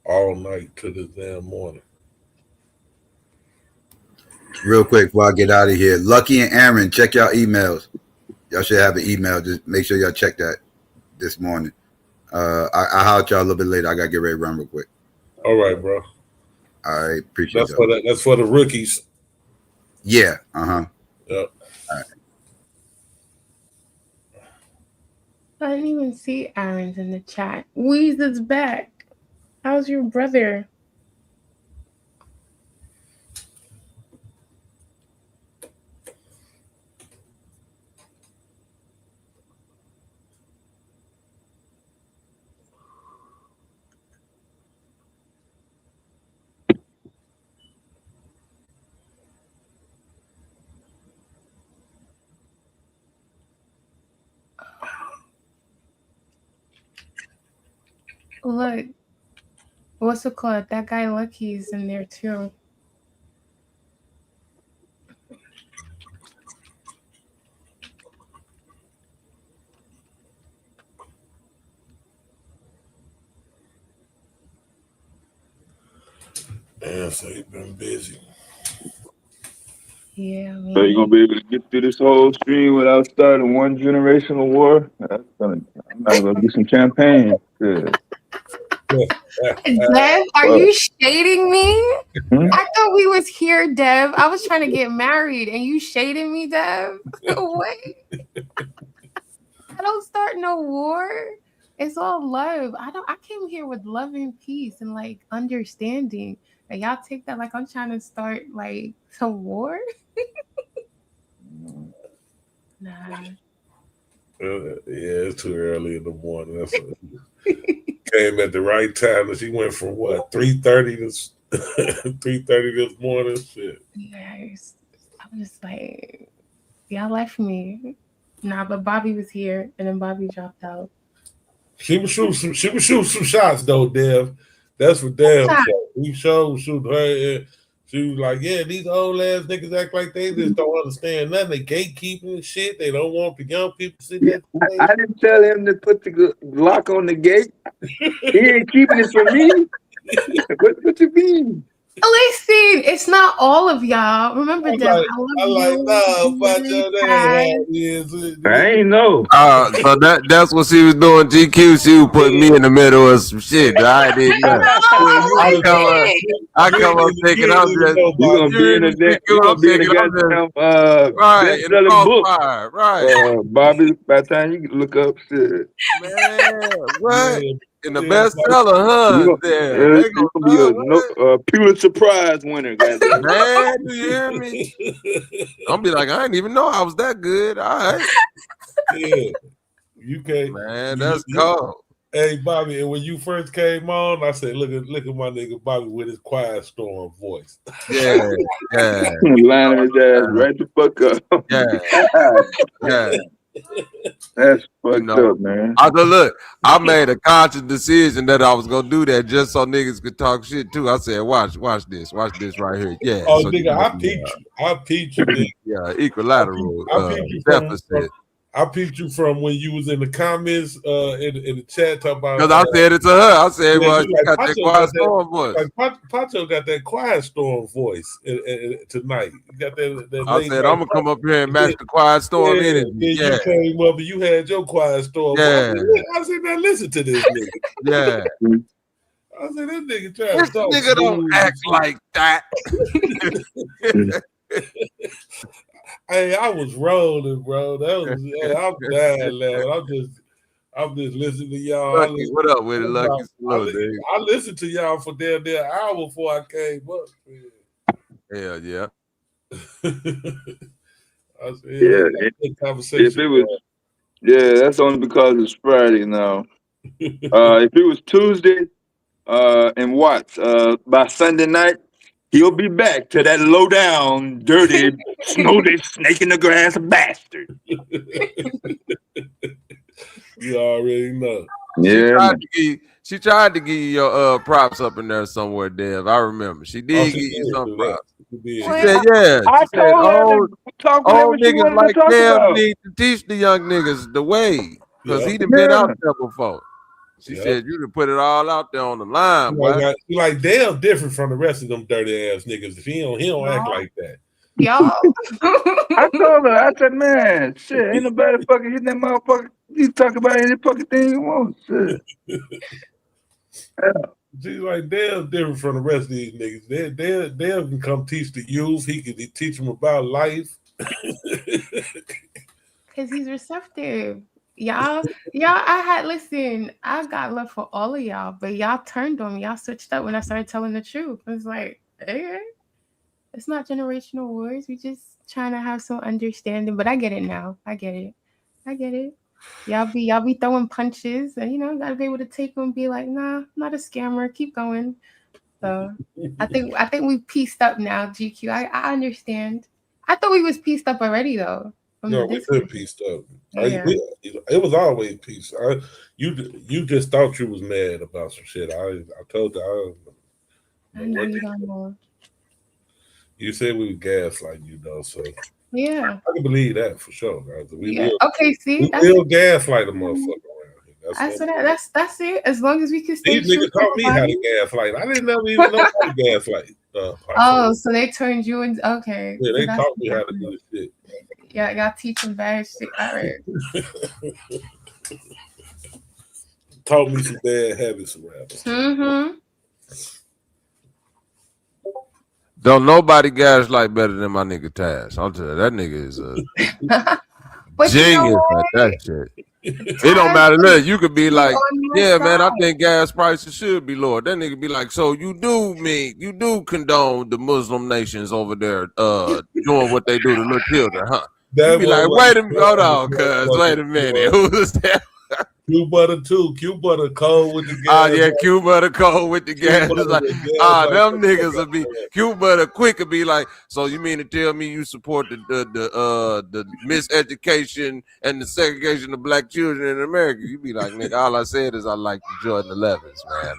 All night to this damn morning. Real quick before I get out of here, Lucky and Aaron, check y'all emails. Y'all should have an email. Just make sure y'all check that. this morning. I'll holler at y'all a little bit later. I gotta get ready to run real quick. All right, bro. All right, appreciate that. That's for the rookies. Yeah. Uh-huh. Yep. All right. I didn't even see Aaron's in the chat. Weezy's back. How's your brother? Look, what's it called? That guy Lucky's in there too. Damn, so you've been busy. Yeah, man. So you're gonna be able to get through this whole stream without starting one generational war? I'm gonna get some champagne. Good. Dev, are you shading me? I thought we was here, Dev. I was trying to get married and you shading me, Dev. Wait. I don't start no war. It's all love. I came here with love and peace and like understanding. And y'all take that like I'm trying to start like some war. Nah. Yeah, it's too early in the morning. That's came at the right time. She went from what 3:30 to 3:30 this morning. Shit. Yes, I'm just like, y'all left me. Nah, but Bobby was here, and then Bobby dropped out. She was shooting some shots though, Dev. That's for damn sure. We showed shoot her. And she was like, "Yeah, these old ass niggas act like they just don't understand nothing. They gatekeeping and shit. They don't want the young people sitting there." I didn't tell him to put the lock on the gate. He ain't keeping it from me. What you mean? Listen, it's not all of y'all. Remember, Dev, I love you. I ain't know. So that's what she was doing. GQ, she was putting me in the middle of some shit that I didn't know. I come up thinking I'm just you gonna be in the goddamn best-selling book, right? Bobby, by the time you look up shit, man, what? In the bestseller, huh? You're gonna be a Pulitzer Prize winner, goddamn. Man, do you hear me? I'll be like, I didn't even know I was that good. All right. Yeah. You can't. Man, that's cold. Hey, Bobby, and when you first came on, I said, look at my nigga Bobby with his quiet storm voice. Yeah. Lining his ass right the fuck up. Yeah. That's fucked up, man. I made a conscious decision that I was gonna do that just so niggas could talk shit too. I said, watch this right here. Yeah. Oh, so nigga, I peeped you, nigga. Yeah, equilateral deficit. I peeped you from when you was in the comments in the chat talking about. Because I said it to her. I said, well, you got that quiet storm voice. Like Pacho got that quiet storm voice tonight. You got that I said, I'm gonna come up here and match the quiet storm energy. Yeah, you came up and you had your quiet storm. Yeah. I said, now listen to this nigga. Yeah. I said, this nigga trying to talk. This nigga don't act like that. Hey, I was rolling, bro. That was I'm dying laughing. I'm just listening to y'all. Lucky, what up with it, Lucky? I listened to y'all for damn near an hour before I came up. Man. Hell yeah. I said, good conversation. If it was, that's only because it's Friday now. If it was Tuesday and Watts, by Sunday night, he'll be back to that low down, dirty, snowed snake in the grass bastard. You already know. Yeah. She tried to give you your props up in there somewhere, Dev. I remember. She did give you some props. She said, yeah. I told old niggas like Dev need to teach the young niggas the way. Because he done been out there before. She said you done put it all out there on the line, boy. Like Dale different from the rest of them dirty ass niggas. He don't act like that. Y'all. I told her, I said, man, shit, ain't nobody fucking hitting that motherfucker. You talk about any fucking thing you want. Shit. She's like, Dale's different from the rest of these niggas. Dale can come teach the youth. He can teach them about life. Because he's receptive. Y'all, listen, I got love for all of y'all, but y'all turned on me. Y'all switched up when I started telling the truth. I was like, hey, it's not generational wars. We just trying to have some understanding. But I get it now. I get it. Y'all be throwing punches, and gotta be able to take them and be like, nah, I'm not a scammer. Keep going. So I think we pieced up now, GQ. I understand. I thought we was pieced up already though. No, we been pieced up. Yeah. It was always pieced. You just thought you was mad about some shit. I told you. I know you don't know. You said we would gaslight you though, so yeah, I can believe that for sure, guys. Okay, see, we will gaslight a motherfucker around here. That's it. As long as we can stay. These niggas taught me how to gaslight. I didn't even know how to gaslight. So they turned you into okay. Yeah, they taught me how to do this shit. Yeah, I got to teach them bad shit. All right. Taught me some bad habits around us. Mm-hmm. Don't nobody gaslight better than my nigga Taz. I'll tell you, that nigga is a genius at that shit. It don't matter. Look, you could be like, yeah, man, I think gas prices should be lower. That nigga be like, so you do condone the Muslim nations over there doing what they do to little children, huh? You be like, wait a minute, hold on, cuz, wait a minute. Who was that? Quebutter too. Quebutter cold with the gas. Yeah, Quebutter cold with the gas. Like, them niggas will be Quebutter quick to be like, so you mean to tell me you support the miseducation and the segregation of black children in America? You be like, nigga, all I said is I like the Jordan 11s, man.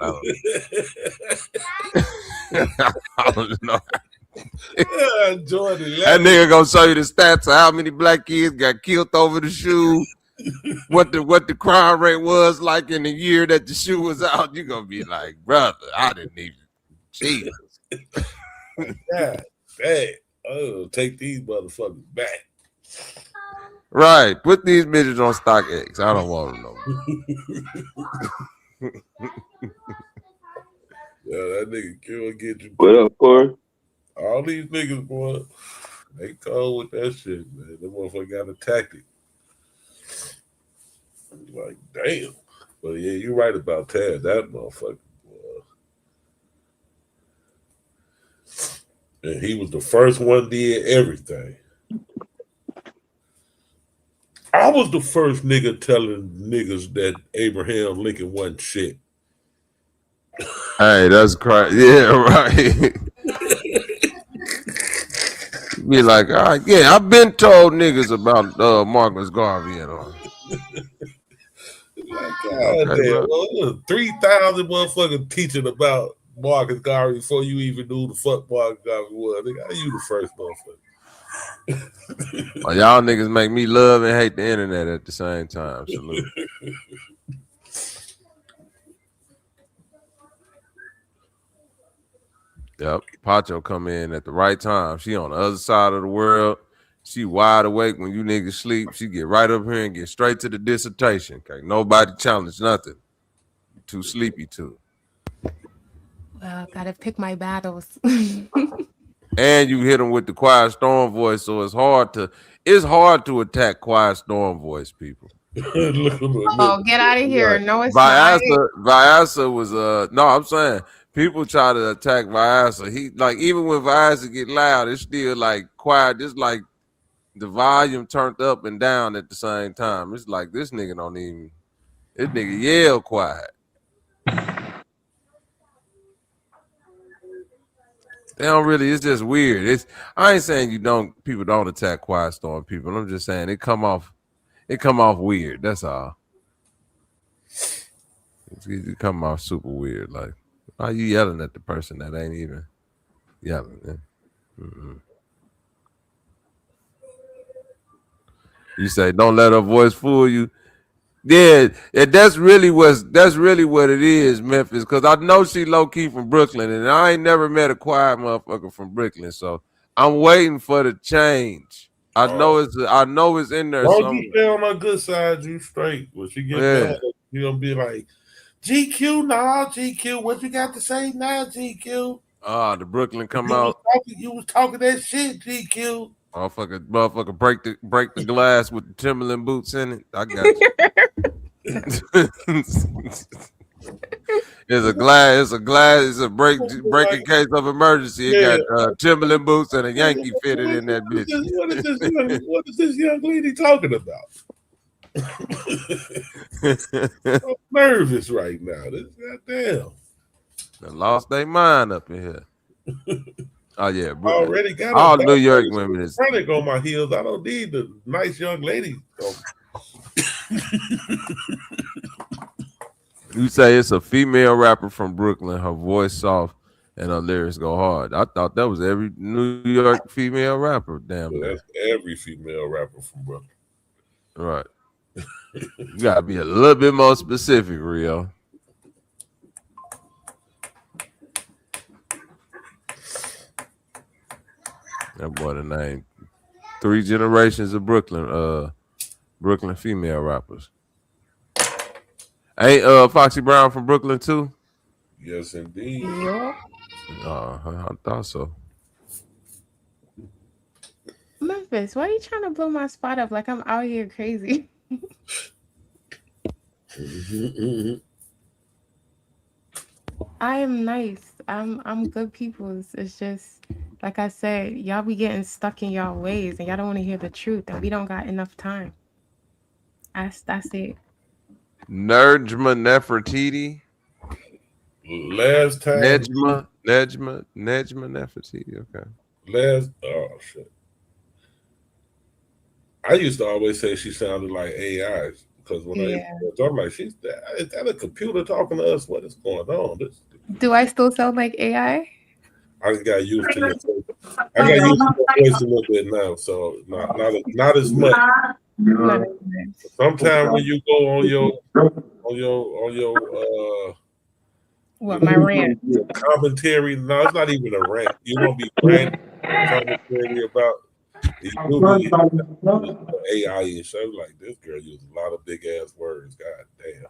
I don't know. Jordan 11. That nigga gonna show you the stats of how many black kids got killed over the shoe. What the crime rate was like in the year that the shoe was out, you gonna be like, brother, I didn't even. Jesus. God dang. Oh, take these motherfuckers back. Right. Put these bitches on StockX. I don't want them no more. Yeah, that nigga Q get you. What up, Corey? All these niggas, boy, they cold with that shit, man. That motherfucker got a tactic. Like, damn. But yeah, you're right about Taz. That motherfucker, boy. And he was the first one did everything. I was the first nigga telling niggas that Abraham Lincoln wasn't shit. Hey, that's crazy. Yeah, right. Be like, all right, yeah, I've been told niggas about Marcus Garvey and all. Like, God damn, well, 3,000 motherfuckers teaching about Marcus Garvey before you even knew the fuck Marcus Garvey was. Nigga, how you the first motherfucker? Well, y'all niggas make me love and hate the internet at the same time. Salute. Yep, Pacho come in at the right time. She on the other side of the world. She wide awake when you niggas sleep. She get right up here and get straight to the dissertation. Okay, nobody challenge nothing. Too sleepy too. Well, gotta pick my battles. And you hit them with the quiet storm voice, so it's hard to attack quiet storm voice people. Oh, get out of here! Right. No, it's not. Vyasa was no, I'm saying people try to attack Vyasa. He like even when Vyasa get loud, it's still like quiet. It's like the volume turned up and down at the same time. It's like this nigga don't even. This nigga yell quiet. They don't really. It's just weird. I ain't saying people don't attack quiet storm people. I'm just saying it come off weird. That's all. It come off super weird. Like, why are you yelling at the person that ain't even yelling? Mm-hmm. You say, don't let her voice fool you. Yeah, that's really what it is, Memphis. Because I know she low key from Brooklyn, and I ain't never met a quiet motherfucker from Brooklyn. So I'm waiting for the change. I know it's in there Long somewhere. you stay on my good side, you straight. When she get mad, you gonna be like, GQ, nah, GQ, what you got to say now, GQ? The Brooklyn come out. You was talking that shit, GQ. Motherfucker, break the glass with the Timberland boots in it. I got you. It's a breaking case of emergency. It got Timberland boots and a Yankee fitted in that bitch. What is this young lady talking about? I'm nervous right now. This goddamn. They lost their mind up in here. Oh yeah, I already got all New York women is running on my heels. I don't need the nice young lady. You say it's a female rapper from Brooklyn. Her voice soft and her lyrics go hard. I thought that was every New York female rapper. Damn, that's every female rapper from Brooklyn. Right. You gotta be a little bit more specific, Rio. That boy the name. 3 generations of Brooklyn female rappers. Ain't Foxy Brown from Brooklyn too? Yes, indeed. Yeah. I thought so. Memphis, why are you trying to blow my spot up like I'm out here crazy? I am nice. I'm good people. It's just like I said, y'all be getting stuck in y'all ways and y'all don't want to hear the truth, and we don't got enough time. That's it. Ń̲rjma Nefertiti. Last time Ń̲rjma Nefertiti. Okay. Oh shit. I used to always say she sounded like AI because when I'm like, is that a computer talking to us? What is going on? Do I still sound like AI? I got used to your voice. I got used to your voice a little bit now, so not as much. Sometimes when you go on your my rant commentary, no, it's not even a rant. You don't be ranting commentary about AI and shit. Like, this girl uses a lot of big ass words. God damn.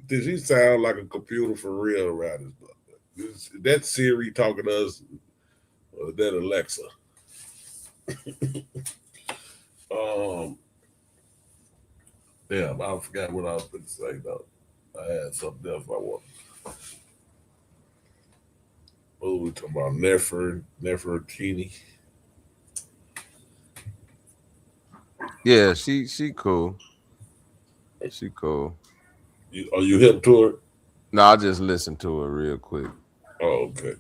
Did she sound like a computer for real around this? That Siri talking to us, or that Alexa? Damn, I forgot what I was going to say though. I had something else I wanted. What were we talking about? Nefertiti. Yeah, she cool. She cool. Are you hip to her? No, I just listened to her real quick. Oh, okay.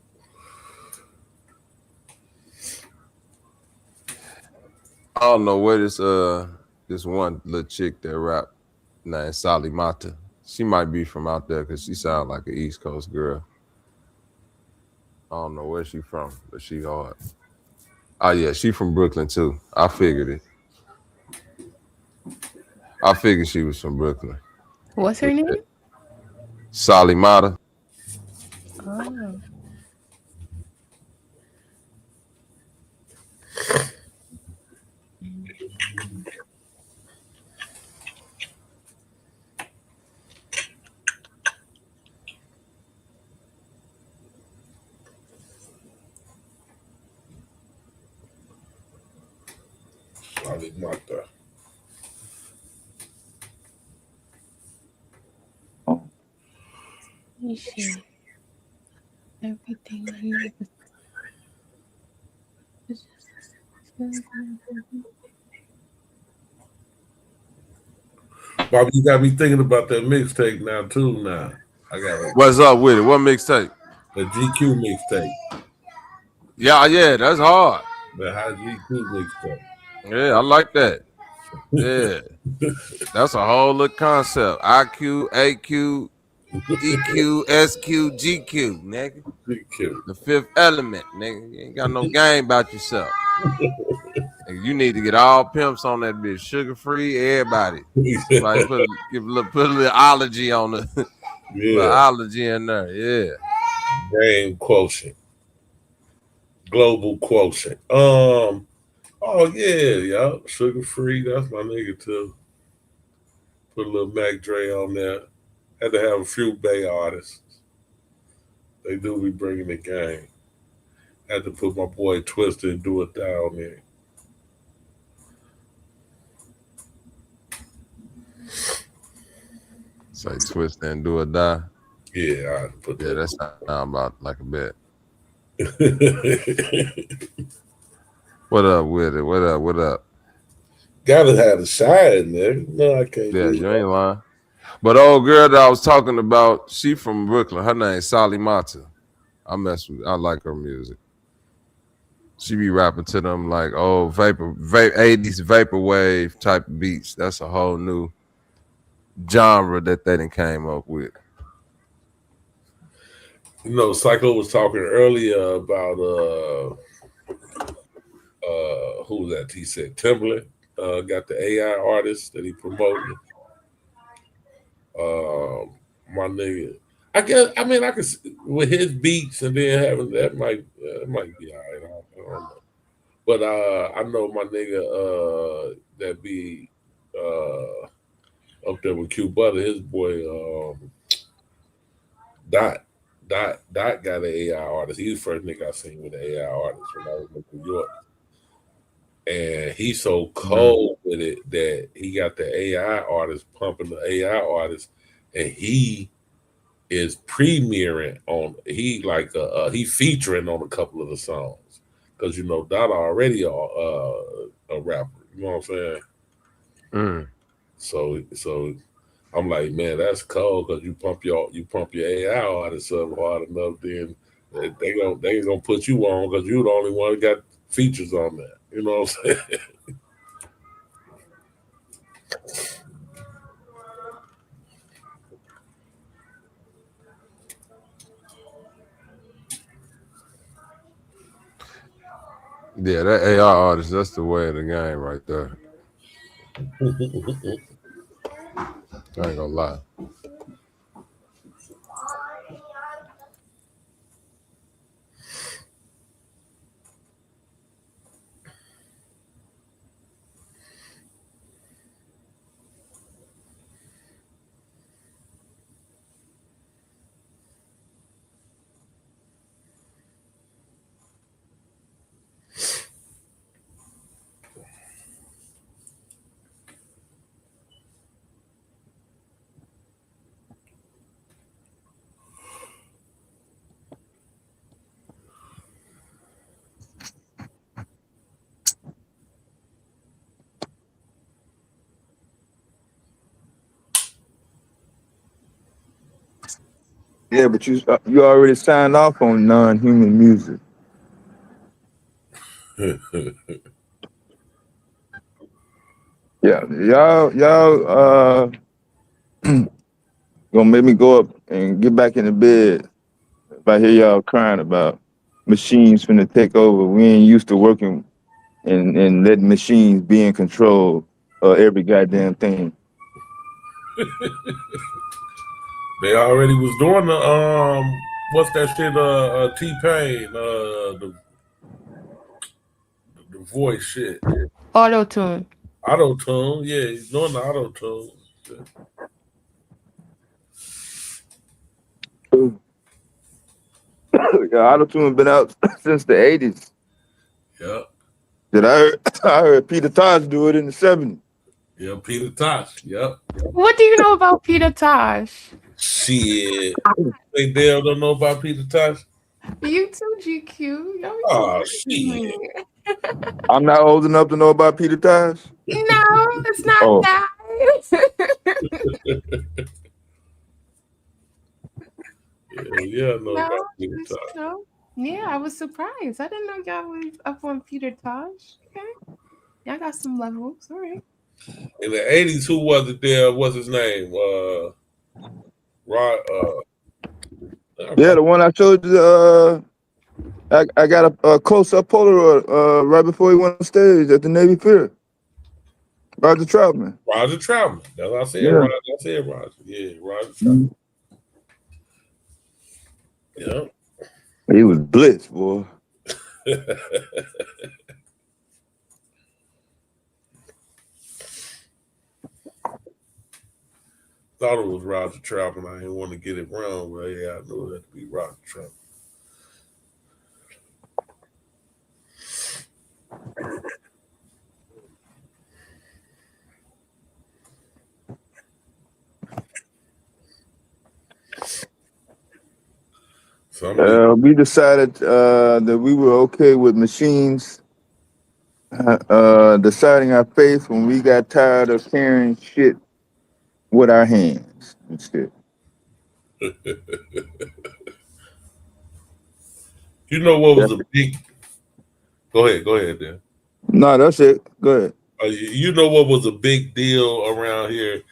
I don't know where this one little chick that rap named 𝘲𝙗. She might be from out there because she sounds like an East Coast girl. I don't know where she from, but she hard. Oh yeah, she from Brooklyn too. I figured it. I figured she was from Brooklyn. What's her name? 𝘲𝙗. Oh. 𝘲𝙗. You see everything I need. Bobby, you got me thinking about that mixtape now too. Now I got it. What's up with it? What mixtape? The GQ mixtape. Yeah, that's hard. The high GQ mixtape. Yeah, I like that. Yeah, that's a whole little concept. IQ, AQ, EQ, SQ, GQ, nigga. GQ. The fifth element, nigga. You ain't got no game about yourself. You need to get all pimps on that bitch. Sugar free, everybody. Like put a little ology on the ology in there. Yeah. Game quotient. Global quotient. Oh yeah, Sugar Free, that's my nigga too. Put a little Mac Dre on there. Had to have a few Bay artists. They do be bringing the game. Had to put my boy Twister and Do It Down there. Say Twist and Do It Die. Yeah, I had to put that. Yeah, that's not about like a bet. What up with it? What up? What up? Gotta have a shine there. No, I can't. Yeah, you ain't lying. But old girl that I was talking about, she from Brooklyn. Her name's 𝘾𝙼𝙎 𝘼𝙎. I like her music. She be rapping to them like old vapor 80s vaporwave type beats. That's a whole new genre that they done came up with. You know, Psycho was talking earlier about who was that? He said Timberland got the AI artist that he promoted. My nigga, I guess. I mean, I could with his beats and then having that might be all right. I don't know, but I know my nigga that be up there with Quebutter, his boy Dot got an AI artist. He's the first nigga I seen with an AI artist when I was in New York. And he's so cold with it that he got the AI artist pumping the AI artist, and he is premiering on. He featuring on a couple of the songs because you know Dada already a rapper. You know what I'm saying? So I'm like, man, that's cold because you pump your AI artist up hard enough, then they gonna put you on because you the only one that got features on that. You know what I'm saying? Yeah, that AI artist, that's the way of the game right there. I ain't gonna lie. Yeah, but you already signed off on non-human music. Yeah, y'all gonna make me go up and get back into bed if I hear y'all crying about machines finna take over. We ain't used to working and letting machines be in control of every goddamn thing. They already was doing the what's that shit? T-Pain, the voice shit. Auto-tune. Auto-tune, yeah, he's doing the auto-tune. Auto-tune been out since the 80s. Yep. I heard Peter Tosh do it in the 70s. Yeah, Peter Tosh. Yep. What do you know about Peter Tosh? Shit. They damn don't know about Peter Tosh. You too, GQ. Oh shit. I'm not old enough to know about Peter Tosh. No, it's not that. Yeah, I know about Peter Tosh. No. Yeah, I was surprised. I didn't know y'all was up on Peter Tosh. Okay. Y'all got some levels. All right. In the 80s, who was it there? What's his name? Rod. Yeah, the one I showed you. I got a close-up Polaroid right before he went on stage at the Navy Pier. Roger Troutman. Roger Troutman. That's what I said. Yeah. Roger. I said Roger. Yeah, Roger Troutman. Yeah. He was blitz, boy. Thought it was Roger Trout, and I didn't want to get it wrong, but yeah, I knew it had to be Roger Trout. We decided that we were okay with machines deciding our faith when we got tired of carrying shit with our hands instead. You know what was a big? Go ahead, Dan. No, that's it. Go ahead. You know what was a big deal around here?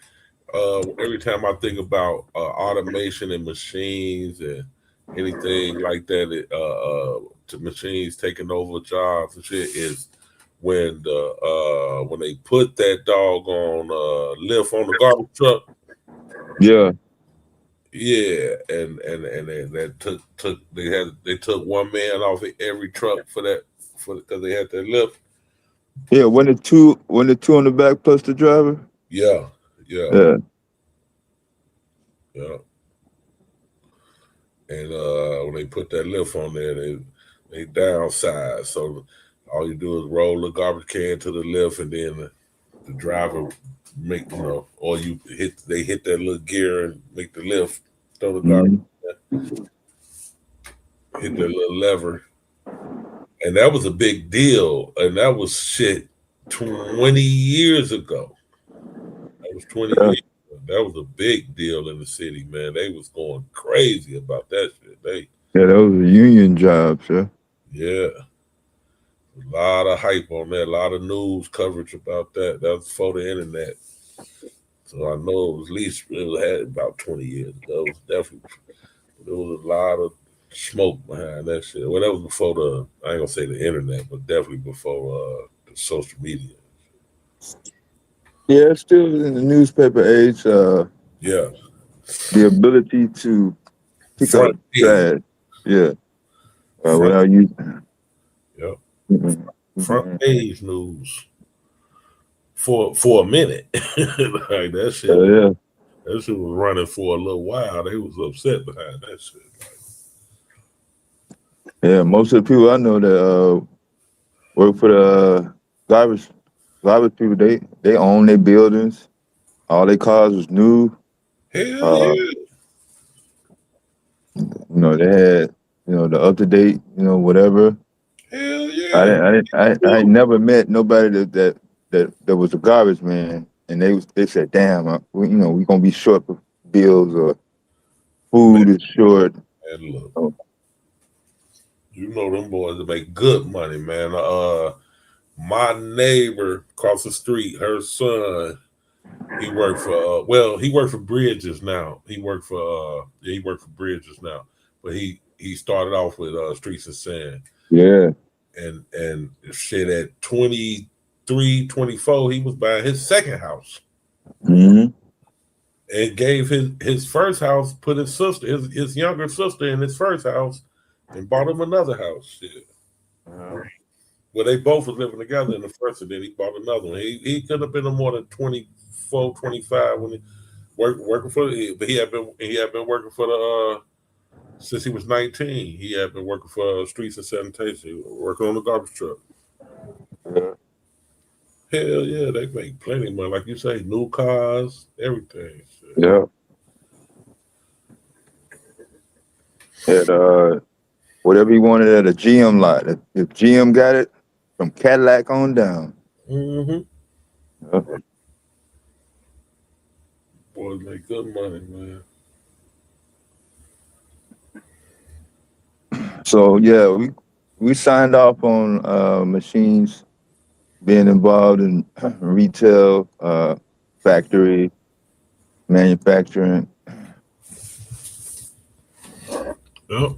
Every time I think about automation and machines and anything like that, to machines taking over jobs and shit, is when they put that doggone lift on the garbage truck. Yeah. Yeah, and that they took one man off of every truck because they had that lift. Yeah, when the two on the back plus the driver. Yeah. And when they put that lift on there, they downsize. So all you do is roll the garbage can to the lift, and then the driver make or they hit that little gear and make the lift, throw the garbage, hit that little lever, and that was a big deal. And that was shit 20 years ago. That was 20 years ago. That was a big deal in the city, man. They was going crazy about that shit. Yeah, those were union jobs, yeah. Yeah. A lot of hype on that, a lot of news coverage about that. That was before the internet. So I know it was had about 20 years ago. It was definitely, there was a lot of smoke behind that shit. Well, that was before I ain't gonna say the internet, but definitely before the social media. Yeah, it's still in the newspaper age. Yeah. The ability to pick up trash. Yeah. Without using. Yep. Front page news for a minute. Like that shit. That shit was running for a little while. They was upset behind that shit. Yeah, most of the people I know that work for the garbage people, they own their buildings. All their cars was new. Hell yeah. They had, the up to date, whatever. Hell yeah. I never met nobody that was a garbage man, and they said, "Damn, we gonna be short for bills or food is short." And look, them boys that make good money, man. My neighbor across the street, her son, he worked for Bridges now. He worked for Bridges now, but he started off with Streets and Sand. Yeah. And shit, at 23, 24, he was buying his second house. Mm-hmm. And gave his first house, put his younger sister in his first house, and bought him another house. Shit. Well, they both was living together in the first, and then he bought another one. He could have been no more than 24, 25 when he working for it, but he had been working for the since he was 19. He had been working for Streets and Sanitation, working on the garbage truck. Yeah. Hell yeah, they make plenty of money. Like you say, new cars, everything. Shit. Yeah. And whatever he wanted at a GM lot. If GM got it, from Cadillac on down. Mm-hmm. Yeah. Boys make good money, man. So yeah, we signed off on machines being involved in retail, factory, manufacturing. Yep.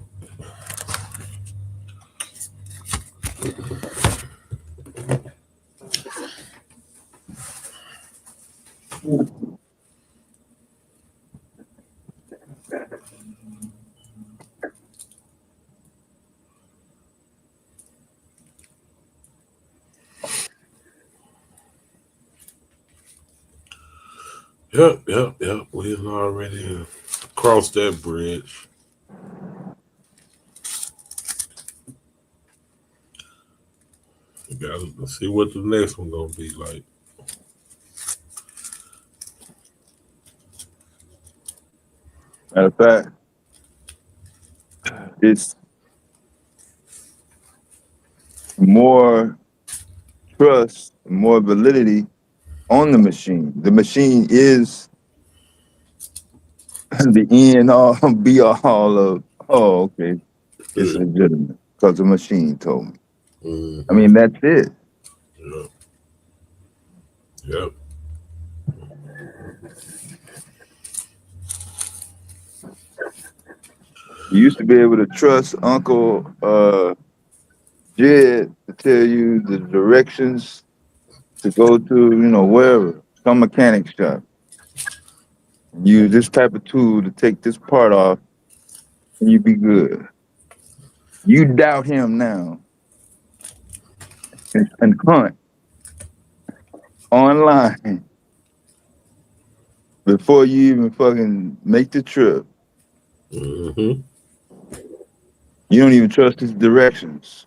Yep. We've already crossed that bridge. Let's see what the next one gonna be like. Matter of fact, it's more trust, more validity on the machine. The machine is the end all be all of, oh, okay, it's legitimate because the machine told me. I mean, that's it. Yep. You used to be able to trust Uncle Jed to tell you the directions to go to, wherever, some mechanic shop. And use this type of tool to take this part off, and you be good. You doubt him now and hunt online before you even fucking make the trip. You don't even trust his directions.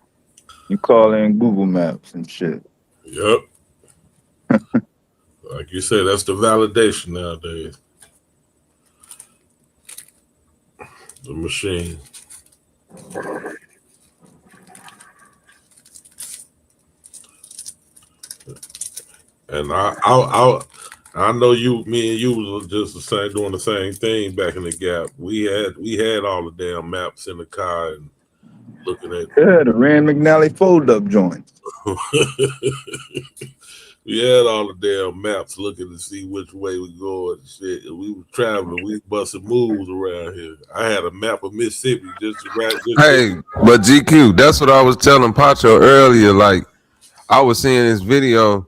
You call in Google Maps and shit. Yep. Like you said, that's the validation nowadays. The machine. And I know me and you was just doing the same thing back in the Gap. We had all the damn maps in the car and looking at. Yeah, the Rand McNally fold-up joints. We had all the damn maps looking to see which way we go and shit. And we were traveling. We busting moves around here. I had a map of Mississippi just to ride. Hey, but GQ, that's what I was telling Pacho earlier. Like, I was seeing this video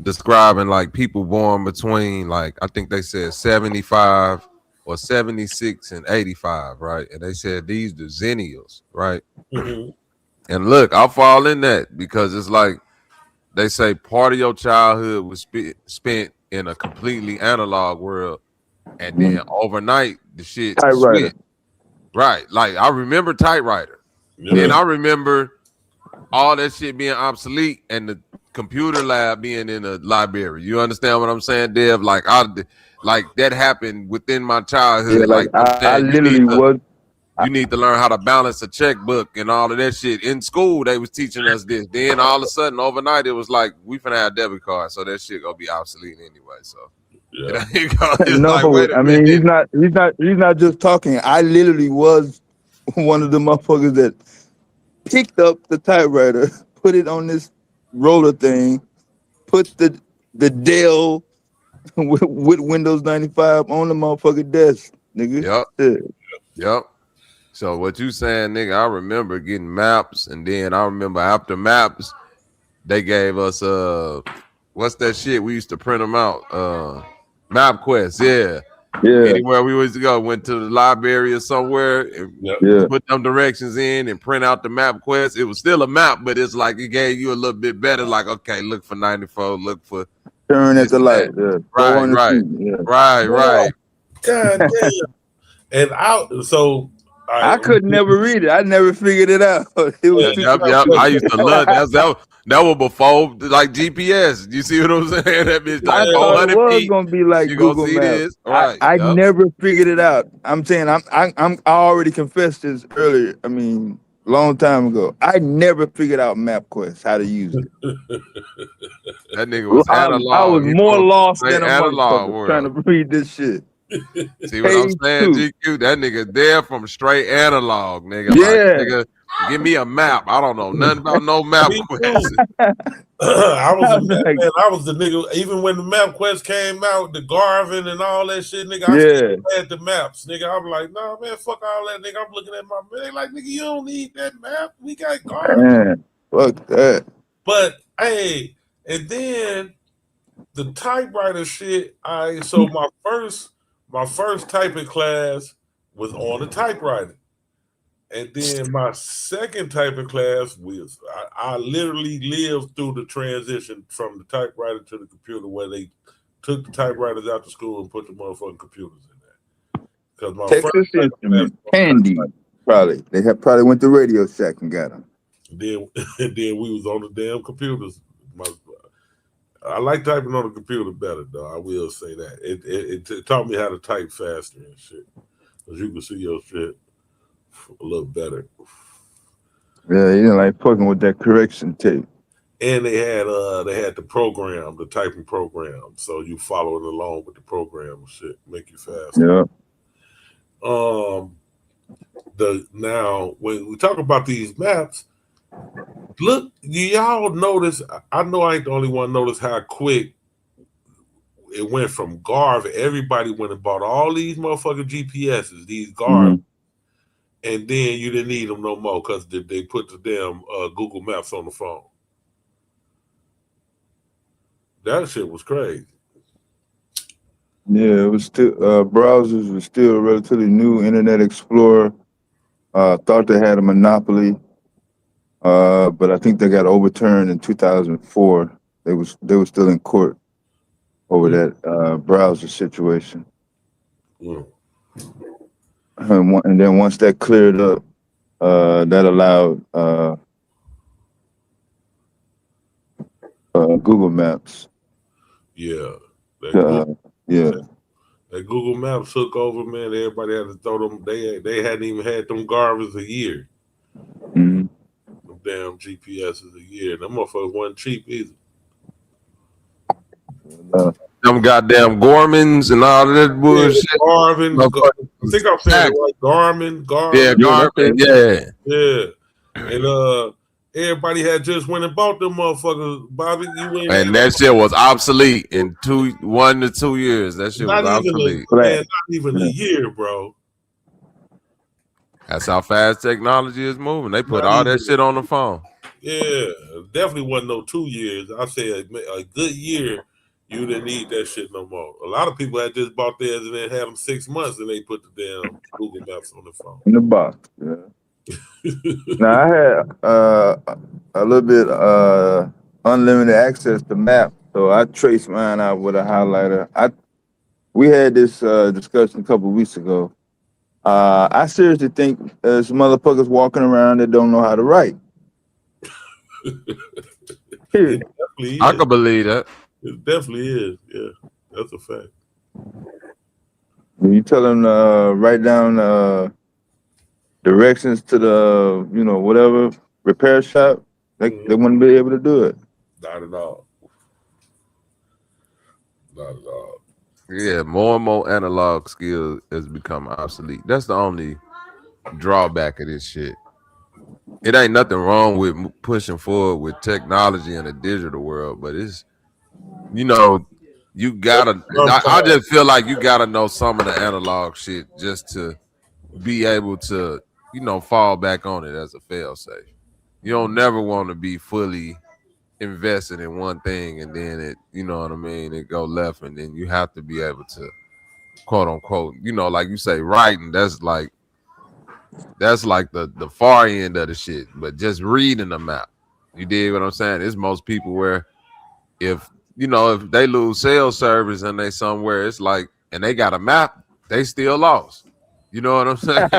describing like people born between, like, I think they said 75 or 76 and 85, right? And they said these the zennials, right? And look, I'll fall in that because it's like they say part of your childhood was spent in a completely analog world, and then overnight the shit switched. Right, like I remember typewriter, then I remember all that shit being obsolete and the computer lab being in a library. You understand what I'm saying, Dev? Like that happened within my childhood. Yeah, like I literally was. You need to learn how to balance a checkbook and all of that shit. In school, they was teaching us this. Then all of a sudden, overnight, it was like, we finna have debit cards, so that shit gonna be obsolete anyway. So yeah. No, like, I mean, he's not just talking. I literally was one of the motherfuckers that picked up the typewriter, put it on this roller thing, put the Dell with Windows 95 on the motherfucking desk, nigga. Yep. So what you saying, nigga, I remember getting maps, and then I remember after maps, they gave us what's that shit? We used to print them out. MapQuest, yeah. Anywhere we was to go, went to the library or somewhere and put them directions in and print out the MapQuest. It was still a map, but it's like it gave you a little bit better, like, okay, look for 94, look for turn at the light. Right. God damn. And I could never read it. I never figured it out. It was yep. I used to love that was before like GPS. You see what I'm saying? That bitch like 400 was feet. Gonna be like Google Maps. Right. I never figured it out. I'm saying I already confessed this earlier. I mean, long time ago. I never figured out MapQuest, how to use it. That nigga was analog. I was more lost than a motherfucker trying to read this shit. See what I'm saying, GQ? That nigga there from straight analog, nigga. Yeah. Like, nigga, give me a map. I don't know nothing about no map quest. I was the nigga. Even when the MapQuest came out, the Garvin and all that shit, nigga. I still had the maps, nigga. I'm like, nah, man, fuck all that, nigga. I'm looking at my man. Like, nigga, you don't need that map. We got Garvin. Man, fuck that. But hey, and then the typewriter shit. So my first typing class was on the typewriter. And then my second typing class was, I literally lived through the transition from the typewriter to the computer where they took the typewriters out to school and put the motherfucking computers in there. Because my Texas first Instrument, Candy, probably. They have probably went to Radio Shack and got them. Then we was on the damn computers. I like typing on the computer better, though. I will say that. It taught me how to type faster and shit. Because you can see your shit a little better. Yeah, you didn't like fucking with that correction tape. And they had the program, the typing program. So you following along with the program and shit, make you faster. Yeah. Now when we talk about these maps, look, y'all notice, I know I ain't the only one notice how quick it went from Garv. Everybody went and bought all these motherfucking GPSs, these Garv, and then you didn't need them no more because they put the damn Google Maps on the phone. That shit was crazy. Yeah, it was still browsers were still relatively new. Internet Explorer thought they had a monopoly, but I think they got overturned in 2004. They were still in court over that browser situation. And then once that cleared up, that allowed Google Maps. Yeah. That Google Maps took over, man. Everybody had to throw them. They hadn't even had them garbage a year. Them damn GPSs a year. Them motherfuckers wasn't cheap either. Them goddamn Gormans and all that bullshit. Yeah, Garmin. I think I'm saying it right. Garmin. Yeah, Garmin. Yeah. And everybody had just went and bought them motherfuckers, Bobby. And that shit was obsolete in 1 to 2 years. That shit was obsolete. Not even a year, bro. That's how fast technology is moving. They put all that shit on the phone. Yeah, definitely wasn't no 2 years. I say a good year, you didn't need that shit no more. A lot of people had just bought theirs and then had them 6 months and they put the damn Google Maps on the phone. In the box, yeah. Now I had a little bit unlimited access to map, so I traced mine out with a highlighter. We had this discussion a couple of weeks ago. I seriously think some motherfuckers walking around that don't know how to write. I can believe that. It definitely is. Yeah, that's a fact. When you tell them to write down directions to the, whatever repair shop, they wouldn't be able to do it. Not at all. Not at all. Yeah, more and more analog skills has become obsolete. That's the only drawback of this shit. It ain't nothing wrong with pushing forward with technology in a digital world, but it's, you gotta, I just feel like you gotta know some of the analog shit just to be able to, fall back on it as a fail-safe. You don't never want to be fully invested in one thing and then it, it go left, and then you have to be able to, quote unquote, like you say, writing, that's like the far end of the shit. But just reading the map, you dig what I'm saying? It's most people where if they lose cell service and they somewhere, it's like, and they got a map, they still lost. You know what I'm saying?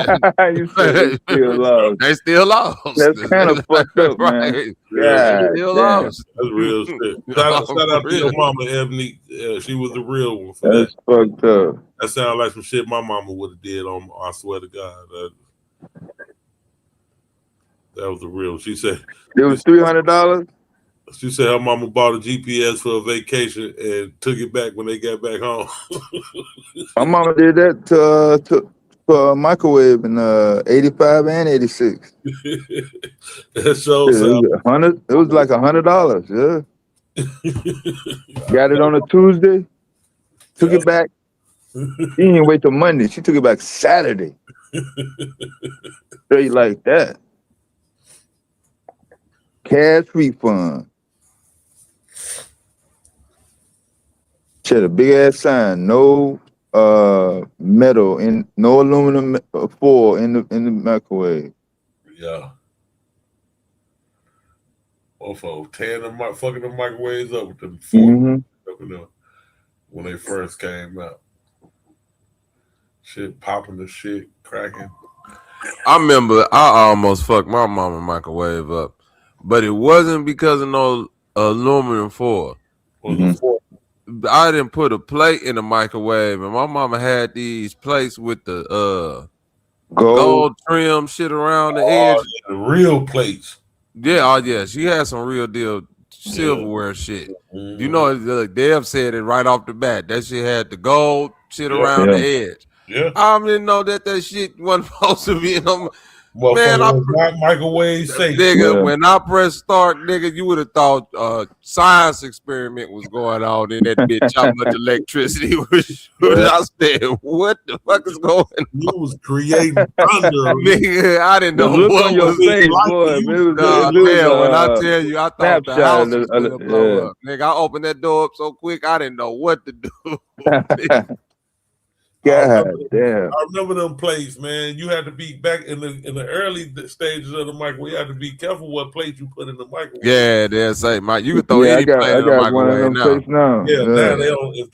You said they still lost. They still lost. That's kind of fucked up, man. Right. Yeah, still lost. That's real shit. Shout out to your mama, Ebony. She was the real one for That's fucked up. That sounds like some shit my mama would have did on. I swear to God. That was the real. She said it was $300. She said her mama bought a GPS for a vacation and took it back when they got back home. My mama did that for a microwave in 85 and 86. That shows it was like $100. Yeah. Got it on a Tuesday. Took it back. She didn't wait till Monday. She took it back Saturday. Straight like that. Cash refund. She had a big ass sign. No metal in, no aluminum foil in the microwave. Yeah. Motherfucker tearing fucking the microwaves up with them forks. when they first came out. Shit popping the shit, cracking. I remember I almost fucked my mama microwave up, but it wasn't because of no aluminum foil. I didn't put a plate in the microwave, and my mama had these plates with the gold trim shit around the edge. Yeah, the real plates. Yeah, oh yeah, she had some real deal silverware shit. You know, Dev said it right off the bat. That shit had the gold shit around the edge. Yeah, I didn't know that shit wasn't supposed to be in them. Man, not microwave safe. Nigga, when I pressed start, nigga, you would have thought science experiment was going on in that bitch. How much electricity was I said, what the fuck is going on? You was creating thunder. Nigga, I didn't know look what on your was face, boy. when I tell you, I thought the house was gonna blow yeah. up. Nigga, I opened that door up so quick, I didn't know what to do. God damn. I remember them plates, man. You had to be back in the early stages of the microwave. You had to be careful what plate you put in the microwave. Yeah, they'll say, Mike, you can throw any plate in the microwave now. Yeah, now they don't. If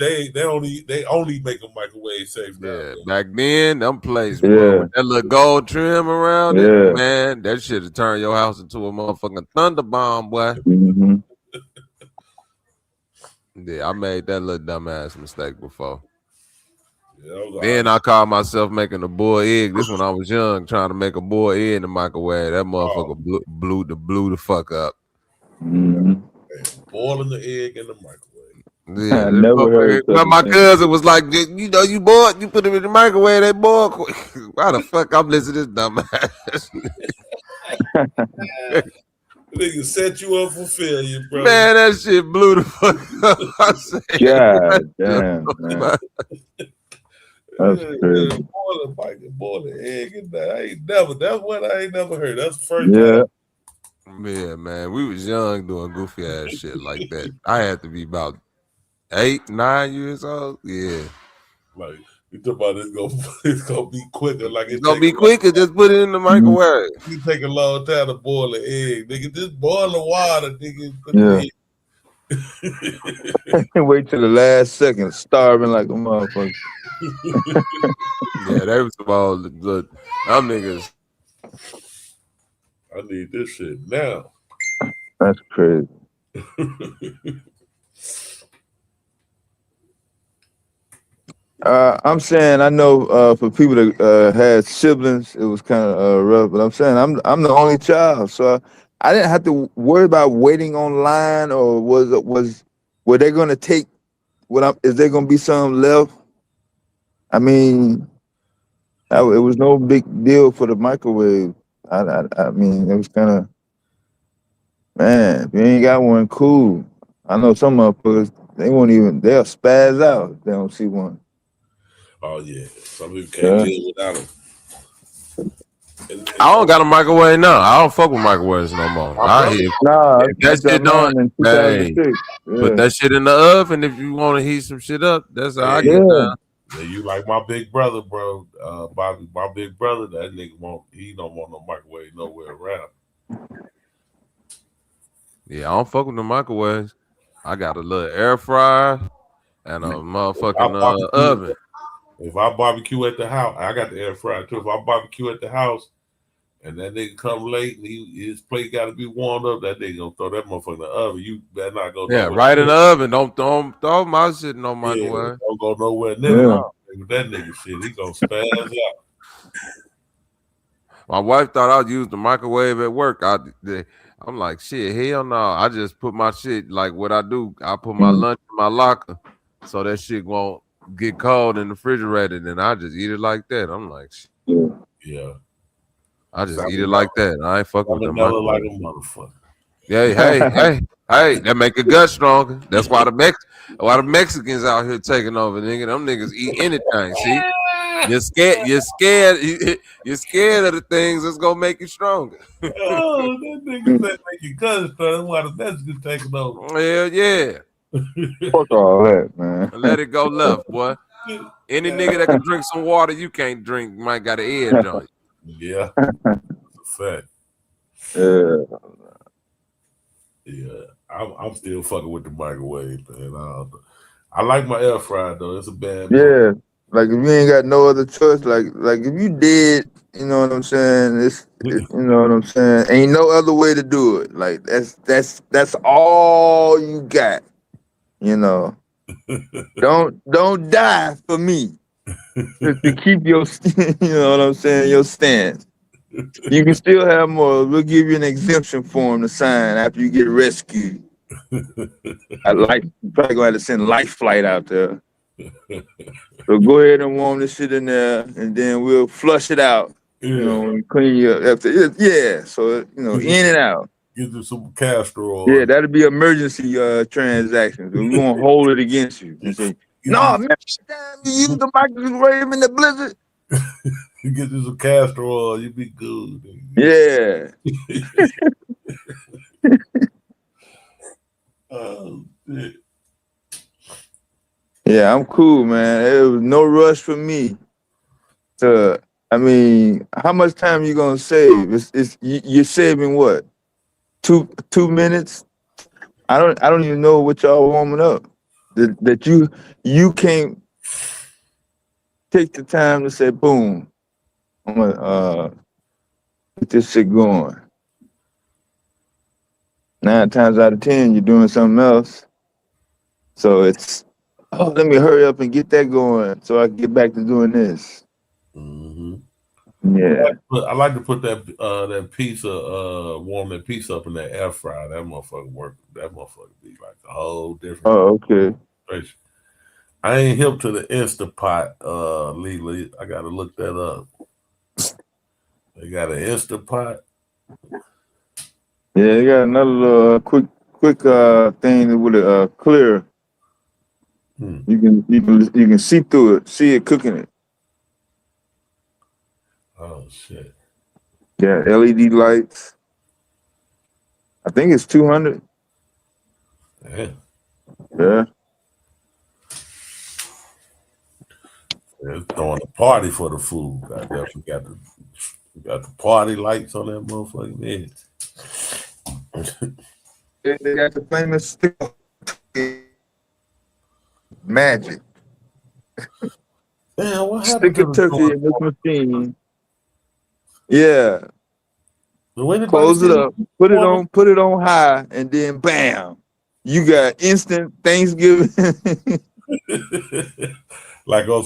they only make them microwave safe now. Yeah, back then, them plates, bro, with that little gold trim around it, man, that shit would turn your house into a motherfucking thunder bomb, boy. Yeah, I made that little dumbass mistake before. Then I called myself making a boiled egg. This when I was young, trying to make a boiled egg in the microwave. That motherfucker blew the fuck up. Boiling the egg in the microwave. Yeah, I never heard my cousin was like, you know, you put it in the microwave, they boil quick. Why the fuck I'm listening to this dumbass? Nigga set you up for failure, bro. Man, that shit blew the fuck up. I said, God damn, man. That's crazy. Boil the egg in that. That's what I ain't never heard. That's the first time. Yeah, man. We was young doing goofy ass shit like that. I had to be about 8, 9 years old. Yeah. Like you talk about it's gonna be quicker. Like it's gonna be quicker, just put it in the microwave. You take a long time to boil the egg, nigga. Just boil the water, nigga. Put the egg. Wait till the last second, starving like a motherfucker. Yeah, they was all the them niggas. I need this shit now. That's crazy. I'm saying I know for people that had siblings, it was kind of rough. But I'm saying I'm the only child, so I didn't have to worry about waiting online, or were they going to take is there going to be some left? I mean, it was no big deal for the microwave. I mean, it was kind of, man, if you ain't got one, cool. I know some motherfuckers, they'll spaz out if they don't see one. Oh yeah, some people can't live without them. I don't got a microwave now. I don't fuck with microwaves no more. That shit don't. Hey, put that shit in the oven if you want to heat some shit up. That's how I get down. Yeah, you like my big brother, bro. My big brother, that nigga he don't want no microwave nowhere around. Yeah, I don't fuck with the microwaves. I got a little air fryer and a motherfucking oven. If I barbecue at the house, I got the air fryer too. If I barbecue at the house and that nigga come late and his plate got to be warmed up, that nigga gonna throw that motherfucker in the oven. You better not go. Yeah, right in the oven. Don't throw my shit in no microwave. Don't go nowhere near that nigga shit. He gonna spaz out. My wife thought I'd use the microwave at work. I'm like, shit, hell no. I just put my shit, like what I do, I put my lunch in my locker so that shit won't get cold in the refrigerator, and I just eat it like that. I'm like, shit. Yeah. I just eat it like that. I ain't fucking with the microwave. Like a motherfucker. Yeah, hey, that make a gut stronger. That's why the Mexicans out here taking over, nigga. Them niggas eat anything. See, you're scared of the things that's gonna make you stronger. Oh, that nigga that make you gut stronger. That's why the Mexicans taking over. Hell yeah. Fuck all that, man. Let it go left, boy. Any nigga that can drink some water you can't drink might got an edge on you. Yeah, that's a fact. Yeah, I'm still fucking with the microwave, man. I like my air fryer though. It's a bad Yeah, like if you ain't got no other choice, like if you did, you know what I'm saying? You know what I'm saying? Ain't no other way to do it. Like that's all you got. You know, don't die for me to keep your, you know what I'm saying? Your stance. You can still have more. We'll give you an exemption form to sign after you get rescued. You probably gonna have to send life flight out there. So go ahead and warm this shit in there, and then we'll flush it out. Yeah. You know, and clean you up after it. Yeah. So you know, in and out. Get you some castor oil. Yeah, that'll be emergency transactions. We won't hold it against you and say, "No, man, you use the microwave in the blizzard." You get you some castor oil, you be good. Yeah. Oh shit. Yeah, I'm cool, man. It was no rush for me. I mean, how much time you gonna save? You're saving what? Two minutes? I don't even know what y'all warming up. That you can't take the time to say, boom, I'm gonna get this shit going. 9 times out of 10, you're doing something else. So it's, let me hurry up and get that going so I can get back to doing this. Mm-hmm. Yeah. I like to put that pizza, warm that pizza up in that air fryer. That motherfucker work. That motherfucker be like a whole different. Oh, okay. I ain't hip to the Instapot, legally. I gotta look that up. They got an Instapot. Yeah, they got another little quick thing with a clear. You can see through it, see it cooking it. Oh shit. Yeah, LED lights. I think it's 200. Yeah. Yeah. They're throwing a party for the food. Goddamn, we got the party lights on that motherfucking head. They got the famous magic. Damn, what happened Stick to a turkey in this machine. Yeah. Close it up. Put it on high, and then bam, you got instant Thanksgiving. Like on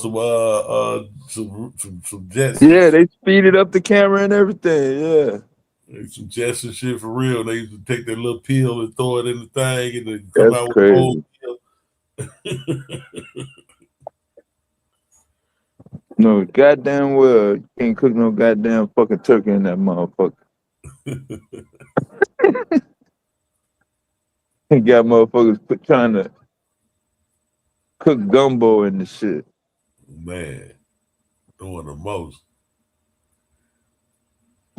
some jets. Yeah, they speeded up the camera and everything. Yeah. Some jets and shit for real. They used to take their little peel and throw it in the thing, and then come That's out with crazy. a whole peel. No, goddamn well, you can't cook no goddamn fucking turkey in that motherfucker. Got motherfuckers trying to cook gumbo in the shit. Man, doing the most.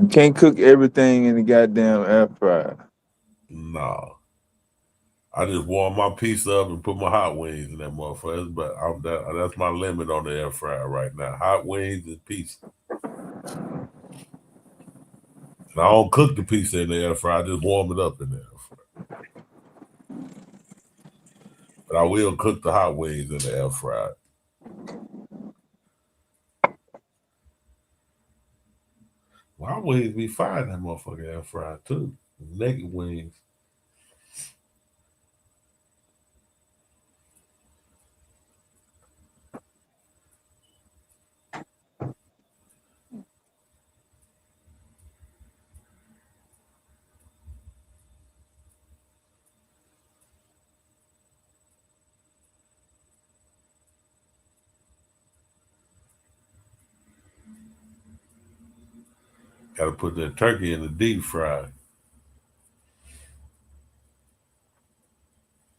You can't cook everything in the goddamn air fryer. No. I just warm my piece up and put my hot wings in that motherfucker. But that's my limit on the air fryer right now. Hot wings and pizza. And I don't cook the pizza in the air fryer. I just warm it up in the air fryer. But I will cook the hot wings in the air fryer. My wings be fine in that motherfucking air fryer too. Naked wings. Got to put that turkey in the deep fry.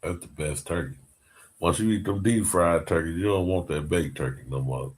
That's the best turkey. Once you eat them deep fried turkeys, you don't want that baked turkey no more.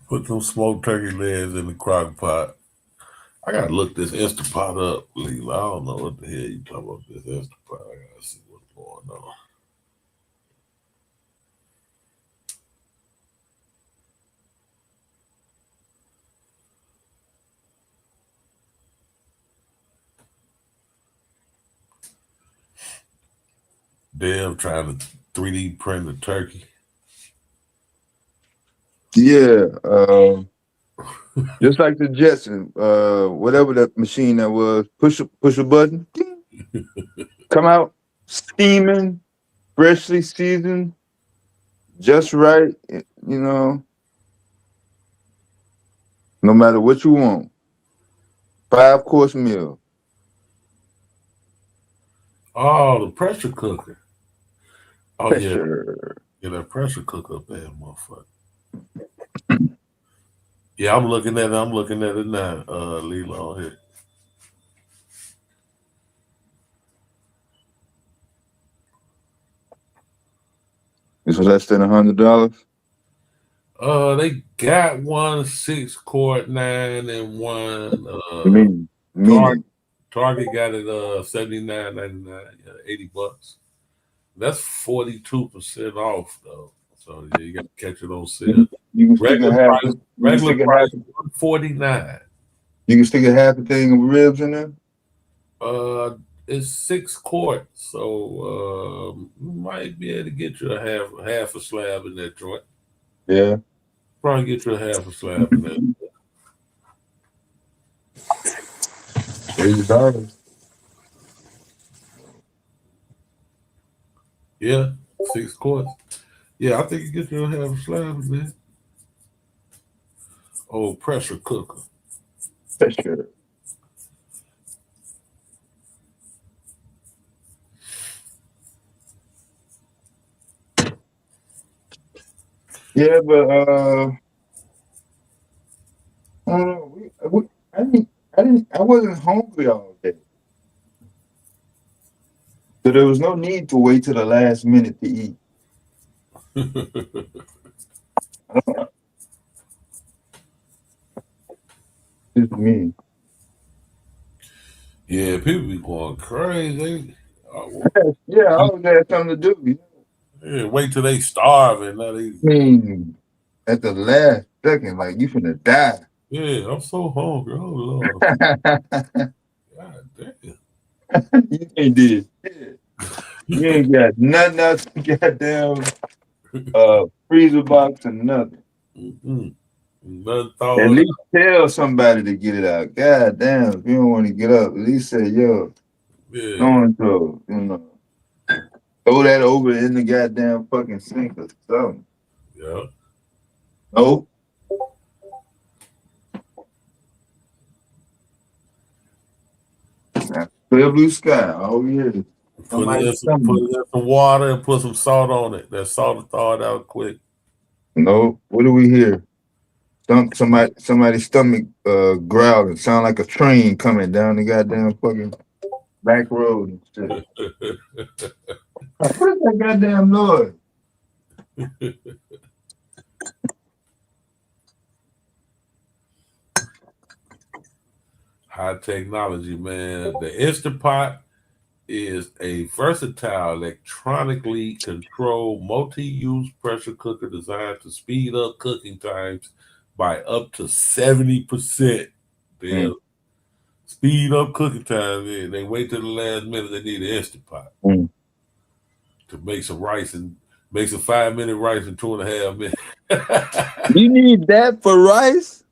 Put some smoked turkey legs in the crock pot. I gotta look this Instapot up, Leela. I don't know what the hell you talking about this Instapot. I gotta see what's going on. Dev trying to 3D print a turkey. Yeah, just like the Jetson, whatever that machine that was, push a button, come out steaming, freshly seasoned, just right, you know, no matter what you want. 5-course meal. Oh, the pressure cooker. Oh, Pressure. Yeah, that pressure cooker up there, motherfucker. Yeah, I'm looking at it now, Leela, on here. It's less than $100. They got one 6-quart 9 and one. Target got it $79.99, $80. That's 42% off though. So yeah, you got to catch it on sale. Regular price $149. You can stick a half a thing of ribs in there. It's 6 quarts, so you might be able to get you a half a slab in that joint. Yeah, probably get you a half a slab in that. $80. Yeah, 6 quarts. Yeah, I think it gets you a half a slab in there. Oh, pressure cooker. Pressure. Yeah, but I don't know. I wasn't hungry all day, so there was no need to wait till the last minute to eat. It's me. Yeah, people be going crazy. Yeah, I always had something to do. Yeah, wait till they starve and now they. At the last second, like you finna die. Yeah, I'm so hungry. Oh Lord. God damn. You ain't did shit. You ain't got nothing else. Goddamn freezer box and nothing. At least tell somebody to get it out. God damn, if you don't want to get up, at least say, yo, so-and-so, you know. Throw that over in the goddamn fucking sink or something. Yeah. Nope. Clear blue sky. Oh yeah. Put it in some water and put some salt on it. That salt will thaw it out quick. No, what do we hear? Somebody's stomach growling. Sound like a train coming down the goddamn fucking back road and shit. What's that goddamn noise? High technology, man. The Instapot is a versatile electronically controlled multi-use pressure cooker designed to speed up cooking times by up to 70%. They'll speed up cooking time, and they wait till the last minute. They need an Instapot to make some rice and make some 5-minute rice in 2.5 minutes. You need that for rice?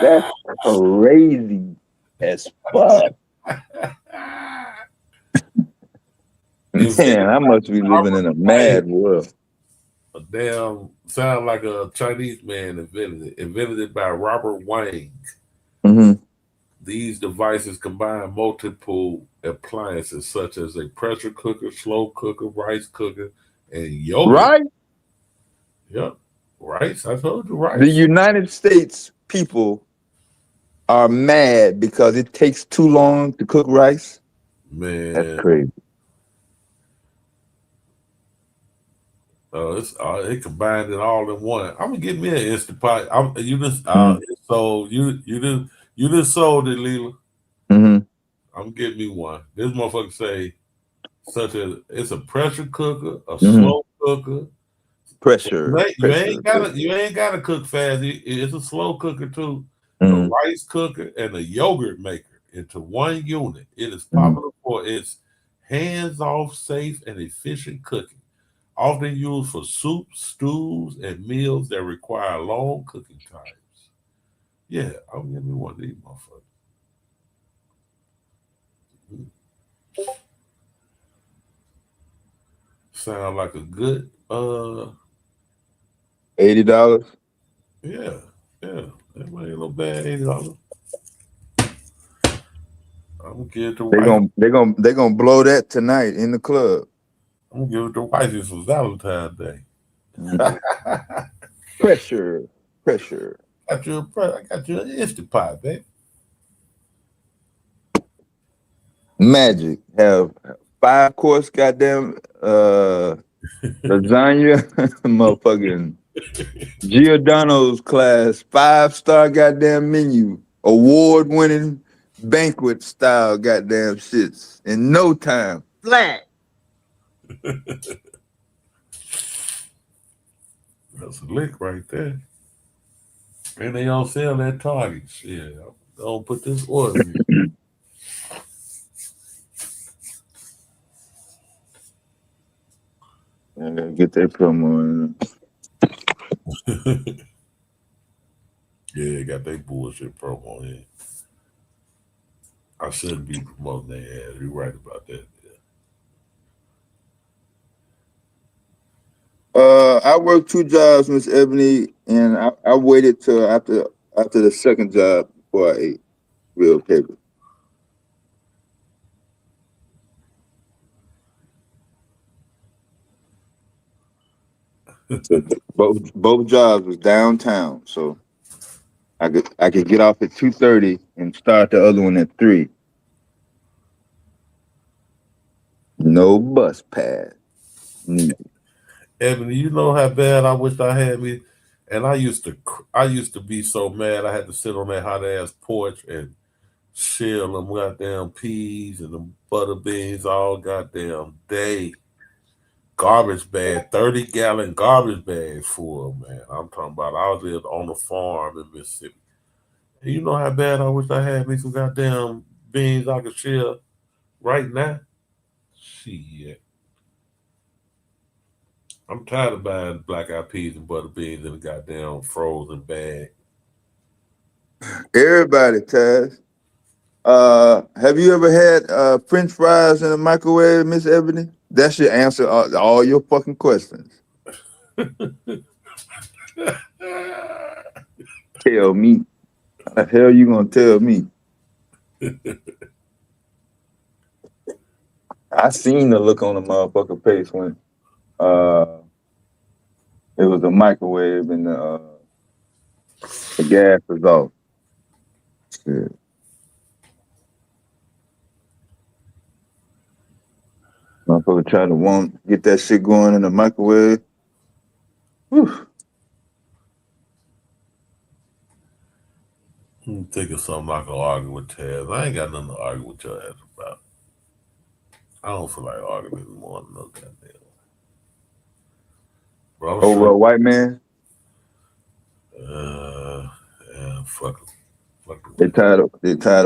That's crazy as fuck. Man, I must be living in a mad world. A damn sound like a Chinese man invented it by Robert Wang. These devices combine multiple appliances such as a pressure cooker, slow cooker, rice cooker, and yogurt. Right? Yep. Rice. I told you rice. The United States people are mad because it takes too long to cook rice. Man. That's crazy. It combined it all in one. I'm gonna get me an Instant Pot. So you just sold it, Leela. I'm gonna get me one. This motherfucker say it's a pressure cooker, a slow cooker. You ain't gotta cook fast. It's a slow cooker too. A rice cooker and a yogurt maker into one unit. It is popular for its hands-off, safe, and efficient cooking. Often used for soups, stews, and meals that require long cooking times. Yeah, I'll give me one of these motherfuckers. Sound like a good $80. Yeah. That ain't no bad $80. I'm gonna give it to They're gonna blow that tonight in the club. I'm gonna give it to wifey for Valentine's Day. Pressure. I got you an Instant Pot, baby. Magic. Have 5-course goddamn lasagna, motherfucking Giordano's class 5-star goddamn menu, award-winning banquet style goddamn shits in no time. Flat. That's a lick right there. And they don't sell that Target. Shit, I'm gonna put this order in. I gotta get that promo in. Yeah, got that bullshit promo in. I shouldn't be promoting their ass. You're right about that. I worked 2 jobs, Miss Ebony, and I waited till after the second job before I ate real paper. So both jobs was downtown, so I could get off at 2:30 and start the other one at 3. No bus pass. Ebony, you know how bad I wish I had me, and I used to be so mad I had to sit on that hot ass porch and shell them goddamn peas and them butter beans all goddamn day. Garbage bag, 30-gallon garbage bags full, man. I'm talking about I lived on the farm in Mississippi. And you know how bad I wish I had me some goddamn beans I could shell right now? Shit. I'm tired of buying black-eyed peas and butter beans in a goddamn frozen bag. Everybody, Taz. Have you ever had French fries in a microwave, Miss Ebony? That should answer all your fucking questions. Tell me. How the hell you gonna tell me? I seen the look on the motherfucker face when it was a microwave and the gas was off. Shit. Motherfucker try to get that shit going in the microwave. Whew. I'm thinking something I can argue with Taz. I ain't got nothing to argue with your ass about. I don't feel like arguing anymore. No goddamn. Over a white man? Yeah, fuck them. They tired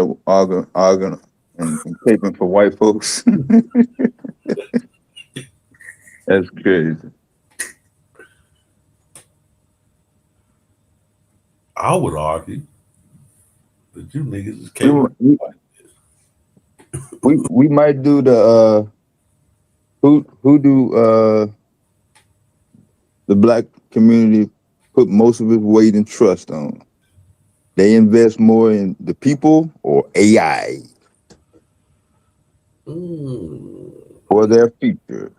of arguing and caping for white folks. That's crazy. I would argue that you niggas is caping. We might do the who do the black community put most of its weight and trust on? They invest more in the people or AI for their future.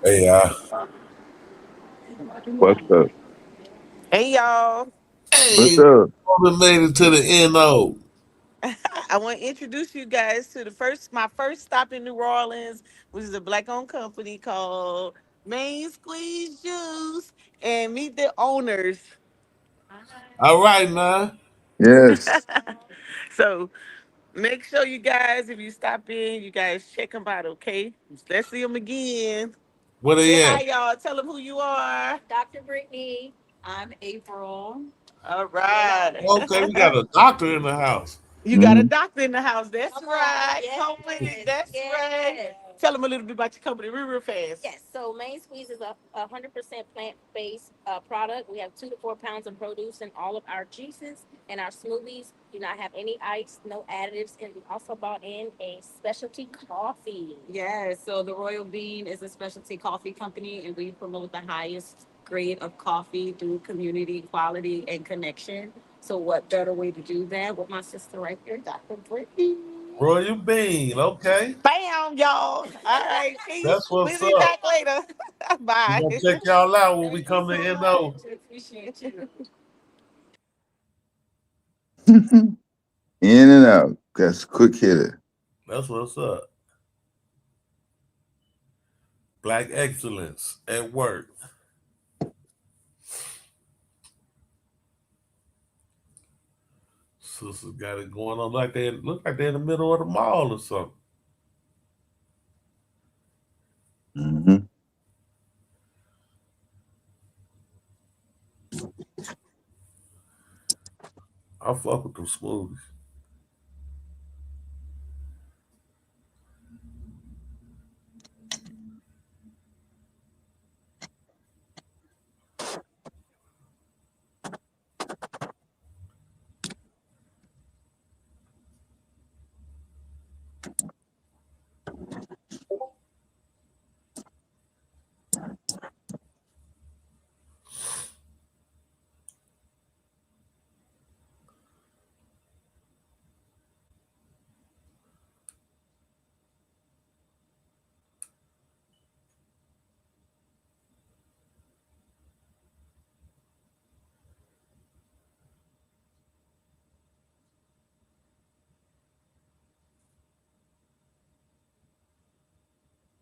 AI. What's up? Hey y'all. Hey, what's up? We made it to the NO. I want to introduce you guys to my first stop in New Orleans, which is a black-owned company called Main Squeeze Juice, and meet the owners. All right, man. Yes. So make sure you guys, if you stop in, you guys check them out, okay? Let's see them again. Where Say they hi, at? y'all. Tell them who you are. Dr. Brittany. I'm April. All right. Okay, we got a doctor in the house. You got a doctor in the house. That's right. Yes, Company. That's right. Tell them a little bit about your company, real fast. Yes. So Main Squeeze is a 100% plant-based product. We have 2 to 4 pounds of produce in all of our juices and our smoothies. Do not have any ice, no additives, and we also bought in a specialty coffee. Yes. So the Royal Bean is a specialty coffee company, and we promote the highest grade of coffee through community quality and connection. So what better way to do that with my sister right here, Dr. Brittany? Royal Bean, okay. Bam, y'all. All right, peace. That's We'll what's be up. back later. Bye. We're gonna check y'all out when we Thank come you to so NO. much. I appreciate you. In and out. That's a quick hitter. That's what's up. Black excellence at work. Sisters got it going on like they look like they're in the middle of the mall or something. Mm-hmm. I fuck with them smoothies.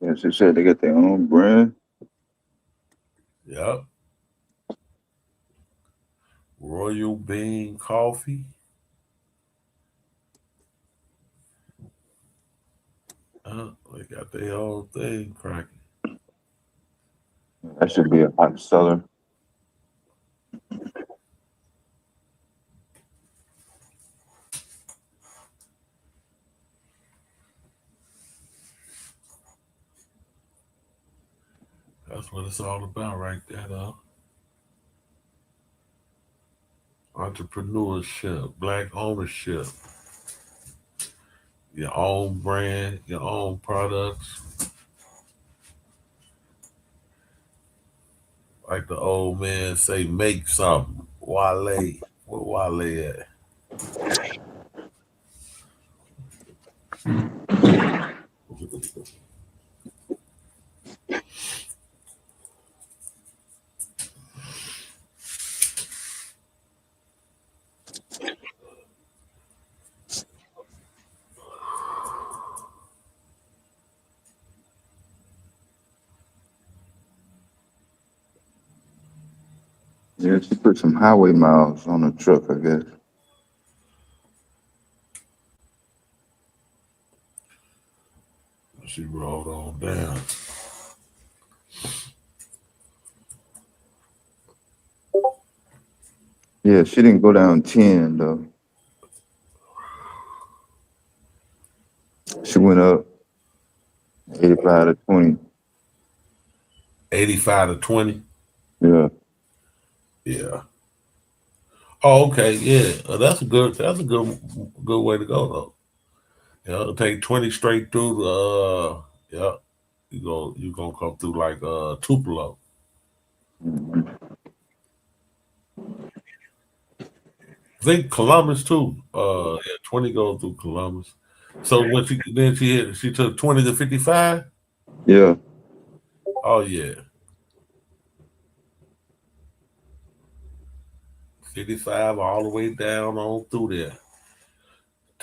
Yes, they said they got their own brand. Yep. Royal Bean Coffee. They got their own thing cracking. That should be a hot seller. That's what it's all about right there, though. Entrepreneurship, black ownership. Your own brand, your own products. Like the old man say, make something. Wale. Where Wale at? Yeah, she put some highway miles on the truck, I guess. She rolled on down. Yeah, she didn't go down 10 though. She went up 85 to 20. 85 to 20? Yeah. Yeah. Oh, okay, yeah. That's a good way to go though. It'll take 20 straight through yeah. You gonna come through like Tupelo. Mm-hmm. I think Columbus too. Yeah, 20 goes through Columbus. So when she took 20 to 55? Yeah. Oh yeah. 55 all the way down on through there.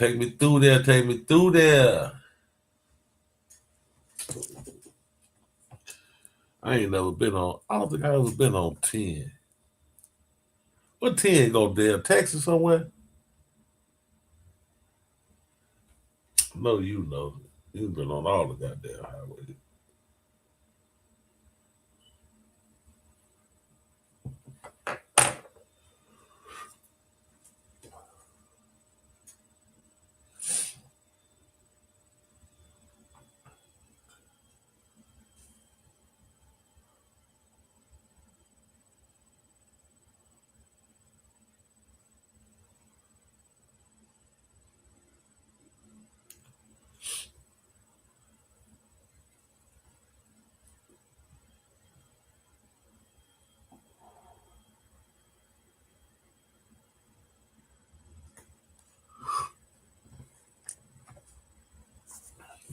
Take me through there. Take me through there. I ain't never been on. I don't think I ever been on 10. What 10 go there? Texas somewhere? No, you know. You've been on all the goddamn highways.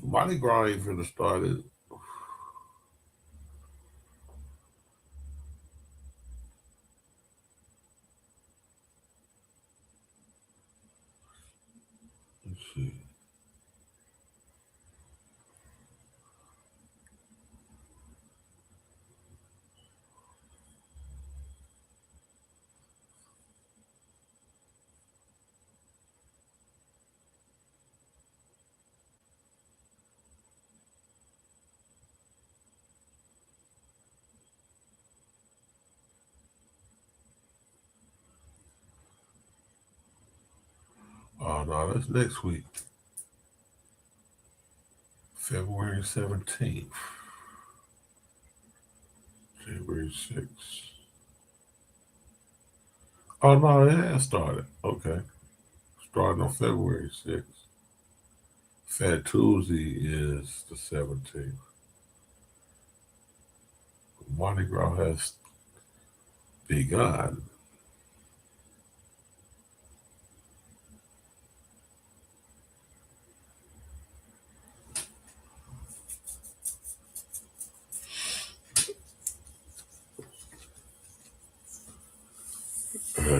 Mardi Gras ain't finna start it. Let's see. Oh no, that's next week. February 17th. February 6th. Oh no, it has started. Okay. Starting on February 6th. Fat Tuesday is the 17th. Mardi Gras has begun.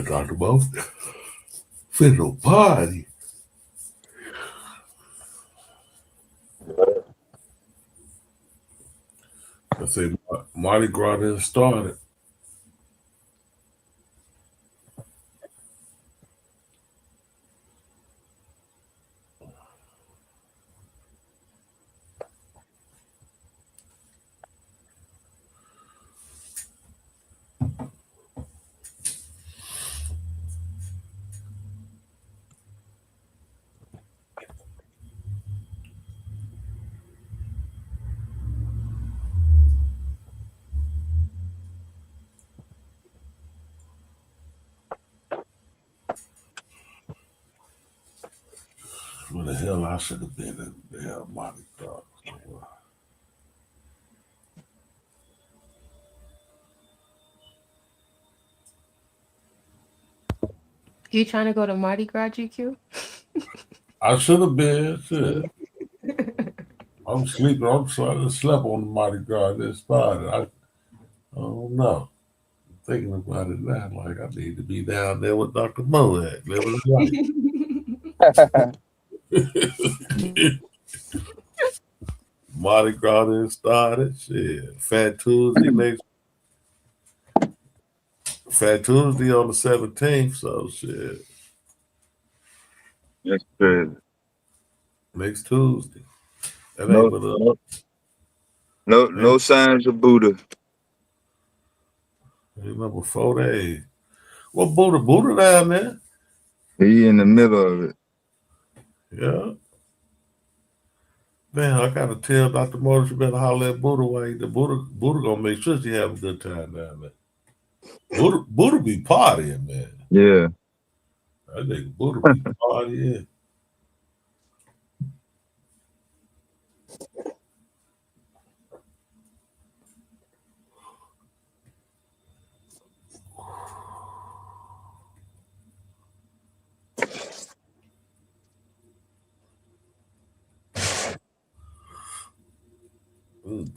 Dr. Bo, fiddle party. I say Mardi Gras didn't start it. Where the hell I should have been in the hell Mardi Gras. You trying to go to Mardi Gras, GQ? I should have been. Shit. I'm sleeping. I'm sorry. I slept on the Mardi Gras. This started. I don't know. I'm thinking about it now. Like I need to be down there with Dr. Mo at living life. Mardi Gras didn't started. Shit. Fat Tuesday next. Fat Tuesday on the 17th. So shit. That's crazy. Next Tuesday. That ain't but no signs of Buddha. Ain't number 4 days. What Buddha down there? He in the middle of it. Yeah. Man, I gotta tell Dr. Morris you better holler at Buddha while the Buddha gonna make sure she have a good time down there. Buddha be partying, man. Yeah. I think Buddha be partying.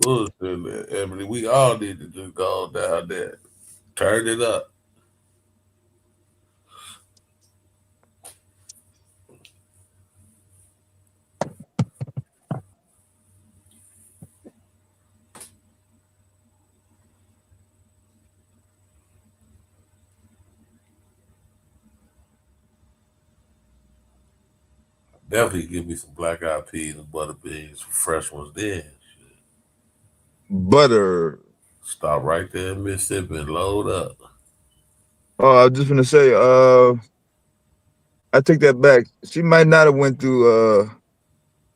Bullshit, Emily. We all need to just go down there, turn it up. Definitely give me some black eyed peas and butter beans, some fresh ones then. Butter. Stop right there in Mississippi and load up. Oh, I was just gonna say, I take that back. She might not have went through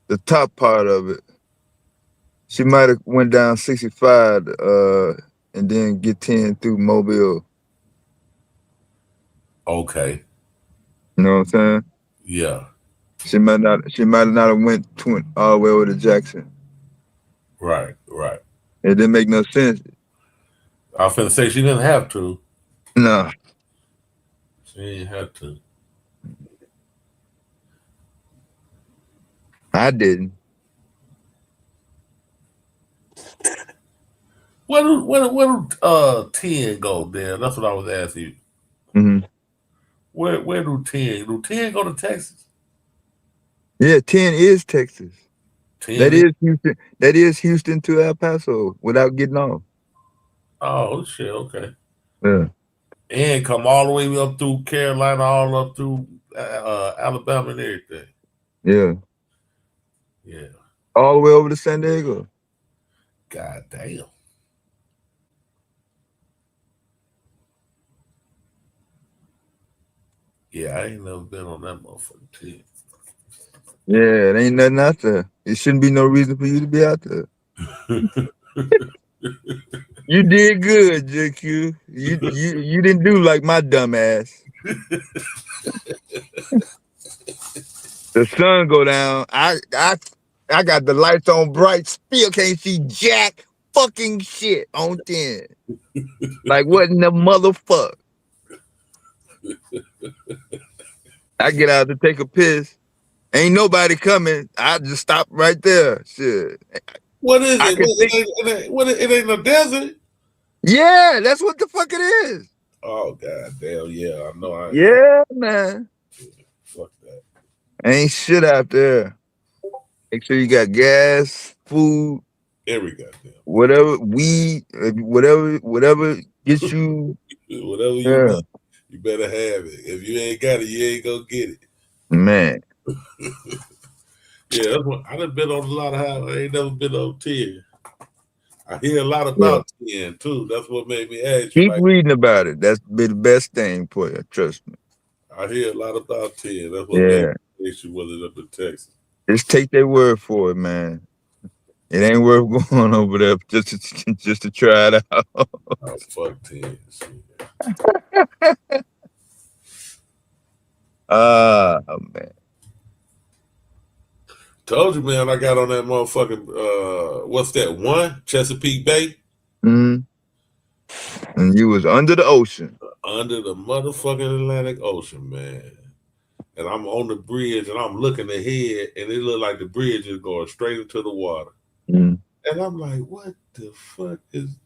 the top part of it. She might have went down 65 and then get 10 through Mobile. Okay. You know what I'm saying? Yeah. She might not have went all the way over to Jackson. Right, right. It didn't make no sense. I was gonna say she didn't have to. No. She didn't have to. I didn't. Where do 10 go there? That's what I was asking you. Mm-hmm. Where do 10? Do 10 go to Texas? Yeah, 10 is Texas. 10 that is Houston. That is Houston to El Paso without getting off. Oh shit, okay. Yeah. And come all the way up through Carolina, all up through Alabama and everything. Yeah. Yeah. All the way over to San Diego. God damn. Yeah, I ain't never been on that motherfucking team. Yeah, it ain't nothing out there. It shouldn't be no reason for you to be out there. You did good, JQ. You didn't do like my dumb ass. The sun go down. I got the lights on bright. Still can't see jack fucking shit on 10. Like what in the motherfuck? I get out to take a piss. Ain't nobody coming. I just stop right there. Shit. What is it? It ain't a desert. Yeah, that's what the fuck it is. Oh god damn, yeah, I know. Yeah, man. Fuck that. Ain't shit out there. Make sure you got gas, food, every goddamn whatever, weed, whatever gets you. Whatever you need, you better have it. If you ain't got it, you ain't gonna get it. Man. Yeah, that's what, I done been on a lot of high. I ain't never been on 10. I hear a lot about 10 too. That's what made me ask you. Keep reading about it. That's be the best thing for you. Trust me. I hear a lot about 10. That's what made me ask you whether it's up in Texas. Just take their word for it, man. It ain't worth going over there just to try it out. Oh, fuck 10. Man. Told you, man, I got on that motherfucking, what's that one? Chesapeake Bay? Mm-hmm. And you was under the ocean. Under the motherfucking Atlantic Ocean, man. And I'm on the bridge and I'm looking ahead and it looked like the bridge is going straight into the water. Mm-hmm. And I'm like, what the fuck is,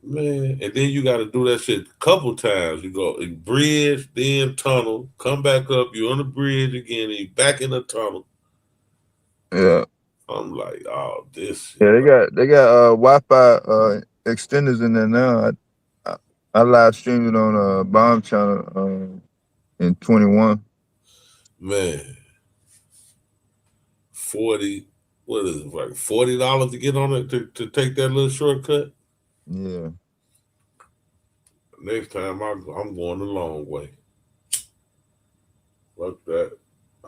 man? And then you got to do that shit a couple times. You go bridge, then tunnel, come back up, you're on the bridge again, and you back in the tunnel. Yeah. I'm like, oh, this. Yeah, they got Wi-Fi extenders in there now. I live streamed it on Bomb Channel in 21. Man, 40. What is it, like $40 to get on it to take that little shortcut? Yeah. Next time I'm going the long way. Fuck that.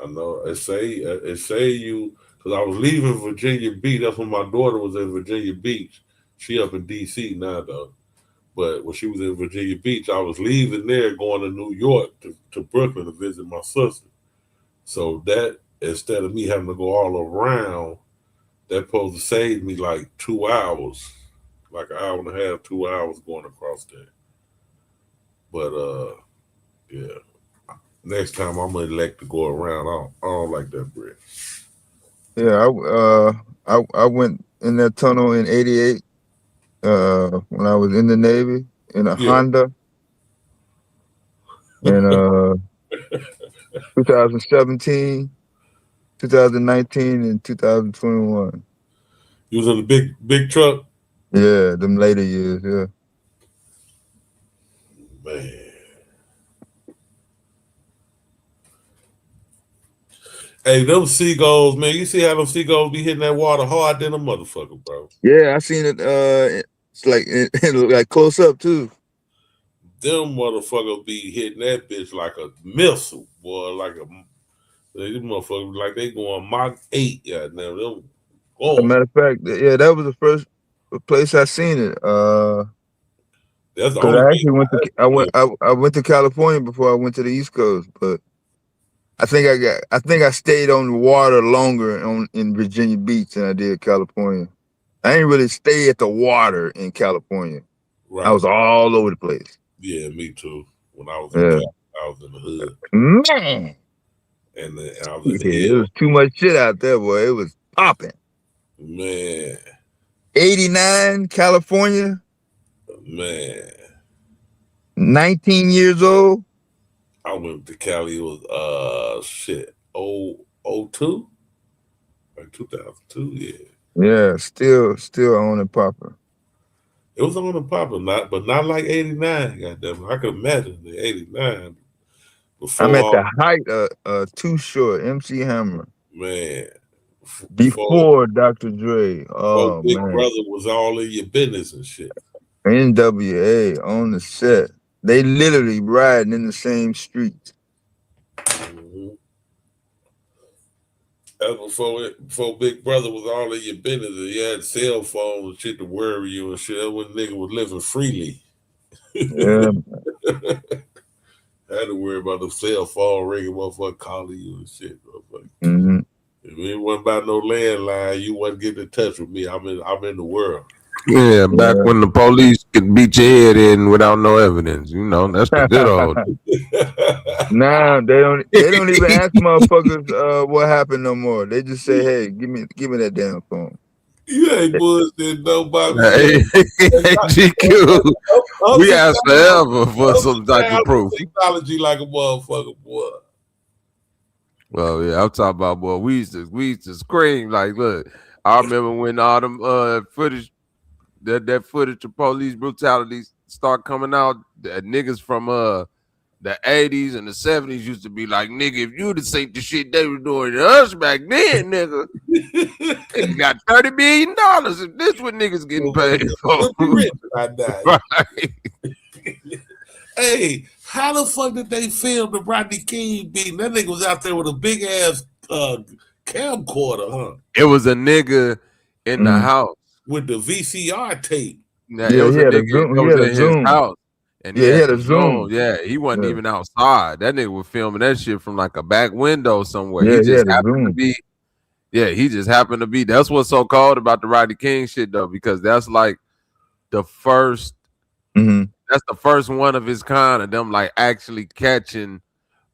I know it say you, because I was leaving Virginia Beach. That's when my daughter was in Virginia Beach. She up in DC now though. But when she was in Virginia Beach, I was leaving there going to New York to Brooklyn to visit my sister. So that instead of me having to go all around, that supposed to save me like 2 hours, like an hour and a half, 2 hours going across there. But yeah, next time I'm gonna elect to go around. I don't like that bridge. Yeah, I went in that tunnel in '88 when I was in the Navy in a Honda. In 2017, 2019, and 2021. You was in the big truck? Yeah, them later years, yeah. Man. Hey, them seagulls, man. You see how them seagulls be hitting that water hard than a motherfucker, bro. Yeah, I seen it. It's like like close up too. Them motherfuckers be hitting that bitch like a missile, boy. Like these motherfuckers like they going Mach 8. Yeah, now them. As a matter of fact, yeah, that was the first place I seen it. That's the Because only I thing. actually I went to California before I went to the East Coast, but I think I stayed on the water longer in Virginia Beach than I did California. I ain't really stay at the water in California. Right. I was all over the place. Yeah, me too. When I was in Cali, I was in the hood. Man. And I was in the It was too much shit out there, boy. It was popping. Man. 89, California. Man. 19 years old. I went to Cali. It was 02? Like 2002, yeah. Yeah, still on and popping. It was on and popping, but not like 89, goddamn. I could imagine the 89. I'm at the height of Too Short, MC Hammer. Man. Before Dr. Dre. Oh, Big man. Brother was all in your business and shit. NWA on the set. They literally riding in the same streets. Mm-hmm. That was before Big Brother was all in your business. You had cell phones and shit to worry you and shit. That when nigga was living freely. Yeah. I had to worry about the cell phone ringing, motherfucker calling you and shit. Mm-hmm. If it wasn't about no landline, you wasn't getting in touch with me. I'm in the world. Yeah, back when the police could beat your head in without no evidence. You know, that's the good old. Nah, they don't even ask motherfuckers what happened no more. They just say, hey, give me that damn phone. You ain't bullshit nobody. Hey, GQ. We asked forever for some type of proof. Technology like a motherfucker, boy. Well, yeah, I'm talking about, boy. We used to scream like, look. I remember when all them footage, that footage of police brutality start coming out. That niggas from the 80s and the 70s used to be like, nigga, if you'd have seen the shit they were doing to us back then, nigga, nigga got $30 million. If this what niggas getting paid for. Right. Hey, how the fuck did they film the Rodney King beating? That nigga was out there with a big ass camcorder, huh? It was a nigga in the house with the VCR tape. Yeah, it was a nigga that was in his house. And he had a zoom. Yeah, he wasn't even outside. That nigga was filming that shit from like a back window somewhere. Yeah, he just happened to be. Yeah, he just happened to be. That's what's so cold about the Rodney King shit though, because that's like the first. That's the first one of his kind of them like actually catching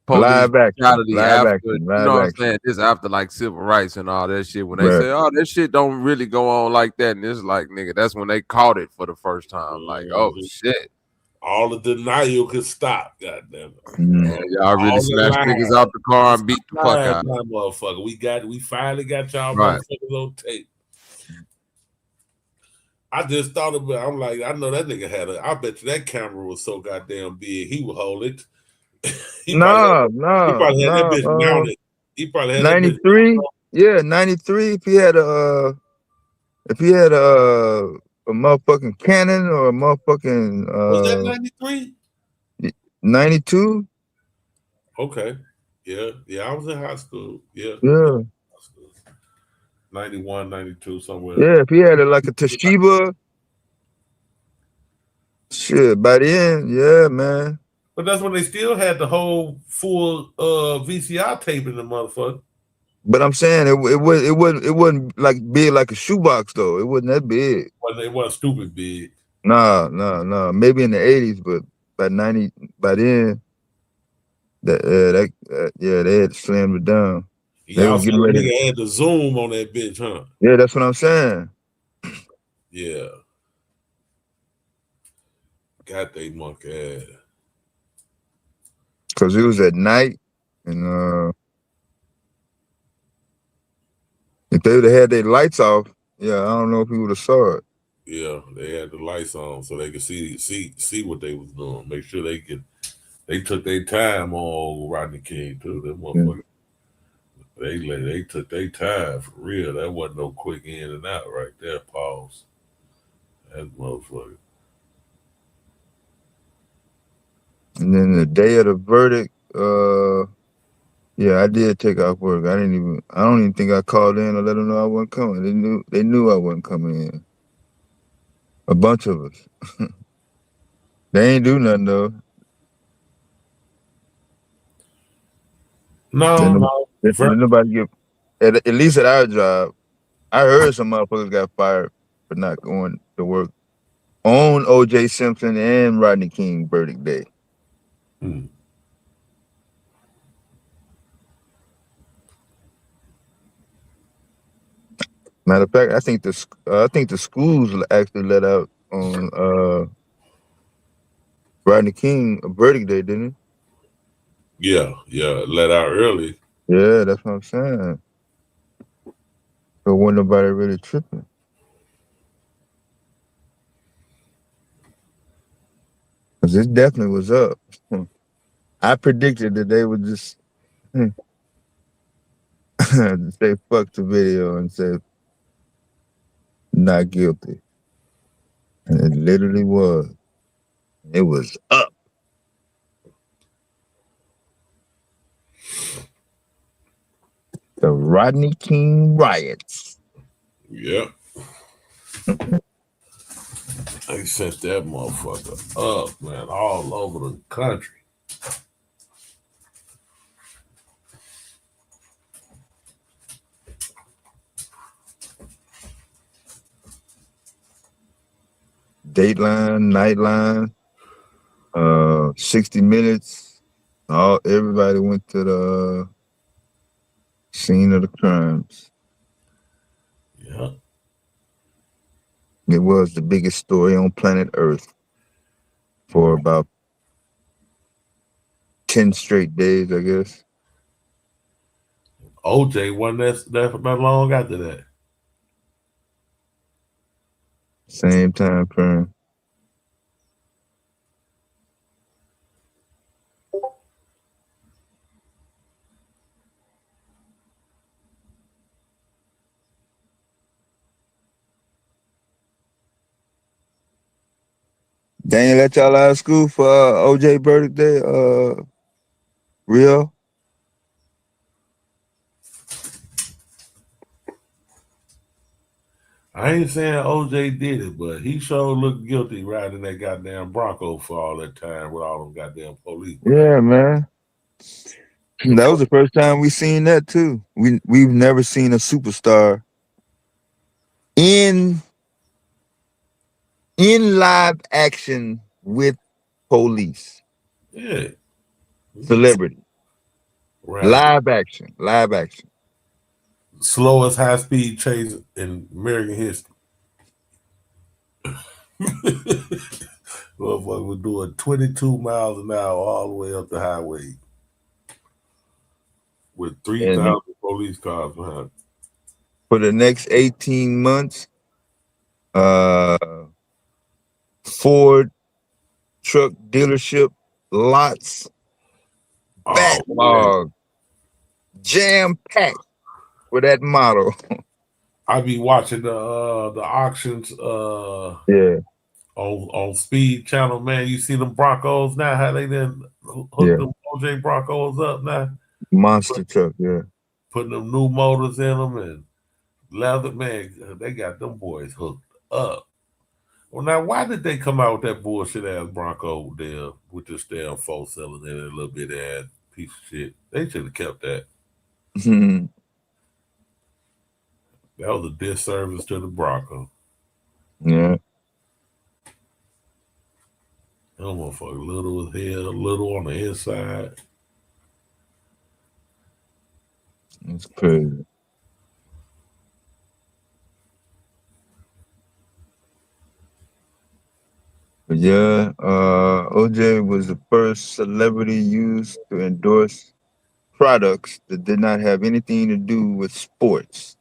police live action. After, you know what I'm saying? This after like civil rights and all that shit. When they say, oh, that shit don't really go on like that, and it's like, nigga, that's when they caught it for the first time. Like, oh shit. All the denial could stop, goddamn it. Yeah, y'all really smashed niggas out the car and beat the fuck out. Motherfucker. We finally got y'all motherfuckers on tape. I just thought about it. I'm like, I know that nigga I bet you that camera was so goddamn big, he would hold it. He probably had that bitch mounted. He probably had 93. Yeah, 93. If he had a motherfucking Canon or a motherfucking was that 93? 92? Okay. Yeah, I was in high school. Yeah. 91, 92, somewhere. Yeah, if he had like a Toshiba. Shit, by the end, yeah, man. But that's when they still had the whole full VCR tape in the motherfucker. But I'm saying it wasn't like big like a shoebox though. It wasn't that big. It wasn't stupid big. No. Maybe in the 80s, but by then, they had slammed it down. They were getting ready. Nigga had the zoom on that bitch, huh? Yeah, that's what I'm saying. Yeah. Got they monkey ass. Cause it was at night, and if they would have had their lights off, yeah, I don't know if we would have saw it. Yeah, they had the lights on so they could see what they was doing. Make sure they took their time on Rodney King too. That motherfucker. They took their time for real. That wasn't no quick in and out right there. Pause. That motherfucker. And then the day of the verdict, yeah, I did take off work. I don't even think I called in or let them know I wasn't coming. They knew I wasn't coming in. A bunch of us. They ain't do nothing though. No. Nobody get at least at our job. I heard some motherfuckers got fired for not going to work on O.J. Simpson and Rodney King verdict day. Matter of fact, I think the schools actually let out on Rodney King a verdict day, didn't it? Yeah, let out early. Yeah, that's what I'm saying. So wasn't nobody really tripping. Cause it definitely was up. I predicted that they would just say fuck the video and say not guilty. And it literally was. It was up. The Rodney King riots. Yep. They sent that motherfucker up, man, all over the country. Dateline, Nightline, 60 Minutes. Everybody went to the scene of the crimes. Yeah. It was the biggest story on planet Earth for about 10 straight days, I guess. OJ wasn't that long after that. Same time frame. Daniel let y'all out of school for OJ verdict day, real? I ain't saying OJ did it, but he sure looked guilty riding that goddamn Bronco for all that time with all them goddamn police. Yeah, man. That was the first time we seen that too. We've never seen a superstar in live action with police. Yeah. Celebrity. Right. Live action. Slowest high-speed chase in American history. Motherfucker was doing 22 miles an hour all the way up the highway with 3,000 police cars behind. For the next 18 months, Ford truck dealership lots backlog, jam-packed with that model. I be watching the auctions on Speed Channel, man. You see them Broncos now, how they then hook them OJ Broncos up now. Monster truck, yeah. Putting them new motors in them and leather, man. They got them boys hooked up. Well, now, why did they come out with that bullshit ass Bronco there with this damn 4-cylinder and a little bit ass piece of shit? They should have kept that. That was a disservice to the Bronco. Yeah. That motherfucker little as hell, little on the inside. It's crazy. But yeah, OJ was the first celebrity used to endorse products that did not have anything to do with sports.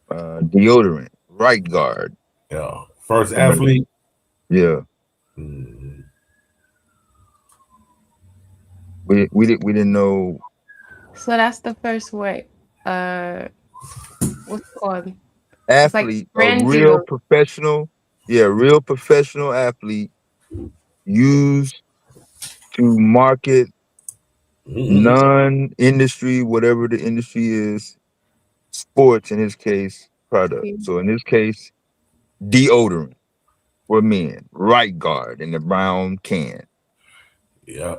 Deodorant, Right Guard. Yeah. First athlete. Yeah. We didn't know So that's the first way. What's it called? It's like Athlete, a brand real deal. professional, real professional athlete used to market non-industry, whatever the industry is, sports in his case, product. So in this case, deodorant for men, right guard in the brown can. Yeah.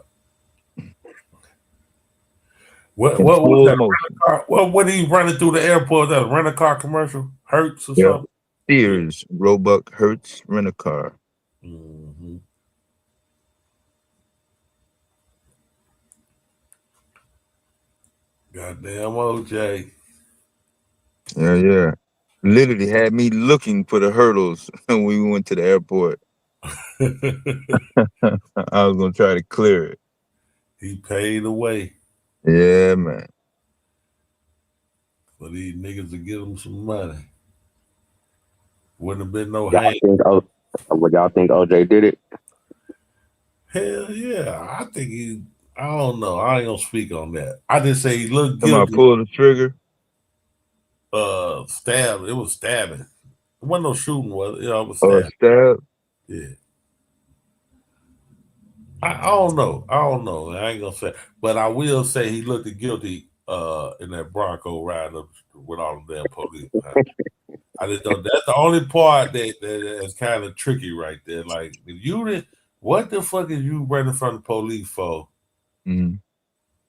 What In was full that? motion. What he running through the airport? That rent-a-car commercial? Hertz or Yeah. something? Sears, Roebuck, Hertz, rent-a-car. Mm-hmm. Goddamn OJ. Yeah. Literally had me looking for the hurdles when we went to the airport. I was gonna try to clear it. He paid away. Yeah, man. For these niggas to get him some money. Wouldn't have been no Y'all hang. would y'all think OJ did it? Hell yeah. I think I don't know. I ain't gonna speak on that. I just say he looked Somebody guilty. pull the trigger. Stab. It was stabbing. It wasn't no shooting, was it? It was Stab. Yeah. I don't know. I ain't gonna say, but I will say he looked guilty in that Bronco ride up with all the damn police. I just don't. That's the only part that is kind of tricky right there. Like, if you did, what the fuck is you running from the police for? Mm-hmm.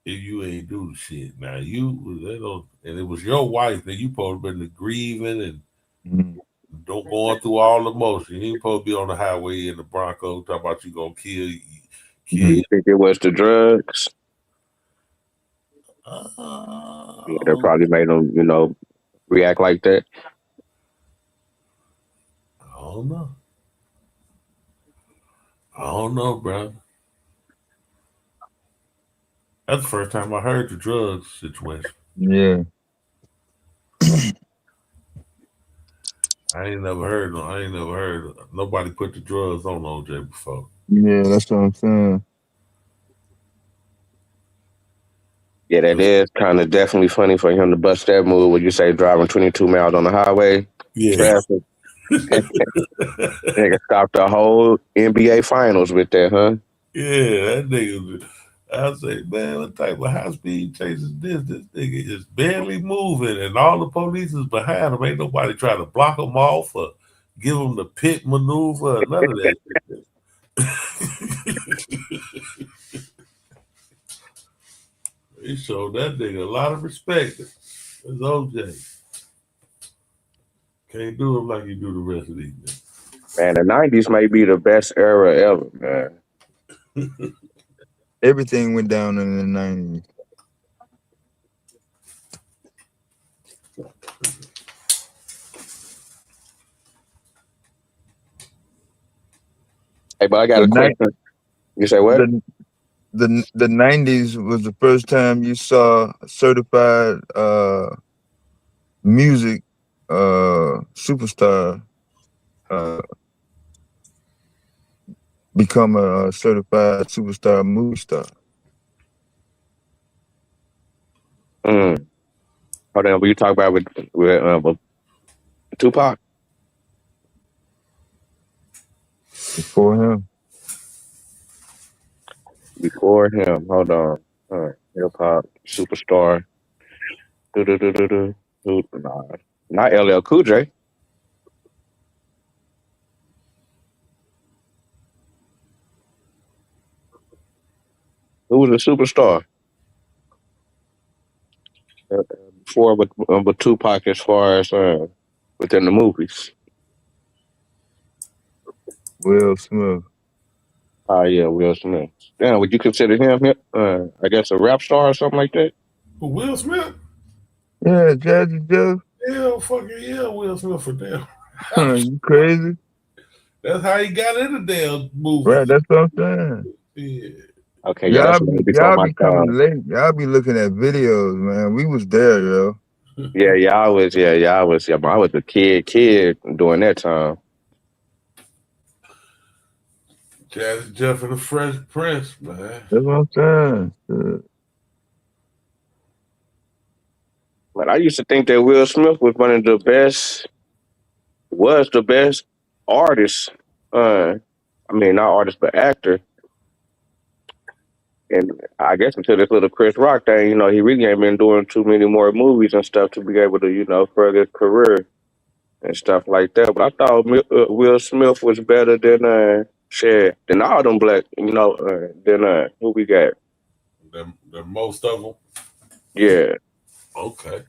If you ain't do the shit. Now and it was your wife that you supposed to been grieving and don't going through all the motion. You ain't supposed to be on the highway in the Bronco talking about you gonna kill. Do you think it was the drugs? That probably made him, react like that. I don't know, bro. That's the first time I heard the drugs situation. Yeah. I ain't never heard nobody put the drugs on OJ before. Yeah, that's what I'm saying. Yeah, that is kind of definitely funny for him to bust that move. Would you say driving 22 miles on the highway? Yeah. Traffic. Nigga stopped the whole NBA finals with that, huh? Yeah, that nigga. I say, man, what type of high speed chase is this? This nigga is barely moving, and all the police is behind him. Ain't nobody trying to block him off or give him the pit maneuver or none of that shit. They showed that nigga a lot of respect. It's OJ. Can't do him like you do the rest of these niggas. Man, the 90s may be the best era ever, man. Everything went down in the 90s. Hey, but I got a question. You say what? The 90s was the first time you saw certified music superstar become a certified superstar movie star. Hold on, will you talk about with Tupac? Before him. Hold on. Hip hop superstar. Nah, not LL Cool J. Who was a superstar before with Tupac as far as within the movies? Will Smith. Oh yeah, Will Smith. Damn, would you consider him? I guess a rap star or something like that. Will Smith? Yeah, Jazzy Jeff. Yeah, fucking yeah, Will Smith for damn. You crazy? That's how he got in the damn movie. Right, that's what I'm saying. Yeah. Okay, yeah, that's y'all be coming late. Y'all be looking at videos, man. We was there, yo. I was a kid during that time. Jazzy Jeff and the Fresh Prince, man. That's what I'm saying. But I used to think that Will Smith was one of the best, was the best artist. I mean, not artist, but actor. And I guess until this little Chris Rock thing, you know, he really ain't been doing too many more movies and stuff to be able to, you know, further his career and stuff like that. But I thought Will Smith was better than all them black, you know, than who we got. The most of them. Yeah. Okay.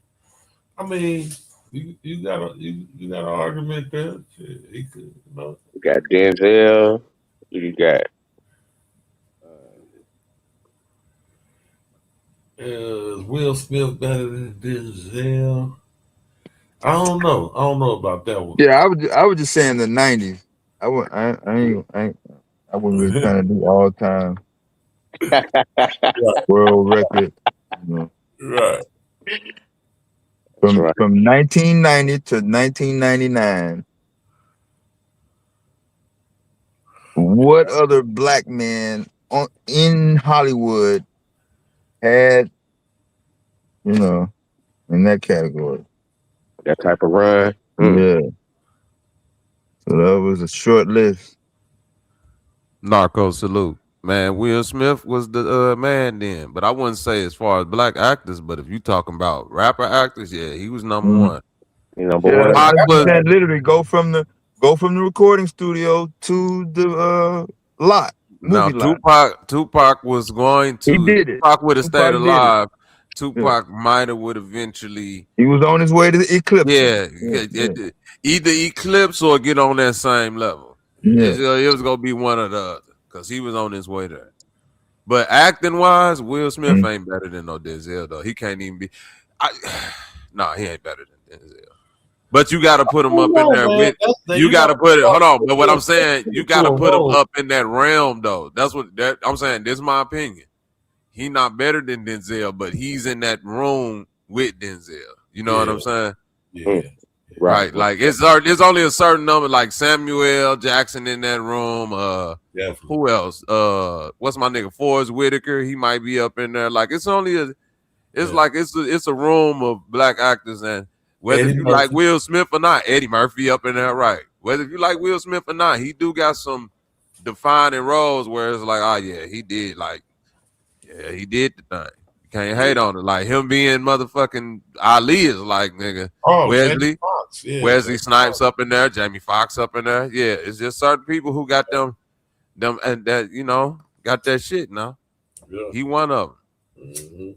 I mean, you got an argument there. He could, you know. You got Denzel. You got. Will Smith better than Denzel? I don't know. I don't know about that one. Yeah, I was just saying the '90s. I wasn't really trying to do all time world record. You know. Right. From 1990 to 1999, what other black man in Hollywood had, you know, in that category? That type of run. Yeah. So that was a short list. Narco salute. Man, Will Smith was the man then, but I wouldn't say as far as black actors, but if you talking about rapper actors, yeah, he was number one. Number one. That literally go from the recording studio to the lot. Now Tupac was going to. He did it. Tupac would have stayed alive. Tupac might have would eventually. He was on his way to the Eclipse. Yeah. Either Eclipse or get on that same level. Yeah. It was gonna be one or the other because he was on his way there. But acting wise, Will Smith ain't better than no Denzel though. He can't even be. He ain't better than Denzel. But you got to put him up in there with. You got to put it. Hold on. But what I'm saying, you got to put him up in that realm though. That's what I'm saying. This is my opinion. He not better than Denzel, but he's in that room with Denzel. You know what I'm saying? Yeah. Right. Like there's only a certain number, like Samuel Jackson in that room. Who else? What's my nigga Forrest Whitaker? He might be up in there. Like it's only it's a room of black actors, and whether you like Will Smith or not, Eddie Murphy up in there, right? Whether if you like Will Smith or not, he do got some defining roles where it's like, he did the thing. You can't hate on it. Like him being motherfucking Ali is like nigga. Wesley Snipes up in there, Jamie Foxx up in there. Yeah, it's just certain people who got them and that got that shit now. Yeah. He one of them.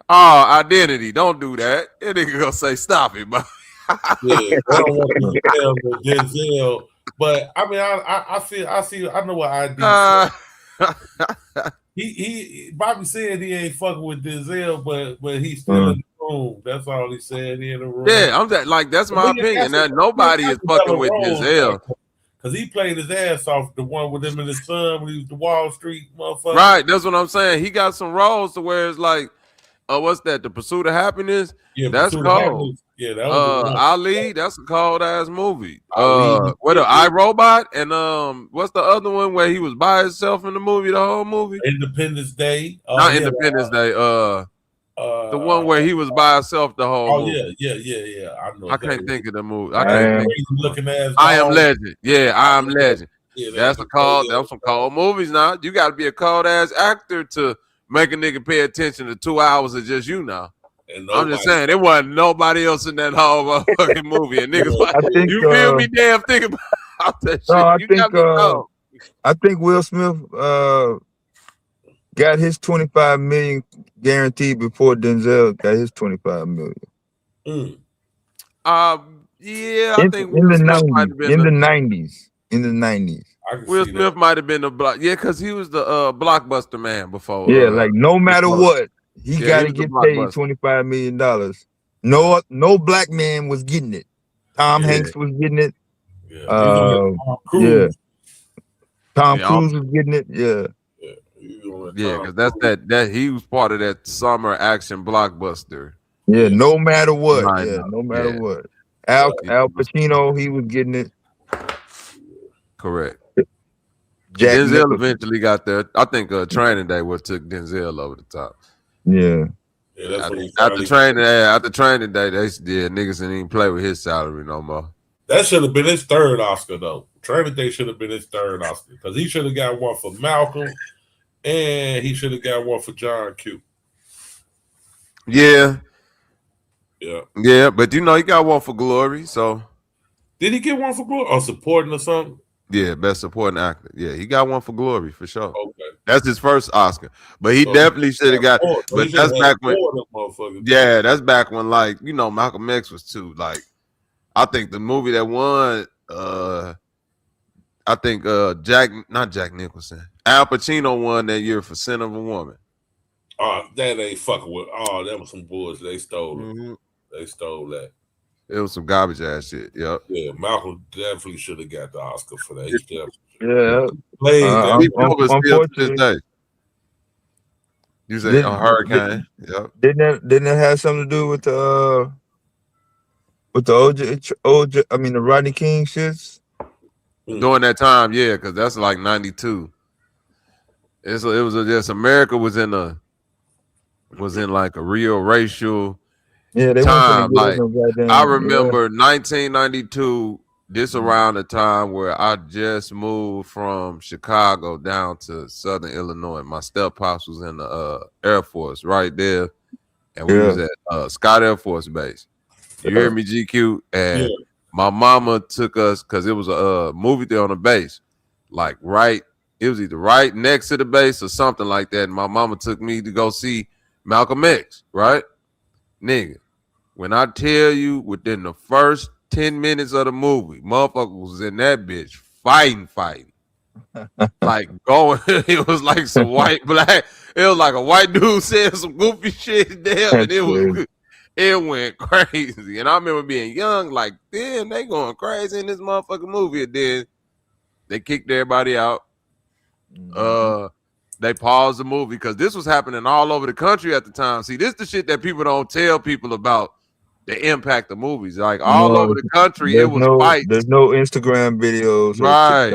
Identity. Don't do that. That nigga gonna say stop it, bro. I don't want to tell Denzel, but I mean I see I know what ID said. He Bobby said he ain't fucking with Denzel, but he's still in the room. That's all he said. He in the room. Yeah, that's my opinion. That nobody is fucking with Denzel. Because he played his ass off, the one with him and his son when he was the Wall Street motherfucker. Right, that's what I'm saying. He got some roles to where it's like, what's that? The Pursuit of Happiness? Yeah, that's cold. Yeah, that was Ali, that's a cold ass movie. iRobot and what's the other one where he was by himself in the movie, the whole movie? Independence Day. Not Independence Day. The one where he was by himself the whole movie. Yeah. I know. I can't think of the movie. I Am Legend. Yeah, I Am Legend. Yeah, that's some cold movies now. You got to be a cold ass actor to make a nigga pay attention to 2 hours of just you now. I'm just saying, there wasn't nobody else in that whole motherfucking movie. And niggas like, you feel me? Damn, think about that shit. I think Will Smith got his 25 million guaranteed before Denzel got his 25 million. Yeah, I think Will Smith might have been in the 90s. Will Smith might have been the block. Yeah, because he was the blockbuster man before. Yeah, like no matter what, he got to get paid $25 million. No black man was getting it. Tom Hanks was getting it. Tom Cruise was getting it. Yeah, because that's that he was part of that summer action blockbuster. Yeah, no matter what. No matter what. Al Pacino, he was getting it. Correct. Denzel eventually got there. I think Training Day took Denzel over the top. Yeah. Yeah, that's when he after finally training day, they niggas didn't even play with his salary no more. That should have been his third Oscar though. Training Day should have been his third Oscar because he should have got one for Malcolm, and he should have got one for John Q. Yeah. Yeah. Yeah, but you know he got one for Glory, so. Did he get one for Glory or supporting or something? Yeah, best supporting actor. Yeah, he got one for Glory for sure. Okay. That's his first Oscar. But he definitely should have got but that's back when yeah, that's back when like, you know, Malcolm X was too. Like, I think the movie that won I think not Jack Nicholson. Al Pacino won that year for Sin of a Woman. That ain't fucking with. That was some bullshit. They stole it. Mm-hmm. They stole that. It was some garbage ass shit. Yep. Yeah, Malcolm definitely should have got the Oscar for that. Unfortunately, you say a hurricane. Yep. Didn't it have something to do with the OJ? I mean the Rodney King shits. During that time, yeah, because that's like 92. It was just America was in like a real racial time. Like I remember 1992. This around the time where I just moved from Chicago down to Southern Illinois. My step-pops was in the Air Force right there, and we was at Scott Air Force Base. You hear me, GQ? And my mama took us because it was a movie theater on the base, like it was either right next to the base or something like that. And my mama took me to go see Malcolm X, right? Nigga, when I tell you within the first 10 minutes of the movie, motherfucker was in that bitch fighting. Like going, it was like some white black. It was like a white dude saying some goofy shit there, and it went crazy. And I remember being young, like, damn, they going crazy in this motherfucking movie. And then they kicked everybody out. They paused the movie because this was happening all over the country at the time. See, this is the shit that people don't tell people about. The impact of movies, like all over the country, it was fights. There's no Instagram videos. Right.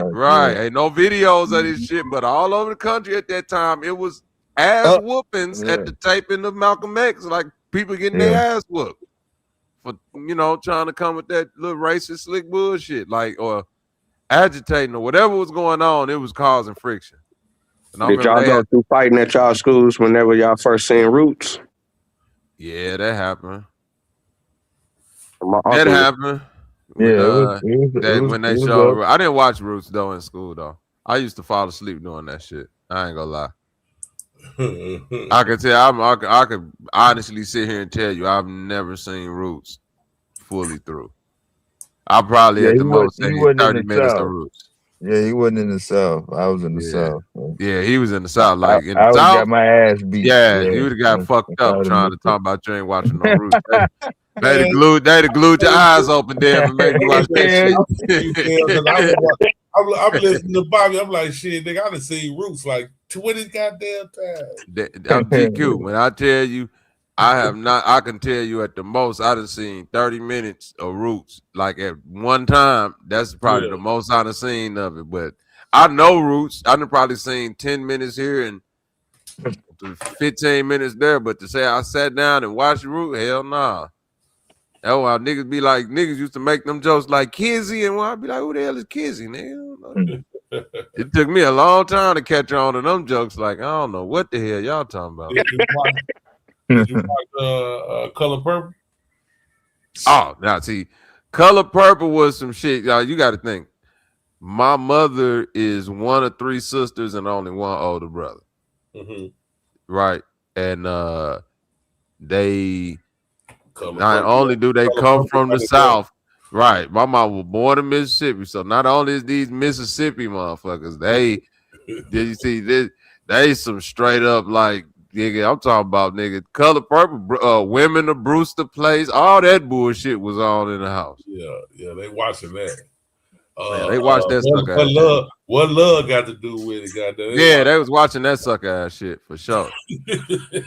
Ain't no videos of this shit, but all over the country at that time, it was ass whoopings at the taping of Malcolm X. Like people getting their ass whooped for trying to come with that little racist slick bullshit, like or agitating or whatever was going on. It was causing friction. And did y'all go through fighting at y'all schools whenever y'all first seen Roots? Yeah, that happened. That happened. When they showed, I didn't watch Roots though in school though. I used to fall asleep doing that shit. I ain't gonna lie. I could tell. I could honestly sit here and tell you I've never seen Roots fully through. I probably at the most 30 minutes of Roots. Yeah, he wasn't in the South. I was in the South. Yeah, he was in the South. Like in I the South, got my ass beat. Yeah, you would have got fucked up trying to talk about you ain't watching no Roots. They'd have glued your eyes open there and made you watch that shit. I'm listening to Bobby. I'm like, shit, nigga, I done seen Roots like 20 goddamn times. I'm GQ. When I tell you, I can tell you at the most, I done seen 30 minutes of Roots. Like at one time, that's probably the most I done seen of it. But I know Roots. I done probably seen 10 minutes here and 15 minutes there. But to say I sat down and watched Roots, hell nah. That's why niggas be like, niggas used to make them jokes like Kizzy, and I'd be like, who the hell is Kizzy, nigga? It took me a long time to catch on to them jokes. Like, I don't know what the hell y'all talking about. Did you watch Color Purple? Oh, now see, Color Purple was some shit. Y'all, you got to think. My mother is one of 3 sisters and only one older brother. Mm-hmm. Right. And they... Not only do they come from the South, right? My mom was born in Mississippi, so not only is these Mississippi motherfuckers, did you see this? They some straight up like nigga. I'm talking about nigga. Color Purple, Women of Brewster Place, all that bullshit was on in the house. Yeah, they watching that. They watched that sucker ass shit. What love got to do with it? Goddamn. They was watching that sucker ass shit for sure.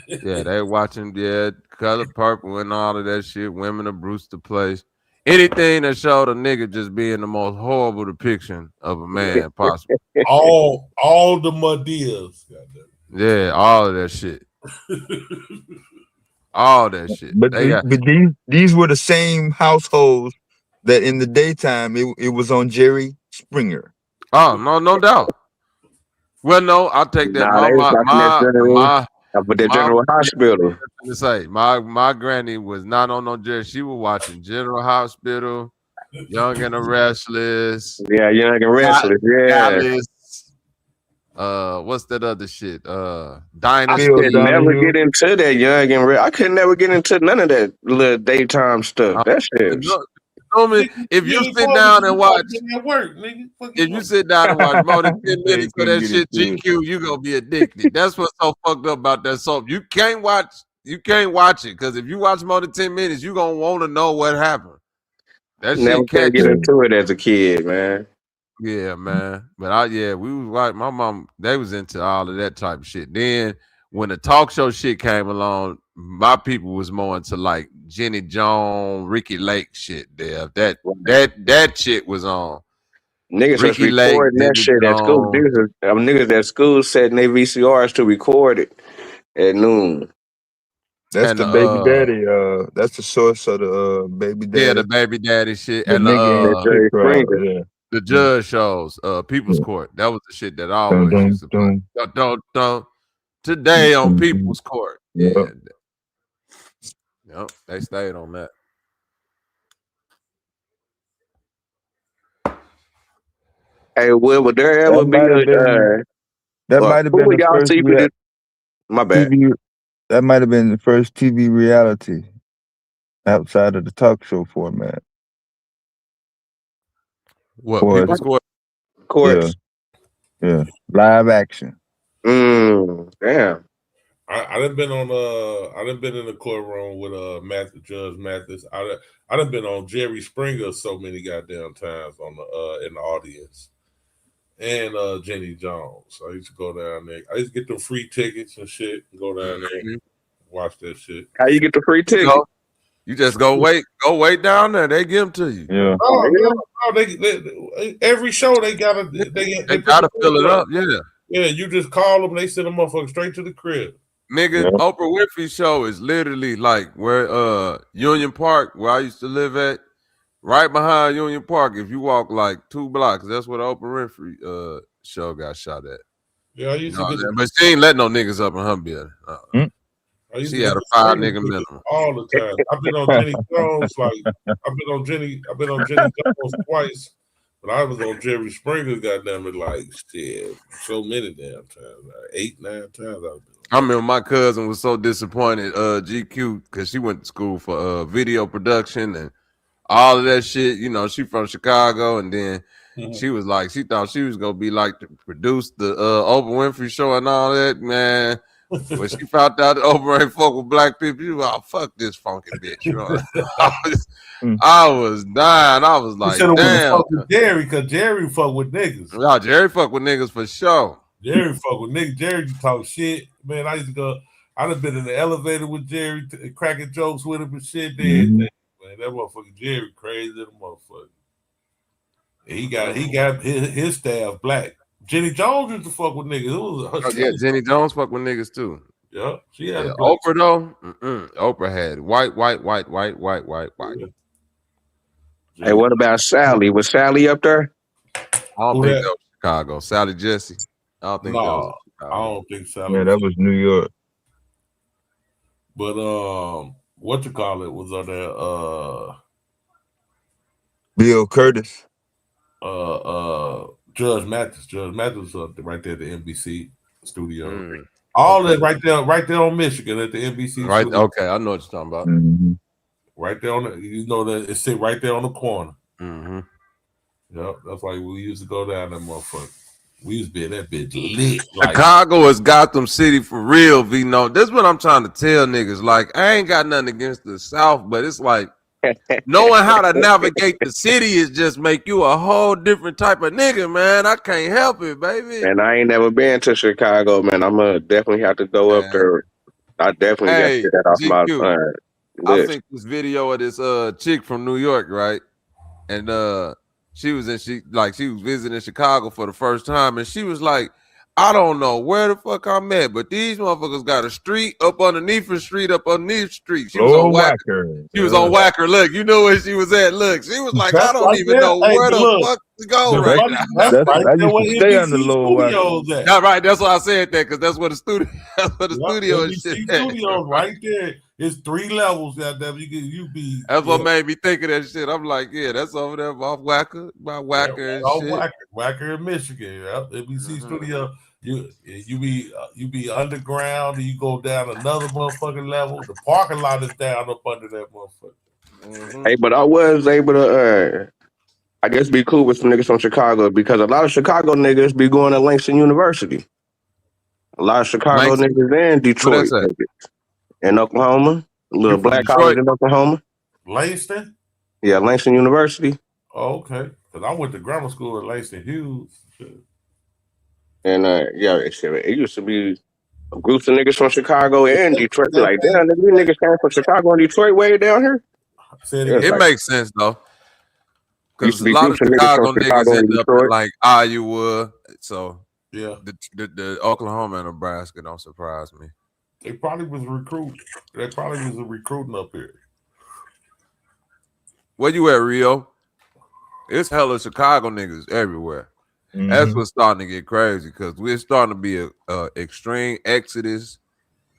They watching Color Purple and all of that shit. Women of Brewster Place, anything that showed a nigga just being the most horrible depiction of a man possible. all the Madeas. Yeah, all of that shit. all that shit. But They got these were the same households that in the daytime it was on Jerry Springer. Oh, no doubt. Well, no, I'll take that. Nah, they was watching that general, but the General Hospital. To say my granny was not on no Jerry. She was watching General Hospital, Young and the Restless. Yeah, Young and Restless. Yeah. Dallas. What's that other shit? Dynasty. I could never get into that Young and I could never get into none of that little daytime stuff. That shit. If you sit down and watch, if you sit down and watch more than 10 minutes of that shit, GQ, you gonna be addicted. That's what's so fucked up about that soap. You can't watch it because if you watch more than 10 minutes, you gonna want to know what happened. That never shit can't get into it as a kid, man. Yeah, man. But we was like my mom, they was into all of that type of shit. Then when the talk show shit came along, my people was more into like Jenny Jones, Ricky Lake shit there. That shit was on. Niggas was recording that shit at school. Niggas at school setting their VCRs to record it at noon. That's the baby daddy. That's the source of the baby daddy. Yeah, the baby daddy shit. The And the judge shows, People's Court. That was the shit that I always used to play. Today on People's Court. Yeah. Yep, they stayed on that. Hey, Will, would there ever be that might have been the first my bad. That might have been the first TV reality outside of the talk show format. What, People's Court? Courts. Yeah. Live action. Damn. I done been on I done been in the courtroom with Judge Mathis. I done been on Jerry Springer so many goddamn times on the in the audience. And Jenny Jones. I used to go down there. I used to get them free tickets and shit and go down there and watch that shit. How you get the free ticket? You just go wait down there. They give them to you. Yeah. They every show they gotta fill it up. Yeah. Yeah, you just call them. They send them motherfuckers straight to the crib. Nigga, Oprah Winfrey show is literally like where Union Park, where I used to live at, right behind Union Park. If you walk like 2 blocks, that's where the Oprah Winfrey show got shot at. Yeah, I used to. But she ain't let no niggas up in her building. She had a 5 nigga minimum all the time. I've been on Jenny Jones, I've been on Jenny Jones twice, but I was on Jerry Springer, goddamn it, like shit, so many damn times, 8, 9 times. I remember my cousin was so disappointed, GQ, because she went to school for video production and all of that shit. You know, she from Chicago, and then she was like, she thought she was gonna be like to produce the Oprah Winfrey show and all that, man. When she found out that Oprah ain't fuck with black people, she was like, fuck this funky bitch. You know, I was dying. I was like, damn. Jerry, because Jerry fuck with niggas. No, Jerry fuck with niggas for sure. Jerry fuck with niggas. Jerry talk shit. Man, I used to go, I done been in the elevator with Jerry, cracking jokes with him and shit. Man, that motherfucker Jerry crazy little motherfucker. He got his staff black. Jenny Jones used to fuck with niggas. Jenny Jones fuck with niggas too. Yeah, she had Oprah though. Oprah had white. Hey, what about Sally? Was Sally up there? I don't think that was Chicago. Sally Jesse. I don't think that was Chicago. I don't think Sally. Yeah, that was New York. But what you call it was on there. Bill Curtis. Judge Mathis was right there at the NBC studio. All that right there on Michigan at the NBC. Right. studio. Okay, I know what you're talking about. Right there on that it's sit right there on the corner. Yep, that's why we used to go down that motherfucker. We used to be in that bitch lit. Chicago is Gotham City for real, Vino. That's what I'm trying to tell niggas. Like, I ain't got nothing against the South, but it's like knowing how to navigate the city is just make you a whole different type of nigga, man. I can't help it, baby. And I ain't never been to Chicago, man. I'm gonna definitely have to go up there. I definitely got to get that off my mind. I think this video of this chick from New York, right? And she was visiting Chicago for the first time, and she was like, I don't know where the fuck I'm at, but these motherfuckers got a street up underneath the street, up underneath the street. She was on Lower Wacker. She was on Wacker. Look, you know where she was at. Look, she was like, I That's don't right even there. know Hey, where the look, fuck to go the right funny, now. that's right I there used where to stay on the NBC Lower Wacker. Studios at. Yeah, right. That's why I said that, because that's where the studio, that's where the Yep, studio and shit NBC at. Studios right there. It's 3 levels out there. You be. That's what made me think of that shit. I'm like, yeah, that's over there off Wacker, by Wacker and shit. Wacker in Michigan. Yep. NBC Studio. You be underground, and you go down another motherfucking level. The parking lot is down up under that motherfucker. Hey, but I was able to, I guess, be cool with some niggas from Chicago, because a lot of Chicago niggas be going to Langston University. A lot of Chicago niggas in Detroit, in Oklahoma, a little black college in Oklahoma. Langston? Yeah, Langston University. Oh, okay. Because I went to grammar school at Langston Hughes. And yeah, it used to be groups of niggas from Chicago and Detroit. Like, damn, these niggas came from Chicago and Detroit way down here. It like, makes sense though, because a be lot of Chicago niggas end up Detroit. in like Iowa. So yeah, the Oklahoma and Nebraska don't surprise me. They probably was recruiting. They probably was recruiting up here. Where you at, Rio? It's hella Chicago niggas everywhere. That's what's starting to get crazy, because we're starting to be a extreme exodus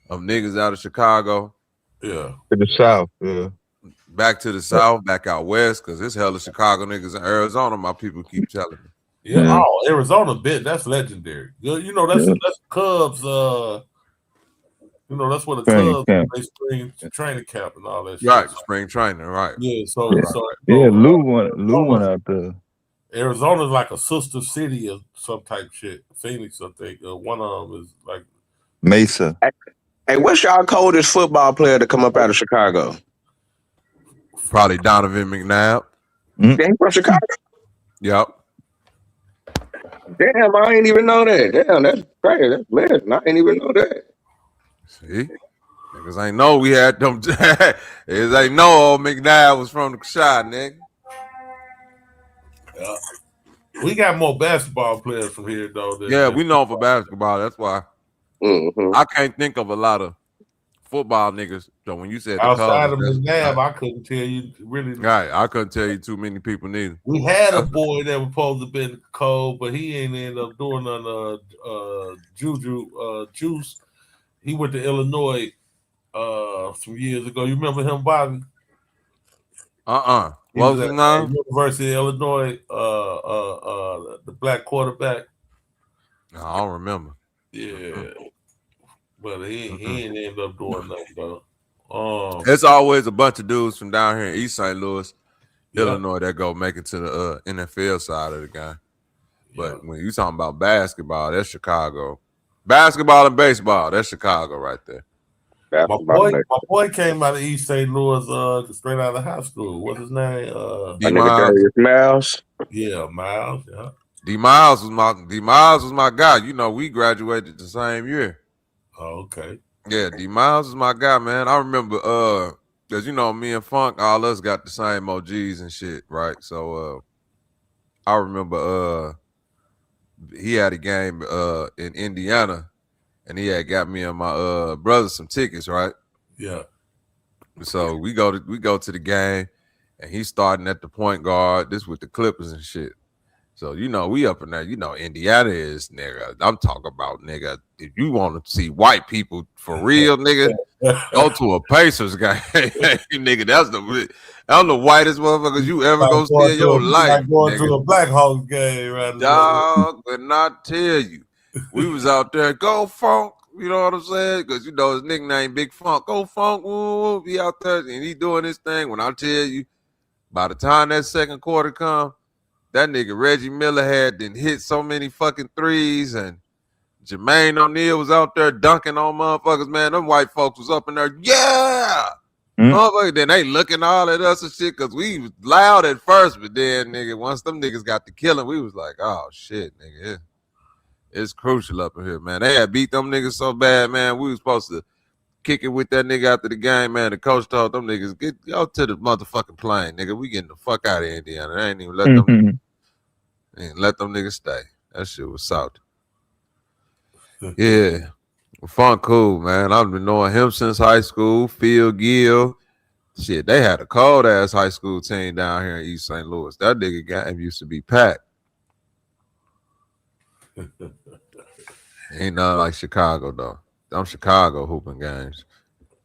of niggas out of Chicago. Yeah. To the south, yeah. Back to the south, back out west, because it's hella Chicago niggas in Arizona, my people keep telling me. Yeah. Oh, Arizona bit, that's legendary. You know, that's Cubs, you know, that's where the Cubs they spring training camp and all that shit. Right, spring training, right. Yeah, so Lou went out there. Arizona's like a sister city of some type shit. Phoenix, I think. One of them is like Mesa. Hey, what's y'all coldest football player to come up out of Chicago? Probably Donovan McNabb. They from Chicago? Yep. Damn, I ain't even know that. Damn, that's crazy. That's legend. I ain't even know that. See? Niggas ain't know we had them. Niggas ain't know old McNabb was from the shot, nigga. Yeah. We got more basketball players from here, though. Yeah, we know for basketball. That's why I can't think of a lot of football niggas. So when you said outside of McNabb, I couldn't tell you really. Right, I couldn't tell you too many people neither. We had a boy that was supposed to be cold, but he ain't ended up doing none. Juice. He went to Illinois some years ago. You remember him, Bobby? What was his name? University of Illinois, the black quarterback. No, I don't remember. Yeah. But he ain't ended up doing nothing, though. It's always a bunch of dudes from down here in East St. Louis, Illinois, that go make it to the NFL side of the game. But when you talking about basketball, that's Chicago. Basketball and baseball, that's Chicago right there. My boy came out of East St. Louis straight out of high school. What's his name? Miles. Yeah, Miles. Yeah. Miles was my guy. You know, we graduated the same year. Oh, okay. Yeah, Miles was my guy, man. I remember because you know, me and Funk, all us got the same OGs and shit, right? So I remember he had a game in Indiana, and he had got me and my brother some tickets, right? Yeah. So we go to the game, and he's starting at the point guard. This with the Clippers and shit. So you know, we up in there. You know, Indiana is, nigga. I'm talking about, nigga. If you want to see white people for real, nigga, go to a Pacers game, nigga. That's the whitest motherfuckers you ever gonna see in your life. Like going to a Black Hawks game, right? Dog, but not tell you, we was out there. Go Funk, you know what I'm saying? Because you know his nickname Big Funk. Go Funk, woo, be out there, and he doing his thing. When I tell you, by the time that second quarter come, that nigga Reggie Miller had hit so many fucking threes, and Jermaine O'Neal was out there dunking on motherfuckers, man. Them white folks was up in there, motherfucker. Then they looking all at us and shit, because we was loud at first, but then, nigga, once them niggas got to killing, we was like, oh, shit, nigga. It's crucial up in here, man. They had beat them niggas so bad, man. We was supposed to kick it with that nigga after the game, man. The coach told them niggas, get out to the motherfucking plane, nigga. We getting the fuck out of Indiana. They ain't even let them niggas stay. That shit was salty. Yeah. Funk cool, man. I've been knowing him since high school. Phil Gill. Shit, they had a cold ass high school team down here in East St. Louis. That nigga game used to be packed. Ain't nothing like Chicago though. Them Chicago hooping games.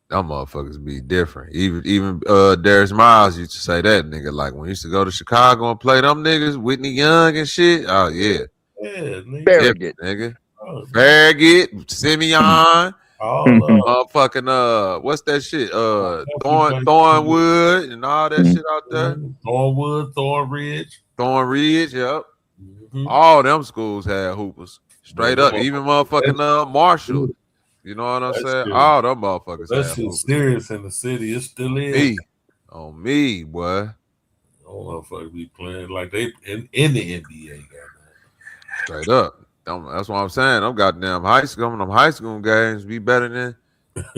Them motherfuckers be different. Even 𝘆𝑼𝙈 used to say that nigga. Like when he used to go to Chicago and play them niggas, Whitney Young and shit. Oh yeah. Yeah, nigga. Farragut. Nigga. Farragut, Simeon. All Motherfucking what's that shit? Thornwood and all that shit out there. Thornwood, Thornridge, yep. All them schools had hoopers. Straight up. Even motherfucking Marshall. You know what I'm saying? Good. All them motherfuckers That had shit hoopers. serious in the city. It still is. Me. On me, boy. Don't motherfuckers be playing like they in the NBA, goddamn. Straight up. That's what I'm saying. Them goddamn high school games be better than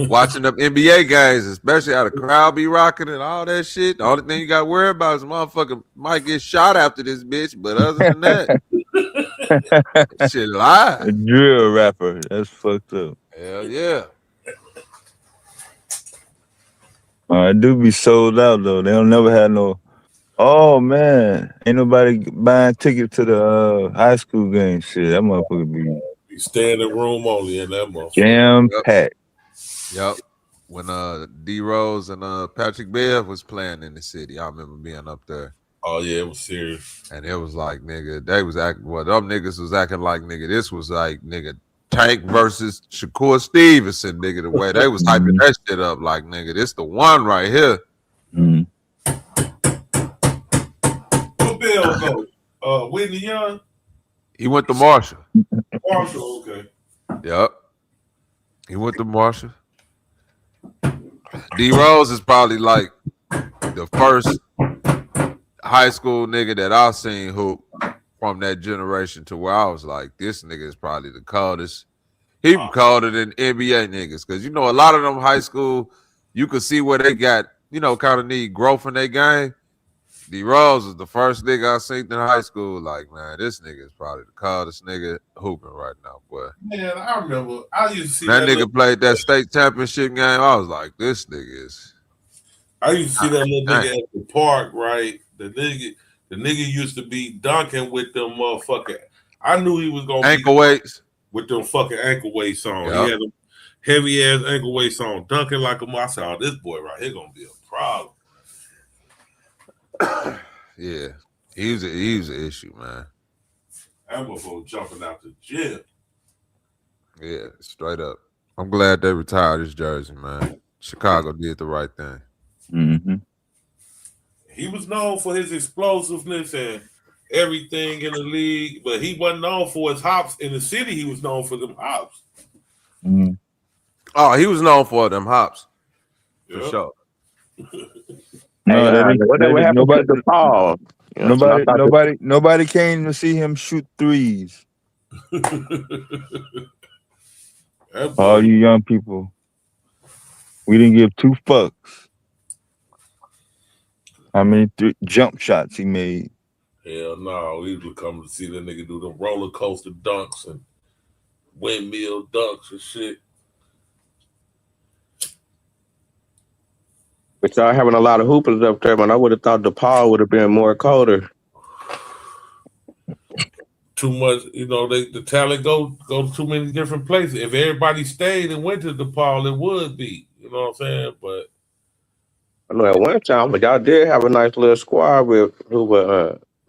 watching them NBA games, especially how the crowd be rocking and all that shit. The only thing you got to worry about is the motherfucker might get shot after this bitch, but other than that, shit live. A drill rapper. That's fucked up. Hell yeah. It do be sold out though. They don't never have no. Oh man, ain't nobody buying tickets to the high school game. Shit, that motherfucker be standing room only in that motherfucker. Jam packed. Yep. When D Rose and Patrick Bev was playing in the city, I remember being up there. Oh yeah, it was serious. And it was like, nigga, they was acting. Well, them niggas was acting like, nigga, this was like, nigga, Tank versus Shakur Stevenson, nigga. The way they was hyping that shit up, like, nigga, this the one right here. What Bill go? Whitney Young. He went to Marshall. Marshall, okay. Yep. He went to Marshall. D Rose is probably like the first high school nigga that I seen hoop from that generation to where I was like, this nigga is probably the coldest. He colder than NBA niggas. Cause you know, a lot of them high school, you could see where they got, you know, kind of need growth in their game. D Rose was the first nigga I seen in high school. Like, man, this nigga is probably the coldest nigga hooping right now, boy. Man, I remember I used to see that nigga played that state championship game. I was like, this nigga is. I used to see that little nigga at the park, right? The nigga used to be dunking with them motherfucking. I knew he was gonna ankle weights with them fucking ankle weights on. Yep. He had them heavy ass ankle weights on, dunking like a. I said, oh, this boy right here gonna be a problem. Yeah, he was an issue, man. That motherfucker jumping out the gym. Yeah, straight up. I'm glad they retired his jersey, man. Chicago did the right thing. Mm-hmm. He was known for his explosiveness and everything in the league, but he wasn't known for his hops. In the city, he was known for them hops. Mm-hmm. Oh, he was known for them hops. For sure. Whatever happened to the ball? Nobody came to see him shoot threes. All you young people, we didn't give two fucks how many jump shots he made. Hell no, we would come to see that nigga do them roller coaster dunks and windmill dunks and shit. But y'all having a lot of hoopers up there, man. I would have thought DePaul would have been more colder. Too much, you know, the talent go to too many different places. If everybody stayed and went to DePaul, it would be. You know what I'm saying? But I know at one time, but y'all did have a nice little squad with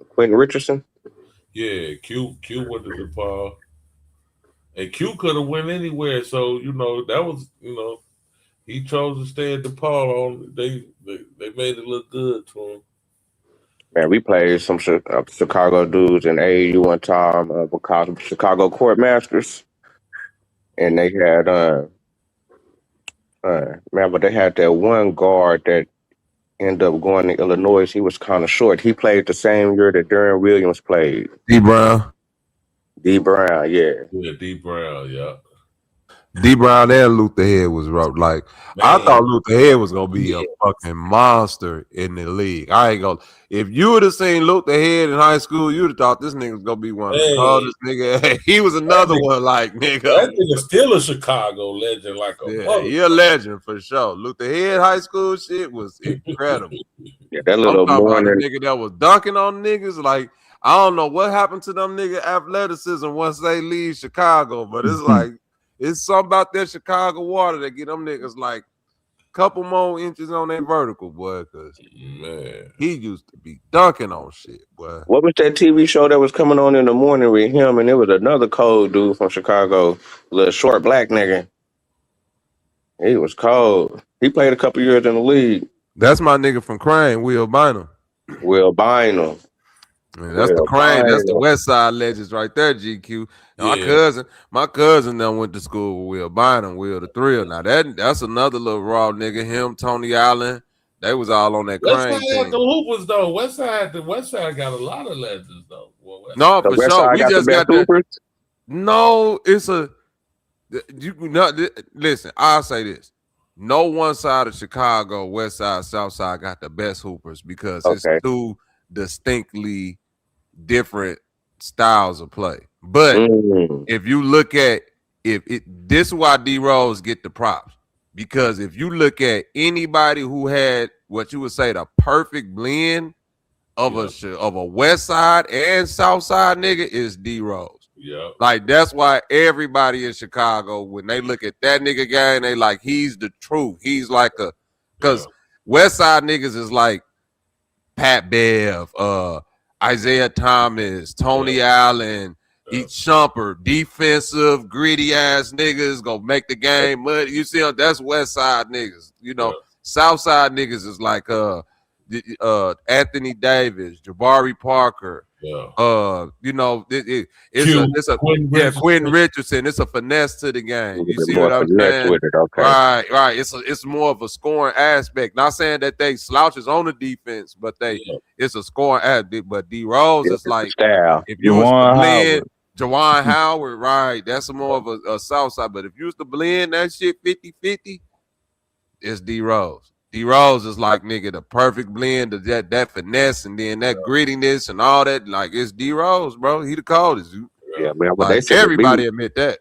Quentin Richardson. Yeah, Q went to DePaul. And Q could have went anywhere. So, you know, that was, you know, he chose to stay at DePaul. They made it look good to him. Man, we played some Chicago dudes in AAU one time because of Chicago Court Masters. And they had, but they had that one guard that ended up going to Illinois. He was kind of short. He played the same year that Darren Williams played. D Brown, yeah. Yeah, D Brown, yeah. D Brown and Luther Head was rough. Like I thought Luther Head was gonna be a fucking monster in the league. I ain't gonna. If you would have seen Luther Head in high school, you'd have thought this nigga was gonna be one of the coldest nigga. He was another one, like nigga. That nigga still a Chicago legend, like a he a legend for sure. Luther Head high school shit was incredible. Yeah, that little I'm talking about a morning. nigga that was dunking on niggas. Like I don't know what happened to them nigga athleticism once they leave Chicago, but it's like. It's something about that Chicago water that get them niggas like a couple more inches on their vertical, boy. Cause man, he used to be dunking on shit, boy. What was that TV show that was coming on in the morning with him? And it was another cold dude from Chicago, little short black nigga. He was cold. He played a couple years in the league. That's my nigga from Crane, 𝘿𝙘𝙈. 𝘿𝙘𝙈. Man, that's the Crane. That's the West Side legends right there, GQ. Yeah. My cousin that went to school with 𝘿𝙘𝙈, Will the Thrill. Now that's another little raw nigga. Him, Tony Allen, they was all on that Crane team. Had the hoopers though. The West Side got a lot of legends though. Well, no, for sure. We just got that. No, it's a. You not listen. I'll say this. No one side of Chicago, West Side, South Side, got the best hoopers because it's two distinctly different styles of play. But if you look at this is why D Rose get the props, because if you look at anybody who had what you would say the perfect blend of a West Side and South Side nigga is D Rose. Yeah, like that's why everybody in Chicago, when they look at that nigga guy, and they like he's the truth. He's like because West Side niggas is like Pat Bev, Isaiah Thomas, Tony Allen, each Shumper, defensive, gritty ass niggas gonna make the game muddy. You see, that's West Side niggas. You know, South Side niggas is like Anthony Davis, Jabari Parker. You know, it's a Quentin Richardson. It's a finesse to the game. You see what I'm saying? Right. It's more of a scoring aspect. Not saying that they slouches on the defense, but it's a scoring aspect. But D Rose is like if you was to blend Juwan Howard, right? That's more of a South Side. But if you was to blend that shit 50-50, it's D Rose. D Rose is like nigga the perfect blend of that finesse and then that grittiness and all that. Like it's D Rose, bro. He the coldest. Yeah, man. But like, everybody admit that.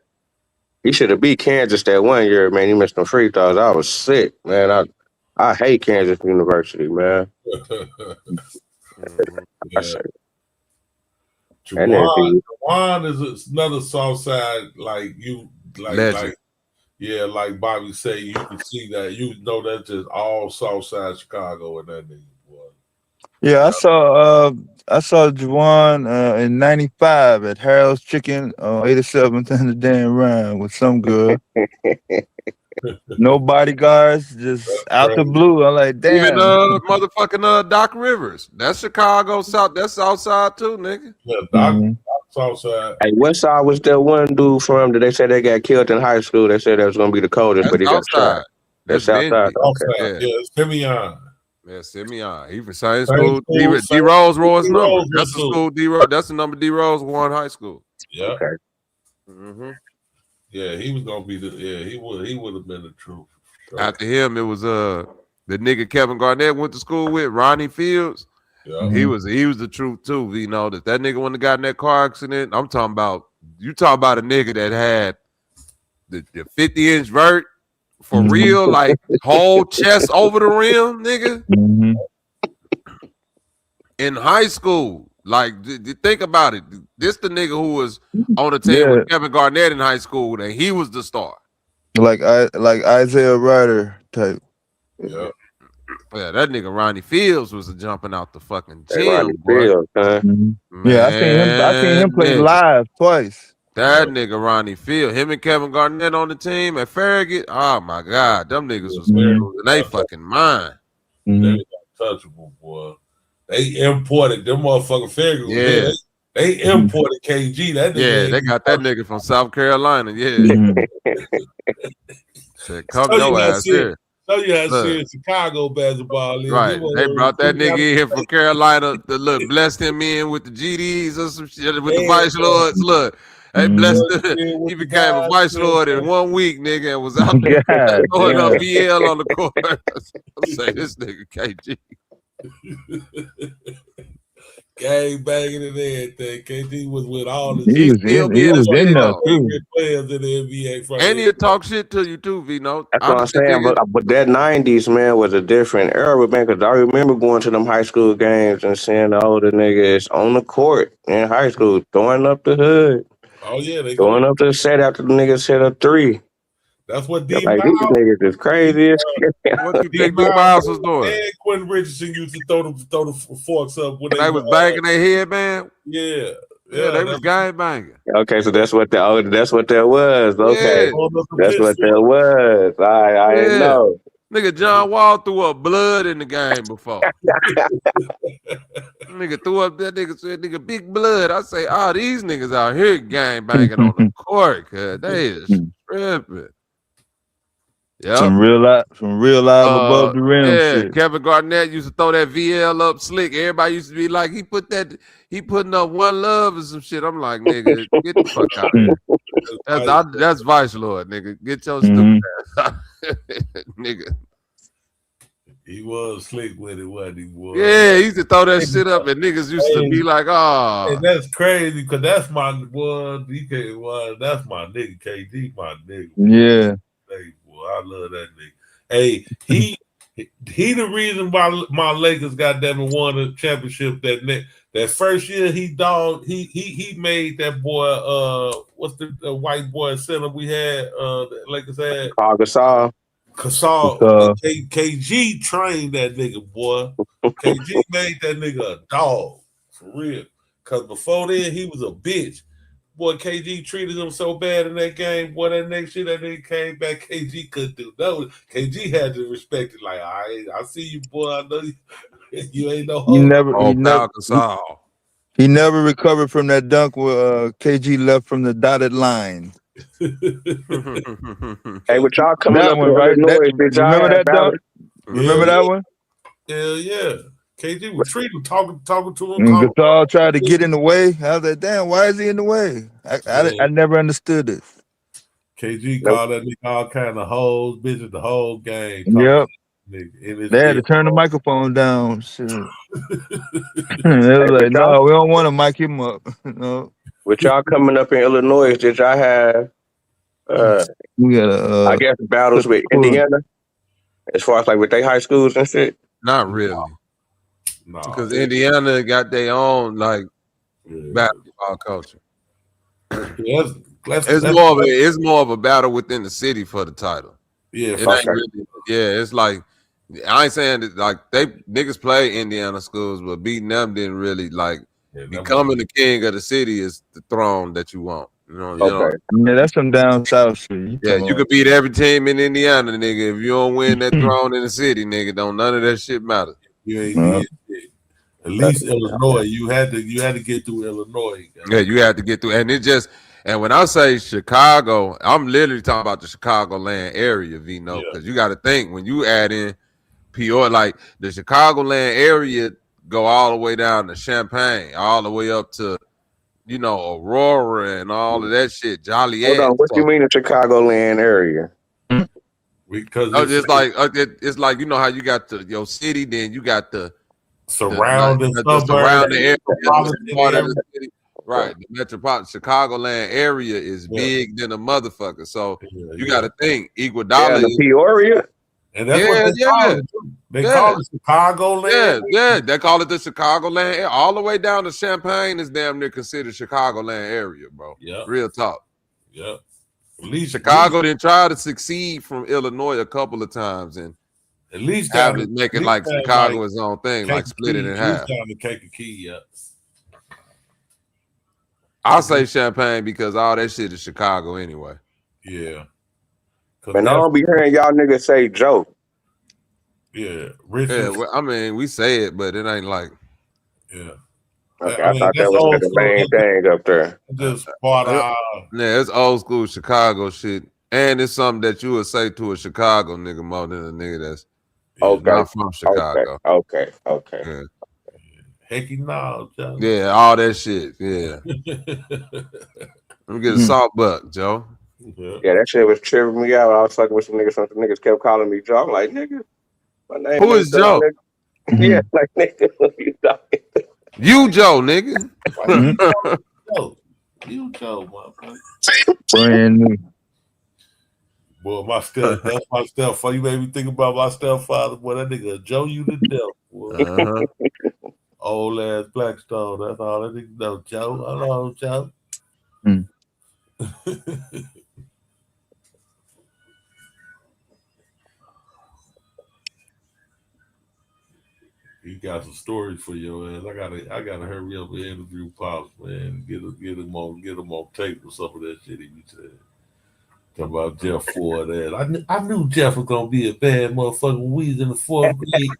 He should have beat Kansas that one year, man. He missed some free throws. I was sick, man. I hate Kansas University, man. Juwan is another South Side like you like. Yeah, like Bobby say, you can see that. You know that's just all Southside Chicago and that nigga boy. Yeah, I saw Juwan in '95 at Harold's Chicken on 87th and the damn round with some girl. No bodyguards, just out the blue. I'm like, damn. Even motherfucking Doc Rivers. That's Chicago South. That's Southside too, nigga. Yeah, Doc Southside. Hey, West Side was that one dude from that they said they got killed in high school. They said that was gonna be the coldest, but he got shot. That's Southside. Okay. Yeah, it's Simeon. Yeah, Simeon. He was same school. D Rose Roy's number. That's the school D Rose. That's the number D Rose won high school. Yeah. Okay. Yeah, he was gonna be he would have been the truth. Sure. After him, it was the nigga Kevin Garnett went to school with, Ronnie Fields. Yeah. He was the truth too. You know that nigga when he got in that car accident. I'm talking about a nigga that had the 50-inch vert for real, like whole chest over the rim, nigga. In high school. Like, think about it. This the nigga who was on the team with Kevin Garnett in high school, and he was the star. Like Isaiah Ryder type. Yeah. Yeah, that nigga Ronnie Fields was jumping out the fucking gym. Fields, huh? Yeah, I seen him play live twice. That nigga Ronnie Fields, him and Kevin Garnett on the team at Farragut. Oh my God, them niggas was losing they fucking mind. They was untouchable, boy. They imported them motherfucking Farragut. Yeah. They imported KG. That nigga they got that nigga from South Carolina. Yeah. Said, come your ass here. So you had serious Chicago basketball. Right. They brought that nigga in here from Carolina to blessed him in with the GDs or some shit with the vice lords. Look, Hey, blessed. with He the became a guys, vice lord in 1 week, nigga, and was out there God throwing up damn. VL on the court. I say this nigga KG. gang banging and everything. KG was with all the He was in there too. players in the NBA from And he'll talk shit to you too, V-No. That's what I'm saying. But that 90s, man, was a different era, man, because I remember going to them high school games and seeing the older niggas on the court in high school throwing up the hood. Oh, yeah. They going up to the set after the niggas hit a three. That's what Like, these niggas is crazy as shit. What you think D-Miles was doing? And Quentin Richardson used to throw the forks up when they was banging their head, man. Yeah. Yeah, they was gang banging. Okay, so that's what that was. Okay. Yeah. That's what that was. I didn't know. Nigga, John Wall threw up blood in the game before. Nigga threw up that nigga said, nigga, big blood. I say, these niggas out here gang banging on the court, cuz they is tripping. Yep. Some real life above the rim shit. Kevin Garnett used to throw that VL up slick. Everybody used to be like, he putting up one love or some shit. I'm like, nigga, get the fuck out of here. That's Vice Lord, nigga. Get your stupid ass out. Nigga. He was slick with it, wasn't he? Boy? Yeah, he used to throw that shit up, and niggas used to be like, And that's crazy, because that's my one. That's my nigga, KD, my nigga. Yeah. Hey, boy, I love that nigga. Hey, he the reason why my Lakers won the championship that first year. He made that boy what's the white boy center we had the Lakers had? Gasol. KG trained that nigga, boy. KG made that nigga a dog for real. Cause before then he was a bitch. Boy, KG treated him so bad in that game. Boy, that next year that nigga came back, KG couldn't do no. KG had to respect it. Like, I see you, boy. I know you ain't no He never recovered from that dunk where KG left from the dotted line. Hey, what y'all coming that up one, right? Remember that dunk? Remember that one? Hell yeah. KG was treating, talking to him. And Gasol tried to get in the way. I was like, damn, why is he in the way? I never understood it. KG called that nigga all kind of hoes, bitches, the whole game. Yep. They had to turn the microphone down. Shit. They was like, no, we don't want to mic him up. No. With y'all coming up in Illinois, did y'all have we got I guess battles with Indiana? As far as like with their high schools and shit? Not really. No, because Indiana got their own like basketball culture. It's more of a battle within the city for the title. Yeah, it's like I ain't saying that like they niggas play Indiana schools, but beating them didn't really like becoming the king of the city is the throne that you want. You know, yeah, that's some down south shit. You could beat every team in Indiana, nigga. If you don't win that throne in the city, nigga, don't none of that shit matter. You ain't at least Illinois. You had to get through Illinois. Yeah, you had to get through, and when I say Chicago, I'm literally talking about the Chicagoland area, V-No, because you got to think when you add in Peoria, like the Chicagoland area go all the way down to Champaign, all the way up to, Aurora and all of that shit, Joliet. Hold on, what you mean the Chicagoland area? Because it's like you know how you got your city, then you got the surrounding area, right? The metropolitan Chicagoland area is big than a motherfucker. So you got to think Iguodala, the Peoria, and that's what they call it. They call it Chicagoland. Yeah, they call it the Chicagoland area. All the way down to Champaign is damn near considered Chicagoland area, bro. Yeah, real talk. Yeah. At least Chicago didn't try to succeed from Illinois a couple of times, and at least have it make it like Chicago his own thing, like split it in half. I'll say Champaign because all that shit is Chicago anyway. Yeah. And I don't be hearing y'all niggas say Joe. Yeah. Well, I mean, we say it, but it ain't like. Yeah. Okay, I thought that was the main thing up there. Yeah, it's old school Chicago shit. And it's something that you would say to a Chicago nigga more than a nigga that's not from Chicago. Okay. Yeah. Hecky no, Joe. Yeah, all that shit. Yeah. Let me get a salt buck, Joe. Yeah, that shit was tripping me out. I was fucking with some niggas kept calling me Joe. I'm like, nigga, my name Who ain't is Joe, Joe? nigga. Yeah, like, nigga, what you talking? You Joe, nigga. Joe. You Joe, motherfucker. Brand new. Boy, that's my stepfather. You made me think about my stepfather. Boy, that nigga Joe you to death. Boy. Old ass Blackstone. That's all that nigga know. Joe. Hello, Joe. He got some stories for your ass. I gotta hurry up and interview Pops, man. Get him on tape or some of that shit he be saying. Talk about Jeff Ford ass. I knew Jeff was gonna be a bad motherfucker when we was in the 4th grade.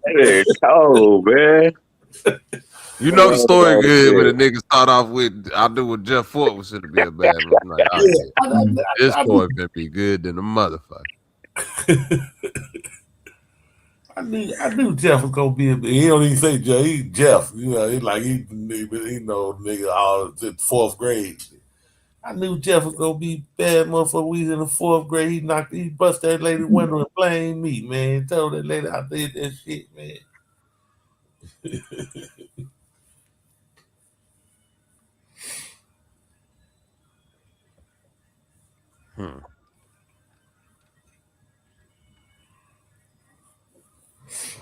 That is cold, man. You know the story good when the niggas start off with, I knew what Jeff Ford was going to be a bad man. I'm like, oh, yeah. This story can be good than a motherfucker. I knew Jeff was gonna be. He don't even say Jeff. He Jeff. You know, he know nigga all in 4th grade. I knew Jeff was gonna be bad motherfucker. We was in the 4th grade. He bust that lady window and blamed me, man. Told that lady I did that shit, man.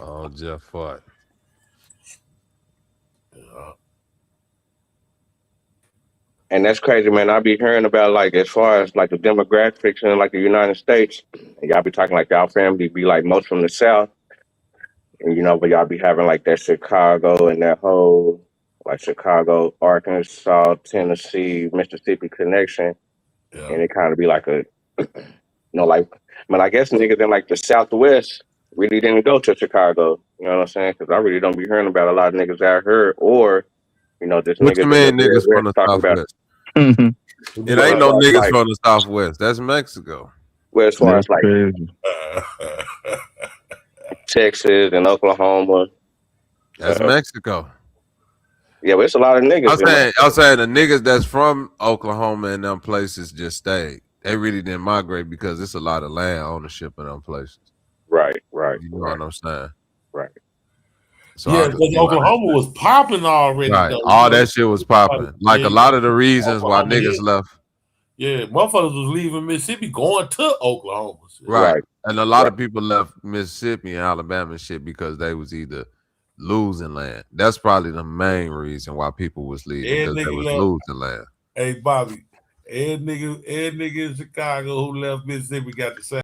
Oh, Jeff Ford. And that's crazy, man. I be hearing about, like, as far as like the demographics in like the United States, and y'all be talking like y'all family be like most from the South, and but y'all be having like that Chicago and that whole like Chicago, Arkansas, Tennessee, Mississippi connection, and it kind of be like a, like, I guess niggas in like the Southwest really didn't go to Chicago. You know what I'm saying? Because I really don't be hearing about a lot of niggas out here, or this What you niggas mean in the niggas from the talking about. Southwest? It ain't no niggas from the Southwest. That's Mexico. Well, as far as like Texas and Oklahoma, that's Mexico. Yeah, but it's a lot of niggas. I'm saying the niggas that's from Oklahoma and them places just stayed. They really didn't migrate because it's a lot of land ownership in them places. Right. You know what I'm saying? Right. So yeah, because Oklahoma was popping already. Right. Though. All that shit was popping. Like a lot of the reasons why niggas left. Yeah, motherfuckers was leaving Mississippi going to Oklahoma. Right. And a lot of people left Mississippi and Alabama and shit because they was either losing land. That's probably the main reason why people was leaving, because they was losing land. Hey, Bobby, every nigga in Chicago who left Mississippi got the same